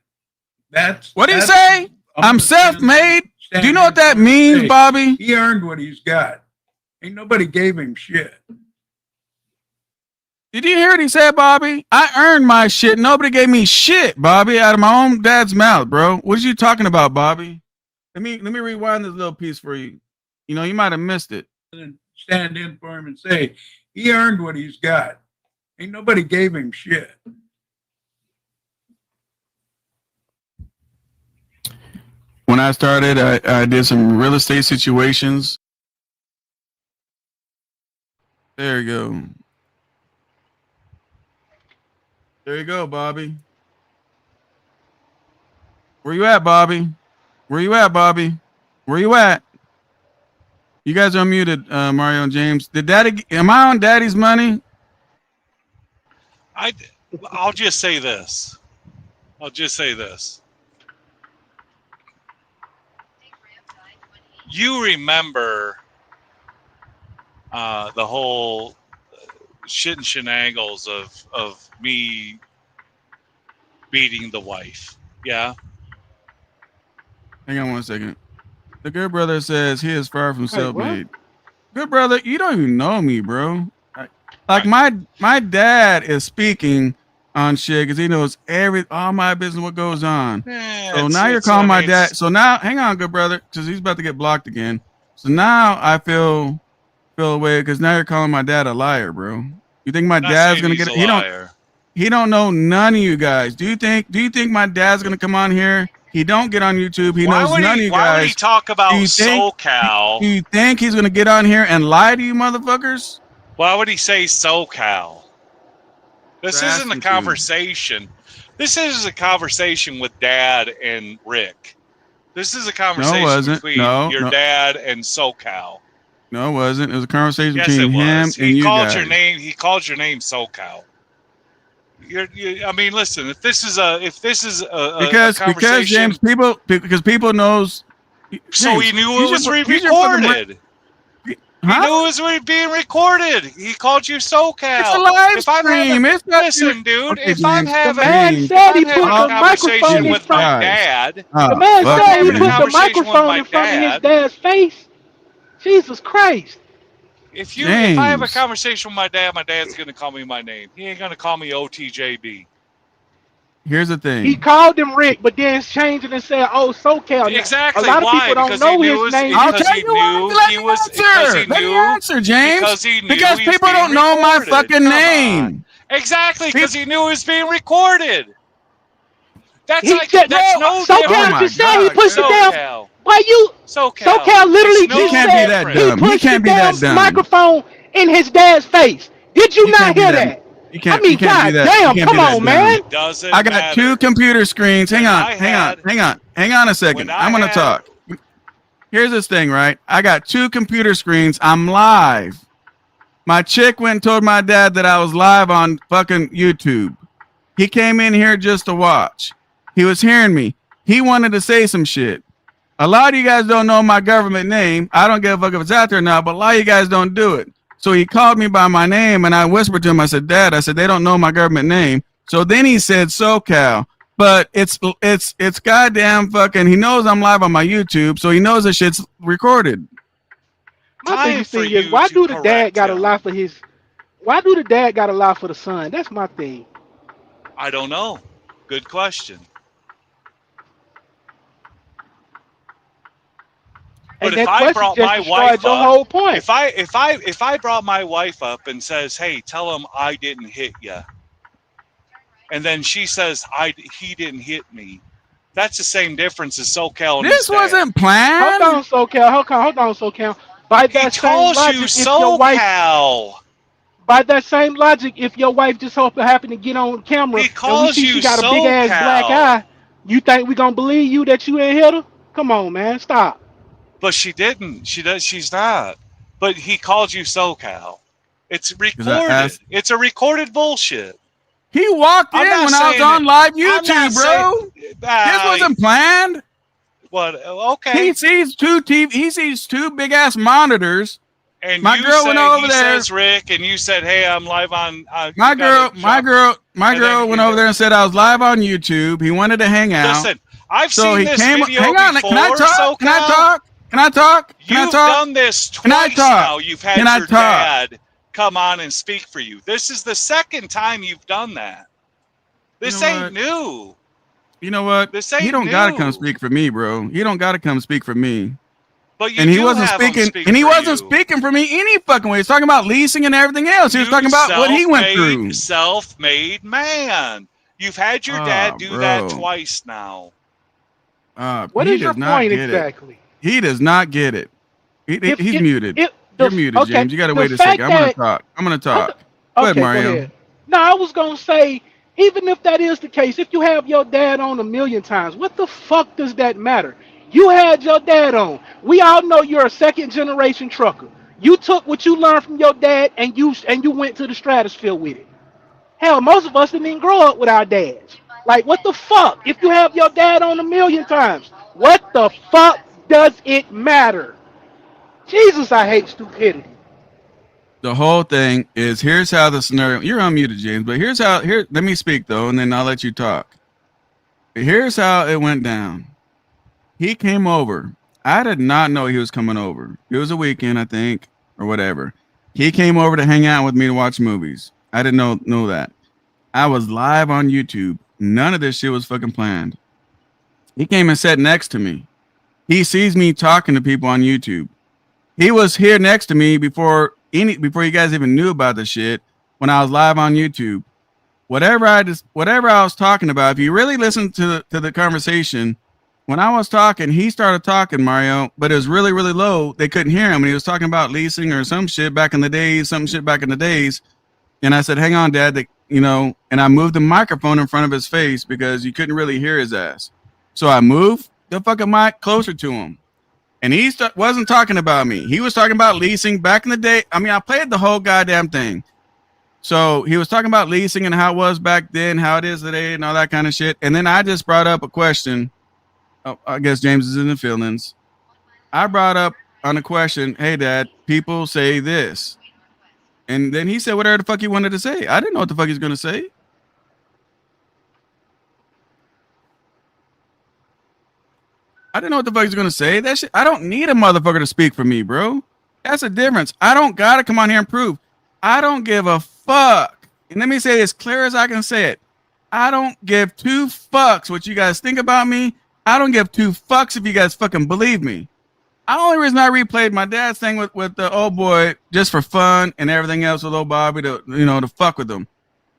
What do you say? I'm self-made. Do you know what that means, Bobby? He earned what he's got. Ain't nobody gave him shit. Did you hear what he said, Bobby? I earned my shit. Nobody gave me shit, Bobby, out of my own dad's mouth, bro. What are you talking about, Bobby? Let me rewind this little piece for you. You might have missed it. And stand in for him and say, he earned what he's got. Ain't nobody gave him shit. When I started, I did some real estate situations. There you go. There you go, Bobby. Where you at, Bobby? Where you at, Bobby? Where you at? You guys are muted, Mario and James. Am I on Daddy's money? I'll just say this. You remember the whole shit and shenanigans of me beating the wife. Yeah. Hang on one second. The good brother says he is far from self-made. Good brother, you don't even know me, bro. Like my dad is speaking on shit because he knows all my business, what goes on. So now you're calling my dad. So now, hang on, good brother, because he's about to get blocked again. So now I feel away because now you're calling my dad a liar, bro. You think my dad's gonna get it? He don't know none of you guys. Do you think my dad's gonna come on here? He don't get on YouTube. He knows none of you guys. Why would he talk about SoCal? Do you think he's gonna get on here and lie to you, motherfuckers? Why would he say SoCal? This isn't a conversation. This is a conversation with Dad and Rick. This is a No, it conversation wasn't. between No, your dad and SoCal. no, it wasn't. It was a conversation Yes, between it him was. and He you called guys. your name. He called your name SoCal. I mean, listen. If this is a Because conversation, James, people knows. so he James, knew it was use your fucking recorded. He huh? knew it was being recorded. He called you It's a SoCal. live If I'm having, stream. It's not. listen, dude. Okay, If I'm James. The having, man James. said he I'm having put a the microphone conversation in with front. my dad, The man if I'm said he having a put the conversation with microphone my in front of his dad, dad's face. Jesus Christ. if I have a James. conversation with my dad's gonna call me my name. He ain't gonna call me OTJB. Here's the He thing. called him Rick, but then changed it and said, "Oh, SoCal." Now, a Exactly. lot of Why? people don't Because he know knew his his. name. I'll Because tell he you why. knew Let he me was. Because answer. he Let me knew. answer, James. Because he knew Because he was people being don't know my recorded. fucking Come name. on. Exactly. People, Because he knew it was being recorded. That's He like just, that's no oh SoCal different. my just said he God, pushed the James. damn. SoCal. Why you? SoCal. SoCal It's literally He just no can't be said that different. he dumb. He pushed the can't be damn that dumb. microphone in his dad's face. Did you He not can't be hear that. that? He I can't. He mean, can't be God that. He damn, can't be come that on, dumb. man. It doesn't I got two matter. computer screens. Hang When on. I Hang on. had, Hang on. Hang on a second. when I I'm gonna had, talk. Here's this thing, right? I got two computer screens. I'm live. My chick went and told my dad that I was live on fucking YouTube. He came in here just to watch. He was hearing me. He wanted to say some shit. A lot of you guys don't know my government name. I don't give a fuck if it's out there now, but a lot of you guys don't do it. So he called me by my name and I whispered to him, I said, Dad, I said, they don't know my government name. So then he said SoCal. But it's goddamn fucking, he knows I'm live on my YouTube, so he knows the shit's recorded. My time biggest for thing is, you why to do the dad correct got to him. lie for his? Why do the dad got to lie for the son? That's my thing. I don't know. Good question. But And if that I question brought just my wife destroyed your up, whole point. if I brought my wife up and says, "Hey, tell him I didn't hit you," and then she says, he didn't hit me," that's the same difference as SoCal and his This dad. wasn't planned. Hold on, SoCal. Hold on, SoCal. By He that same calls you logic, if your wife, SoCal. by that same logic, if your wife just happened to get on camera He and we calls see you she got a big ass black SoCal. eye, you think we gonna believe you that you ain't hit her? Come on, man, stop. But she didn't. She does. She's not. But he called you SoCal. It's Because I recorded. asked. It's a recorded bullshit. He walked I'm in not when I was saying on that. live I'm not YouTube, saying. bro. This wasn't planned. What? He Okay. sees two TV. He sees two big ass monitors. And My you girl went say over he there. says Rick, and you said, "Hey, I'm live on." My you got girl, a my job. girl, my And girl then went over there and said I was live on YouTube. He wanted to hang out. Listen, I've So seen he this came. video Hang on. before. Can I talk? Can I SoCal. talk? Can I talk? Can I You've talk? done this Can I twice talk? now. You've had Can I your talk? dad come on and speak for you. This is the second time you've done that. This You know ain't what? new. You know what? This He ain't don't gotta come new. speak for me, bro. He don't gotta come speak for me. But you And he do wasn't have him speaking. speak And he for wasn't you. speaking for me any fucking way. He's talking about leasing and everything else. He was talking about what he went through. Self-made man. You've had your dad do that Bro. twice now. What He is your does not point get it. exactly? He does not get it. He's muted. If You're muted, okay, James. You gotta the wait a second. fact I'm gonna that talk. I'm gonna I'm talk. the- Go ahead, okay, go Mario. ahead. No, I was gonna say, even if that is the case, if you have your dad on a million times, what the fuck does that matter? You had your dad on. We all know you're a second generation trucker. You took what you learned from your dad and you went to the stratosphere with it. Hell, most of us didn't even grow up with our dads. Like, what the fuck? If you have your dad on a million times, what the fuck does it matter? Jesus, I hate stupidity. The whole thing is here's how the scenario. You're unmuted, James, but here's how. Here, let me speak though, and then I'll let you talk. Here's how it went down. He came over. I did not know he was coming over. It was a weekend, I think, or whatever. He came over to hang out with me to watch movies. I didn't know that. I was live on YouTube. None of this shit was fucking planned. He came and sat next to me. He sees me talking to people on YouTube. He was here next to me before you guys even knew about the shit when I was live on YouTube. Whatever I was talking about, if you really listen to the conversation, when I was talking, he started talking, Mario, but it was really, really low. They couldn't hear him. And he was talking about leasing or some shit back in the days. And I said, hang on, Dad, and I moved the microphone in front of his face because you couldn't really hear his ass. So I moved the fucking mic closer to him. And he wasn't talking about me. He was talking about leasing back in the day. I mean, I played the whole goddamn thing. So he was talking about leasing and how it was back then, how it is today, and all that kind of shit. And then I just brought up a question. Oh, I guess James is in the feelings. I brought up on a question, hey, Dad, people say this. And then he said whatever the fuck he wanted to say. I didn't know what the fuck he's going to say. I didn't know what the fuck he's going to say. That shit, I don't need a motherfucker to speak for me, bro. That's the difference. I don't got to come on here and prove. I don't give a fuck. And let me say it as clear as I can say it. I don't give two fucks what you guys think about me. I don't give two fucks if you guys fucking believe me. The only reason I replayed my dad's thing with the old boy just for fun and everything else with old Bobby to fuck with him.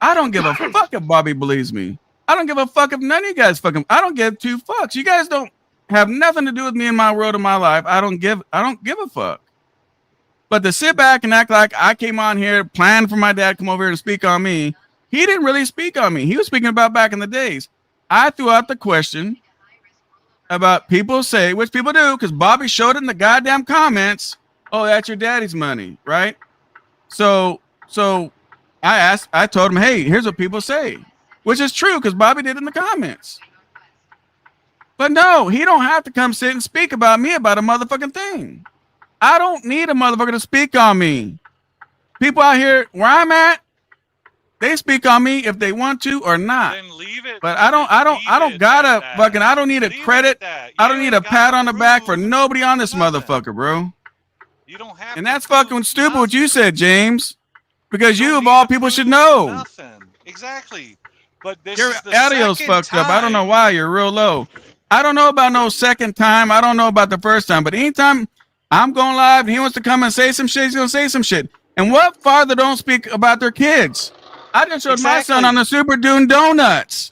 I don't give a fuck if Bobby believes me. I don't give a fuck if none of you guys fucking. I don't give two fucks. You guys don't have nothing to do with me in my world of my life. I don't give a fuck. But to sit back and act like I came on here, planned for my dad to come over here and speak on me, he didn't really speak on me. He was speaking about back in the days. I threw out the question about people say, which people do, because Bobby showed it in the goddamn comments. Oh, that's your daddy's money, right? So I told him, hey, here's what people say, which is true because Bobby did in the comments. But no, he don't have to come sit and speak about me about a motherfucking thing. I don't need a motherfucker to speak on me. People out here where I'm at, they speak on me if they want to or not. Then leave it. But I don't gotta fucking. I don't need a credit. I don't need a pat on the back for nobody on this motherfucker, bro. You don't have. And that's fucking stupid what you said, James. Because you of all people should know. Nothing. Exactly. But this Your is the audio's second fucked up. time. I don't know why you're real low. I don't know about no second time. I don't know about the first time. But anytime I'm going live and he wants to come and say some shit, he's gonna say some shit. And what father don't speak about their kids? I just showed my son on the Super doing donuts.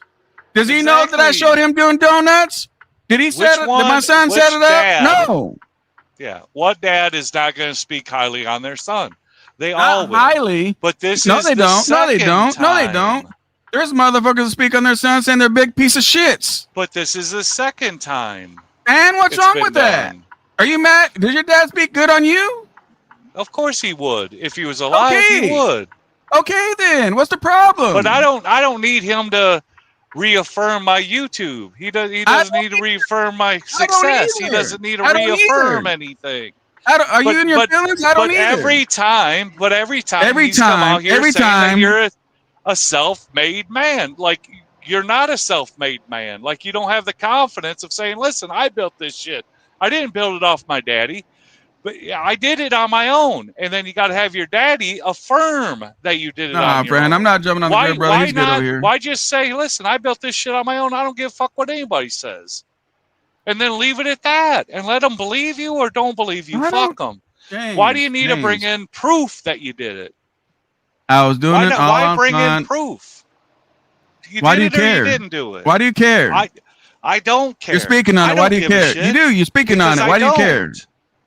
Does he know that I showed him doing donuts? Did he set it? Did my son set it up? No. Yeah. What dad is not going to speak highly on their son? They Not all will. highly. But this No, is they the don't. No, they second don't. No, they time. don't. There's motherfuckers that speak on their son saying they're a big piece of shits. But this is the second time. And what's it's wrong been with that? done. Are you mad? Did your dad speak good on you? Of course he would. If he was alive, he would. Okay, then. What's the problem? But I don't need him to reaffirm my YouTube. He doesn't need to reaffirm my success. He doesn't need to reaffirm anything. Are you in your feelings? I don't but either. Every time he's come out here saying that you're a self-made man. Like you're not a self-made man. Like you don't have the confidence of saying, listen, I built this shit. I didn't build it off my daddy. But I did it on my own, and then you got to have your daddy affirm that you did it on your own. Nah, friend, I'm not jumping on the good brother. He's good over here. Why just say, listen, I built this shit on my own. I don't give a fuck what anybody says. And then leave it at that, and let them believe you or don't believe you. Fuck them. Why do you need to bring in proof that you did it? I was doing it all Why bring fun. in proof? Why do you care? You didn't do it. Why do you care? I don't care. You're speaking on it. Why do you care? You do. You're speaking on it. Why do you care?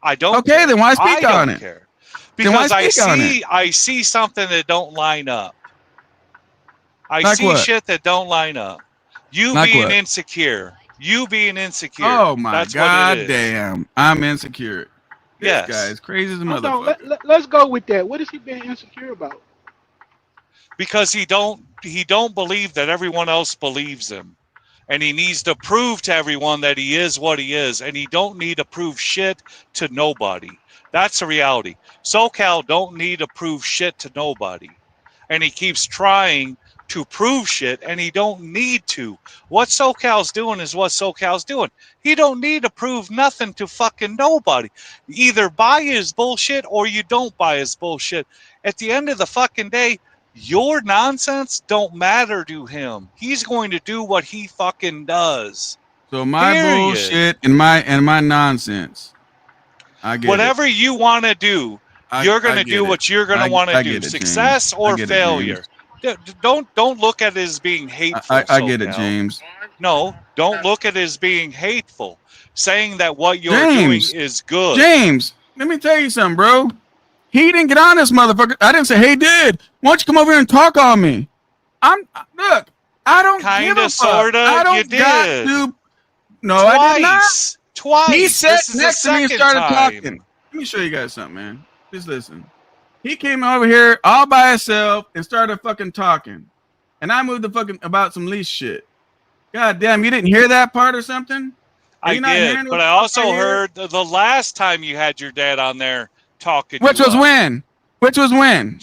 I don't. Okay, care. then why speak on it? Care. Because I see something that don't line up. I see shit that don't line up. You being insecure. You being insecure. Oh my god damn! I'm insecure. Yes. This guy is crazy as a motherfucker. Let's go with that. What is he being insecure about? Because he don't believe that everyone else believes him. And he needs to prove to everyone that he is what he is. And he don't need to prove shit to nobody. That's the reality. SoCal don't need to prove shit to nobody. And he keeps trying to prove shit, and he don't need to. What SoCal's doing is what SoCal's doing. He don't need to prove nothing to fucking nobody. Either buy his bullshit or you don't buy his bullshit. At the end of the fucking day, your nonsense don't matter to him. He's going to do what he fucking does. So my bullshit and my nonsense. I get whatever you want to do, you're going to do what you're going to want to do. Success or failure. Don't look at it as being hateful. I get it, James. No, don't look at it as being hateful. Saying that what you're doing is good. James, let me tell you something, bro. He didn't get on this motherfucker. I didn't say, hey, dude, why don't you come over here and talk on me? Look, I don't give a fuck. Sorta, I don't got to No, I did not. Twice. He sat This is the next to me and second started time. talking. Let me show you guys something, man. Just listen. He came over here all by himself and started fucking talking. And I moved the fucking about some lease shit. God damn, you didn't hear that part or something? I did, but I also heard the last time you had your dad on there talking. Which was when? Which was when?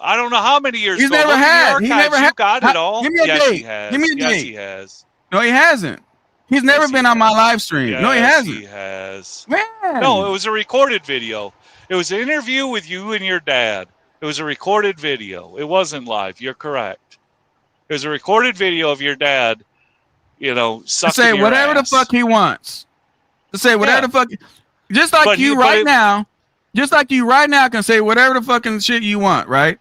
I don't know how many years He's ago. never Look in had. the He archives. never had. You got it all. Give me a Yes, date. he has. Give me a Yes, date. he has. No, he hasn't. He's never been on my live stream. Yes, no, he hasn't. He has. Man. No, it was a recorded video. It was an interview with you and your dad. It was a recorded video. It wasn't live. You're correct. It was a recorded video of your dad, you know, sucking To say your whatever ass. the fuck he wants. To say whatever the fuck. Just like But you right now. Just like you right now can say whatever the fucking shit you want, right?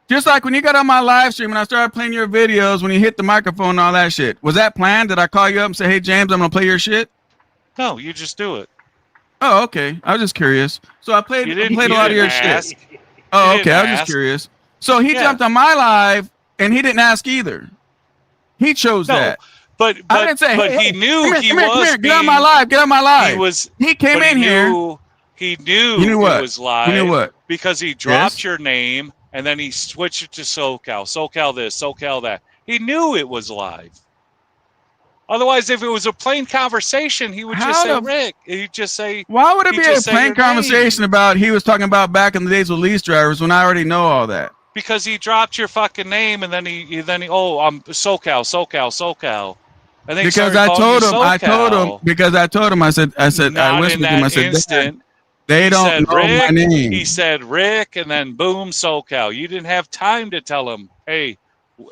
Just like when you got on my live stream and I started playing your videos when you hit the microphone and all that shit. Was that planned? Did I call you up and say, hey, James, I'm going to play your shit? No, you just do it. Oh, okay. I was just curious. So I played a lot of your shit. You Oh, didn't okay. I was just ask. curious. So he jumped on my live and he didn't ask either. He chose that. But I didn't say, but hey, he knew come here, he come here, was come here. Get being, on my live. Get on my live. He came but in here. He knew He knew what? it was live. He knew what? Because he dropped Yes? your name and then he switched it to SoCal. SoCal this, SoCal that. He knew it was live. Otherwise, if it was a plain conversation, he would just say, Rick. He'd just say, why would it he'd be a just say plain your conversation name. about he was talking about back in the days with lease drivers when I already know all that? Because he dropped your fucking name and then he oh, I'm SoCal. And then he Because started I calling told you him, SoCal. I said, I Not whispered in to him, that I said, instant. they He don't said know my Rick. name. He said Rick, and then boom, SoCal. You didn't have time to tell him, hey,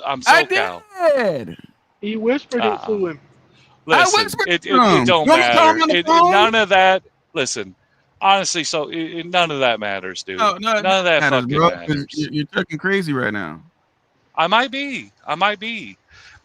I'm SoCal. I did. He whispered it to him. Listen, I whispered it to him. don't You want me to call him matter. on the phone? None of that. Listen, honestly, none of that matters, dude. No, None of that matters, fucking bro. matters. You're fucking crazy right now. I might be,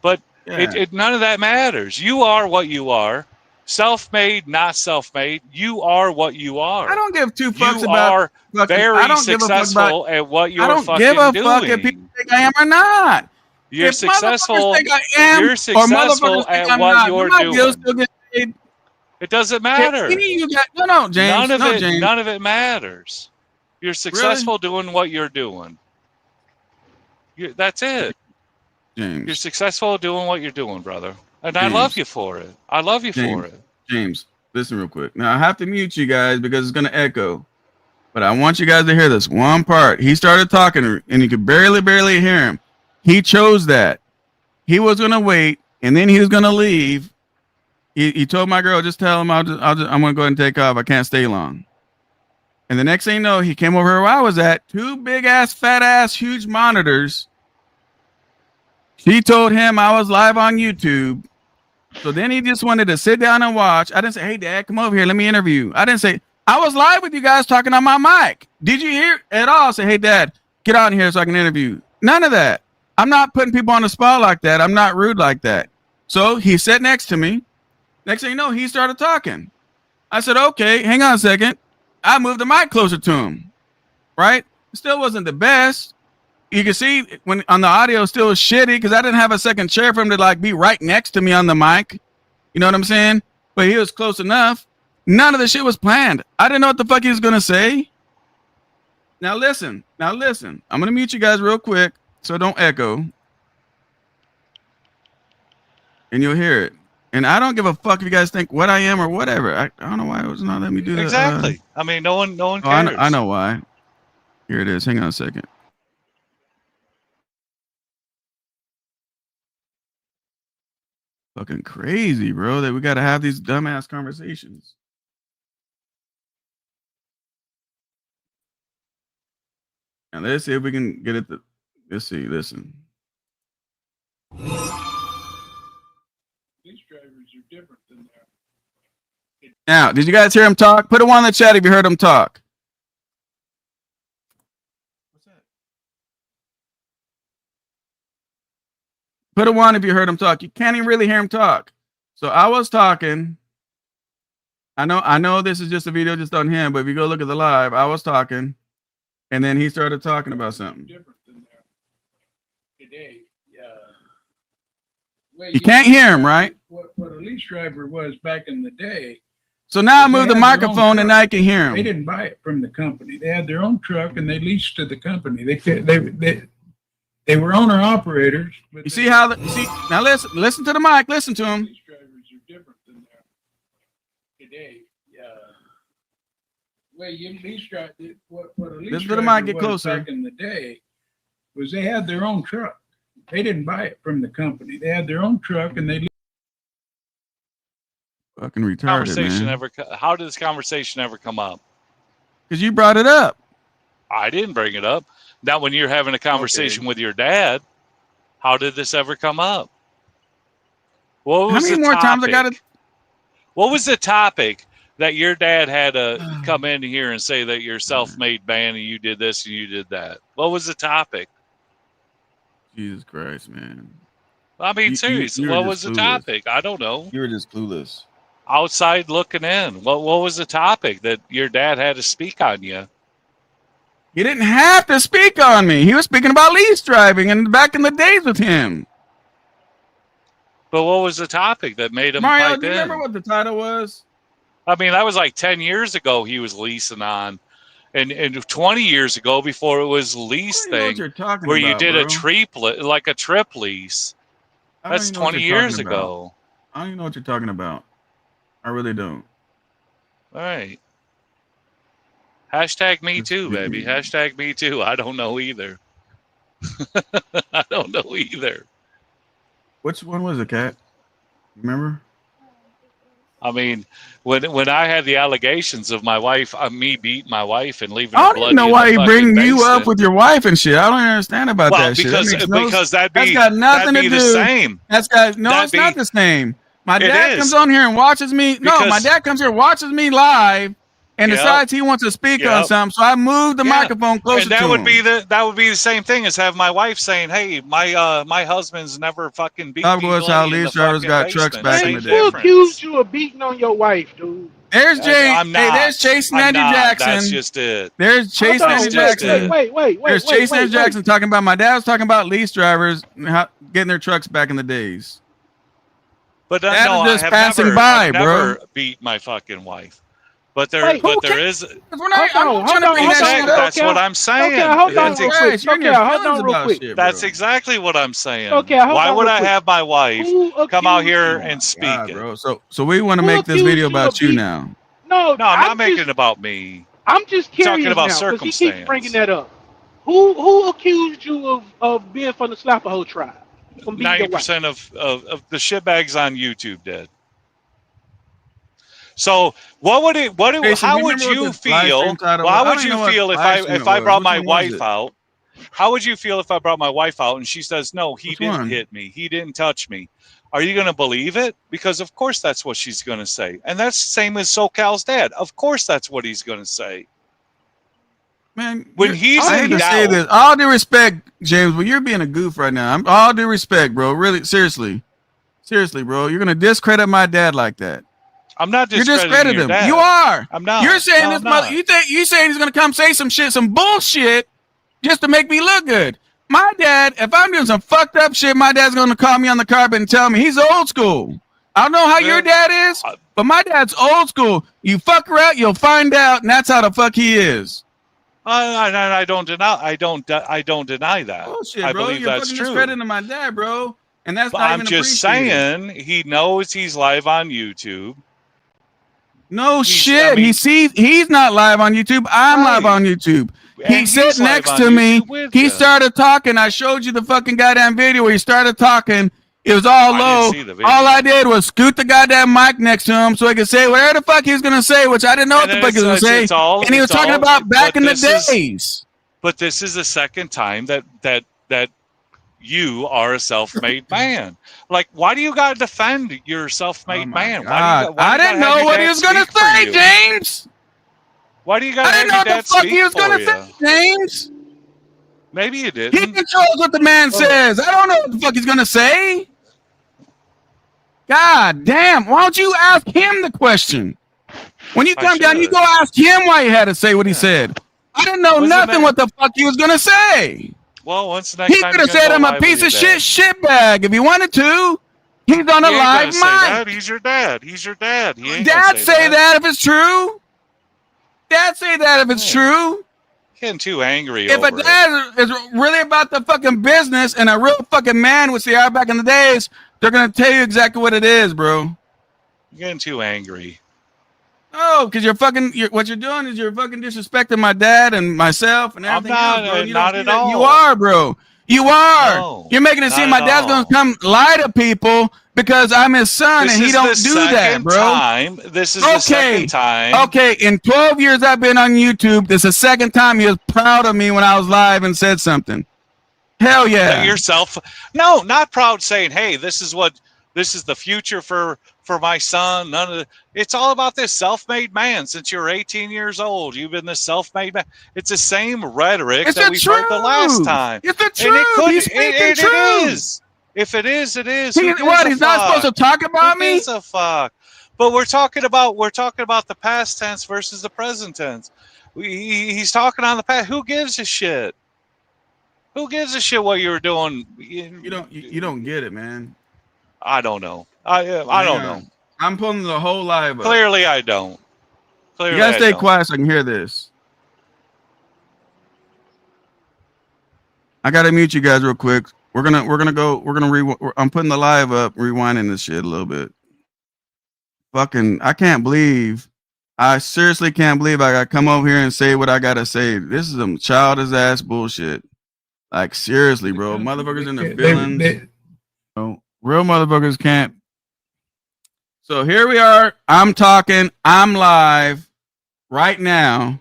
but Yeah. none of that matters. You are what you are. Self-made, not self-made. You are what you are. I don't give two fucks You about are fucking. I very don't give a fuck successful about. at what I you're don't fucking give a doing. fuck if people think I am or not. You're if successful. motherfuckers think I am, You're or successful motherfuckers think at I'm what not, you're my bills doing. still get paid. It doesn't Can matter. any of you guys? No, James. James. None of it matters. You're successful doing what you're doing. That's it. James. You're successful doing what you're doing, brother. And I love you for it. I love you for it. James, listen real quick. Now I have to mute you guys because it's gonna echo. But I want you guys to hear this one part. He started talking and you could barely hear him. He chose that. He was gonna wait and then he was gonna leave. He told my girl, just tell him I'm gonna go ahead and take off. I can't stay long. And the next thing you know, he came over where I was at, 2 big ass, fat ass, huge monitors. She told him I was live on YouTube. So then he just wanted to sit down and watch. I didn't say, hey, Dad, come over here. Let me interview. I didn't say, I was live with you guys talking on my mic. Did you hear at all? Say, hey, Dad, get on here so I can interview. None of that. I'm not putting people on the spot like that. I'm not rude like that. So he sat next to me. Next thing you know, he started talking. I said, okay, hang on a second. I moved the mic closer to him. Right? It still wasn't the best. You can see when on the audio still was shitty because I didn't have a second chair for him to like be right next to me on the mic. You know what I'm saying? But he was close enough. None of the shit was planned. I didn't know what the fuck he was gonna say. Now listen. I'm gonna mute you guys real quick so don't echo. And you'll hear it. And I don't give a fuck if you guys think what I am or whatever. I don't know why it was not letting me do that. Exactly. I mean, no one cares. I know why. Here it is. Hang on a second. Fucking crazy, bro, that we got to have these dumbass conversations. Now let's see if we can get it. Let's see. Listen. These drivers are different than that. Now, did you guys hear him talk? Put a 1 in the chat if you heard him talk. What's that? Put a 1 if you heard him talk. You can't even really hear him talk. So I was talking. I know this is just a video just on him, but if you go look at the live, I was talking, and then he started talking about something. Different than that. Today, You can't hear him, right? What a lease driver was back in the day. So now I They move the had their own microphone and truck. now I can hear They him. didn't buy it from the company. They had their own truck and they leased to the company. They were owner operators. But You see how? You see now? Listen to the mic. Listen to him. lease drivers are different than they are today. Way you lease drive what a lease Listen to the driver mic. Get was closer. back in the day was they had their own truck. They didn't buy it from the company. They had their own truck and they Fucking retarded, Conversation man. how did this conversation ever come up? Because you brought it up. I didn't bring it up. Not when you're having a conversation with your dad. How did this ever come up? What was How many the more topic? times I gotta? What was the topic that your dad had to come in here and say that you're self-made man and you did this and you did that? What was the topic? Jesus Christ, man. I mean, seriously, you were what just was the clueless. topic? I don't know. You were just clueless. Outside looking in. What was the topic that your dad had to speak on you? He didn't have to speak on me. He was speaking about lease driving and back in the days with him. But what was the topic that made him Mario, pipe do you in? remember what the title was? I mean, that was like 10 years ago he was leasing on. And 20 years ago before it was lease I don't even know thing what you're talking where you about, did bro. a trip lease. I don't That's even know what 20 you're years talking about. ago. I don't even know what you're talking about. I really don't. All right. Hashtag me too, baby. Hashtag me too. I don't know either. I don't know either. Which one was it, Cat? Remember? I mean, when I had the allegations of my wife, me beating my wife and leaving I her don't bloody even know in why the he fucking bring you up basement. with your wife and shit. I don't understand about Well, that shit. That because makes no because that's got nothing to do. the same. That's got no. That'd It's not be- the same. My It dad is. comes on here and watches me. No, my Because- dad comes here, watches me live, and Yep. decides he wants to speak on Yep. something. So I moved the Yeah. microphone closer And that to would him. be the same thing as have my wife saying, "Hey, my husband's never fucking beat That me was how bloody in the lease drivers fucking got trucks basement." back Same in the Who day. difference. accused you of beating on your wife, dude? There's Jay. I'm not. Hey, there's Chase and I'm Andrew not. Jackson. That's just it. There's Chase and Andrew Jackson. Wait. There's Chase and Andrew Jackson talking about my dad was talking about lease drivers getting their trucks back in the days. But That no, is just I have passing never, by, I've bro. never beat my fucking wife. But there is. We're not, I'm not trying to bring that shit up. That's what I'm saying. Okay, hold on That's real ex- quick. Okay, hold on real quick. That's exactly what I'm saying. Okay, hold Why on would real I quick. have my wife Who come out accused here you? and speak God, it? bro. So we want to Who make this accused video you about of you beating- now. No, No, I'm not I'm making just, it about me. I'm just Talking curious about now because he keeps circumstance. bringing that up. Who accused you of being from the Slapaho tribe? From beating your wife? 90% of the shitbags on YouTube did. So what would it? Jason, How do you would remember what you the live feel? stream title How was? I would don't you even know feel what if live stream if it I was. brought Which my one was wife it? out? How would you feel if I brought my wife out and she says, "No, he Which didn't one? hit me. He didn't touch me." Are you going to believe it? Because of course that's what she's going to say, and that's the same as SoCal's dad. Of course that's what he's going to say. Man, When he's I hate in to say doubt, this. All due respect, James, but you're being a goof right now. I'm all due respect, bro. Really, seriously, bro. You're gonna discredit my dad like that. I'm not You're discrediting discrediting your him. dad. You are. I'm not. You're saying No, this I'm mother. not. You saying he's gonna come say some shit, some bullshit, just to make me look good. My dad, if I'm doing some fucked up shit, my dad's gonna call me on the carpet and tell me he's old school. I don't know how your dad is, but my dad's old school. You fuck around, you'll find out, and that's how the fuck he is. I don't deny. I don't deny that. Bullshit, I bro. believe You're that's fucking true. discrediting my dad, bro. And that's But not I'm even just appreciated. saying he knows he's live on YouTube. No I shit. mean- He's not live on YouTube. I'm live Right. on YouTube. And He he's sat live next on to me. YouTube with He ya. started talking. I showed you the fucking goddamn video where he started talking. It was all I low. didn't see the video. All I did was scoot the goddamn mic next to him so he could say whatever the fuck he was gonna say, which I didn't know what the fuck he was gonna say. And he was talking about back in the days. But this is the second time that you are a self-made man. Like, why do you gotta defend your self-made man? God, Why I do you didn't gotta have know your what he dad was gonna speak for say, you? James. Why do you gotta I have didn't know your what the dad fuck speak he was for gonna you? say, James. Maybe you He didn't. controls what the man says. I don't know what the fuck he's gonna say. God damn! Why don't you ask him the question? When you I come down, you should. go ask him why he had to say what he said. I didn't know Wasn't nothing that- what the fuck he was gonna say. Well, when's the next He time could you're have gonna said go I'm a live with piece your of dad? shit shitbag if he wanted to. He's on a He ain't live gonna say mic. that. He's your dad. He's your dad. He ain't Dad gonna say that if it's true. Dad say that if it's true. Getting too angry If a over it. dad is really about the fucking business and a real fucking man would see back in the days, they're gonna tell you exactly what it is, bro. You're getting too angry. Oh, because what you're doing is you're fucking disrespecting my dad and myself and everything else, bro. And you not don't at see that. all. You are, bro. You are. No, You're making it seem not my at dad's gonna all. come lie to people because I'm his son This and he is don't the do that, second bro. time. This is the second time. Okay, in 12 years I've been on YouTube, this is the second time he was proud of me when I was live and said something. Hell yeah. That yourself. No, not proud saying, hey, this is the future for my son. None of it's all about this self-made man. Since you're 18 years old, you've been this self-made man. It's the same rhetoric that we heard the last time. It's the truth. And it could, He's speaking truth. It is. If it is, it is. He's not supposed to talk about me? Who gives a fuck? But we're talking about the past tense versus the present tense. He's talking on the past. Who gives a shit? Who gives a shit what you were doing? You don't get it, man. I don't know. I don't know. I'm pulling the whole live up. Clearly, I don't. You gotta stay quiet so I can hear this. I gotta mute you guys real quick. I'm putting the live up, rewinding this shit a little bit. Fucking, I seriously can't believe I gotta come over here and say what I gotta say. This is some childish ass bullshit. Like, seriously, bro. Motherfuckers in their feelings. Real motherfuckers can't. So here we are. I'm talking. I'm live right now.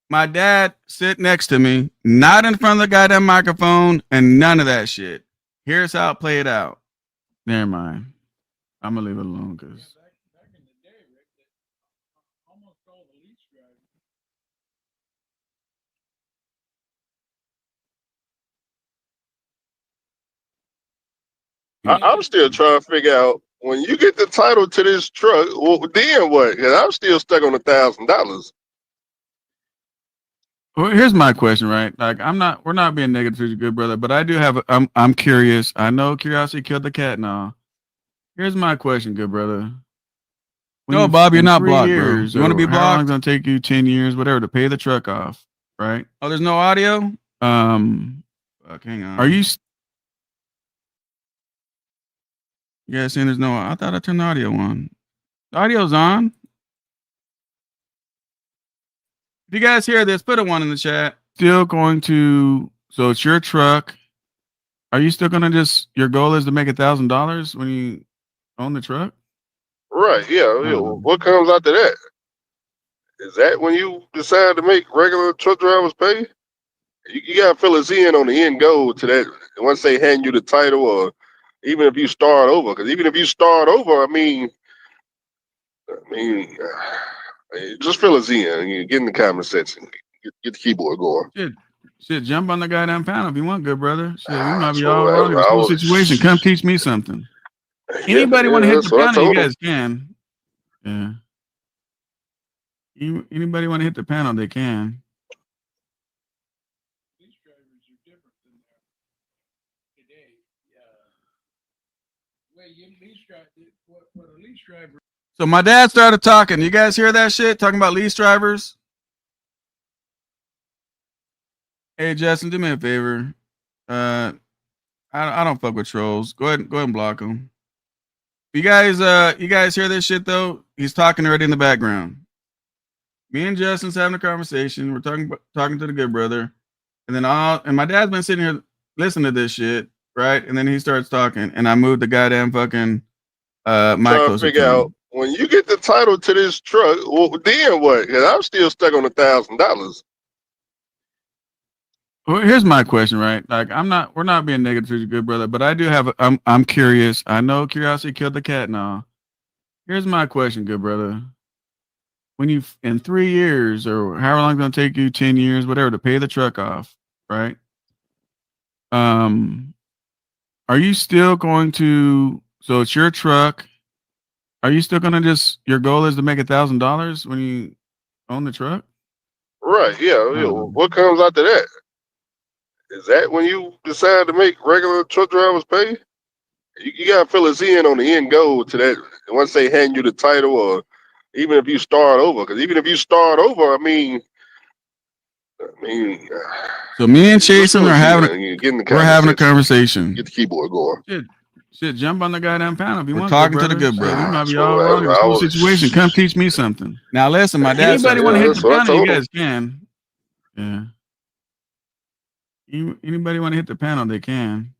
My dad sit next to me, not in front of the goddamn microphone, and none of that shit. Here's how it played out. Never mind. I'm gonna leave it alone because. I'm still trying to figure out when you get the title to this truck, well, then what? Because I'm still stuck on $1,000. Well, here's my question, right? Like, we're not being negative to you, good brother, but I do have, I'm curious. I know curiosity killed the cat now. Here's my question, good brother. No, Bob, you're not blocked, bro. You want to be blocked? How long it's gonna take you 10 years, whatever, to pay the truck off, right? Oh, there's no audio? Fuck, hang on. Are you guys saying there's no, I thought I turned the audio on. The audio's on. If you guys hear this, put a 1 in the chat. So it's your truck. Are you still gonna your goal is to make $1,000 when you own the truck? Right, yeah. What comes after that? Is that when you decide to make regular truck drivers pay? You gotta fill us in on the end goal to that. Once they hand you the title, or even if you start over, because even if you start over, I mean, just fill us in. You get in the comment section. Get the keyboard going. Shit, jump on the goddamn panel if you want, good brother. Shit, we might be all wrong in this whole situation. Come teach me something. Anybody want to hit the panel? You guys can. Yeah. Anybody want to hit the panel? They can. So my dad started talking. You guys hear that shit? Talking about lease drivers. Hey Justin, do me a favor. I don't fuck with trolls. Go ahead and block them. You guys hear this shit though? He's talking already in the background. Me and Justin's having a conversation. We're talking to the good brother, and then and my dad's been sitting here listening to this shit, right? And then he starts talking, and I moved the goddamn fucking mic closer to figure out when you get the title to this truck, well, then what? Because I'm still stuck on $1,000. Well, here's my question, right? Like, we're not being negative to you, good brother, but I do have, I'm curious. I know curiosity killed the cat now. Here's my question, good brother. When you, in 3 years or however long it's going to take you, 10 years, whatever, to pay the truck off, right? Are you still going to, so it's your truck. Are you still going to your goal is to make $1,000 when you own the truck? Right, yeah. What comes after that? Is that when you decide to make regular truck drivers pay? You gotta fill us in on the end goal to that. Once they hand you the title, or even if you start over, because even if you start over, I mean, So me and just Jason fill are us having in. Get in the we're comment having a section. conversation. Get the keyboard going. Shit, jump on the goddamn panel if you We're want. talking Good to the brother. good brother. Shit, we might be That's all wrong in this what I whole was. situation. Come teach me something. Now listen, my dad said, Yeah, anybody want to hit that's the what I panel, you told him. guys can. Yeah. Anybody want to hit the panel, they can.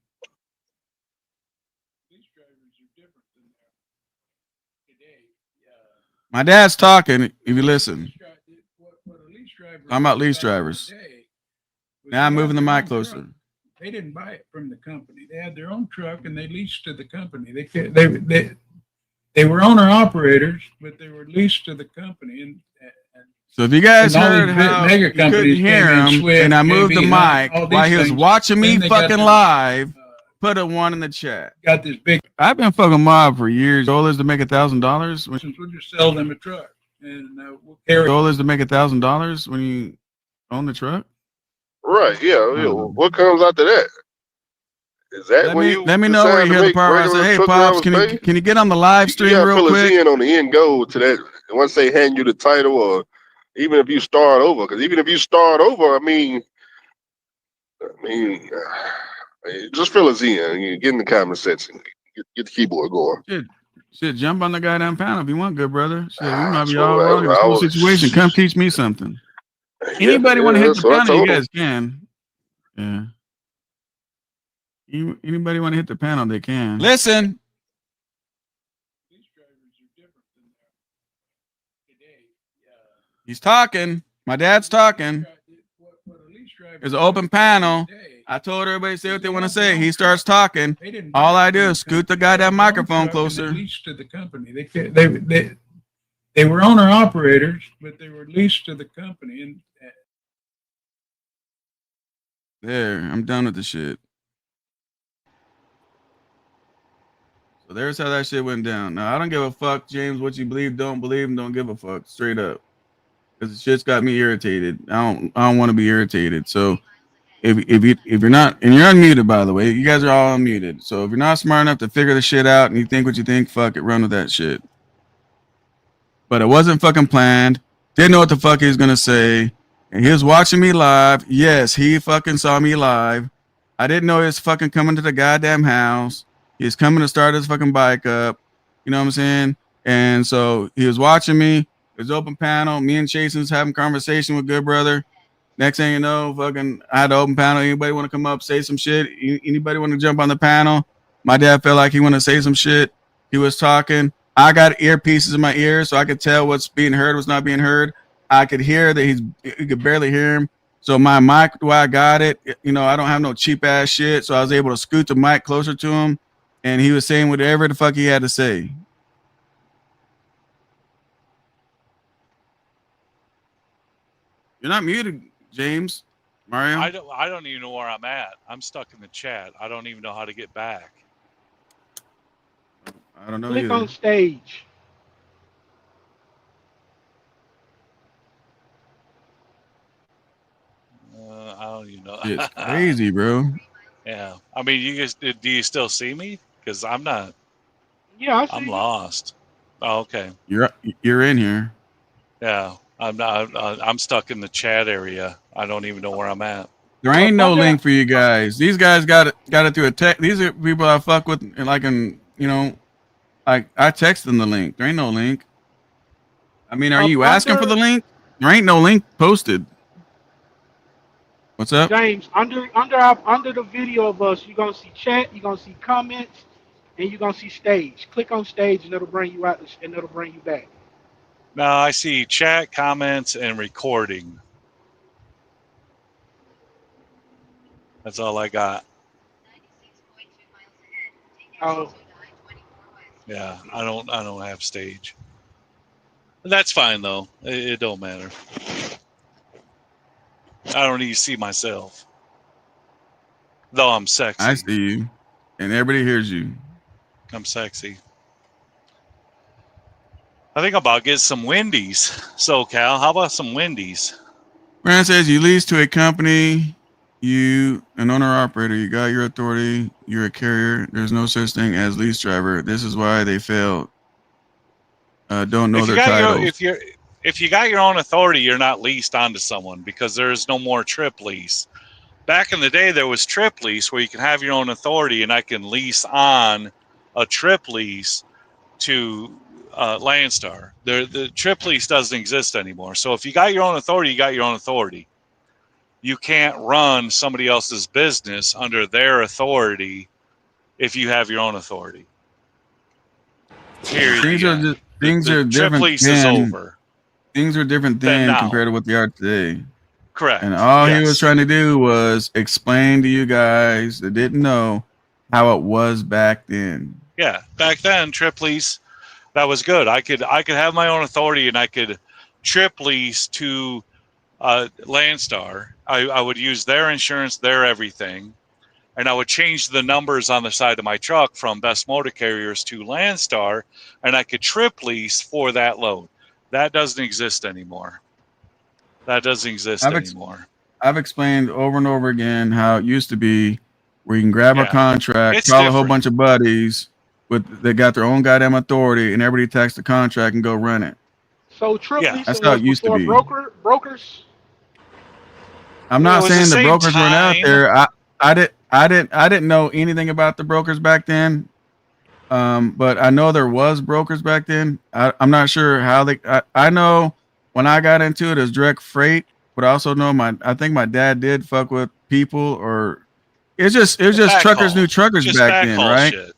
My dad's talking. If you listen, I'm about lease drivers. Now I'm moving the mic closer. They didn't buy it from the company. They had their own truck and they leased to the company. They were owner operators, but they were leased to the company. And So if you guys and all heard these how mega you couldn't companies hear came in, him, Swift, and I moved the JB, mic all while these he was things, watching me then they got fucking this, live, put a 1 in the chat. got this big. I've been fucking mob for years. Goal is to make $1,000. We'll just sell them a truck, and we'll carry. Goal is to make $1,000 when you own the truck. Right? Yeah. What comes after that? Is that when you Let me know where decide you to hear the make part where I say, regular "Hey, truck pops, drivers pay? can you get on the live You stream gotta real fill us quick?" in on the end goal to that. Once they hand you the title, or even if you start over, because even if you start over, I mean, just fill us in. You get in the comment section. Get the keyboard going. Shit, jump on the goddamn panel if you want, good brother. Shit, we might That's be what all wrong in this I whole was. situation. Come teach me something. Yeah, Anybody want to hit that's the what I panel, you told him. guys can. Yeah. Anybody want to hit the panel, they can. Listen. He's talking. My dad's talking. There's an open panel. I told everybody to say what they want to say. He starts talking. All I do is scoot the goddamn microphone closer. Leased to the company. They were owner operators, but they were leased to the company. And There, I'm done with the shit. So there's how that shit went down. Now I don't give a fuck, James, what you believe, don't believe, and don't give a fuck. Straight up. Because the shit's got me irritated. I don't want to be irritated. So if you're not, and you're unmuted, by the way, you guys are all unmuted. So if you're not smart enough to figure the shit out and you think what you think, fuck it, run with that shit. But it wasn't fucking planned. Didn't know what the fuck he was gonna say. And he was watching me live. Yes, he fucking saw me live. I didn't know he was fucking coming to the goddamn house. He was coming to start his fucking bike up. You know what I'm saying? And so he was watching me. It was open panel. Me and Jason's having conversation with good brother. Next thing you know, fucking I had an open panel. Anybody want to come up, say some shit? Anybody want to jump on the panel? My dad felt like he wanted to say some shit. He was talking. I got earpieces in my ears, so I could tell what's being heard, what's not being heard. I could hear that you could barely hear him. So my mic, the way I got it, I don't have no cheap ass shit. So I was able to scoot the mic closer to him, and he was saying whatever the fuck he had to say. You're not muted, James. Mario. I don't even know where I'm at. I'm stuck in the chat. I don't even know how to get back. I don't know. Click either. on stage. I don't even know. It's crazy, bro. Yeah. I mean, you guys, do you still see me? Because I'm not. Yeah, I see I'm you. lost. Oh, okay. You're in here. Yeah. I'm not. I'm stuck in the chat area. I don't even know where I'm at. There ain't no link for you guys. These guys got it through a text. These are people I fuck with, and like I text them the link. There ain't no link. I mean, are you asking for the link? There ain't no link posted. What's up? James, under the video of us, you're gonna see chat, you're gonna see comments, and you're gonna see stage. Click on stage and it'll bring you out and it'll bring you back. Now I see chat, comments, and recording. That's all I got. Oh. Yeah, I don't have stage. That's fine though. It don't matter. I don't even see myself. Though I'm sexy. I see you, and everybody hears you. I'm sexy. I think I'm about to get some Wendy's. So Cal, how about some Wendy's? Brand says you lease to a company you, an owner operator, you got your authority. You're a carrier. There's no such thing as lease driver. This is why they fail. Don't know If you their got your titles. if you got your own authority, you're not leased onto someone because there is no more trip lease. Back in the day, there was trip lease where you can have your own authority, and I can lease on a trip lease to Landstar. The trip lease doesn't exist anymore. So if you got your own authority, you got your own authority. You can't run somebody else's business under their authority if you have your own authority. Period. Things are The trip different lease is over. Things are different Then then now. compared to what they are today. Correct. And all he was Yes. trying to do was explain to you guys that didn't know how it was back then. Yeah, back then, trip lease, that was good. I could have my own authority, and I could trip lease to Landstar. I would use their insurance, their everything, and I would change the numbers on the side of my truck from Best Motor Carriers to Landstar, and I could trip lease for that load. That doesn't exist anymore. That doesn't exist anymore. I've explained over and over again how it used to be where you can grab a Yeah. contract, It's call a whole different. bunch of buddies they got their own goddamn authority, and everybody takes the contract and go run it. So trip Yeah. leasing That's how was it used to before be. brokers. I'm Well, not it was saying the the same brokers weren't out time. there. I didn't know anything about the brokers back then. But I know there was brokers back then. I'm not sure how I know when I got into it as direct freight, but I also know I think my dad did fuck with people, or it was just truckers knew truckers Just back then, backhaul right? shit.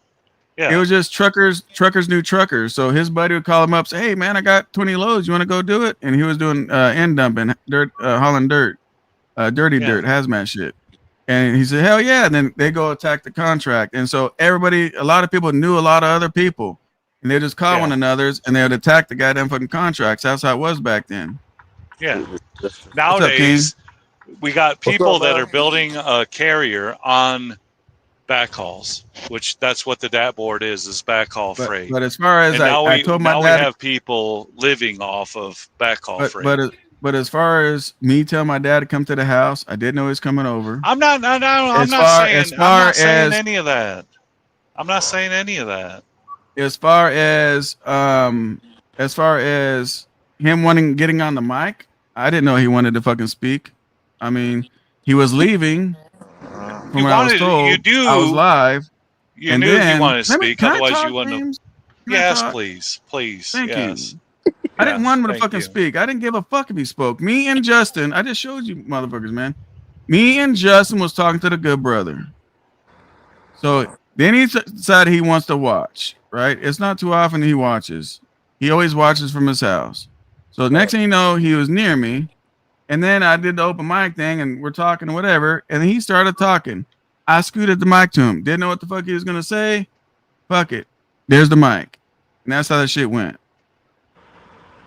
Yeah. It was just truckers knew truckers. So his buddy would call him up, say, "Hey man, I got 20 loads. You want to go do it?" And he was doing end dumping, dirt, hauling dirt, dirty dirt, hazmat shit. And he said, "Hell yeah!" And then they go attack the contract. And so a lot of people knew a lot of other people, and they just call one another's, and they would attack the goddamn fucking contracts. That's how it was back then. Yeah. What's up, King? Nowadays, we got people up, that man? are building a carrier on backhauls, which that's what the DAT board is backhaul freight. But as far as and now I told my now dad, we have people living off of backhaul freight. but as far as me telling my dad to come to the house, I didn't know he was coming over. I'm not saying any of that. I'm not saying any of that. As far as him getting on the mic, I didn't know he wanted to fucking speak. I mean, he was leaving. From what I was told, I was live. You knew you wanted to speak, otherwise you wouldn't have. Yes, please. Thank yes. you. I didn't want him to thank fucking you. speak. I didn't give a fuck if he spoke. Me and Justin, I just showed you motherfuckers, man. Me and Justin was talking to the good brother. So then he decided he wants to watch, right? It's not too often he watches. He always watches from his house. So next thing you know, he was near me. And then I did the open mic thing and we're talking or whatever. And he started talking. I scooted the mic to him. Didn't know what the fuck he was going to say. Fuck it. There's the mic. And that's how that shit went.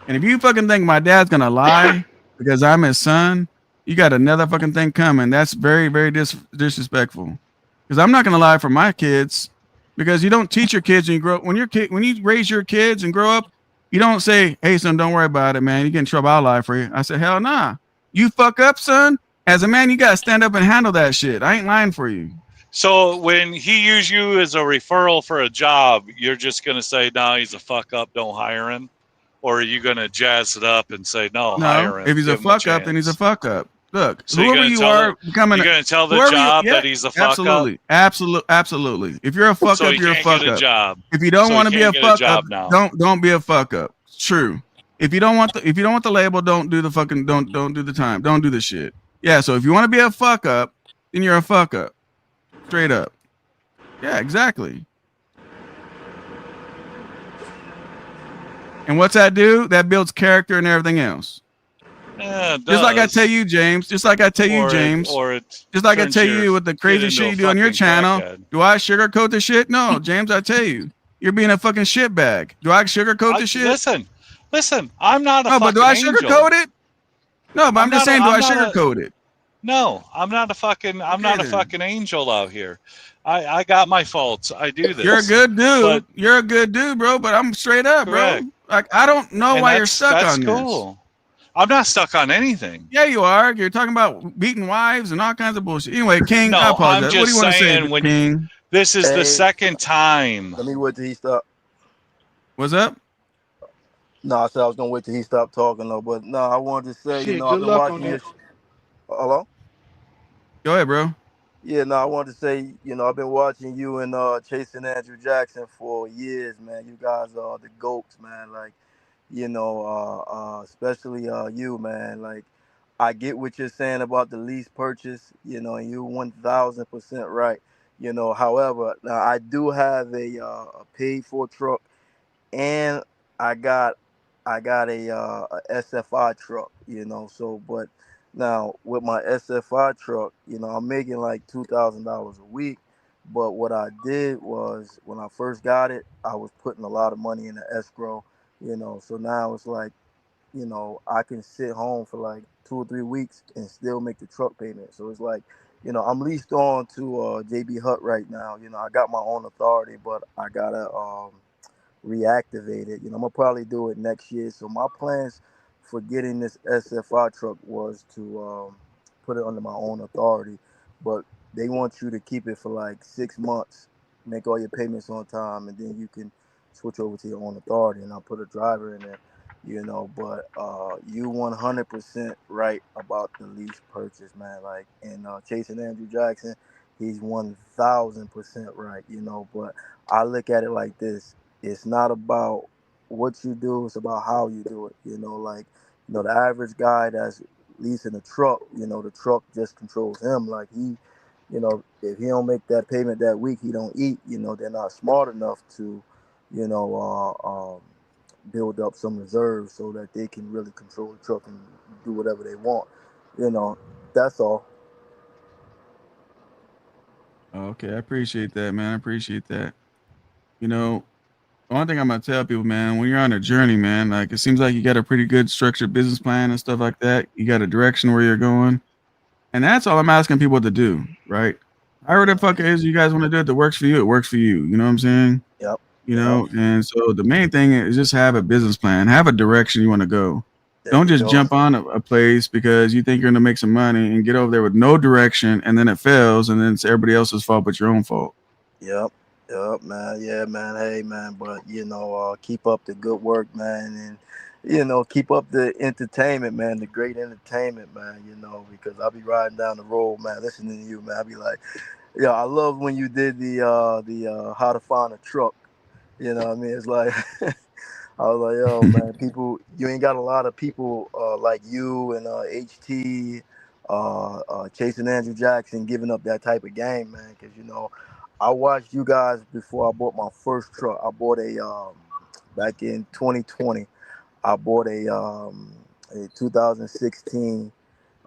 And if you fucking think my dad's going to lie because I'm his son, you got another fucking thing coming. That's very, very disrespectful. Because I'm not going to lie for my kids, because you don't teach your kids when you grow up. When you raise your kids and grow up, you don't say, "Hey son, don't worry about it, man. You get in trouble, I'll lie for you." I said, "Hell nah. You fuck up, son. As a man, you gotta stand up and handle that shit. I ain't lying for you." So when he used you as a referral for a job, you're just gonna say, "No, he's a fuck up. Don't hire him," or are you gonna jazz it up and say, "No, hire him"? If he's a give him fuck up, chance? then he's a fuck up. Look, So whoever you are, becoming. You're gonna tell the whoever job you, that he's a fuck absolutely, up. absolutely. If you're a fuck So up, he you're a can't fuck get a up. job. If you don't So want to he be a can't get a fuck job up, now. don't be a fuck up. It's true. If you don't want the label, don't do the fucking don't do the time. Don't do the shit. Yeah. So if you want to be a fuck up, then you're a fuck up. Straight up. Yeah, exactly. And what's that do? That builds character and everything else. Yeah, it just like I does. tell you, James. Just like I tell you, James. Just like I tell you with the crazy shit you do on your channel. Do I sugarcoat the shit? No, James. I tell you, you're being a fucking shitbag. Do I sugarcoat the shit? Listen. I'm not a no, fucking but do I angel. sugarcoat it? No, but I'm just saying, do I sugarcoat it? No, I'm not a fucking. I'm not a fucking angel out here. I got my faults. I do this. You're a good dude. But You're a good dude, bro. But I'm straight up, correct. bro. Like I don't know And why you're stuck that's on cool. I'm not stuck on anything. Yeah, you are. You're talking about beating wives and all kinds of bullshit. Anyway, King, I No, I'm apologize. What do you just want to say, saying when King? this is the second time. Let me wait till he stop. What's up? No, I said I was gonna wait till he stopped talking though. But no, I wanted to say, Shit, I've good been luck on watching that. Hello? Go ahead, bro. Yeah, no, I wanted to say, I've been watching you and chasing Andrew Jackson for years, man. You guys are the goats, man. Like, especially you, man. Like, I get what you're saying about the lease purchase, and you're 1,000% right. However, now I do have a paid for truck, and I got a SFI truck, So, but now with my SFI truck, I'm making like $2,000 a week. But what I did was when I first got it, I was putting a lot of money in the escrow, So now it's like, I can sit home for like 2 or 3 weeks and still make the truck payment. So it's like, I'm leased on to JB Hutt right now. I got my own authority, but I gotta reactivate it. I'm gonna probably do it next year. So my plans for getting this SFI truck was to put it under my own authority, but they want you to keep it for like 6 months, make all your payments on time, and then you can switch over to your own authority. And I'll put a driver in there. But you 100% right about the lease purchase, man. Like, and chasing Andrew Jackson, he's 1,000% right. But I look at it like this: it's not about what you do; it's about how you do it. Like, the average guy that's leasing a truck, the truck just controls him. Like, if he don't make that payment that week, he don't eat. They're not smart enough to, you know, build up some reserves so that they can really control the truck and do whatever they want. That's all. Okay, I appreciate that, man. I appreciate that. You know, one thing I'm gonna tell people, man, when you're on a journey, man, like it seems like you got a pretty good structured business plan and stuff like that. You got a direction where you're going, and that's all I'm asking people to do, right? However the fuck it is you guys want to do it that works for you, it works for you. You know what I'm saying? Yep. And so the main thing is just have a business plan, have a direction you want to go. There Don't you just go. jump on a place because you think you're gonna make some money and get over there with no direction, and then it fails, and then it's everybody else's fault but your own fault. Yep. Yep, man. Yeah, man. Hey, man. But keep up the good work, man, and keep up the entertainment, man. The great entertainment, man. Because I'll be riding down the road, man, listening to you, man. I'll be like, yeah, I love when you did the how to find a truck. What I mean? It's like I was like, yo, man, you ain't got a lot of people like you and HT, chasing Andrew Jackson, giving up that type of game, man. Because I watched you guys before I bought my first truck. I bought back in 2020. I bought a 2016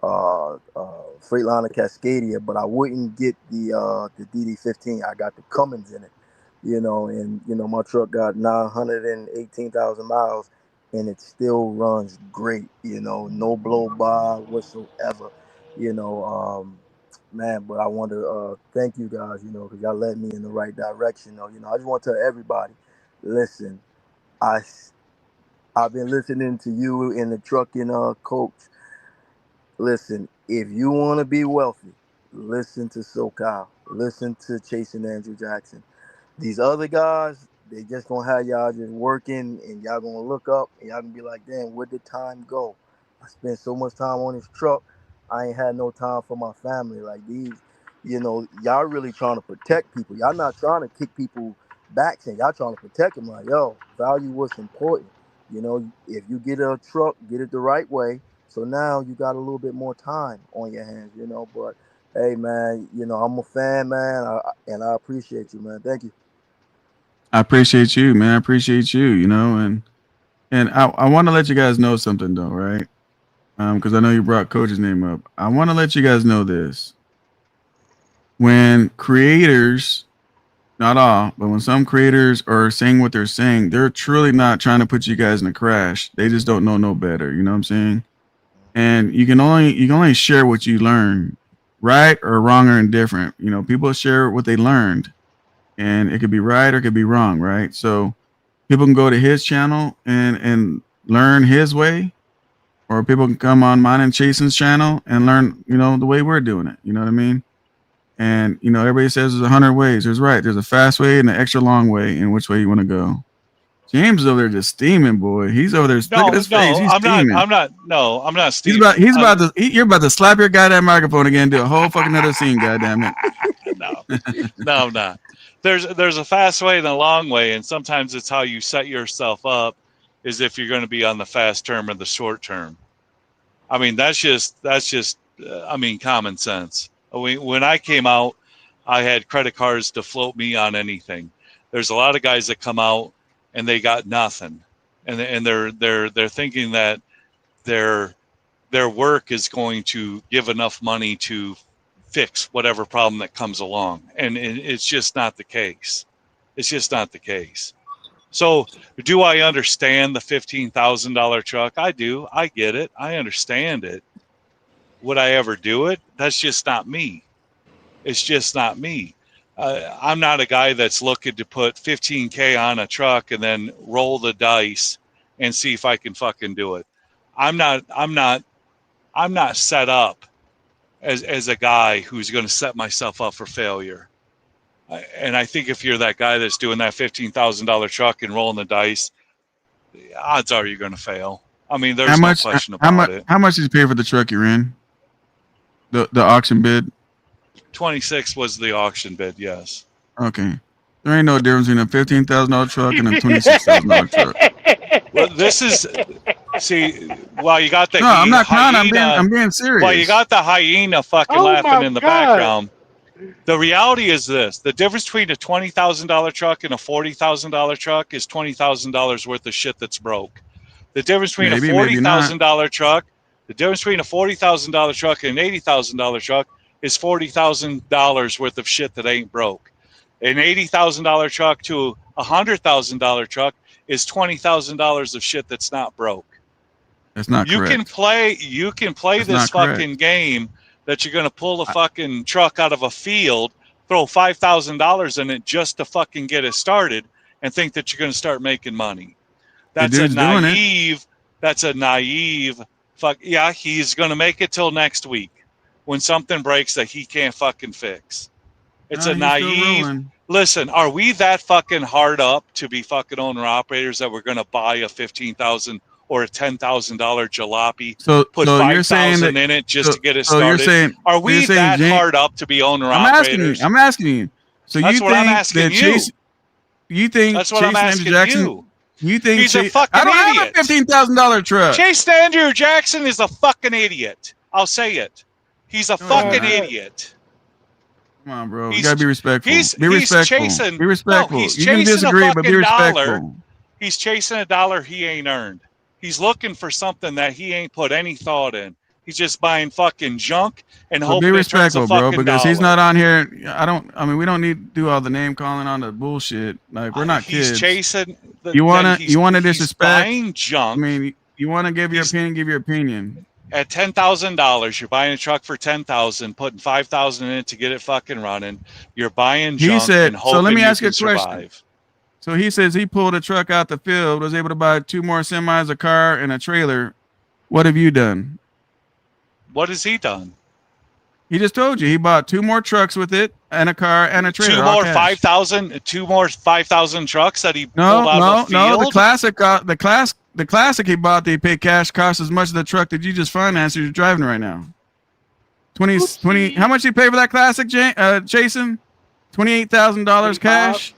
Freightliner Cascadia, but I wouldn't get the DD15. I got the Cummins in it, and my truck got 918,000 miles, and it still runs great. No blow by whatsoever. You know, man. But I want to thank you guys. Because y'all led me in the right direction. I just want to tell everybody, listen, I I've been listening to you in the trucking coach. Listen, if you want to be wealthy, listen to SoCal. Listen to Chasing Andrew Jackson. These other guys, they just gonna have y'all just working, and y'all gonna look up and y'all gonna be like, damn, where did time go? I spent so much time on this truck. I ain't had no time for my family. Like these, y'all really trying to protect people. Y'all not trying to kick people back, saying y'all trying to protect them. Like, yo, value what's important. If you get a truck, get it the right way. So now you got a little bit more time on your hands, But hey, man, I'm a fan, man, and I appreciate you, man. Thank you. I appreciate you, man. I appreciate you, and I want to let you guys know something though, right? Because I know you brought Coach's name up. I want to let you guys know this. When creators, not all, but when some creators are saying what they're saying, they're truly not trying to put you guys in a crash. They just don't know no better. You know what I'm saying? And you can only share what you learn, right or wrong or indifferent. People share what they learned, and it could be right or it could be wrong, right? So people can go to his channel and learn his way, or people can come on mine and Chasen's channel and learn, the way we're doing it. You know what I mean? And everybody says there's 100 ways. There's a fast way and an extra long way, in which way you want to go. James is over there just steaming, boy. He's over there. Look at his face. He's steaming. I'm not steaming. He's about to. You're about to slap your goddamn microphone again, and do a whole fucking other scene. Goddamn it. No, I'm not. There's a fast way and a long way, and sometimes it's how you set yourself up, is if you're going to be on the fast term or the short term. I mean, that's just common sense. When I came out, I had credit cards to float me on anything. There's a lot of guys that come out and they got nothing, and they're thinking that their work is going to give enough money to fix whatever problem that comes along, and it's just not the case. It's just not the case. So, do I understand the $15,000 truck? I do. I get it. I understand it. Would I ever do it? That's just not me. It's just not me. I'm not a guy that's looking to put $15K on a truck and then roll the dice and see if I can fucking do it. I'm not set up as a guy who's going to set myself up for failure. And I think if you're that guy that's doing that $15,000 truck and rolling the dice, the odds are you're going to fail. I mean, there's no question about it. How much did you pay for the truck you're in? The auction bid? 26 was the auction bid, yes. Okay. There ain't no difference between a $15,000 truck and a $26,000 truck. Well, this is, see, well, you got the no, I'm not clowning. hyena. I'm being serious. Well, you got the hyena fucking laughing in the background. The reality is this: the difference between a $20,000 truck and a $40,000 truck is $20,000 worth of shit that's broke. The difference between a $40,000 truck, the difference between a $40,000 truck and an $80,000 truck is $40,000 worth of shit that ain't broke. An $80,000 truck to a $100,000 truck is $20,000 of shit that's not broke. That's not correct. You can play this fucking game that you're going to pull a fucking truck out of a field, throw $5,000 in it just to fucking get it started, and think that you're going to start making money. That's a naive. That's a naive. Fuck yeah, he's going to make it till next week when something breaks that he can't fucking fix. It's a naive. Listen, are we that fucking hard up to be fucking owner operators that we're going to buy a $15,000 or a $10,000 jalopy, put $5,000 in it just to get it started? Are we that hard up to be owner operators? I'm asking you. So that's you what think I'm asking you. You think that's what I'm asking you? You think he's a fucking idiot? I don't have a $15,000 truck. Chase Andrew Jackson is a fucking idiot. I'll say it. He's a fucking idiot. Come on, bro. You gotta be respectful. Be respectful. Be respectful. No, he's you can disagree, but be respectful. Dollar. He's chasing a dollar he ain't earned. He's looking for something that he ain't put any thought in. He's just buying fucking junk and hoping be it turns a respectful, bro, because dollar. he's not on here. We don't need to do all the name calling on the bullshit. Like we're not kids. He's chasing. You wanna disrespect? Buying junk. I mean, you want to give your opinion? Give your opinion. At $10,000, you're buying a truck for $10,000, putting $5,000 in it to get it fucking running. You're buying junk and hoping so let me ask you a survive. question. So he says he pulled a truck out the field, was able to buy 2 more semis, a car, and a trailer. What have you done? What has he done? He just told you he bought 2 more trucks with it, and a car, and a trailer. 2 more 5,000 trucks that he pulled out of the field? No. The classic he bought that he paid cash cost as much as the truck that you just financed you're driving right now. 20. How much did you pay for that classic, Jason? $28,000 cash.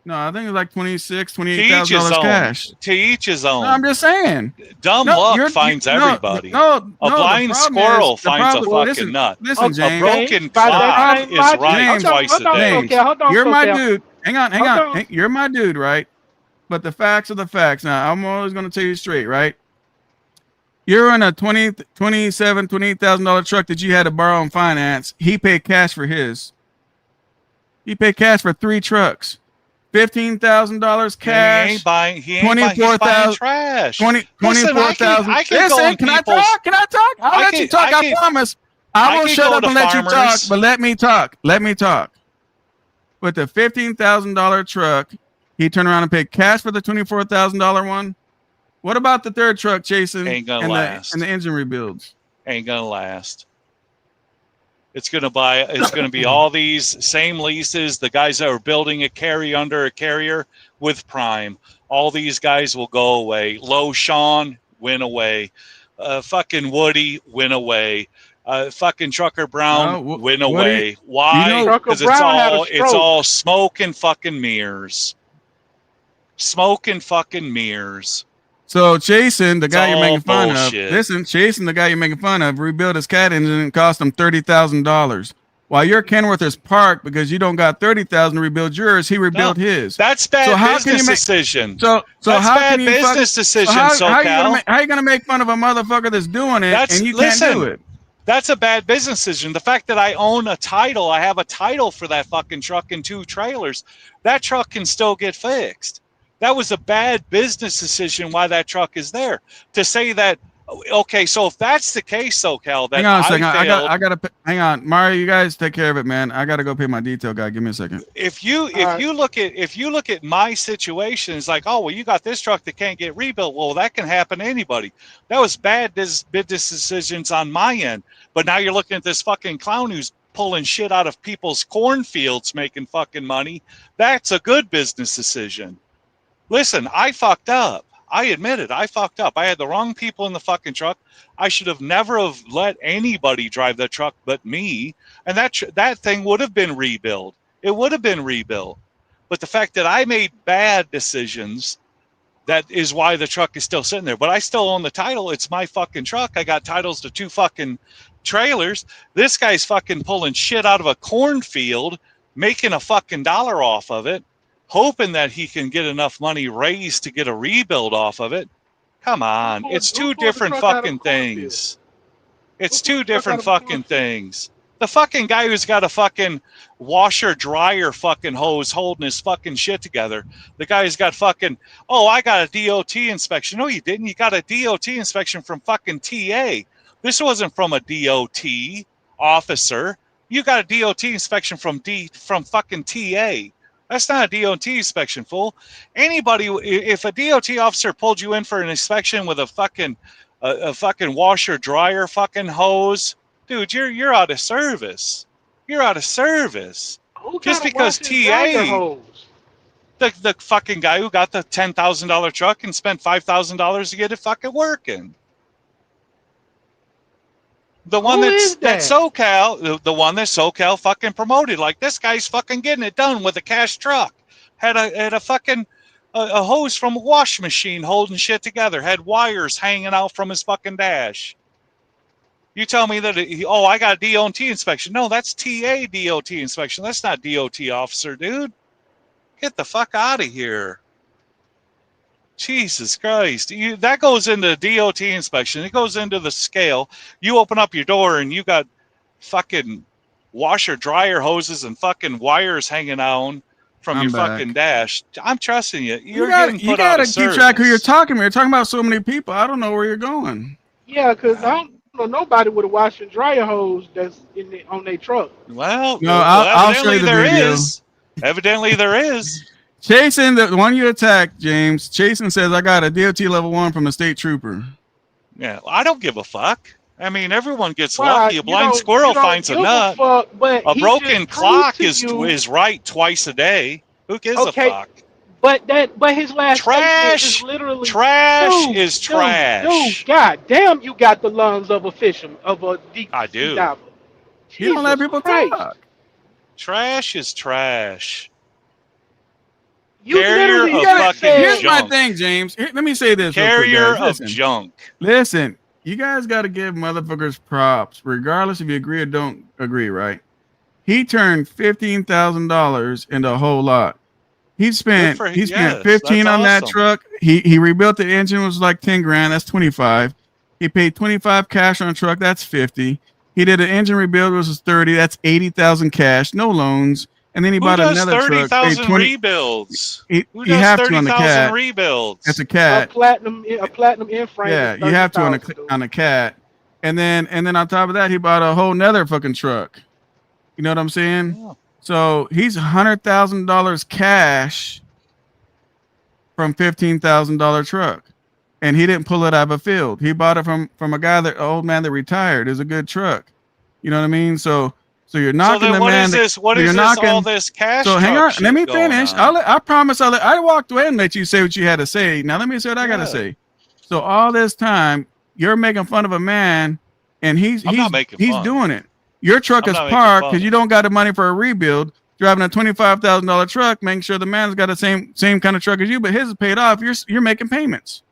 No, I think it was like $28,000 cash. To each his own. No, I'm just saying. Dumb luck finds everybody. A blind squirrel finds a fucking nut. Listen, James. A broken clock is right twice a day. You're my dude. Hang on. You're my dude, right? But the facts are the facts. Now, I'm always going to tell you straight, right? You're in a $28,000 truck that you had to borrow and finance. He paid cash for his. He paid cash for 3 trucks. $15,000 cash. He ain't buying. He ain't buying trash. 24,000. I can go in Can I talk? I'll let you talk. I promise. I won't shut up and let you talk. But let me talk. With the $15,000 truck, he turned around and paid cash for the $24,000 one. What about the third truck chasing Ain't gonna and last. the engine rebuilds? Ain't gonna last. It's gonna be all these same leases. The guys that are building a carry under a carrier with Prime. All these guys will go away. Low Sean went away. Fucking Woody went away. Fucking Trucker Brown went away. Why? Because it's all smoke and fucking mirrors. Smoke and fucking mirrors. So Jason, the guy you're making fun bullshit. of, listen, Jason, the guy you're making fun of, rebuilt his cat engine and it cost him $30,000. While your Kenworth is parked because you don't got $30,000 to rebuild yours, he rebuilt his. That's bad business decision. So that's how bad can you business decision, how SoCal. are you gonna make fun of a motherfucker that's doing it and you can't do it? That's a bad business decision. The fact that I own a title, I have a title for that fucking truck and 2 trailers, that truck can still get fixed. That was a bad business decision why that truck is there. To say that, okay, so if that's the case, SoCal, that Hang on a second. I failed, hang on. Mario, you guys take care of it, man. I gotta go pay my detail guy. Give me a second. if you look at my situation, it's like, oh well, you got this truck that can't get rebuilt. Well, that can happen to anybody. That was bad business decisions on my end. But now you're looking at this fucking clown who's pulling shit out of people's cornfields, making fucking money. That's a good business decision. Listen, I fucked up. I admit it. I fucked up. I had the wrong people in the fucking truck. I should have never have let anybody drive that truck but me. And that thing would have been rebuilt. It would have been rebuilt. But the fact that I made bad decisions, that is why the truck is still sitting there. But I still own the title. It's my fucking truck. I got titles to 2 fucking trailers. This guy's fucking pulling shit out of a cornfield, making a fucking dollar off of it, hoping that he can get enough money raised to get a rebuild off of it. Come on. It's 2 different fucking things. It's 2 different fucking things. The fucking guy who's got a fucking washer dryer fucking hose holding his fucking shit together. The guy who's got fucking, oh, I got a DOT inspection. No, you didn't. You got a DOT inspection from fucking TA. This wasn't from a DOT officer. You got a DOT inspection from fucking TA. That's not a DOT inspection, fool. Anybody, if a DOT officer pulled you in for an inspection with a fucking washer dryer fucking hose, dude, you're out of service. You're out of service. Just because TA, the fucking guy who got the $10,000 truck and spent $5,000 to get it fucking working. The one that SoCal, the one that SoCal fucking promoted, like this guy's fucking getting it done with a cash truck. Had a fucking a hose from a wash machine holding shit together. Had wires hanging out from his fucking dash. You tell me that I got a DOT inspection. No, that's TA DOT inspection. That's not DOT officer, dude. Get the fuck out of here. Jesus Christ. That goes into DOT inspection. It goes into the scale. You open up your door and you got fucking washer dryer hoses and fucking wires hanging out from your fucking dash. I'm trusting you. You gotta keep track who you're talking to. You're talking about so many people. I don't know where you're going. Yeah, because I don't know nobody with a washer and dryer hose that's on their truck. Well, no, I'll show you the video. Evidently there is. Jason, the one you attacked, James, Jason says, I got a DOT level 1 from a state trooper. Yeah, I don't give a fuck. I mean, everyone gets lucky. A blind squirrel finds a nut. A broken clock is right twice a day. Who gives a fuck? But his last trash is literally trash is trash. Dude, god damn, you got the lungs of a fisherman, of a deep I do. diver. You don't let people talk. Trash is trash. Here's my thing, James. Let me say this. Carrier of junk. Listen, you guys got to give motherfuckers props, regardless if you agree or don't agree, right? He turned $15,000 into a whole lot. He spent 15 on that truck. He rebuilt the engine, was like 10 grand. That's 25. He paid 25 cash on a truck. That's 50. He did an engine rebuild, which was 30. That's 80,000 cash, no loans. And then he bought another truck. 30,000 rebuilds. You have to on the cat. Rebuilds. That's a cat. A platinum in frame. Yeah, you have to on a cat. And then on top of that, he bought a whole nother fucking truck. You know what I'm saying? Yeah. So he's $100,000 cash from $15,000 truck. and he didn't pull it out of a field. He bought it from a guy that old man that retired. It's a good truck. You know what I mean? So you're knocking then the what man. is this? What So is you're this? All knocking. this cash So hang truck on. Let shit me going finish. on. I promise. I walked away and let you say what you had to say. Now let me say what I got to Yeah. say. So all this time you're making fun of a man, and he's I'm not making fun. doing it. Your truck I'm is not making parked fun. because you don't got the money for a rebuild. Driving a $25,000 truck, making sure the man's got the same kind of truck as you, but his is paid off. You're making payments.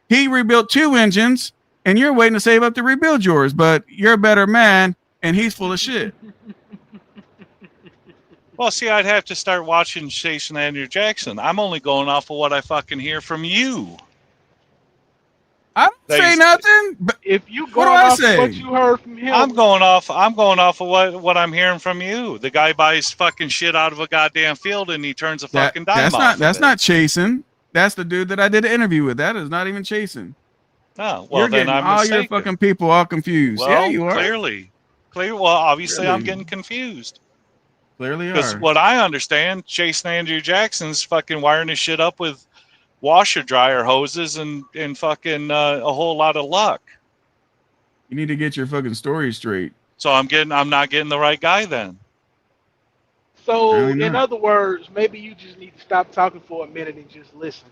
He rebuilt 2 engines, and you're waiting to save up to rebuild yours. But you're a better man, and he's full of shit. Well, see, I'd have to start watching Chasing Andrew Jackson. I'm only going off of what I fucking hear from you. I don't say nothing. But if you what do going I off say? what you heard from him, I'm going off of what I'm hearing from you. The guy buys fucking shit out of a goddamn field and he turns a fucking dime off. That's not chasing. That's the dude that I did an interview with. That is not even chasing. Oh, well, You're then getting I'm all your mistaken. fucking people all confused. Well, Yeah, you are. Clearly. Well, obviously I'm Clearly. getting confused. Clearly Because are. what I understand, Chasing Andrew Jackson's fucking wiring his shit up with washer dryer hoses and fucking a whole lot of luck. You need to get your fucking story straight. So I'm not getting the right guy then. so Apparently in not. other words, maybe you just need to stop talking for a minute and just listen.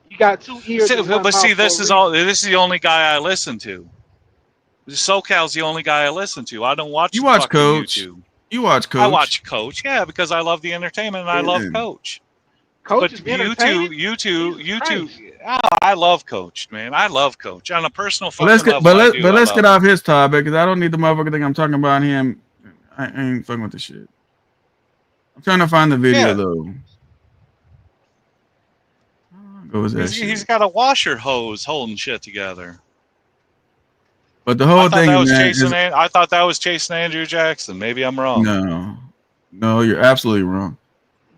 You got 2 ears and 1 But mouth see, for a reason. this is the only guy I listen to. SoCal's the only guy I listen to. I don't watch You the watch fucking Coach. YouTube. You watch Coach. I watch Coach, yeah, because I love the entertainment and I love Yeah. Coach. Coach But is entertaining. YouTube. Oh, I love Coach, man. I love Coach on a personal But let's fucking get level. I do. let's I get love off his topic because I don't need the motherfucker think I'm talking about him. I ain't fucking with the shit. I'm trying to find the video though. What was that shit? He's got a washer hose holding shit together. But the whole thing, man, I thought that was Chasing Andrew Jackson. Maybe I'm wrong. No, you're absolutely wrong.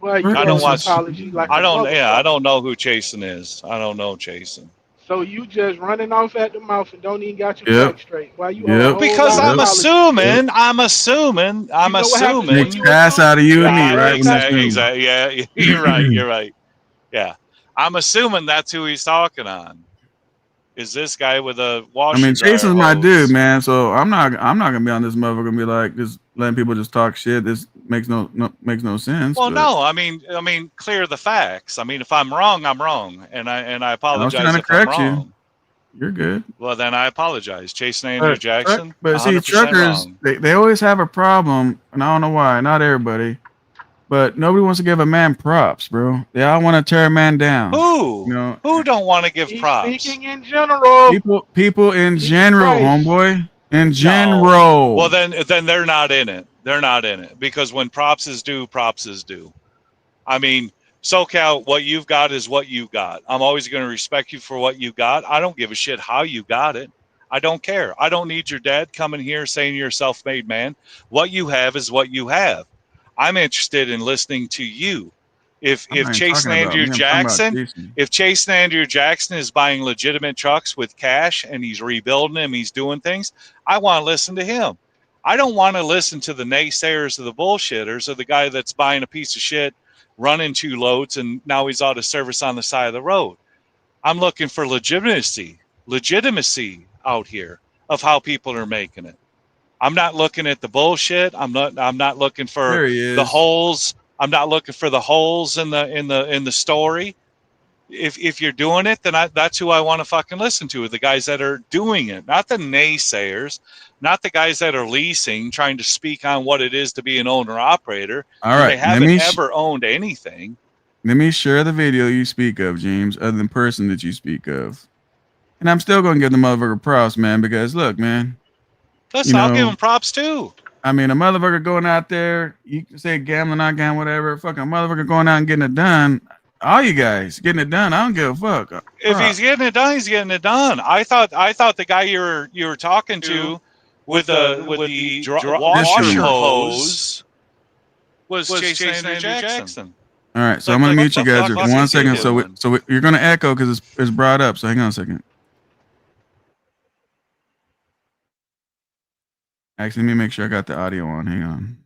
Well, you I don't owe an watch. apology like a I motherfucker. don't know who Chasen is. I don't know Chasen. So you just running off at the mouth and don't even got your Yep. facts straight. Why you owe a whole Because lot of apologies. I'm assuming. You know what happens when Makes you ass assume? out of you and me, Got right? ass out of you. Exactly. Yeah, you're right. You're right. Yeah, I'm assuming that's who he's talking on. Is this guy with a washer I mean, dryer Jason's my hose? dude, man. So I'm not gonna be on this motherfucker and be like just letting people just talk shit. This makes no sense. Well, but no. I mean, clear the facts. I mean, if I'm wrong, I'm wrong, and I I was apologize trying to if I'm correct you. wrong. You're good. Well, then I apologize. Chasing Andrew Jackson, But see, 100% truckers wrong. they always have a problem, and I don't know why. Not everybody, but nobody wants to give a man props, bro. They all want to tear a man down. Who? You know, Who don't want to give He's props? speaking in general. people in Jesus general, Christ. homeboy. In No. general. Well, then they're not in it. They're not in it because when props is due, props is due. I mean, SoCal, what you've got is what you got. I'm always going to respect you for what you got. I don't give a shit how you got it. I don't care. I don't need your dad coming here saying you're a self-made man. What you have is what you have. I'm interested in listening to you. If I'm not even Chasing talking about Andrew me, I'm talking about Jackson, Jason. if Chasing Andrew Jackson is buying legitimate trucks with cash and he's rebuilding them, he's doing things, I want to listen to him. I don't want to listen to the naysayers or the bullshitters or the guy that's buying a piece of shit, running 2 loads, and now he's out of service on the side of the road. I'm looking for legitimacy out here of how people are making it. I'm not looking at the bullshit. I'm not looking for There he is. the holes. I'm not looking for the holes in the story. If you're doing it, then that's who I want to fucking listen to, the guys that are doing it, not the naysayers, not the guys that are leasing, trying to speak on what it is to be an owner operator. All When right, they haven't ever owned anything. Let me share the video you speak of, James, other than person that you speak of. And I'm still gonna give the motherfucker props, man, because look, man. Listen, I'll give him props too. I mean, a motherfucker going out there, you can say gambling, not gambling, whatever. Fucking motherfucker going out and getting it done. All you guys getting it done. I don't give a fuck. If he's getting it done, he's getting it done. I thought the guy you were talking to with the washer hose was Chasing Andrew Jackson. All right, so I'm gonna mute you guys for 1 second. So you're gonna echo because it's brought up. So hang on a second. Actually, let me make sure I got the audio on. Hang on.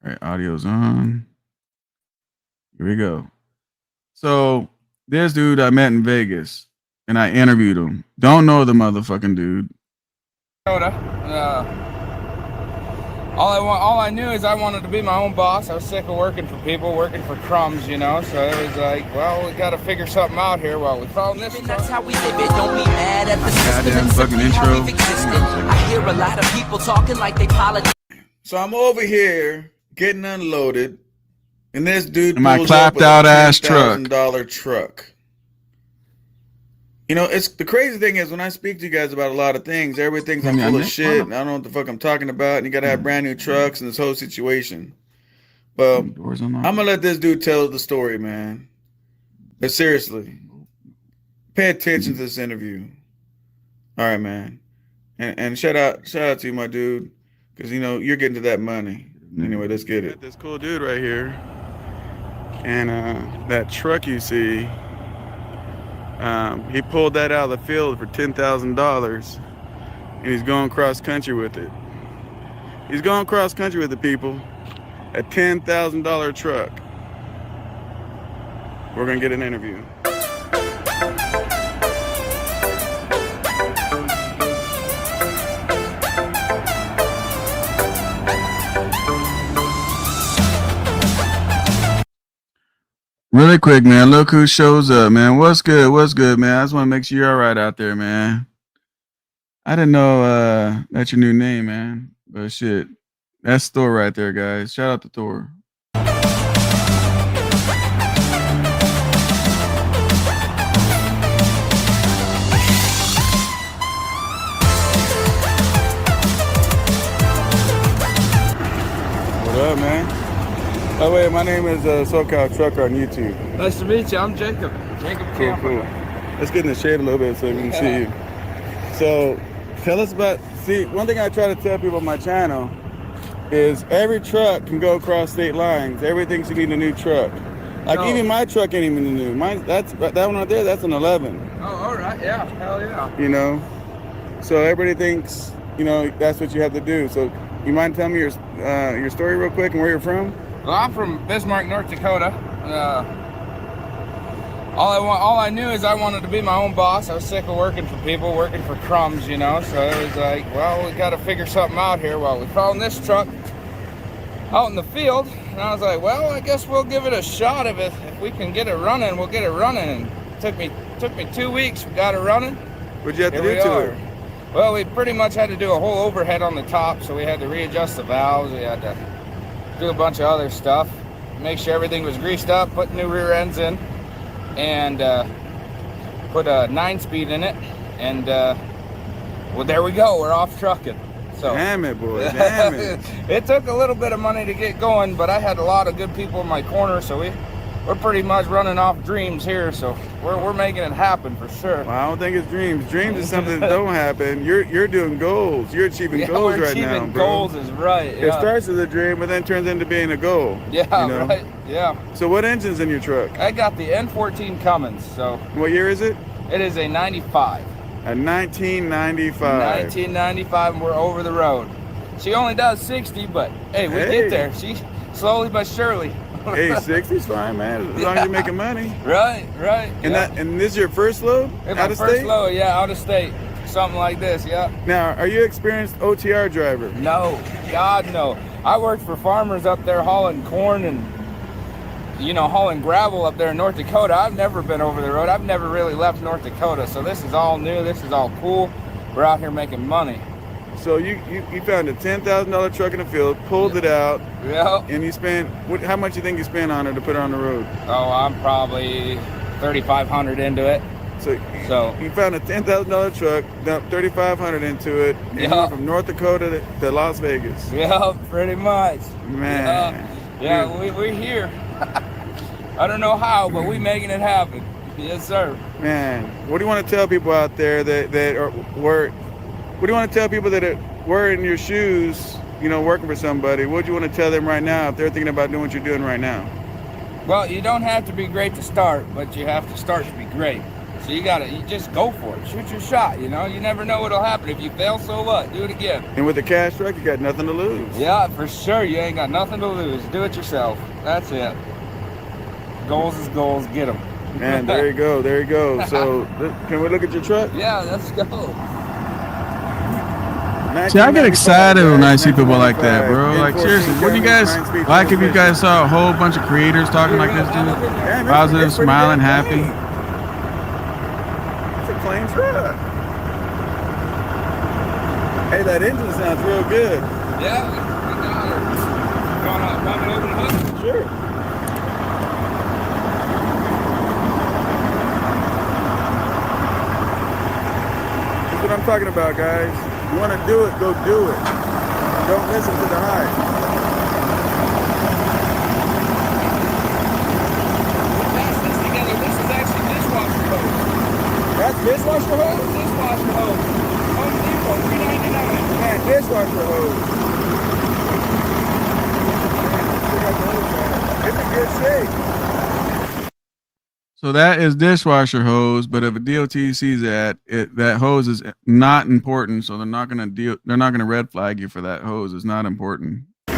All right, audio's on. Here we go. So this dude I met in Vegas, and I interviewed him. Don't know the motherfucking dude. All I knew is I wanted to be my own boss. I was sick of working for people, working for crumbs, you know. So it was like, well, we got to figure something out here while we found this. That's how we live it. Don't be mad at the system. Goddamn It's fucking simply how intro. we've existed. I hear a lot of people talking like they politics. So I'm over here getting unloaded, and this dude In my pulls up clapped with out a ass truck. $10,000 truck. You know, it's the crazy thing is when I speak to you guys about a lot of things, everybody thinks I'm full of shit, and I don't know what the fuck I'm talking about, and you gotta have brand new trucks and this whole situation. Well, I'm gonna let this dude tell the story, man. But seriously, pay attention to this interview. All right, man. And shout out to you, my dude, because you know you're getting to that money. Anyway, let's get it. This cool dude right here, and that truck you see, he pulled that out of the field for $10,000, and he's going cross country with it. He's going cross country with the people. A $10,000 truck. We're gonna get an interview. Really quick, man. Look who shows up, man. What's good? What's good, man? I just want to make sure you're all right out there, man. I didn't know that's your new name, man. But shit, that's Thor right there, guys. Shout out to Thor. What up, man? By the way, my name is SoCal Trucker on YouTube. Nice to meet you. I'm Jacob. Jacob Cool, Campbell. cool. Let's get in the shade a little bit so we can see you. So, tell us about, see, one thing I try to tell people on my channel is every truck can go across state lines. Everything should need a new truck. Like even my truck ain't even new. Mine, that one right there, that's an 11. Oh, all right. Yeah. Hell yeah. You know? So everybody thinks, you know, that's what you have to do. So you mind telling me your story real quick and where you're from? Well, I'm from Bismarck, North Dakota. All I knew is I wanted to be my own boss. I was sick of working for people, working for crumbs, you know. So it was like, well, we got to figure something out here. Well, we found this truck out in the field, and I was like, well, I guess we'll give it a shot. If we can get it running, we'll get it running. And it took me 2 weeks. We got it running. What'd you have to do to it? Well, we pretty much had to do a whole overhead on the top, so we had to readjust the valves. We had to do a bunch of other stuff, make sure everything was greased up, put new rear ends in, and put a 9-speed in it, and well, there we go. We're off trucking. So damn it, boy, damn it. It took a little bit of money to get going, but I had a lot of good people in my corner, so we're pretty much running off dreams here. So we're making it happen for sure. Well, I don't think it's dreams. Dreams is something that don't happen. You're doing goals. You're achieving goals right now, bro. Achieving goals is right. Yeah. It starts as a dream, but then turns into being a goal. Yeah, you know? right. Yeah. So what engine's in your truck? I got the N14 Cummins. So what year is it? It is a 95. A 1995. 1995, and we're over the road. She only does 60, but hey, we get there. She slowly but surely. Hey, 60's fine, man. As long as you're making money. Right. And this is your first load? It's out my of first state? load, yeah, out of state. Something like this, yeah. Now, are you an experienced OTR driver? No, God no. I worked for farmers up there hauling corn and, you know, hauling gravel up there in North Dakota. I've never been over the road. I've never really left North Dakota. So this is all new. This is all cool. We're out here making money. So you found a $10,000 truck in the field, pulled it out, and you spent, how much you think you spent on it to put it on the road? Oh, I'm probably $3,500 into it. So you found a $10,000 truck, dumped $3,500 into it, and you went from North Dakota to Las Vegas. Yeah, pretty much. Man. Yeah, we're here. I don't know how, but we making it happen. Yes, sir. Man, what do you want to tell people out there what do you want to tell people that were in your shoes, you know, working for somebody? What do you want to tell them right now if they're thinking about doing what you're doing right now? Well, you don't have to be great to start, but you have to start to be great. So you just go for it. Shoot your shot, you know? You never know what'll happen. If you fail, so what? Do it again. And with the cash truck, you got nothing to lose. Yeah, for sure. You ain't got nothing to lose. Do it yourself. That's it. Goals is goals. Get them. Man, there you go. There you go. So, can we look at your truck? Yeah, let's go. See, I get excited when I see people like that, bro. Like, seriously, wouldn't you guys like if you guys saw a whole bunch of creators talking like this, dude? Positive, smiling, happy. It's a clean truck. Hey, that engine sounds real good. Yeah, we got her. You want to pop it over the hood? Sure. That's what I'm talking about, guys. You want to do it, go do it. Don't listen to the hype. Pass this together. This is actually dishwasher hose. That's dishwasher hose? Dishwasher hose. Home Depot, $3.99. Man, dishwasher hose. It's a good shape. So that is dishwasher hose, but if a DOT sees that, that hose is not important, so they're not gonna red flag you for that hose. It's not important. We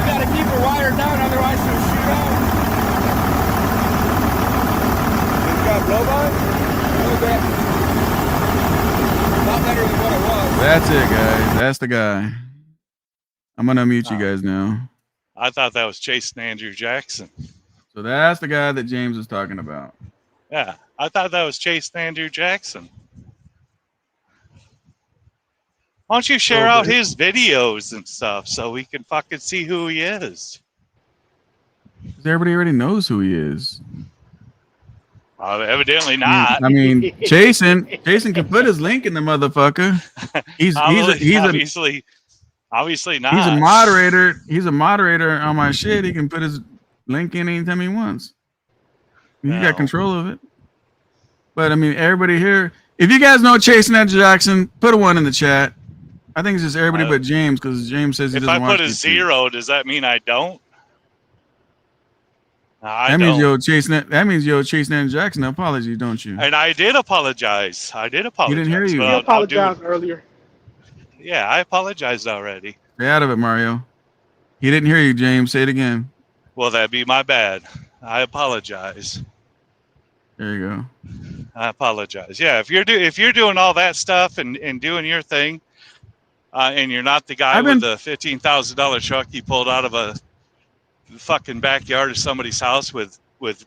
gotta keep her wired down, otherwise she'll shoot out. It's got blow by? A little bit. A lot better than what it was. That's it, guys. That's the guy. I'm gonna mute you guys now. I thought that was Jason Andrew Jackson. So that's the guy that James is talking about. Yeah, I thought that was Jason Andrew Jackson. Why don't you share out his videos and stuff so we can fucking see who he is? Everybody already knows who he is. Evidently not. I mean, Jason can put his link in the motherfucker. He's obviously not. He's a moderator. He's a moderator on my shit. He can put his link in anytime he wants. He got control of it. But I mean, everybody here, if you guys know Jason Andrew Jackson, put a 1 in the chat. I think it's just everybody but James, because James says he if doesn't I watch put a YouTube. 0, does that mean I don't? No, I That don't. means you're chasing Andrew Jackson. Apology, don't you? And I did apologize. He didn't hear you. You apologized earlier. Yeah, I apologized already. Stay out of it, Mario. He didn't hear you, James. Say it again. Well, that'd be my bad. I apologize. There you go. I apologize. Yeah, if you're doing all that stuff and doing your thing, and you're not the guy with the $15,000 truck you pulled out of a fucking backyard of somebody's house with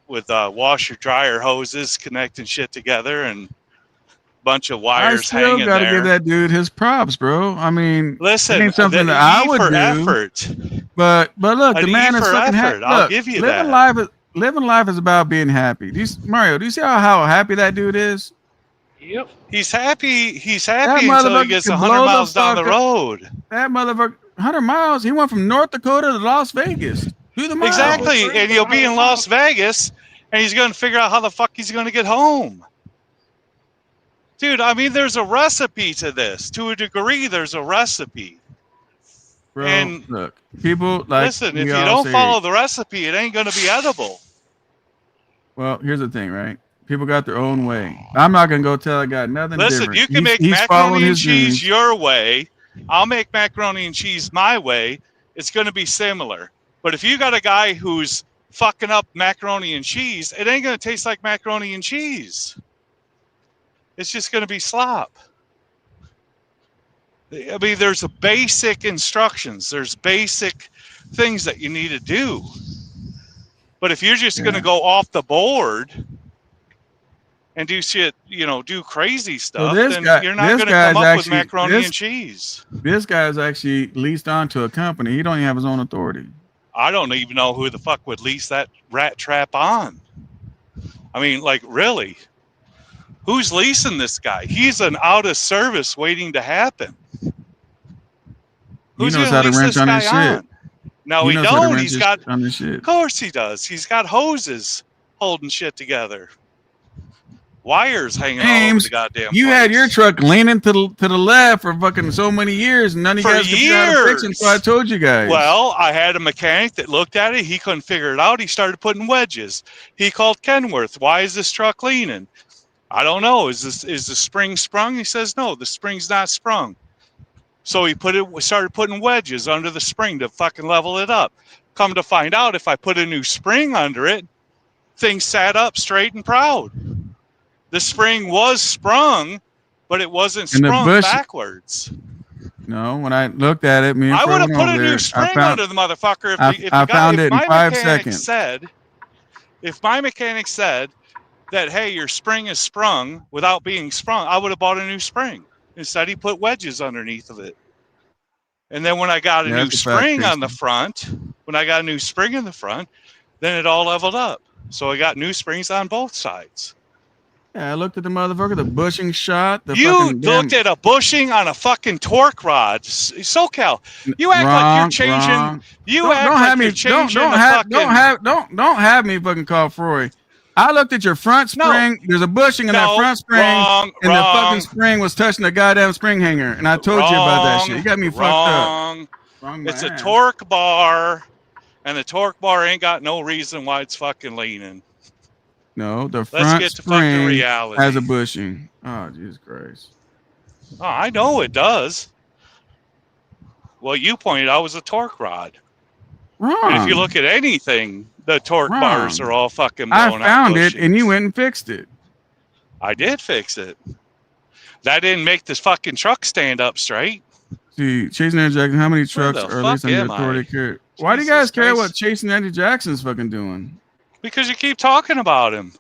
washer dryer hoses connecting shit together and a bunch of wires hanging there. I still gotta give that dude his props, bro. I mean, listen, it ain't something that I would do. Effort. But look, the man is fucking happy. I'll give you that. Living life is about being happy. Mario, do you see how happy that dude is? Yep. He's happy until he gets 100 miles down the road. That motherfucker, 100 miles? He went from North Dakota to Las Vegas. Do the miles. Exactly. And he'll be in Las Vegas, and he's going to figure out how the fuck he's going to get home. Dude, I mean, there's a recipe to this. To a degree, there's a recipe. Bro, and look, people like listen, if you don't follow the recipe, it ain't going to be edible. Well, here's the thing, right? People got their own way. I'm not gonna go tell a guy nothing different. Listen, you can make macaroni and cheese your way. I'll make macaroni and cheese my way. It's going to be similar. But if you got a guy who's fucking up macaroni and cheese, it ain't going to taste like macaroni and cheese. It's just going to be slop. I mean, there's a basic instructions. There's basic things that you need to do. But if you're just going to go off the board and do shit, do crazy stuff, then you're not going to come up with macaroni and cheese. This guy's actually leased onto a company. He don't even have his own authority. I don't even know who the fuck would lease that rat trap on. I mean, like, really? Who's leasing this guy? He's an out of service waiting to happen. He knows how to wrench on his shit. No, he don't. He's got, on his shit. Of course he does. He's got hoses holding shit together. Wires hanging all over the goddamn place. You had your truck leaning to the left for fucking so many years, and none of you guys could figure out how to fix it, so I told you guys. Well, I had a mechanic that looked at it. He couldn't figure it out. He started putting wedges. He called Kenworth. Why is this truck leaning? I don't know. Is the spring sprung? He says no, the spring's not sprung. So he started putting wedges under the spring to fucking level it up. Come to find out, if I put a new spring under it, things sat up straight and proud. The spring was sprung, but it wasn't sprung backwards. No, when I looked at it, me and I Fred would have went put over a new there. spring under the motherfucker if my mechanic said that, hey, your spring is sprung without being sprung, I would have bought a new spring. Instead, he put wedges underneath of it. And then when I got a new spring on the front, then it all leveled up. So I got new springs on both sides. Yeah, I looked at the motherfucker, the bushing shot. You looked at a bushing on a fucking torque rod, SoCal. You act like you're changing. Wrong. You act like you're changing the fucking. Don't have me fucking call Froy. I looked at your front spring. No. There's a bushing in that front spring, the fucking spring was touching the goddamn spring hanger, and I told you about that shit. You got me fucked up. Wrong. It's a torque bar, and the torque bar ain't got no reason why it's fucking leaning. No, the front spring has a bushing. Oh, Jesus Christ. Oh, I know it does. Well, you pointed out it was a torque rod. Wrong. And if you look at anything, the torque bars are all fucking blown out. I found it, and you went and fixed it. I did fix it. That didn't make this fucking truck stand up straight. See, Chasing Andrew Jackson, how many trucks are at least under authority carry? Why do you guys care what Chasing Andrew Jackson's fucking doing? Because you keep talking about him.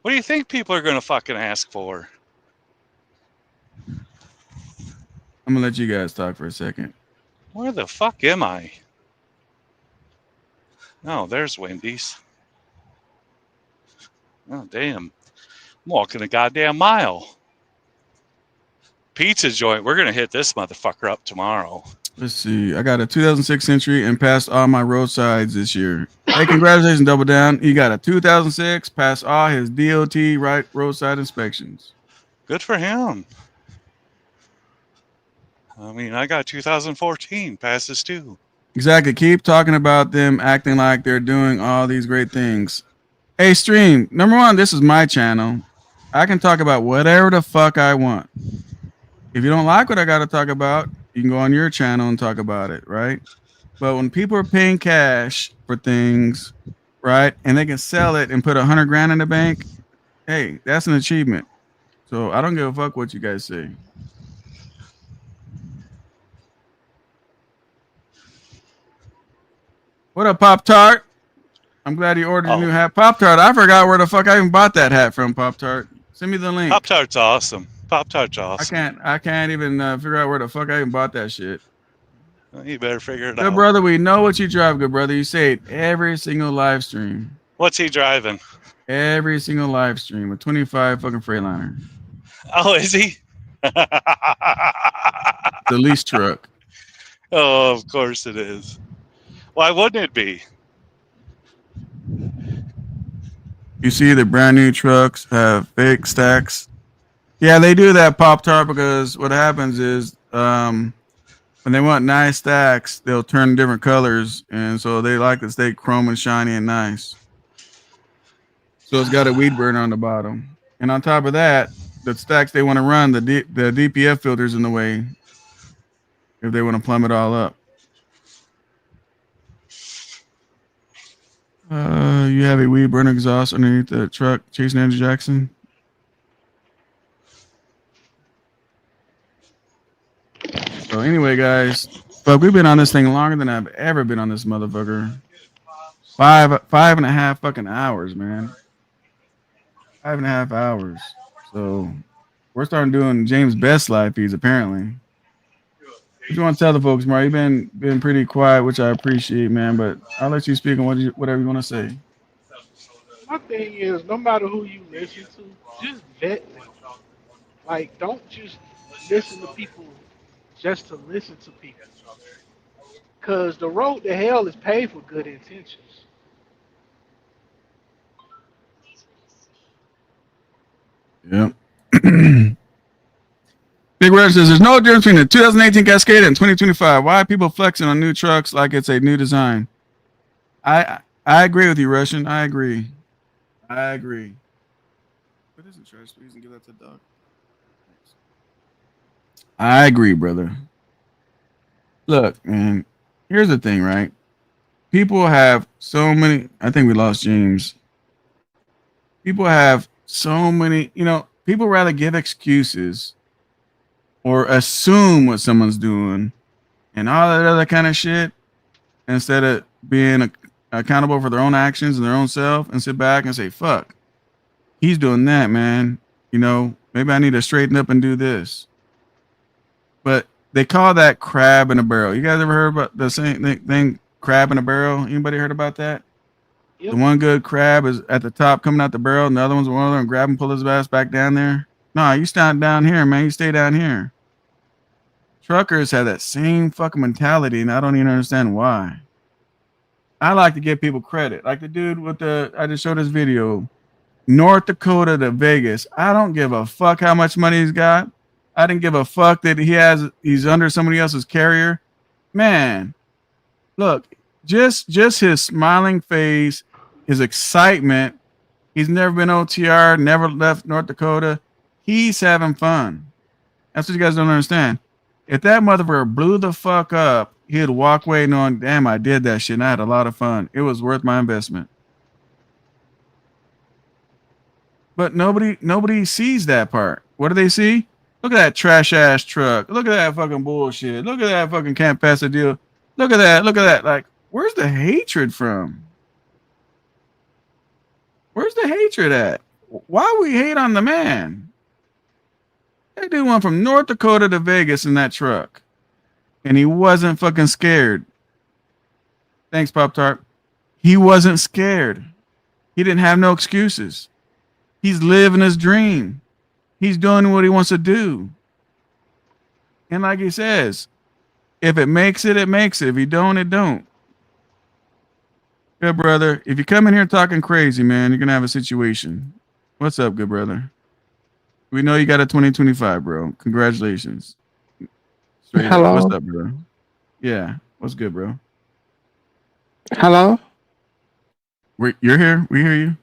What do you think people are going to fucking ask for? I'm going to let you guys talk for a second. Where the fuck am I? Oh, there's Wendy's. Oh, damn. I'm walking a goddamn mile. Pizza joint. We're going to hit this motherfucker up tomorrow. Let's see. I got a 2006 Century and passed all my roadsides this year. Hey, congratulations, Double Down. He got a 2006, passed all his DOT roadside inspections. Good for him. I mean, I got 2014 passes too. Exactly. Keep talking about them acting like they're doing all these great things. Hey, Stream. Number one, this is my channel. I can talk about whatever the fuck I want. If you don't like what I got to talk about, you can go on your channel and talk about it, right? But when people are paying cash for things, right, and they can sell it and put $100 grand in the bank, hey, that's an achievement. So I don't give a fuck what you guys say. What up, Pop Tart? I'm glad you ordered a new hat. Pop Tart, I forgot where the fuck I even bought that hat from, Pop Tart. Send me the link. Pop Tart's awesome. Pop Tart's awesome. I can't even figure out where the fuck I even bought that shit. You better figure it out. Good brother, we know what you drive, good brother. You say it every single live stream. What's he driving? Every single live stream, a 25 fucking Freightliner. Oh, is he? The lease truck. Oh, of course it is. Why wouldn't it be? You see the brand new trucks have fake stacks. Yeah, they do that, Pop Tart, because what happens is when they want nice stacks, they'll turn different colors, and so they like to stay chrome and shiny and nice. So it's got a weed burner on the bottom, and on top of that, the stacks they want to run, the DPF filter's in the way if they want to plumb it all up. You have a weed burner exhaust underneath the truck, Chasing Andrew Jackson. So anyway, guys, but we've been on this thing longer than I've ever been on this motherfucker. 5.5 fucking hours, man. 5.5 hours. So we're starting doing James Best live feeds apparently. What you want to tell the folks, Mar? You've been pretty quiet, which I appreciate, man. But I'll let you speak on whatever you want to say. My thing is, no matter who you listen to, just vet them. Like, don't just listen to people just to listen to people. Because the road to hell is paved with good intentions. Yep. Big Red says, there's no difference between the 2018 Cascade and 2025. Why are people flexing on new trucks like it's a new design? I agree with you, Russian. I agree. But Put this in trash, please, and give that to the dog. Thanks. I agree, brother. Look, man. Here's the thing, right? People have so many. I think we lost James. People have so many. People rather give excuses or assume what someone's doing and all that other kind of shit instead of being accountable for their own actions and their own self and sit back and say, fuck, he's doing that, man. Maybe I need to straighten up and do this. But they call that crab in a barrel. You guys ever heard about the same thing, crab in a barrel? Anybody heard about that? Yep. The one good crab is at the top coming out the barrel, and the other one's one of them grab and pull his ass back down there. No, you stand down here, man. You stay down here. Truckers have that same fucking mentality, and I don't even understand why. I like to give people credit. Like the dude I just showed this video, North Dakota to Vegas. I don't give a fuck how much money he's got. I didn't give a fuck that he's under somebody else's carrier. Man, look, just his smiling face, his excitement. He's never been OTR, never left North Dakota. He's having fun. That's what you guys don't understand. If that motherfucker blew the fuck up, he'd walk away knowing, damn, I did that shit and I had a lot of fun. It was worth my investment. But nobody sees that part. What do they see? Look at that trash ass truck. Look at that fucking bullshit. Look at that fucking can't pass a deal. Look at that. Look at that. Like, where's the hatred from? Where's the hatred at? Why we hate on the man? That dude went from North Dakota to Vegas in that truck. And he wasn't fucking scared. Thanks, Pop Tart. He wasn't scared. He didn't have no excuses. He's living his dream. He's doing what he wants to do. And like he says, if it makes it, it makes it. If you don't, it don't. Good brother. If you come in here talking crazy, man, you're going to have a situation. What's up, good brother? We know you got a 2025, bro. Congratulations. Straight Hello. Up. What's up, bro? Yeah. What's good, bro? Hello. You're here. We hear you.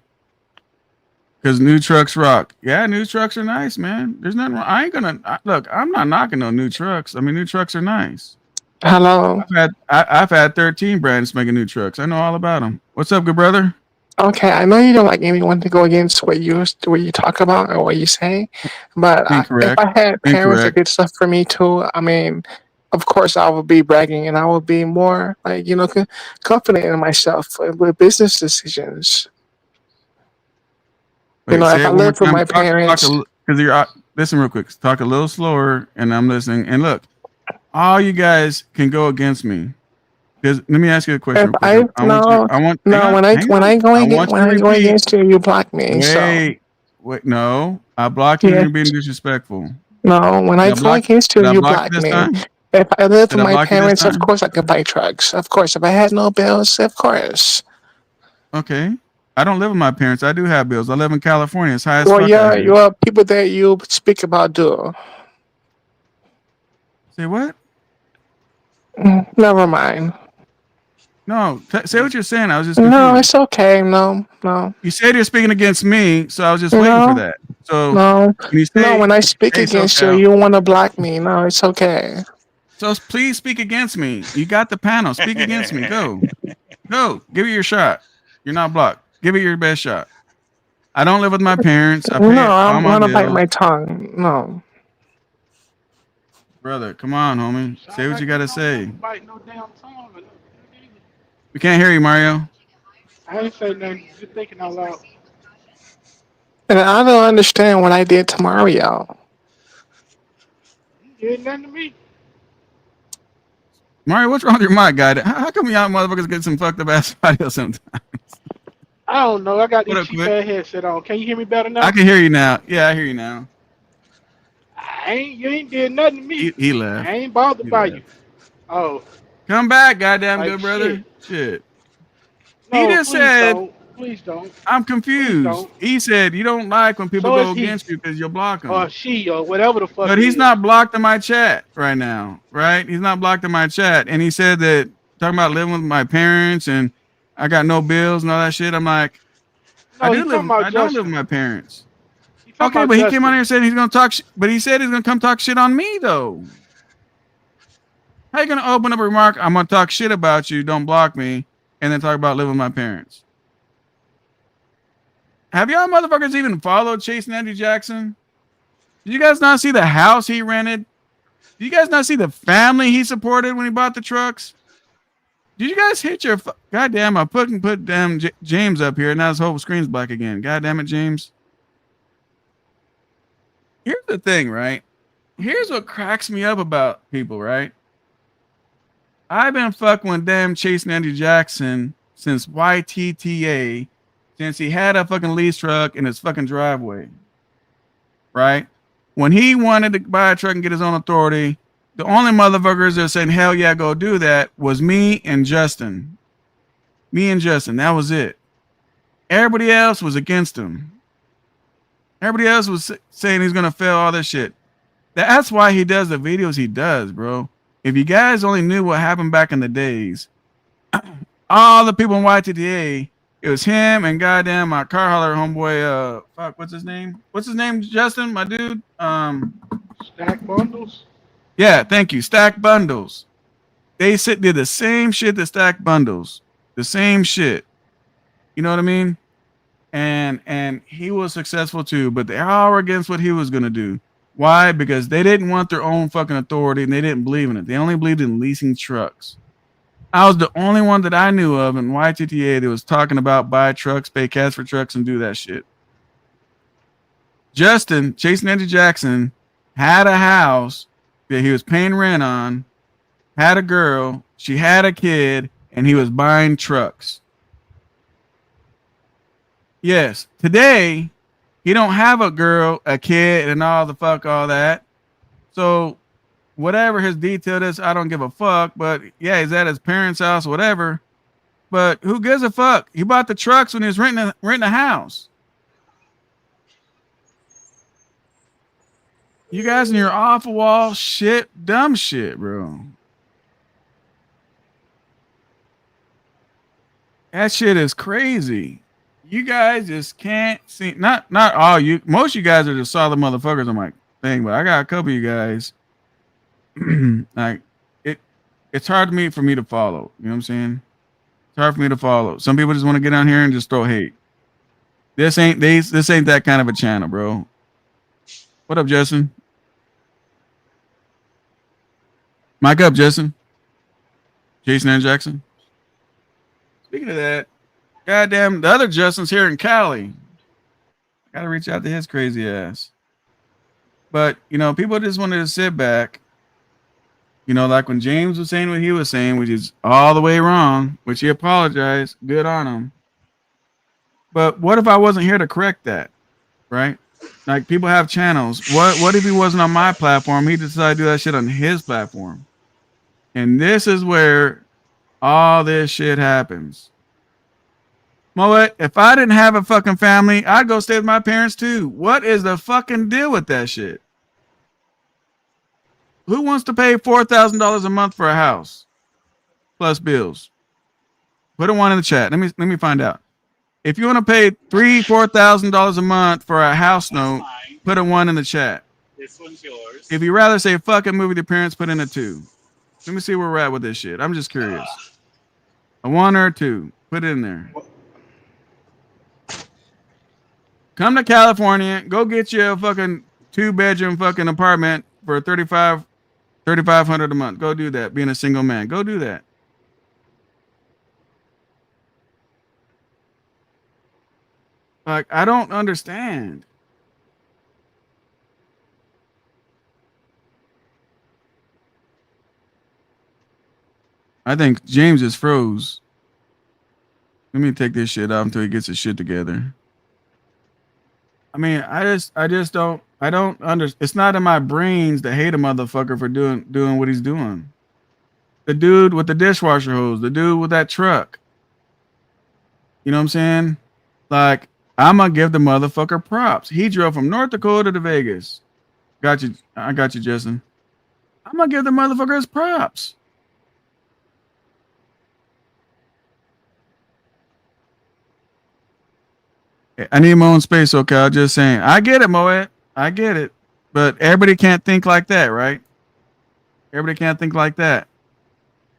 Because new trucks rock. Yeah, new trucks are nice, man. There's nothing wrong. Look, I'm not knocking no new trucks. I mean, new trucks are nice. Hello. I've had 13 brands making new trucks. I know all about them. What's up, good brother? Okay, I know you don't like anyone to go against what you talk about or what you say, but if I had parents that did stuff for me too, I mean, of course I would be bragging and I would be more like confident in myself with business decisions. Wait, If say I it one more lived with time. my parents. Listen real quick. Talk a little slower, and I'm listening. And look, all you guys can go against me. Because let me ask you a question. When I go against you, you block me. Wait, no, I block you and you're being disrespectful. No, when I go against you, you block me. Time? If I lived with my parents, of course I could buy trucks. Of course, if I had no bills, of course. Okay. I don't live with my parents. I do have bills. I live in California. It's high as fuck. Well, your people that you speak about do. Say what? Never mind. No, say what you're saying. I was just confused. No, it's okay. No. You said you're speaking against me, so I was just waiting for that. So when I speak against you, you want to block me. No, it's okay. So please speak against me. You got the panel. Speak against me. Go. Give it your shot. You're not blocked. Give it your best shot. I don't live with my parents. I pay I'm gonna bite my tongue. No. Brother, come on, homie. Say what you gotta say. We can't hear you, Mario. I ain't saying nothing. Just thinking out loud. And I don't understand what I did to Mario. You did nothing to me. Mario, what's wrong with your mic, guy? How come y'all motherfuckers get some fucked up ass audio sometimes? I don't know. I got this cheap ass headset on. Can you hear me better now? I can hear you now. Yeah, I hear you now. You ain't did nothing to me. He left. I ain't bothered by you. Oh. Come back, goddamn good brother. Shit. No, he just said, please don't. I'm confused. He said you don't like when people go against you because you'll block them. Or she, or whatever the fuck. But he's not blocked in my chat right now, right? He's not blocked in my chat. And he said that, talking about living with my parents and I got no bills and all that shit. I'm like, I don't live with my parents. Okay, but he came on here saying he's gonna talk. But he said he's gonna come talk shit on me though. How you gonna open up a remark? I'm gonna talk shit about you. Don't block me, and then talk about living with my parents. Have y'all motherfuckers even followed Chase and Andrew Jackson? Did you guys not see the house he rented? Did you guys not see the family he supported when he bought the trucks? Did you guys hit your goddamn? I put damn James up here, and now his whole screen's black again. God damn it, James. Here's the thing, right? Here's what cracks me up about people, right? I've been fucking with damn Chase and Andrew Jackson since YTTA, since he had a fucking lease truck in his fucking driveway, right? When he wanted to buy a truck and get his own authority, the only motherfuckers that saying, hell yeah, go do that was me and Justin. Me and Justin, that was it. Everybody else was against him. Everybody else was saying he's going to fail all this shit. That's why he does the videos he does, bro. If you guys only knew what happened back in the days, all the people in YTTA, it was him and goddamn my car hauler homeboy, what's his name? What's his name, Justin, my dude? Stack Bundles? Yeah, thank you. Stack Bundles. They did the same shit that Stack Bundles. The same shit. You know what I mean? And he was successful too, but they all were against what he was gonna do. Why? Because they didn't want their own fucking authority and they didn't believe in it. They only believed in leasing trucks. I was the only one that I knew of in YTTA that was talking about buy trucks, pay cash for trucks, and do that shit. Justin, Chase and Andrew Jackson, had a house that he was paying rent on, had a girl, she had a kid, and he was buying trucks. Yes, today, he don't have a girl, a kid, and all that. So whatever his detail is, I don't give a fuck. But yeah, he's at his parents' house, whatever. But who gives a fuck? He bought the trucks when he was renting a house. You guys in your off the wall shit, dumb shit, bro. That shit is crazy. You guys just can't see. Not all you. Most of you guys are just solid motherfuckers on my thing, but I got a couple of you guys. Like it's hard for me to follow. You know what I'm saying? It's hard for me to follow. Some people just want to get on here and just throw hate. This ain't that kind of a channel, bro. What up, Justin? Mic up, Justin. Jason and Jackson. Speaking of that, goddamn, the other Justin's here in Cali. Gotta reach out to his crazy ass. But, you know, people just wanted to sit back. You know, like when James was saying what he was saying, which is all the way wrong, which he apologized. Good on him. But what if I wasn't here to correct that? Right? Like, people have channels. What if he wasn't on my platform? He decided to do that shit on his platform. And this is where all this shit happens. Moet, if I didn't have a fucking family, I'd go stay with my parents too. What is the fucking deal with that shit? Who wants to pay $4,000 a month for a house plus bills? Put a one in the chat. Let me find out. If you want to pay $4,000 a month for a house note, put a one in the chat. This one's yours. If you rather say fucking move with your parents, put in a two. Let me see where we're at with this shit. I'm just curious. A one or a two. Put it in there. Come to California. Go get you a fucking 2-bedroom fucking apartment for $3,500 a month. Go do that. Being a single man. Go do that. Like, I don't understand. I think James is froze. Let me take this shit off until he gets his shit together. I mean, I just don't understand. It's not in my brains to hate a motherfucker for doing what he's doing. The dude with the dishwasher hose, the dude with that truck. You know what I'm saying? Like, I'm gonna give the motherfucker props. He drove from North Dakota to Vegas. Got you. I got you, Justin. I'm gonna give the motherfucker his props. I need my own space, okay? I'm just saying. I get it, Moet. I get it. But everybody can't think like that, right? Everybody can't think like that.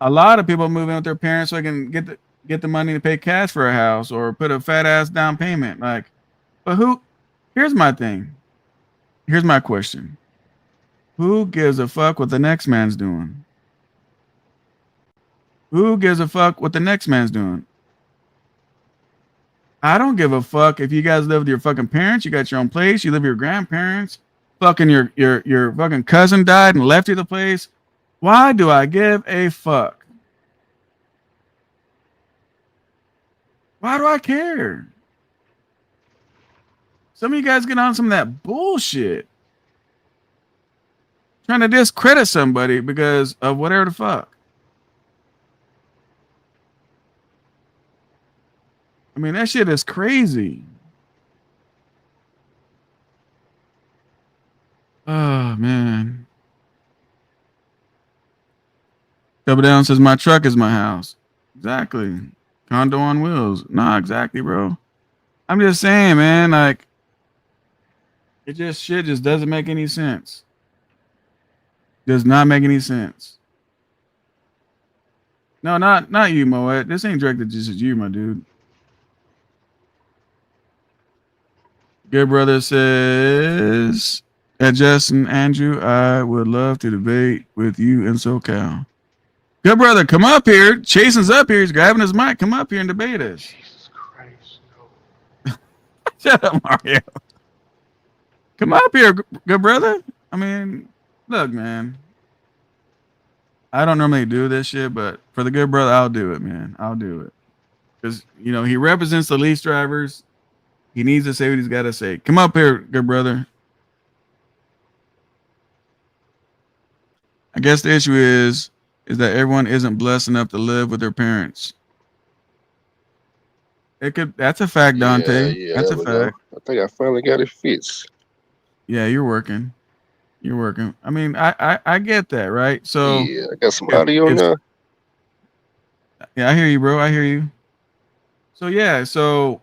A lot of people move in with their parents so they can get the money to pay cash for a house or put a fat ass down payment. Like, but who? Here's my thing. Here's my question. Who gives a fuck what the next man's doing? Who gives a fuck what the next man's doing? I don't give a fuck if you guys live with your fucking parents, you got your own place, you live with your grandparents, fucking your fucking cousin died and left you the place. Why do I give a fuck? Why do I care? Some of you guys get on some of that bullshit. Trying to discredit somebody because of whatever the fuck. I mean, that shit is crazy. Oh, man. Double Down says, my truck is my house. Exactly. Condo on wheels. Nah, exactly, bro. I'm just saying, man, like, shit just doesn't make any sense. Does not make any sense. No, not you, Moet. This ain't directed just at you, my dude. Good brother says, at Justin Andrew, I would love to debate with you in SoCal. Good brother, come up here. Chasen's up here. He's grabbing his mic. Come up here and debate us. Jesus Christ, no. Shut up, Mario. Come up here, good brother. I mean, look, man. I don't normally do this shit, but for the good brother, I'll do it, man. I'll do it. Because, you know, he represents the lease drivers. He needs to say what he's got to say. Come up here, good brother. I guess the issue is that everyone isn't blessed enough to live with their parents. That's a fact, Dante. Yeah, That's there a we fact. go. I think I finally got it fixed. Yeah, you're working. I mean, I get that, right? So yeah, I got some audio now. Yeah, I hear you, bro. I hear you. So yeah, so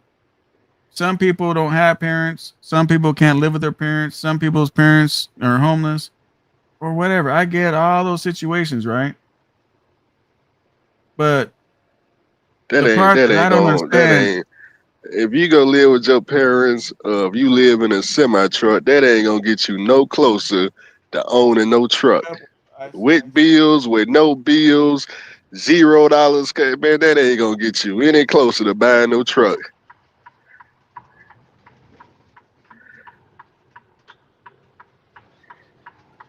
some people don't have parents. Some people can't live with their parents. Some people's parents are homeless or whatever. I get all those situations, right? But That ain't. If you go live with your parents, if you live in a semi truck, that ain't gonna get you no closer to owning no truck. With bills, with no bills, $0, man, that ain't gonna get you any closer to buying no truck.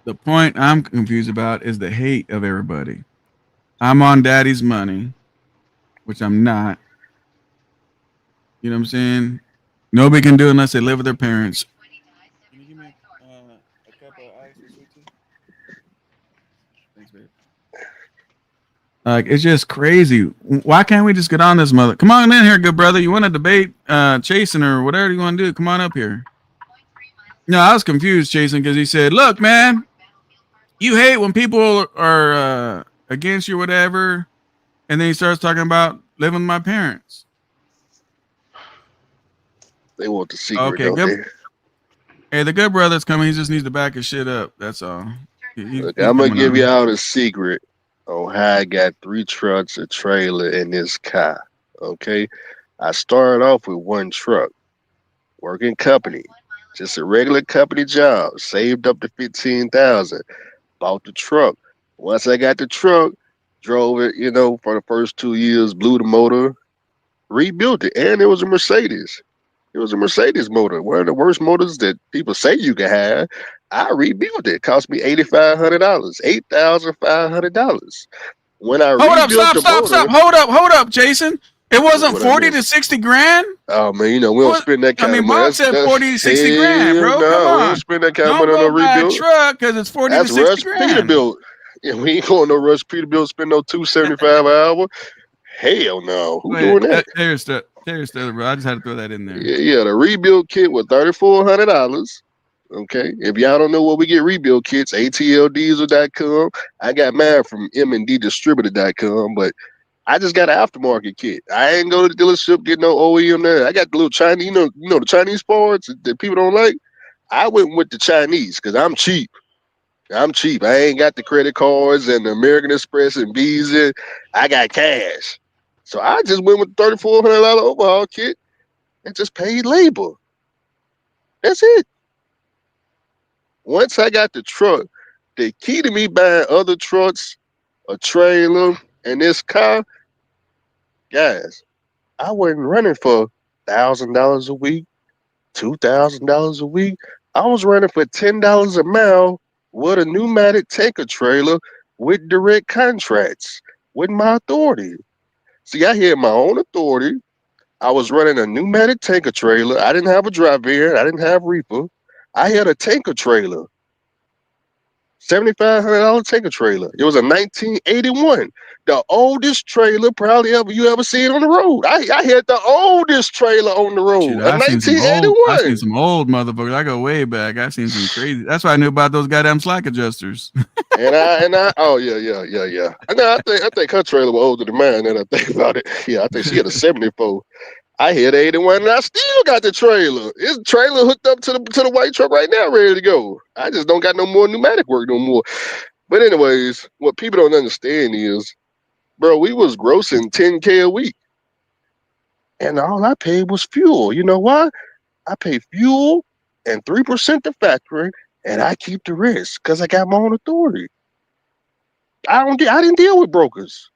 The point I'm confused about is the hate of everybody. I'm on daddy's money, which I'm not. You know what I'm saying? Nobody can do it unless they live with their parents. Can you give me a cup of ice and sweet tea? Thanks, babe. Like, it's just crazy. Why can't we just get on this mother? Come on in here, good brother. You want to debate Chasen or whatever you want to do? Come on up here. No, I was confused, Chasen, because he said, look, man, you hate when people are against you or whatever. And then he starts talking about living with my parents. They want the secret, okay, don't good. they? Hey, the good brother's coming. He just needs to back his shit up. That's all. Look, I'm going to give y'all the secret on how I got 3 trucks, a trailer, and this car. Okay? I started off with 1 truck, working company, just a regular company job, saved up to $15,000, bought the truck. Once I got the truck, drove it, for the first 2 years, blew the motor, rebuilt it, and it was a Mercedes. It was a Mercedes motor, one of the worst motors that people say you can have. I rebuilt it. It cost me $8,500, $8,500. When I rebuilt the motor, Hold up, Jason. It wasn't 40 to 60 grand. Oh man, we don't spend that kind of money. Bob said 40 to 60 grand, bro. Come on, we don't spend that kind of money on a rebuild. Buy a truck because it's 40 to 60 grand. Peterbilt. Yeah, we ain't going no Rush Peterbilt. Spend no $275 an hour. Hell no. Who doing that? There's bro. I just had to throw that in there. Yeah. The rebuild kit was $3,400. Okay. If y'all don't know where we get rebuild kits, atldiesel.com. I got mine from mnddistributor.com, but I just got an aftermarket kit. I ain't go to the dealership get no OEM there. I got the little Chinese, the Chinese parts that people don't like. I went with the Chinese because I'm cheap. I'm cheap. I ain't got the credit cards and the American Express and Visa. I got cash. So I just went with the $3,400 overhaul kit and just paid labor. That's it. Once I got the truck, the key to me buying other trucks, a trailer, and this car, guys, I wasn't running for $1,000 a week, $2,000 a week. I was running for $10 a mile with a pneumatic tanker trailer with direct contracts with my authority. See, I had my own authority. I was running a pneumatic tanker trailer. I didn't have a dry van. I didn't have reefer. I had a tanker trailer. $7,500 tanker trailer. It was a 1981. The oldest trailer probably you ever seen on the road. I had the oldest trailer on the road. Shit, A I've seen some old 1981. motherfuckers. I go way back. I've seen some crazy. That's why I knew about those goddamn slack adjusters. And I oh yeah. I think her trailer was older than mine. And I think about it. Yeah, I think she had a 74. I had 81, and I still got the trailer. It's trailer hooked up to the white truck right now, ready to go. I just don't got no more pneumatic work no more. But anyways, what people don't understand is, bro, we was grossing $10K a week, and all I paid was fuel. You know why? I pay fuel and 3% to factory, and I keep the rest because I got my own authority. I didn't deal with brokers.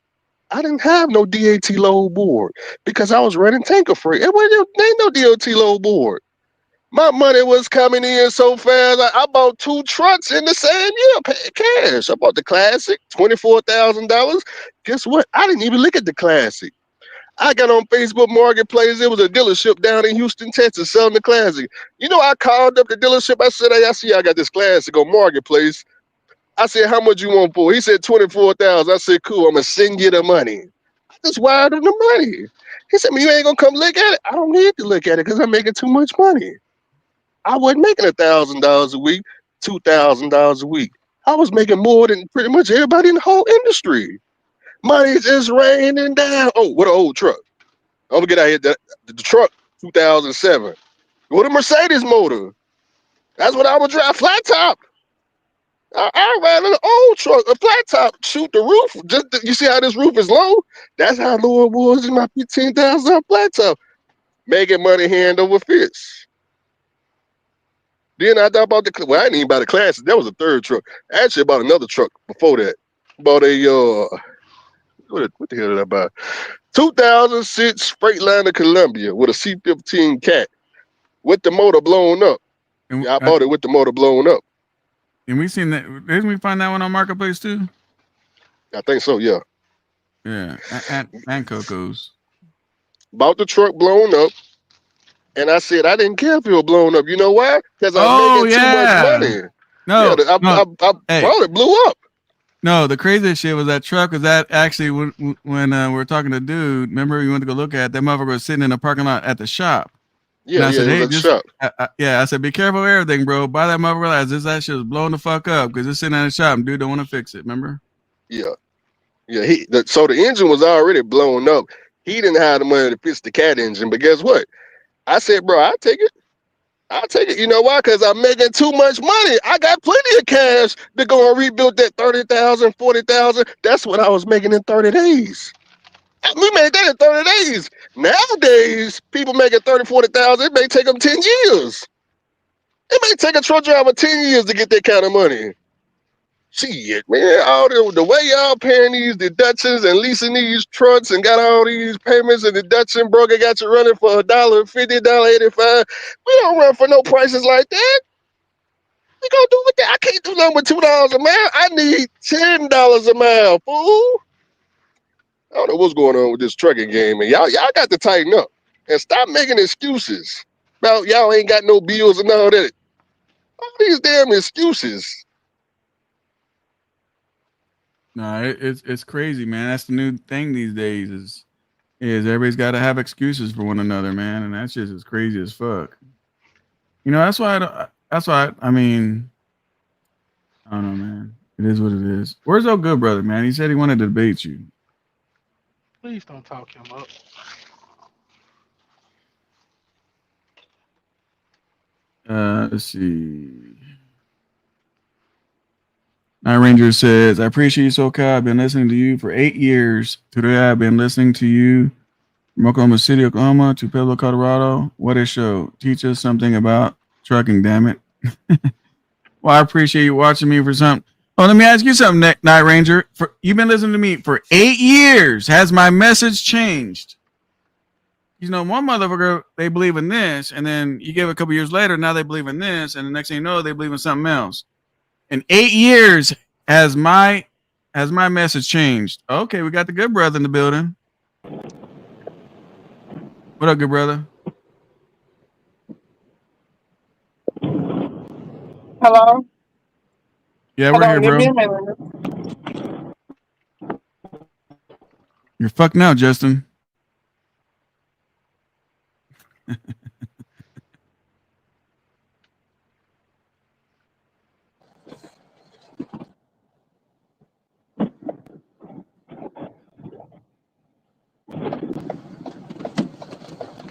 I didn't have no DAT load board because I was running tanker freight. It ain't no DOT load board. My money was coming in so fast. I bought 2 trucks in the same year, paid cash. I bought the Classic, $24,000. Guess what? I didn't even look at the Classic. I got on Facebook Marketplace. It was a dealership down in Houston, Texas, selling the Classic. You know, I called up the dealership. I said, "Hey, I see I got this Classic on Marketplace." I said, "How much you want for it?" He said, $24,000. I said, "Cool, I'm gonna send you the money." I just wired him the money. He said, "You ain't gonna come look at it?" I don't need to look at it because I'm making too much money. I wasn't making $1,000 a week, $2,000 a week. I was making more than pretty much everybody in the whole industry. Money's just raining down. Oh, what an old truck. Don't forget I hit the truck 2007 with a Mercedes motor. That's what I would drive, flat top. I ran an old truck, a flat top, shoot the roof. You see how this roof is low? That's how low it was in my $15,000 flat top. Making money hand over fist. Then I thought about I didn't even buy the Classic. That was a third truck. I actually bought another truck before that. Bought a what the hell did I buy? 2006 Freightliner Columbia with a C15 Cat with the motor blown up. I bought it with the motor blown up. And we seen that. Didn't we find that one on Marketplace too? I think so. Yeah. Yeah, and Coco's. Bought the truck blown up. And I said, I didn't care if it was blown up. You know why? Because I'm making too much money. No, I bought it, blew up. No, the craziest shit was that truck. Was that actually when we were talking to dude? Remember, we went to go look at that motherfucker was sitting in the parking lot at the shop. Yeah, I said, it was at the shop. I said, be careful of everything, bro. Buy that motherfucker. That shit was blowing the fuck up because it's sitting at the shop and dude don't want to fix it. Remember? Yeah. So the engine was already blown up. He didn't have the money to fix the cat engine. But guess what? I said, bro, I'll take it. I'll take it. You know why? Because I'm making too much money. I got plenty of cash to go and rebuild that 30,000, 40,000. That's what I was making in 30 days. We made that in 30 days. Nowadays, people making 30, 40,000. It may take them 10 years. It may take a truck driver 10 years to get that kind of money. Shit, man, all the way y'all paying these deductions and leasing these trucks and got all these payments and deduction broker got you running for $1.50, $1.85. We don't run for no prices like that. We gonna do with that. I can't do nothing with $2 a mile. I need $10 a mile, fool. I don't know what's going on with this trucking game, and y'all got to tighten up and stop making excuses about y'all ain't got no bills and all that. All these damn excuses. No, it's crazy, man. That's the new thing these days. Is everybody's got to have excuses for one another, man, and that's just as crazy as fuck. You know, that's why. I mean, I don't know, man. It is what it is. Where's old good brother, man? He said he wanted to debate you. Please don't talk him up. Let's see. Night Ranger says, I appreciate you, SoCal. I've been listening to you for 8 years. Today I've been listening to you from Oklahoma City, Oklahoma to Pueblo, Colorado. What a show. Teach us something about trucking, damn it. Well, I appreciate you watching me for something. Oh, let me ask you something, Night Ranger. You've been listening to me for 8 years. Has my message changed? You know, one motherfucker, they believe in this, and then you give it a couple years later, now they believe in this, and the next thing you know, they believe in something else. In 8 years, has my message changed? Okay, we got the good brother in the building. What up, good brother? Hello? Yeah, we're Hello, here, give bro. me a minute. You're fucked now, Justin.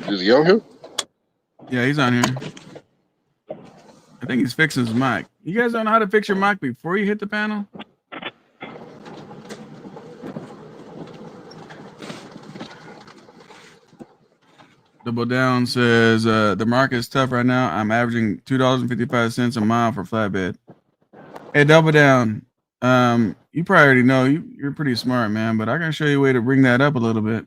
Is he on here? Yeah, he's on here. I think he's fixing his mic. You guys don't know how to fix your mic before you hit the panel? Double Down says the market is tough right now. I'm averaging $2.55 a mile for flatbed. Hey, Double Down. You probably already know you're pretty smart, man. But I can show you a way to bring that up a little bit.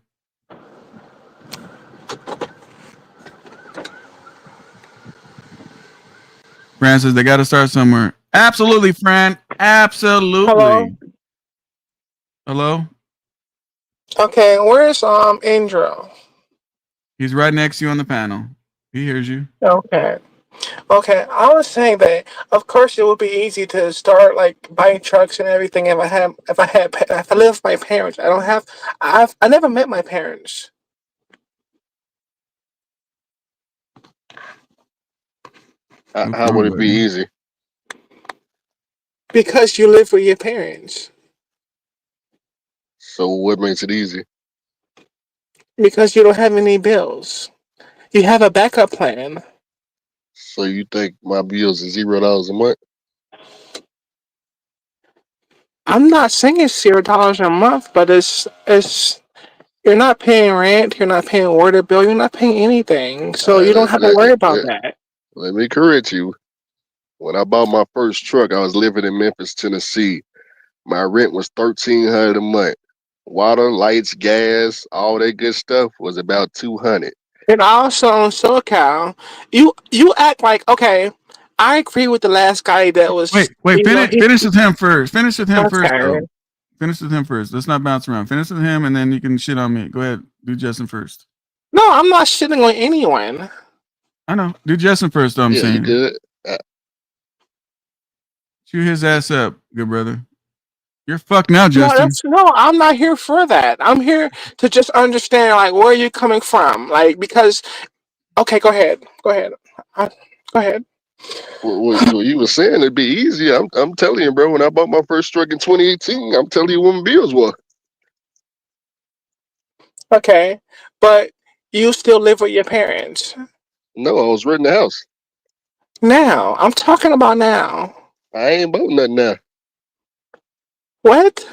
Fran says they got to start somewhere. Absolutely, Fran. Absolutely. Hello. Okay, where's Angel? He's right next to you on the panel. He hears you. Okay. Okay, I was saying that of course it would be easy to start like buying trucks and everything if I live with my parents. I never met my parents. How would it be easy? Because you live with your parents. So what makes it easy? Because you don't have any bills. You have a backup plan. So you think my bills is $0 a month? I'm not saying it's $0 a month, but it's you're not paying rent, you're not paying water bill, you're not paying anything. So you don't have to worry about that. Let me correct you. When I bought my first truck, I was living in Memphis, Tennessee. My rent was $1,300 a month. Water, lights, gas, all that good stuff was about $200. And also on SoCal, you act like okay. I agree with the last guy that was. Wait. Finish with him first. Finish with him first, Okay. though. Finish with him first. Let's not bounce around. Finish with him, and then you can shit on me. Go ahead. Do Justin first. No, I'm not shitting on anyone. I know. Do Justin first, though, I'm saying. You good. Chew his ass up, good brother. You're fucked now, Justin. No, I'm not here for that. I'm here to just understand, like, where are you coming from? Like, because, okay, go ahead. Go ahead. Well, you were saying it'd be easy. I'm telling you, bro. When I bought my first truck in 2018, I'm telling you what my bills were. Okay, but you still live with your parents. No, I was renting the house. Now, I'm talking about now. I ain't bought nothing now. What?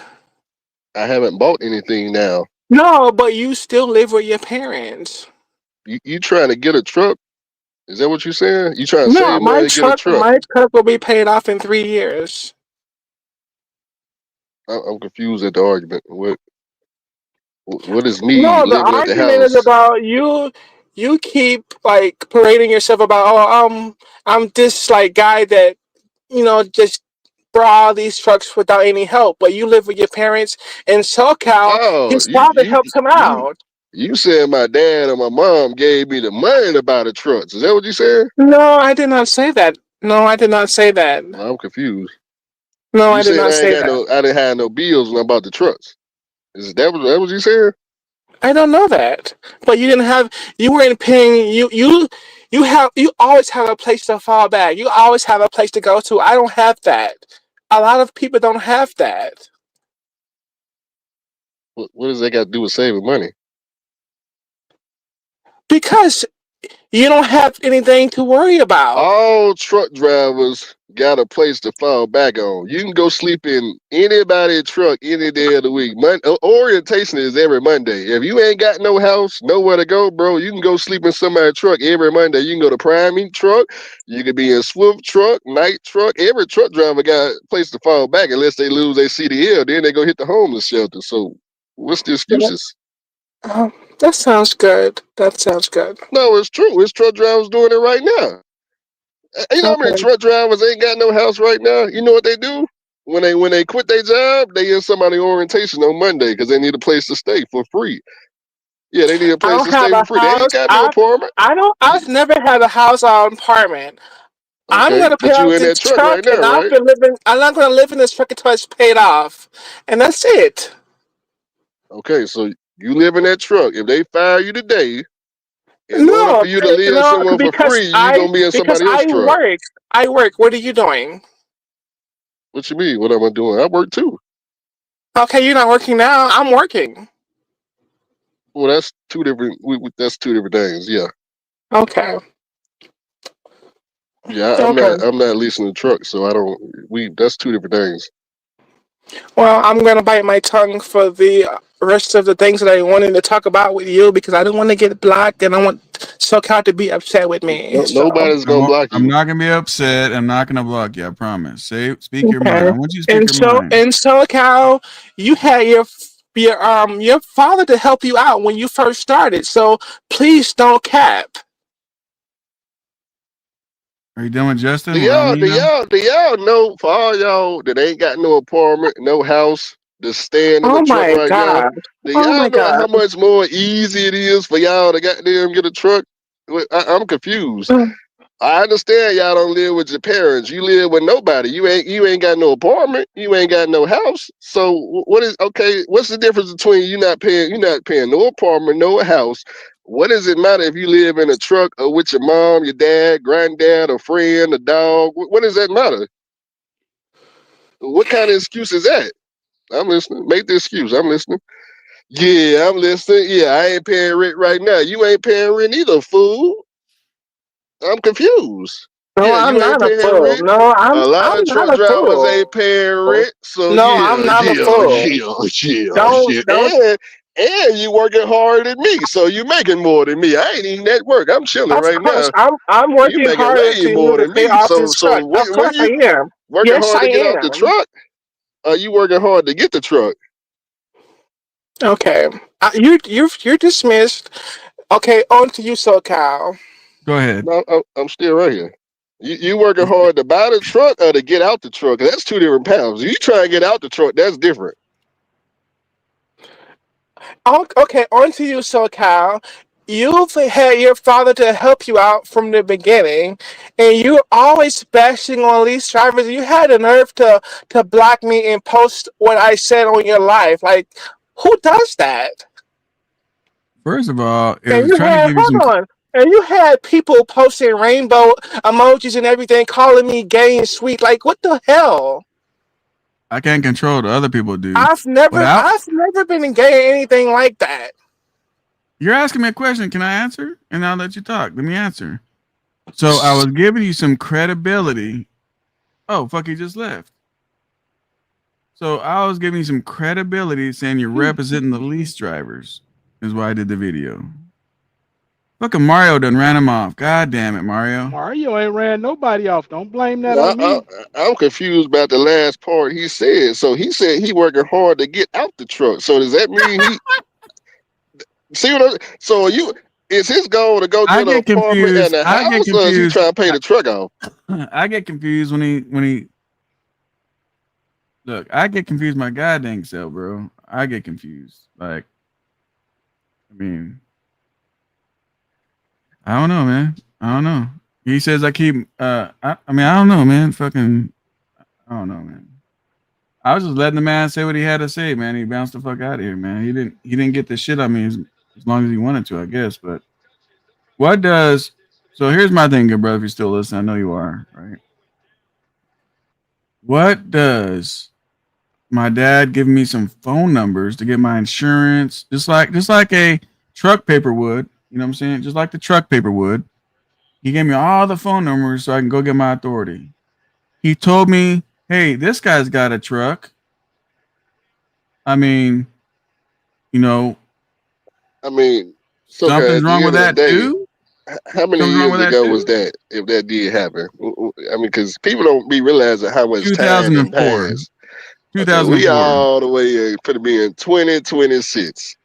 I haven't bought anything now. No, but you still live with your parents. You trying to get a truck? Is that what you saying? You trying to No, save money to get a truck? my truck will be paid off in 3 years. I'm confused at the argument. What is me No, the living at the argument is house? about you. You keep like parading yourself about, oh, I'm this like guy that just brought all these trucks without any help. But you live with your parents in SoCal. Oh, His father helps him out. you said my dad or my mom gave me the money to buy the trucks. Is that what you said? No, I did not say that. No, I did not say that. I'm confused. No, You I did said not say that. I didn't have no bills when I bought the trucks. Is that what you said? I don't know that. But you weren't paying you always have a place to fall back. You always have a place to go to. I don't have that. A lot of people don't have that. What does that got to do with saving money? Because you don't have anything to worry about. All truck drivers got a place to fall back on. You can go sleep in anybody's truck any day of the week. Orientation is every Monday. If you ain't got no house, nowhere to go, bro, you can go sleep in somebody's truck every Monday. You can go to Prime Meat truck. You can be in Swift truck, Night truck. Every truck driver got a place to fall back unless they lose their CDL. Then they go hit the homeless shelter. So what's the excuses? That sounds good. That sounds good. No, it's true. It's truck drivers doing it right now. You know how many truck drivers ain't got no house right now? You know what they do? When they quit their job, they in somebody orientation on Monday because they need a place to stay for free. Yeah, they need a I place don't to have stay a for free. They ain't house. got no apartment. I've never had a house or an apartment. I'm Okay, gonna pay but you off in this that truck truck, right now, and right? I'm not gonna live in this truck until it's paid off, and that's it. Okay, so you live in that truck. If they fire you today, in order No, for you to live no, somewhere for free, you gonna be in because somebody else's I truck. work. I work. What are you doing? What you mean? What am I doing? I work too. Okay, you're not working now. I'm working. Well, that's two different. That's two different things. Yeah. Okay. Yeah, Okay. I'm not leasing the truck, so I don't. That's two different things. Well, I'm gonna bite my tongue for the rest of the things that I wanted to talk about with you because I don't want to get blocked, and I want SoCal to be upset with me. No, So. nobody's gonna block I'm you. not gonna be upset. I'm not gonna block you. I promise. Speak your mind. Okay. I want you to speak your mind. In SoCal, you had your father to help you out when you first started. So please don't cap. Are you done with Justin? Do We're on y'all, me do now. y'all, do y'all know for all y'all that ain't got no apartment, no house, just staying in the Oh truck my right now? god. Do Oh y'all my know god. how much more easy it is for y'all to goddamn get a truck? I'm confused. I understand y'all don't live with your parents. You live with nobody. You ain't got no apartment. You ain't got no house. So what is okay? What's the difference between you not paying no apartment, no house? What does it matter if you live in a truck or with your mom, your dad, granddad, a friend, a dog? What does that matter? What kind of excuse is that? I'm listening. Make the excuse. I'm listening. Yeah, I'm listening. Yeah, I ain't paying rent right now. You ain't paying rent either, fool. I'm confused. No, Yeah, I'm you ain't not a paying fool. rent. No, A lot I'm of not truck a drivers fool. ain't paying rent. So No, I'm not a fool. Don't. And you working harder than me. So you making more than me. I ain't even at work. I'm chilling Of right course, now. I'm You working making harder way to you more to than pay me. off this truck. So Of when course, I you am. working Yes, hard I to get out the am. truck, are you working hard to get the truck? Okay, you're dismissed. Okay, on to you, SoCal. Go ahead. No, I'm still right here. You working hard to buy the truck or to get out the truck? That's two different paths. You try to get out the truck, that's different. Okay, on to you, SoCal. You've had your father to help you out from the beginning, and you're always bashing on lease drivers. You had the nerve to block me and post what I said on your live. Like, who does that? First of all, it And was you trying to had, give you some. hold on, and you had people posting rainbow emojis and everything, calling me gay and sweet. Like, what the hell? I can't control what other people do. Without I've never been gay or anything like that. you're asking me a question, can I answer? And I'll let you talk. Let me answer. So I was giving you some credibility. Oh fuck, he just left. So I was giving you some credibility, saying you're representing the lease drivers. Is why I did the video. Fucking Mario done ran him off. God damn it, Mario. Mario ain't ran nobody off. Don't blame that I, on I, me. I'm confused about the last part he said. So he said he working hard to get out the truck. So does that mean he see what I'm, so you is his goal to go I get an get apartment and confused. a I get house, or is he confused. trying to pay the truck off? I get confused when he look. I get confused my goddamn self, bro. I get confused. Like, I mean, I don't know, man. I don't know. He says I keep. I mean, I don't know, man. Fucking, I don't know, man. I was just letting the man say what he had to say, man. He bounced the fuck out of here, man. He didn't get the shit on me as long as he wanted to, I guess. But what does? So here's my thing, good brother. If you're still listening, I know you are, right? What does my dad giving me some phone numbers to get my insurance, just like a truck paper would. You know what I'm saying? Just like the truck paper would. He gave me all the phone numbers so I can go get my authority. He told me, "Hey, this guy's got a truck. I mean, you know, I mean, so okay, something's at wrong the with end of the that day, too. how many Something's wrong years with that ago was too." that? If that did happen, I mean, because people don't be realizing how much time had 2004. passed. Okay, we 2004. all the way finna be in 2026.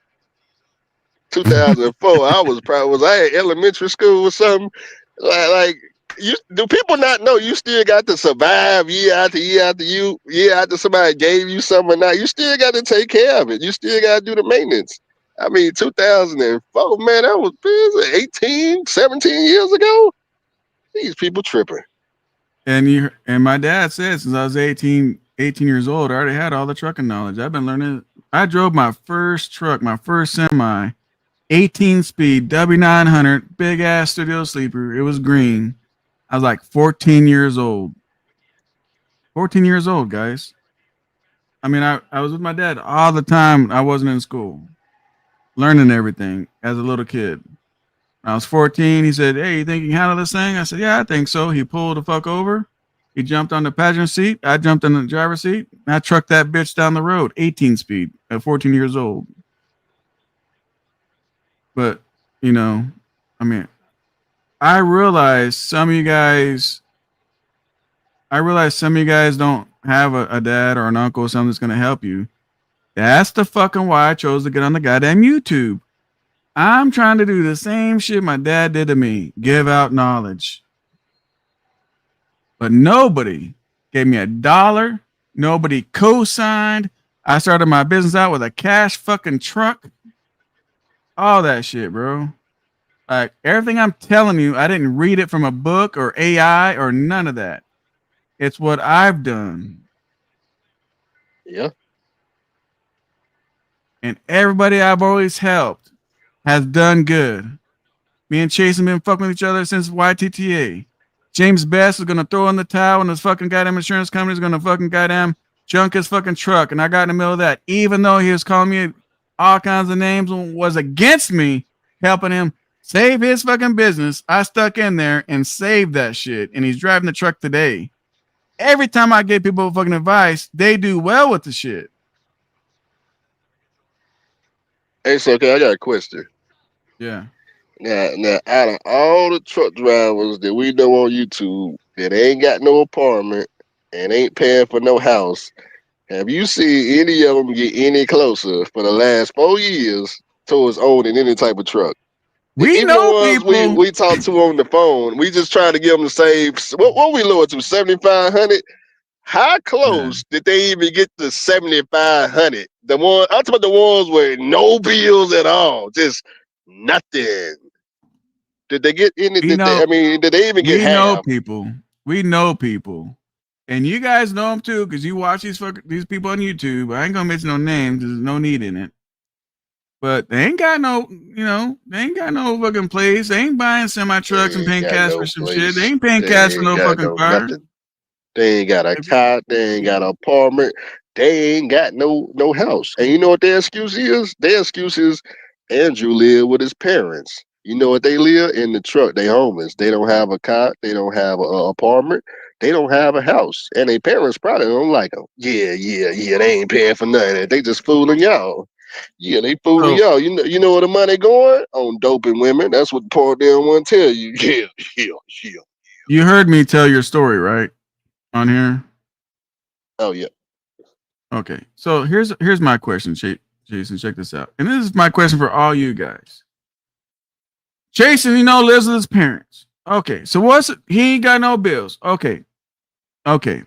2004. I was I in elementary school or something? Like you do people not know you still got to survive year after year after year after somebody gave you something or not? You still got to take care of it. You still got to do the maintenance. I mean, 2004, man, that was 18, 17 years ago. These people tripping. And my dad said since I was 18 years old, I already had all the trucking knowledge. I've been learning. I drove my first truck, my first semi, 18 speed W900, big ass studio sleeper. It was green. I was like 14 years old. 14 years old, guys. I mean, I was with my dad all the time. I wasn't in school, learning everything as a little kid. When I was 14, he said, "Hey, you think you can handle this thing?" I said, "Yeah, I think so." He pulled the fuck over. He jumped on the passenger seat. I jumped in the driver's seat. And I trucked that bitch down the road, 18 speed at 14 years old. But, you know, I mean, I realize some of you guys, don't have a dad or an uncle or something that's going to help you. That's the fucking why I chose to get on the goddamn YouTube. I'm trying to do the same shit my dad did to me, give out knowledge. But nobody gave me $1. Nobody co-signed. I started my business out with a cash fucking truck. All that shit, bro. Like everything I'm telling you, I didn't read it from a book or AI or none of that. It's what I've done. Yeah. And everybody I've always helped has done good. Me and Chase have been fucking with each other since YTTA. James Best is gonna throw in the towel, and his fucking goddamn insurance company is gonna fucking goddamn junk his fucking truck. And I got in the middle of that, even though he was calling me all kinds of names and was against me helping him save his fucking business. I stuck in there and saved that shit. And he's driving the truck today. Every time I give people fucking advice, they do well with the shit. Hey, so okay, I got a question. Yeah. Now, out of all the truck drivers that we know on YouTube that ain't got no apartment and ain't paying for no house, have you seen any of them get any closer for the last 4 years towards owning any type of truck? We Even the know ones people. we talk to on the phone, we just trying to get them to save. What we lower to 7,500? How close did they even get to 7,500? The one I'm talking about the ones with no bills at all, just nothing. Did they get any? We know. I mean, did they even get We know half? people. We know people. And you guys know them too, because you watch these people on YouTube. I ain't gonna mention no names. There's no need in it. But they ain't got no, they ain't got no fucking place. They ain't buying semi trucks and They ain't paying got cash for no some shit. They place. ain't paying cash They for ain't no got fucking no car. nothing. They ain't got a cot. They ain't got an apartment. They ain't got no house. And you know what their excuse is? Their excuse is Andrew live with his parents. You know what they live in the truck? They homeless. They don't have a cot. They don't have an apartment. They don't have a house. And their parents probably don't like them. Yeah. They ain't paying for nothing. They just fooling y'all. Yeah, they fooling So y'all. You know where the money going? On dope and women. That's what the poor damn one tell you. Yeah. you heard me tell your story, right? On here. Oh yeah. Okay. So here's my question, Jason. Check this out. And this is my question for all you guys. Jason, lives with his parents. Okay. So he ain't got no bills. Okay.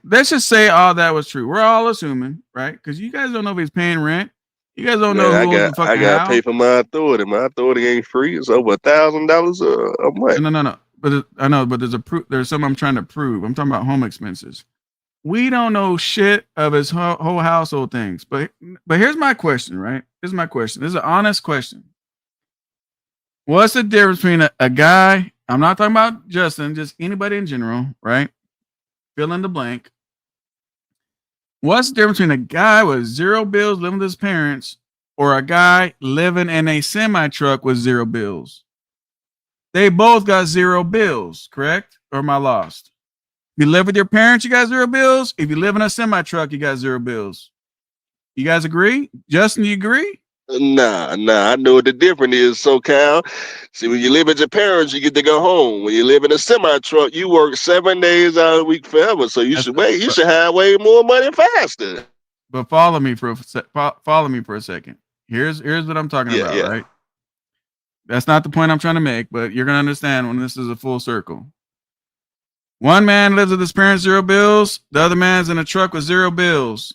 Let's just say all that was true. We're all assuming, right? Because you guys don't know if he's paying rent. You guys don't know Man, who owns the I fucking got to house. pay for my authority. My authority ain't free. It's over $1,000 a month. No. But I know, but there's something I'm trying to prove. I'm talking about home expenses. We don't know shit of his whole household things. But here's my question, right? Here's my question. This is an honest question. What's the difference between a guy? I'm not talking about Justin, just anybody in general, right? Fill in the blank. What's the difference between a guy with 0 bills living with his parents or a guy living in a semi truck with 0 bills? They both got 0 bills, correct? Or am I lost? If you live with your parents, you got 0 bills. If you live in a semi truck, you got 0 bills. You guys agree? Justin, you agree? Nah. I know what the difference is, SoCal. See, when you live with your parents, you get to go home. When you live in a semi truck, you work 7 days out of the week forever. So you should wait. You should have way more money faster. But follow me for a second. Here's what I'm talking about, Yeah. right? That's not the point I'm trying to make, but you're gonna understand when this is a full circle. One man lives with his parents, 0 bills. The other man's in a truck with 0 bills.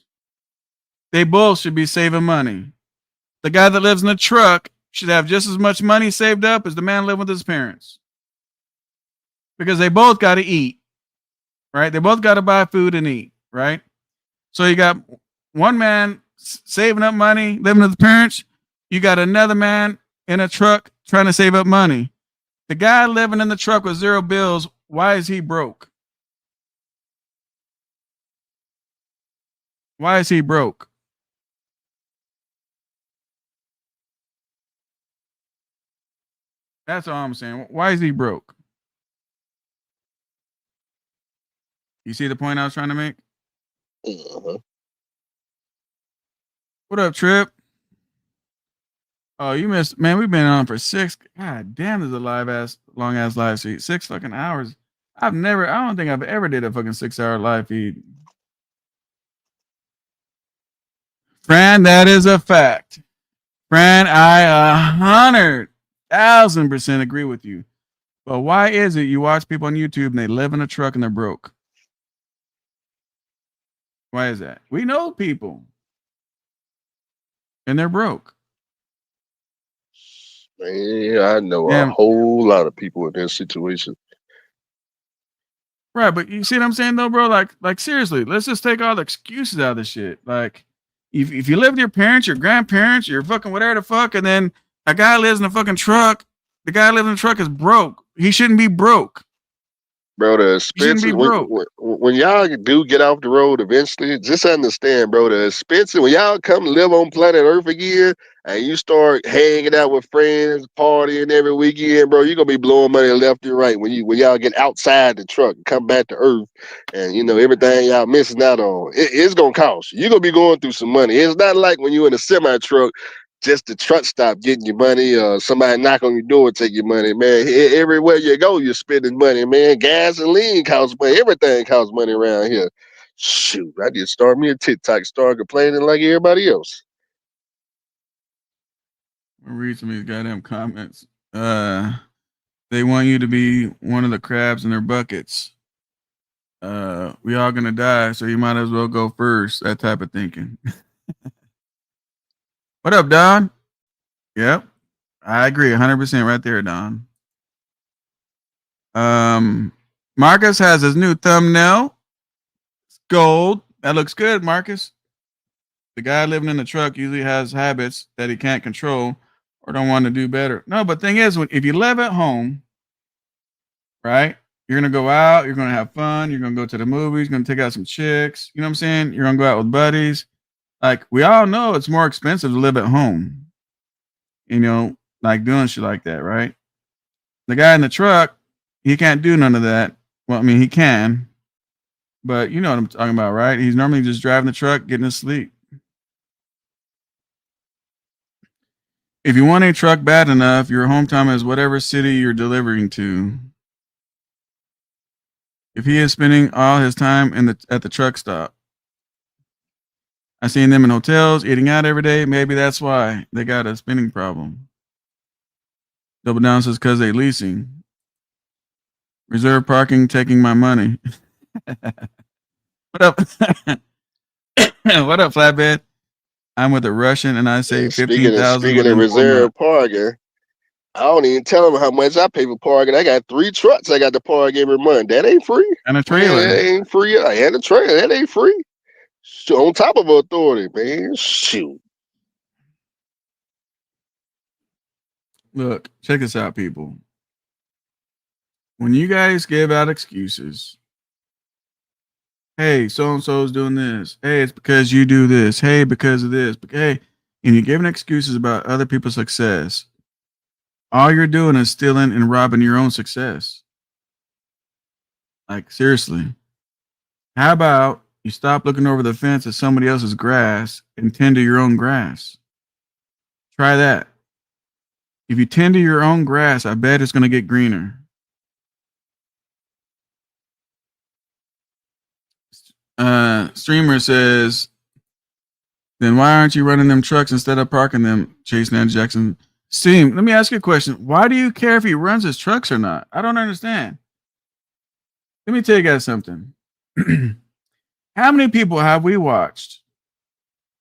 They both should be saving money. The guy that lives in the truck should have just as much money saved up as the man living with his parents. Because they both got to eat, right? They both got to buy food and eat, right? So you got one man saving up money, living with his parents. You got another man in a truck trying to save up money. The guy living in the truck with 0 bills, why is he broke? Why is he broke? That's all I'm saying. Why is he broke? You see the point I was trying to make? Uh-huh. What up, Trip? Oh, you missed, man. We've been on for 6. God damn, there's a long ass live feed. 6 fucking hours. I don't think I've ever did a fucking 6-hour live feed. Fran, that is a fact. Fran, I 100,000% agree with you. But why is it you watch people on YouTube and they live in a truck and they're broke? Why is that? We know people and they're broke. Man, I know a whole lot of people in this situation. Right, but you see what I'm saying though, bro? Like seriously, let's just take all the excuses out of this shit. Like, if you live with your parents, your grandparents, your fucking whatever the fuck, and then a guy lives in a fucking truck, the guy living in the truck is broke. He shouldn't be broke. Bro, the expenses, when y'all do get off the road eventually, just understand, bro, the expenses, when y'all come live on planet Earth again and you start hanging out with friends, partying every weekend, bro, you're going to be blowing money left and right when y'all get outside the truck and come back to Earth and, everything y'all missing out on. It's going to cost you. You're going to be going through some money. It's not like when you're in a semi-truck, just the truck stop getting your money, somebody knock on your door and take your money, man. Everywhere you go, you're spending money, man. Gasoline costs money. Everything costs money around here. Shoot, I just start me a TikTok, start complaining like everybody else. I'll read some of these goddamn comments. They want you to be one of the crabs in their buckets. We all gonna die, so you might as well go first. That type of thinking. What up, Don? Yep, I agree 100% right there, Don. Marcus has his new thumbnail. It's gold. That looks good, Marcus. The guy living in the truck usually has habits that he can't control or don't want to do better. No, but thing is, if you live at home, right? You're gonna go out, you're gonna have fun, you're gonna go to the movies, you're gonna take out some chicks, you know what I'm saying? You're gonna go out with buddies. Like, we all know it's more expensive to live at home, like doing shit like that, right? The guy in the truck, he can't do none of that. Well, I mean, he can, but you know what I'm talking about, right? He's normally just driving the truck, getting to sleep. If you want a truck bad enough, your hometown is whatever city you're delivering to. If he is spending all his time at the truck stop, I seen them in hotels eating out every day. Maybe that's why they got a spending problem. Double Down says because they leasing. Reserve parking taking my money. What up? What up, flatbed? I'm with a Russian and I say 15,000. Speaking of reserve parking, I don't even tell them how much I pay for parking. I got 3 trucks I got to park every month. That ain't free. And a trailer. Man, that ain't free. And a trailer. That ain't free. So on top of authority, man. Shoot. Look, check this out, people. When you guys give out excuses, Hey, so and so is doing this. Hey, it's because you do this. Hey, because of this. Hey, and you're giving excuses about other people's success. All you're doing is stealing and robbing your own success. Like, seriously. How about you stop looking over the fence at somebody else's grass and tend to your own grass? Try that. If you tend to your own grass, I bet it's going to get greener. Streamer says, then why aren't you running them trucks instead of parking them? Chase Nan Jackson. Steam, let me ask you a question. Why do you care if he runs his trucks or not? I don't understand. Let me tell you guys something. How many people have we watched?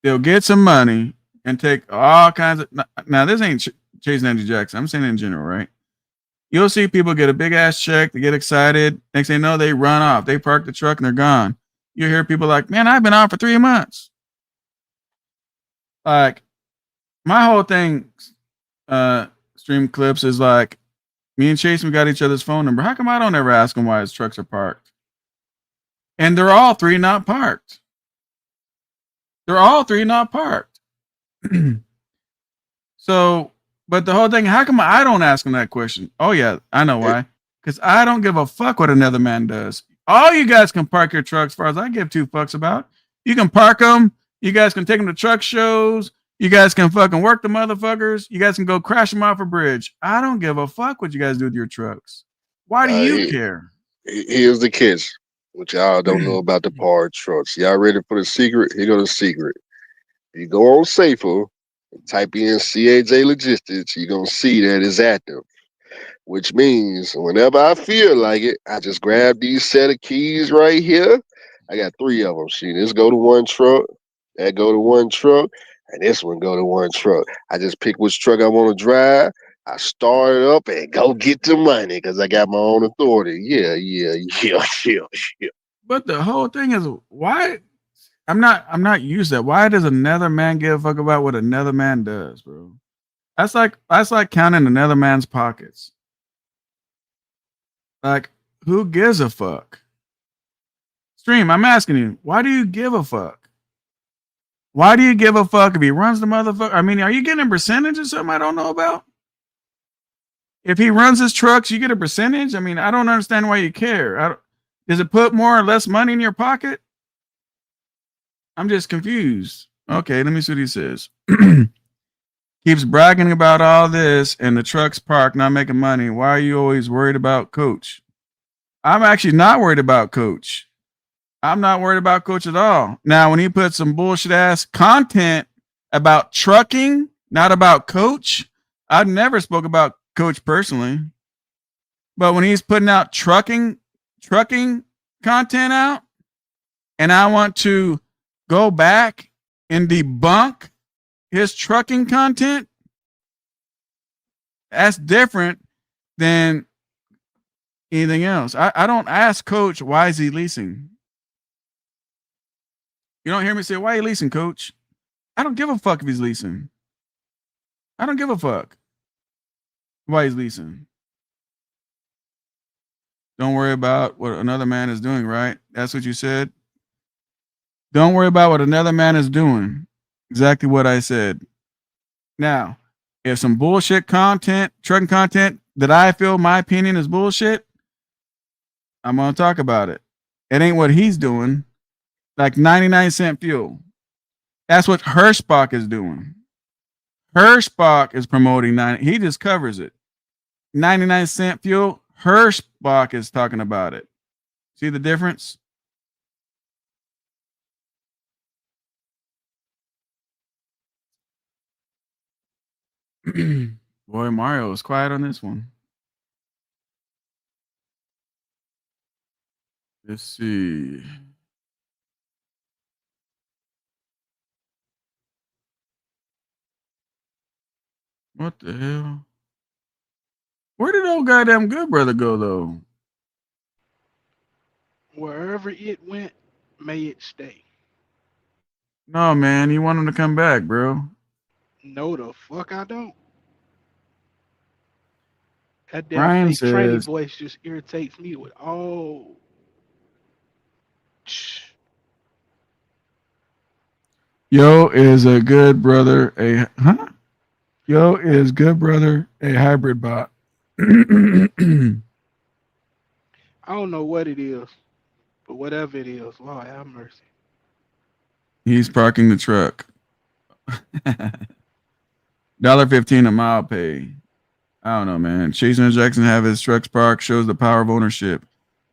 They'll get some money and take all kinds of. Now, this ain't Chase Andrew Jackson. I'm saying in general, right? You'll see people get a big ass check, they get excited. Next thing you know, they run off. They park the truck and they're gone. You hear people like, man, I've been out for 3 months. Like, my whole thing, stream clips is like, me and Chase, we got each other's phone number. How come I don't ever ask him why his trucks are parked? And they're all three not parked. They're all three not parked. So, but the whole thing, how come I don't ask him that question? Oh, yeah, I know why. Because I don't give a fuck what another man does. All you guys can park your trucks, as far as I give 2 fucks about. You can park them. You guys can take them to truck shows. You guys can fucking work the motherfuckers. You guys can go crash them off a bridge. I don't give a fuck what you guys do with your trucks. Why do you care? Here's the catch, which y'all don't know about the park trucks. Y'all ready for the secret? Here go the secret. If you go on Safer and type in CAJ Logistics, you're going to see that it's active, which means whenever I feel like it, I just grab these set of keys right here. I got 3 of them. See, this go to one truck, that go to one truck, and this one go to one truck. I just pick which truck I want to drive. I start it up and go get the money because I got my own authority. Yeah. But the whole thing is, why? I'm not used to that. Why does another man give a fuck about what another man does, bro? That's like counting another man's pockets. Like, who gives a fuck? Stream, I'm asking you, why do you give a fuck? Why do you give a fuck if he runs the motherfucker? I mean, are you getting a percentage or something I don't know about? If he runs his trucks, you get a percentage? I mean, I don't understand why you care. Does it put more or less money in your pocket? I'm just confused. Okay, let me see what he says. Keeps bragging about all this and the truck's parked, not making money. Why are you always worried about Coach? I'm actually not worried about Coach. I'm not worried about Coach at all. Now, when he puts some bullshit ass content about trucking, not about Coach, I've never spoke about Coach personally. But when he's putting out trucking content out, and I want to go back and debunk his trucking content, that's different than anything else. I don't ask Coach, why is he leasing? You don't hear me say, why are you leasing, Coach? I don't give a fuck if he's leasing. I don't give a fuck why he's leasing. Don't worry about what another man is doing, right? That's what you said. Don't worry about what another man is doing. Exactly what I said. Now, if some bullshit content, trucking content that I feel my opinion is bullshit, I'm going to talk about it. It ain't what he's doing. Like 99-cent fuel. That's what Hirschbach is doing. Hirschbach is promoting 90. He just covers it. 99-cent fuel. Hirschbach is talking about it. See the difference? Boy, Mario was quiet on this one. Let's see. What the hell? Where did old goddamn good brother go though? Wherever it went, may it stay. No, man, you want him to come back, bro. No, the fuck I don't. That damn Ryan fake tranny says, voice just irritates me with all. Yo is a good brother. Yo is good brother. A hybrid bot. I don't know what it is, but whatever it is, Lord have mercy. He's parking the truck. $1.15 a mile pay. I don't know, man. Chase and Jackson have his trucks parked shows the power of ownership.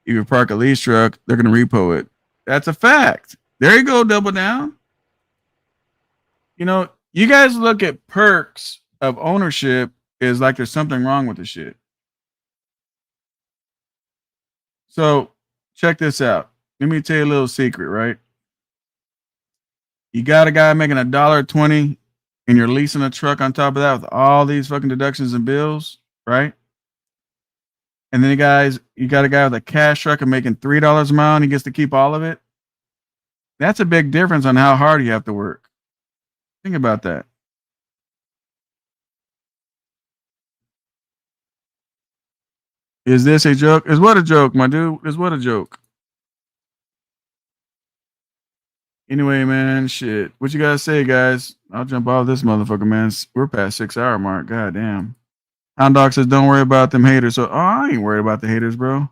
If you park a lease truck, they're gonna repo it. That's a fact. There you go, double down. You know, you guys look at perks of ownership is like there's something wrong with the shit. So check this out. Let me tell you a little secret, right? You got a guy making $1.20 and you're leasing a truck on top of that with all these fucking deductions and bills, right? And then you got a guy with a cash truck and making $3 a mile and he gets to keep all of it. That's a big difference on how hard you have to work. Think about that. Is this a joke? Is what a joke, my dude? Is what a joke? Anyway, man, shit. What you guys say, guys? I'll jump off this motherfucker, man. We're past 6 hour mark. God damn. Hound Dog says, don't worry about them haters. So, I ain't worried about the haters, bro.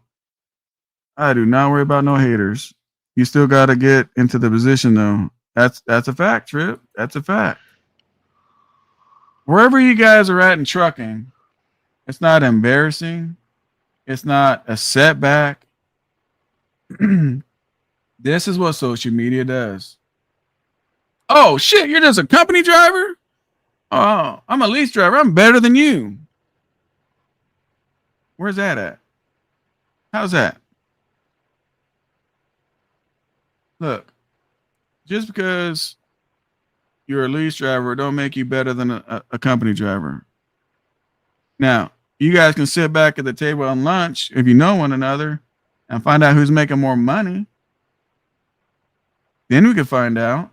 I do not worry about no haters. You still got to get into the position, though. That's a fact, Trip. That's a fact. Wherever you guys are at in trucking, it's not embarrassing. It's not a setback. This is what social media does. Oh, shit, you're just a company driver? Oh, I'm a lease driver. I'm better than you. Where's that at? How's that? Look, just because you're a lease driver don't make you better than a company driver. Now, you guys can sit back at the table on lunch if you know one another and find out who's making more money. Then we can find out.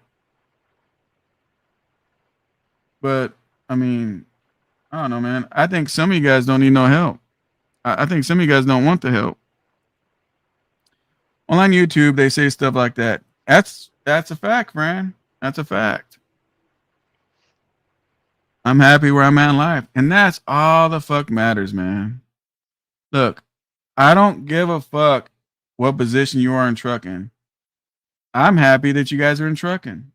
But, I mean, I don't know, man. I think some of you guys don't need no help. I think some of you guys don't want the help. On YouTube, they say stuff like that. That's a fact, friend. That's a fact. I'm happy where I'm at in life. And that's all the fuck matters, man. Look, I don't give a fuck what position you are in trucking. I'm happy that you guys are in trucking.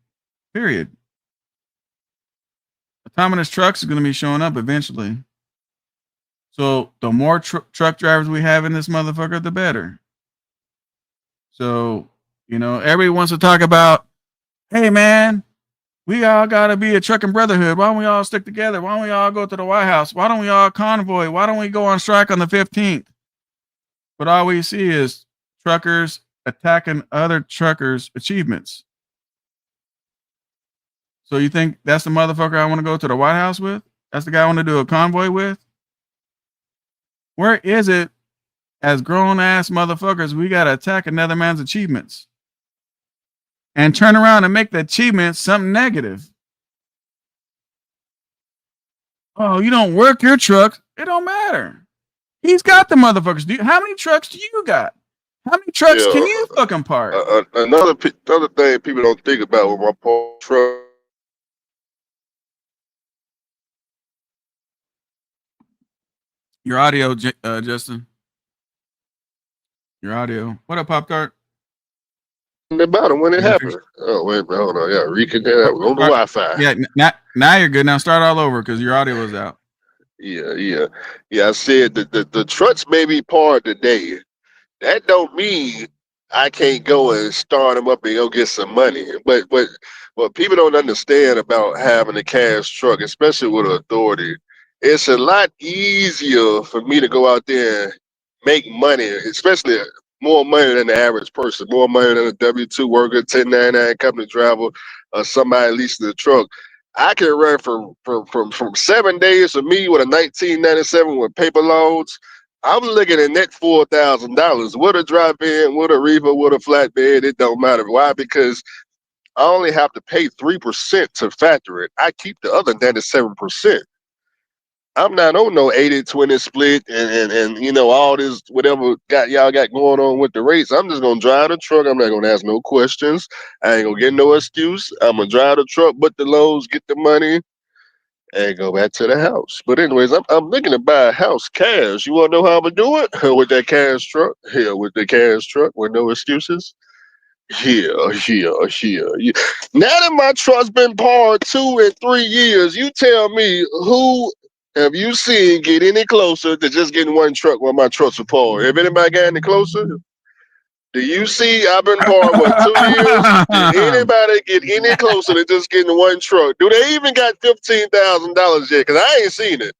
Period. Autonomous trucks is going to be showing up eventually. So the more truck drivers we have in this motherfucker, the better. So, everybody wants to talk about, hey, man, we all got to be a trucking brotherhood. Why don't we all stick together? Why don't we all go to the White House? Why don't we all convoy? Why don't we go on strike on the 15th? But all we see is truckers attacking other truckers' achievements. So you think that's the motherfucker I want to go to the White House with? That's the guy I want to do a convoy with? Where is it as grown-ass motherfuckers we got to attack another man's achievements? And turn around and make the achievement something negative. Oh, you don't work your truck. It don't matter. He's got the motherfuckers. How many trucks do you got? How many trucks can you fucking park? Another thing people don't think about with my truck. Your audio, Justin. Your audio. What up, Pop Tart? About it when it happened. Oh wait, hold on. Yeah, reconnect that on the Wi-Fi. Yeah, now you're good. Now start all over because your audio was out. Yeah. I said that the trucks may be parked today. That don't mean I can't go and start them up and go get some money. But what people don't understand about having a cash truck, especially with authority, it's a lot easier for me to go out there and make money, especially more money than the average person, more money than a W-2 worker, 1099 company driver, or somebody leasing the truck. I can run from 7 days for me with a 1997 with paper loads. I'm looking at net $4,000. With a drop-in, with a reefer, with a flatbed, it don't matter. Why? Because I only have to pay 3% to factor it. I keep the other 97%. I'm not on no 80-20 split and you know all this whatever y'all got going on with the rates. I'm just gonna drive the truck. I'm not gonna ask no questions. I ain't gonna get no excuse. I'm gonna drive the truck, but the loads, get the money, and go back to the house. But anyways, I'm looking to buy a house cash. You wanna know how I'm gonna do it? With that cash truck? Yeah, with the cash truck with no excuses. Yeah. Now that my truck's been parked 2 and 3 years, you tell me who have you seen get any closer to just getting one truck while my trucks are parked? Have anybody got any closer? Do you see I've been parked, what, 2 years? Did anybody get any closer to just getting one truck? Do they even got $15,000 yet? Because I ain't seen it.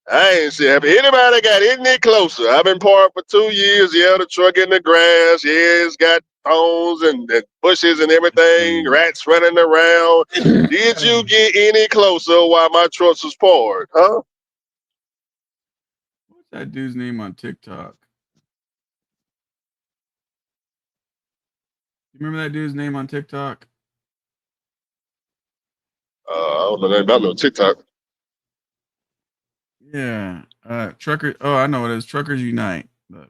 I ain't seen it. Have anybody got any closer? I've been parked for 2 years. Yeah, the truck in the grass. Yeah, it's got thorns and bushes and everything. Rats running around. Did you get any closer while my truck was parked? Huh? What's that dude's name on TikTok? You remember that dude's name on TikTok? I don't know nothing about no TikTok. Yeah. Trucker. Oh, I know what it is. Truckers Unite. Look.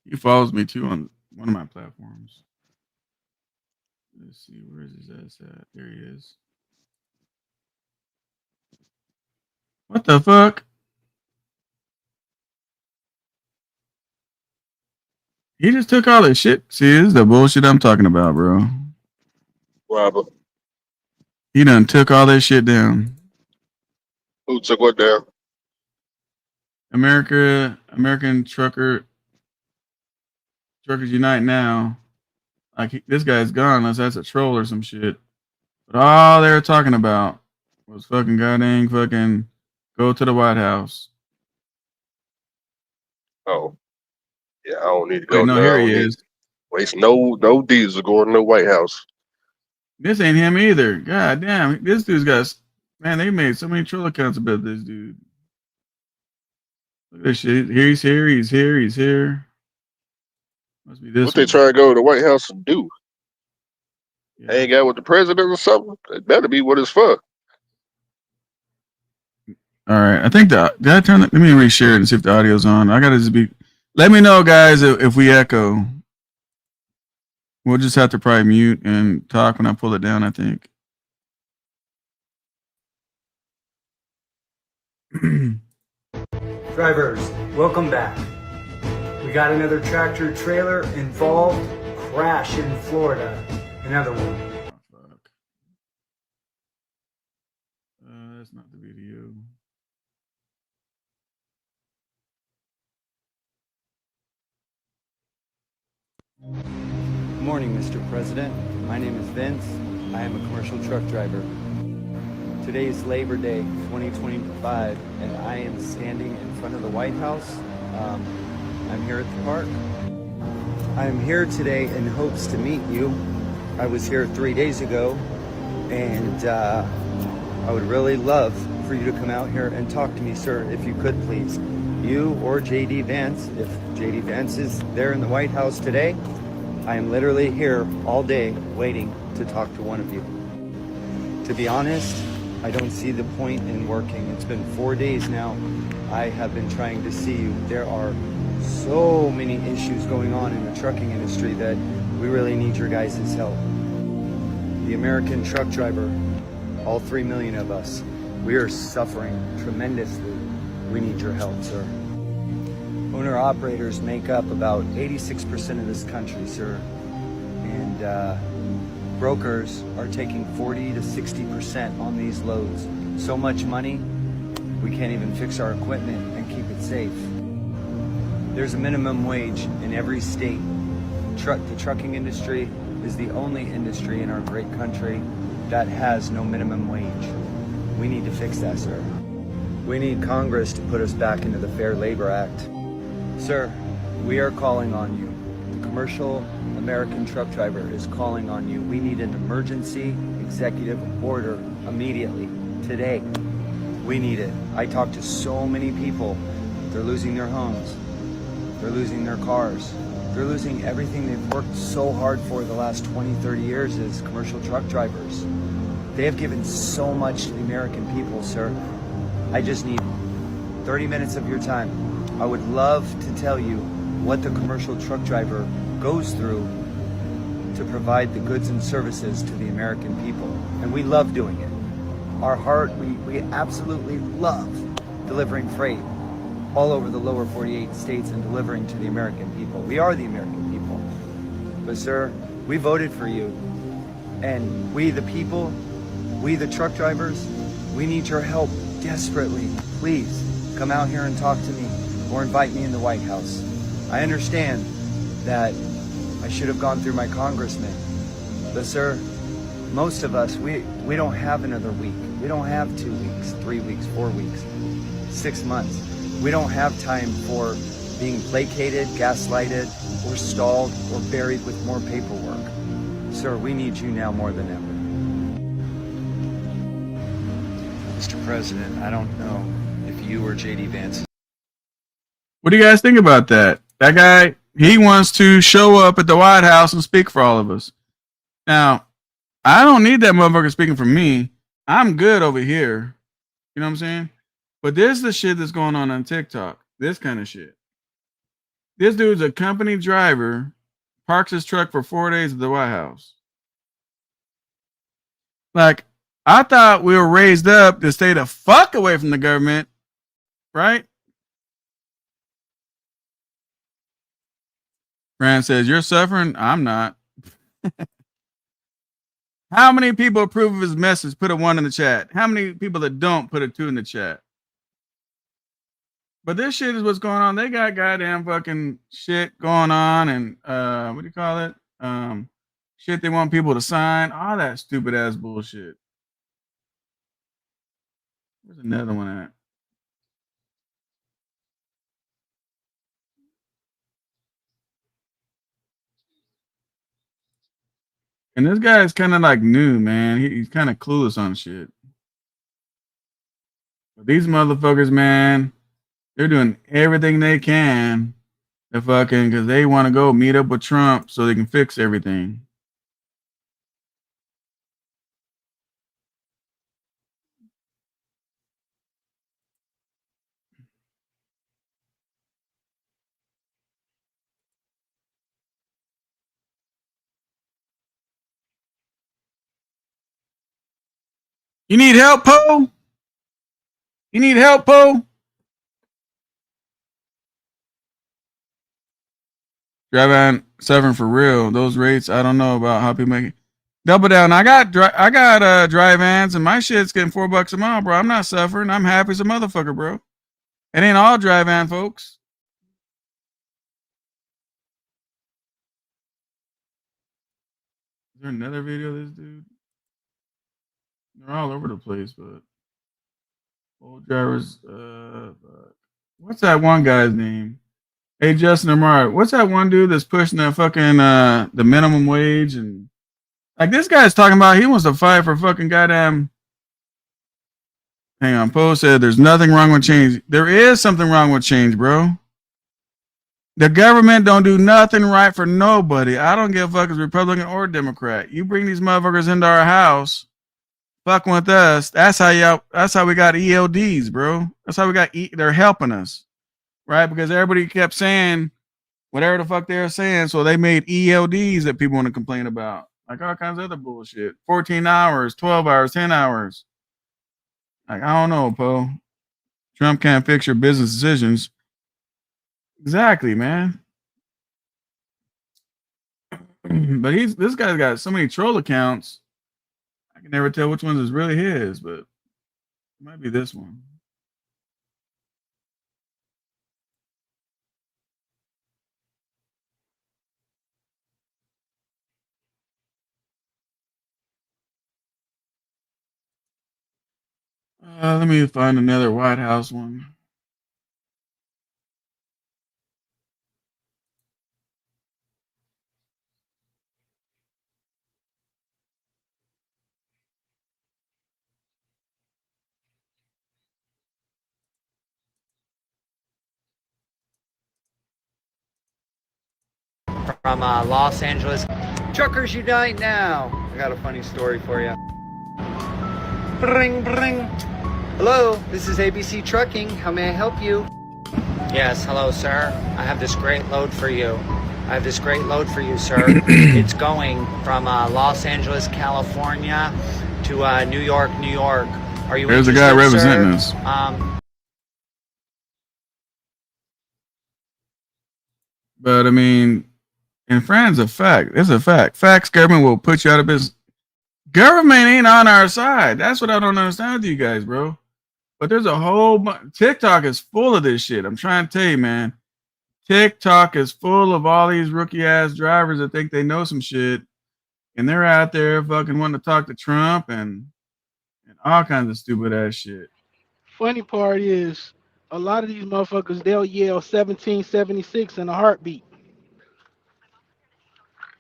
He follows me too on one of my platforms. Let's see, where is his ass at? There he is. What the fuck? He just took all this shit. See, this is the bullshit I'm talking about, bro. Robert. He done took all that shit down. Who took what down? American Truckers Unite now. Like this guy's gone unless that's a troll or some shit. But all they were talking about was fucking goddamn fucking go to the White House. Oh. Yeah, I don't need to go. Wait, no, here he is. Waste no diesel going to the White House. This ain't him either. God damn, this dude's got, man, they made so many troll accounts about this dude. Look at this shit. He's here. Must be this What they trying to go to the White House and do? Yeah. Hang out with the president or something? It better be what it's for. All right. I think did I turn it? Let me reshare it and see if the audio's on. I gotta just be. Let me know, guys, if we echo. We'll just have to probably mute and talk when I pull it down, I think. Drivers, welcome back. We got another tractor trailer involved. Crash in Florida. Another one. Oh, fuck. That's not the video. Good morning, Mr. President. My name is Vince. I am a commercial truck driver. Today is Labor Day 2025, and I am standing in front of the White House. I'm here at the park. I am here today in hopes to meet you. I was here 3 days ago, and I would really love for you to come out here and talk to me, sir, if you could, please. You or J.D. Vance. If J.D. Vance is there in the White House today, I am literally here all day waiting to talk to one of you. To be honest, I don't see the point in working. It's been 4 days now. I have been trying to see you. There are so many issues going on in the trucking industry that we really need your guys' help. The American truck driver, all 3 million of us, we are suffering tremendously. We need your help, sir. Owner-operators make up about 86% of this country, sir. And brokers are taking 40 to 60% on these loads. So much money, we can't even fix our equipment and keep it safe. There's a minimum wage in every state. The trucking industry is the only industry in our great country that has no minimum wage. We need to fix that, sir. We need Congress to put us back into the Fair Labor Act. Sir, we are calling on you. The commercial American truck driver is calling on you. We need an emergency executive order immediately, today. We need it. I talk to so many people. They're losing their homes. They're losing their cars. They're losing everything they've worked so hard for the last 20, 30 years as commercial truck drivers. They have given so much to the American people, sir. I just need 30 minutes of your time. I would love to tell you what the commercial truck driver goes through to provide the goods and services to the American people. And we love doing it. Our heart, we absolutely love delivering freight all over the lower 48 states and delivering to the American people. We are the American people. But sir, we voted for you. And we the people, we the truck drivers, we need your help desperately. Please come out here and talk to me or invite me in the White House. I understand that I should have gone through my congressman. But sir, most of us, we don't have another week. We don't have 2 weeks, 3 weeks, 4 weeks, 6 months. We don't have time for being placated, gaslighted, or stalled, or buried with more paperwork. Sir, we need you now more than ever. Mr. President, I don't know if you or J.D. Vance. What do you guys think about that? That guy, he wants to show up at the White House and speak for all of us. Now, I don't need that motherfucker speaking for me. I'm good over here. You know what I'm saying? But this is the shit that's going on TikTok. This kind of shit. This dude's a company driver, parks his truck for 4 days at the White House. Like, I thought we were raised up to stay the fuck away from the government, right? Fran says, you're suffering? I'm not. How many people approve of his message? Put a 1 in the chat. How many people that don't put a 2 in the chat? But this shit is what's going on. They got goddamn fucking shit going on and what do you call it? Shit they want people to sign. All that stupid ass bullshit. Where's another one at? And this guy is kind of like new, man. He's kind of clueless on shit. But these motherfuckers, man, they're doing everything they can to fucking because they want to go meet up with Trump so they can fix everything. You need help, Poe? You need help, Poe? Drive seven for real. Those rates, I don't know about how people make it. Double down. I got dry vans and my shit's getting $4 a mile, bro. I'm not suffering. I'm happy as a motherfucker, bro. It ain't all dry van, folks. Is there another video of this dude? They're all over the place, but old drivers. What's that one guy's name? Hey, Justin Amar. What's that one dude that's pushing the fucking the minimum wage and like this guy's talking about he wants to fight for fucking goddamn. Hang on, Poe said there's nothing wrong with change. There is something wrong with change, bro. The government don't do nothing right for nobody. I don't give a fuck as Republican or Democrat. You bring these motherfuckers into our house, fucking with us. That's how we got ELDs, bro. That's how we got. They're helping us, right? Because everybody kept saying whatever the fuck they were saying, so they made ELDs that people want to complain about, like all kinds of other bullshit. 14 hours, 12 hours, 10 hours. Like, I don't know, Poe. Trump can't fix your business decisions. Exactly, man. But this guy's got so many troll accounts. I can never tell which ones is really his, but it might be this one. Let me find another White House one. from Los Angeles. Truckers unite now. I got a funny story for you. Bring, bring. Hello, this is ABC Trucking. How may I help you? Yes, hello, sir. I have this great load for you. I have this great load for you, sir. It's going from Los Angeles, California to New York, New York. Are you There's a interested, guy representing sir? us. But I mean, in France, a fact. It's a fact. Facts, government will put you out of business. Government ain't on our side. That's what I don't understand with you guys, bro. But there's a whole TikTok is full of this shit. I'm trying to tell you, man. TikTok is full of all these rookie ass drivers that think they know some shit, and they're out there fucking wanting to talk to Trump and all kinds of stupid ass shit. Funny part is, a lot of these motherfuckers, they'll yell 1776 in a heartbeat.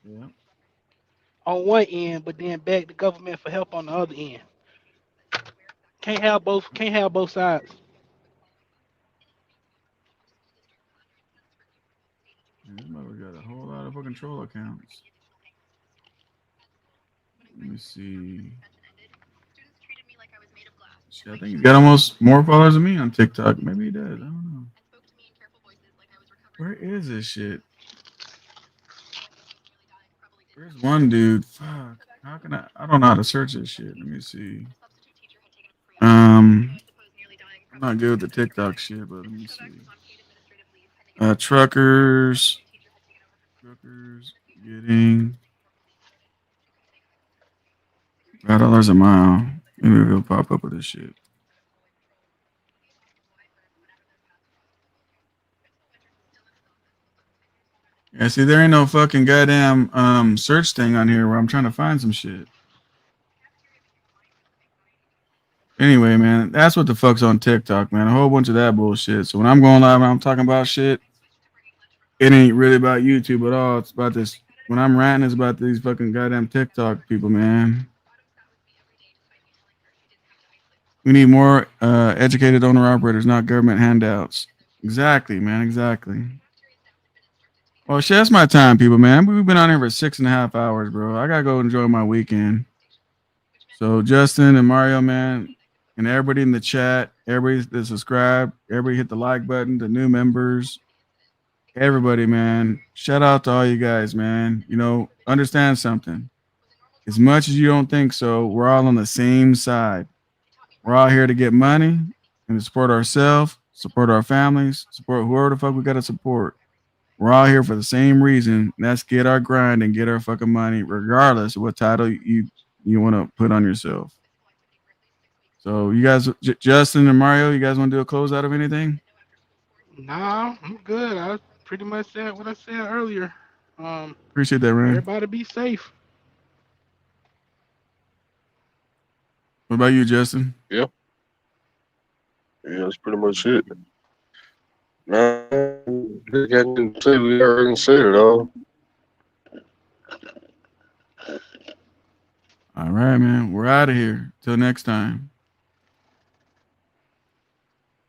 Yeah. On one end, but then beg the government for help on the other end. Can't have both. Can't have both sides. And this mother got a whole lot of fucking troll accounts. Let me see. Shit, I think he's got almost more followers than me on TikTok. Maybe he does. I don't know. Where is this shit? There's one dude. Fuck. How can I don't know how to search this shit. Let me see. I'm not good with the TikTok shit, but let me see. Truckers getting $5 a mile. Maybe it'll pop up with this shit. Yeah, see, there ain't no fucking goddamn search thing on here where I'm trying to find some shit. Anyway, man, that's what the fuck's on TikTok, man. A whole bunch of that bullshit. So when I'm going live and I'm talking about shit, it ain't really about YouTube at all. It's about this. When I'm ranting, it's about these fucking goddamn TikTok people, man. We need more educated owner operators, not government handouts. Exactly, man. Exactly. Well, shit, that's my time, people, man. We've been on here for 6.5 hours, bro. I gotta go enjoy my weekend. So Justin and Mario, man, and everybody in the chat, everybody that subscribed, everybody hit the like button, the new members, everybody, man. Shout out to all you guys, man. You know, understand something. As much as you don't think so, we're all on the same side. We're all here to get money and to support ourselves, support our families, support whoever the fuck we gotta support. We're all here for the same reason. And that's get our grind and get our fucking money, regardless of what title you want to put on yourself. So you guys, Justin and Mario, you guys want to do a close out of anything? Nah, I'm good. I pretty much said what I said earlier. Appreciate that, Ryan. Everybody be safe. What about you, Justin? Yeah. Yeah, that's pretty much it. Nah, we already said it all. All right, man. We're out of here. Till next time.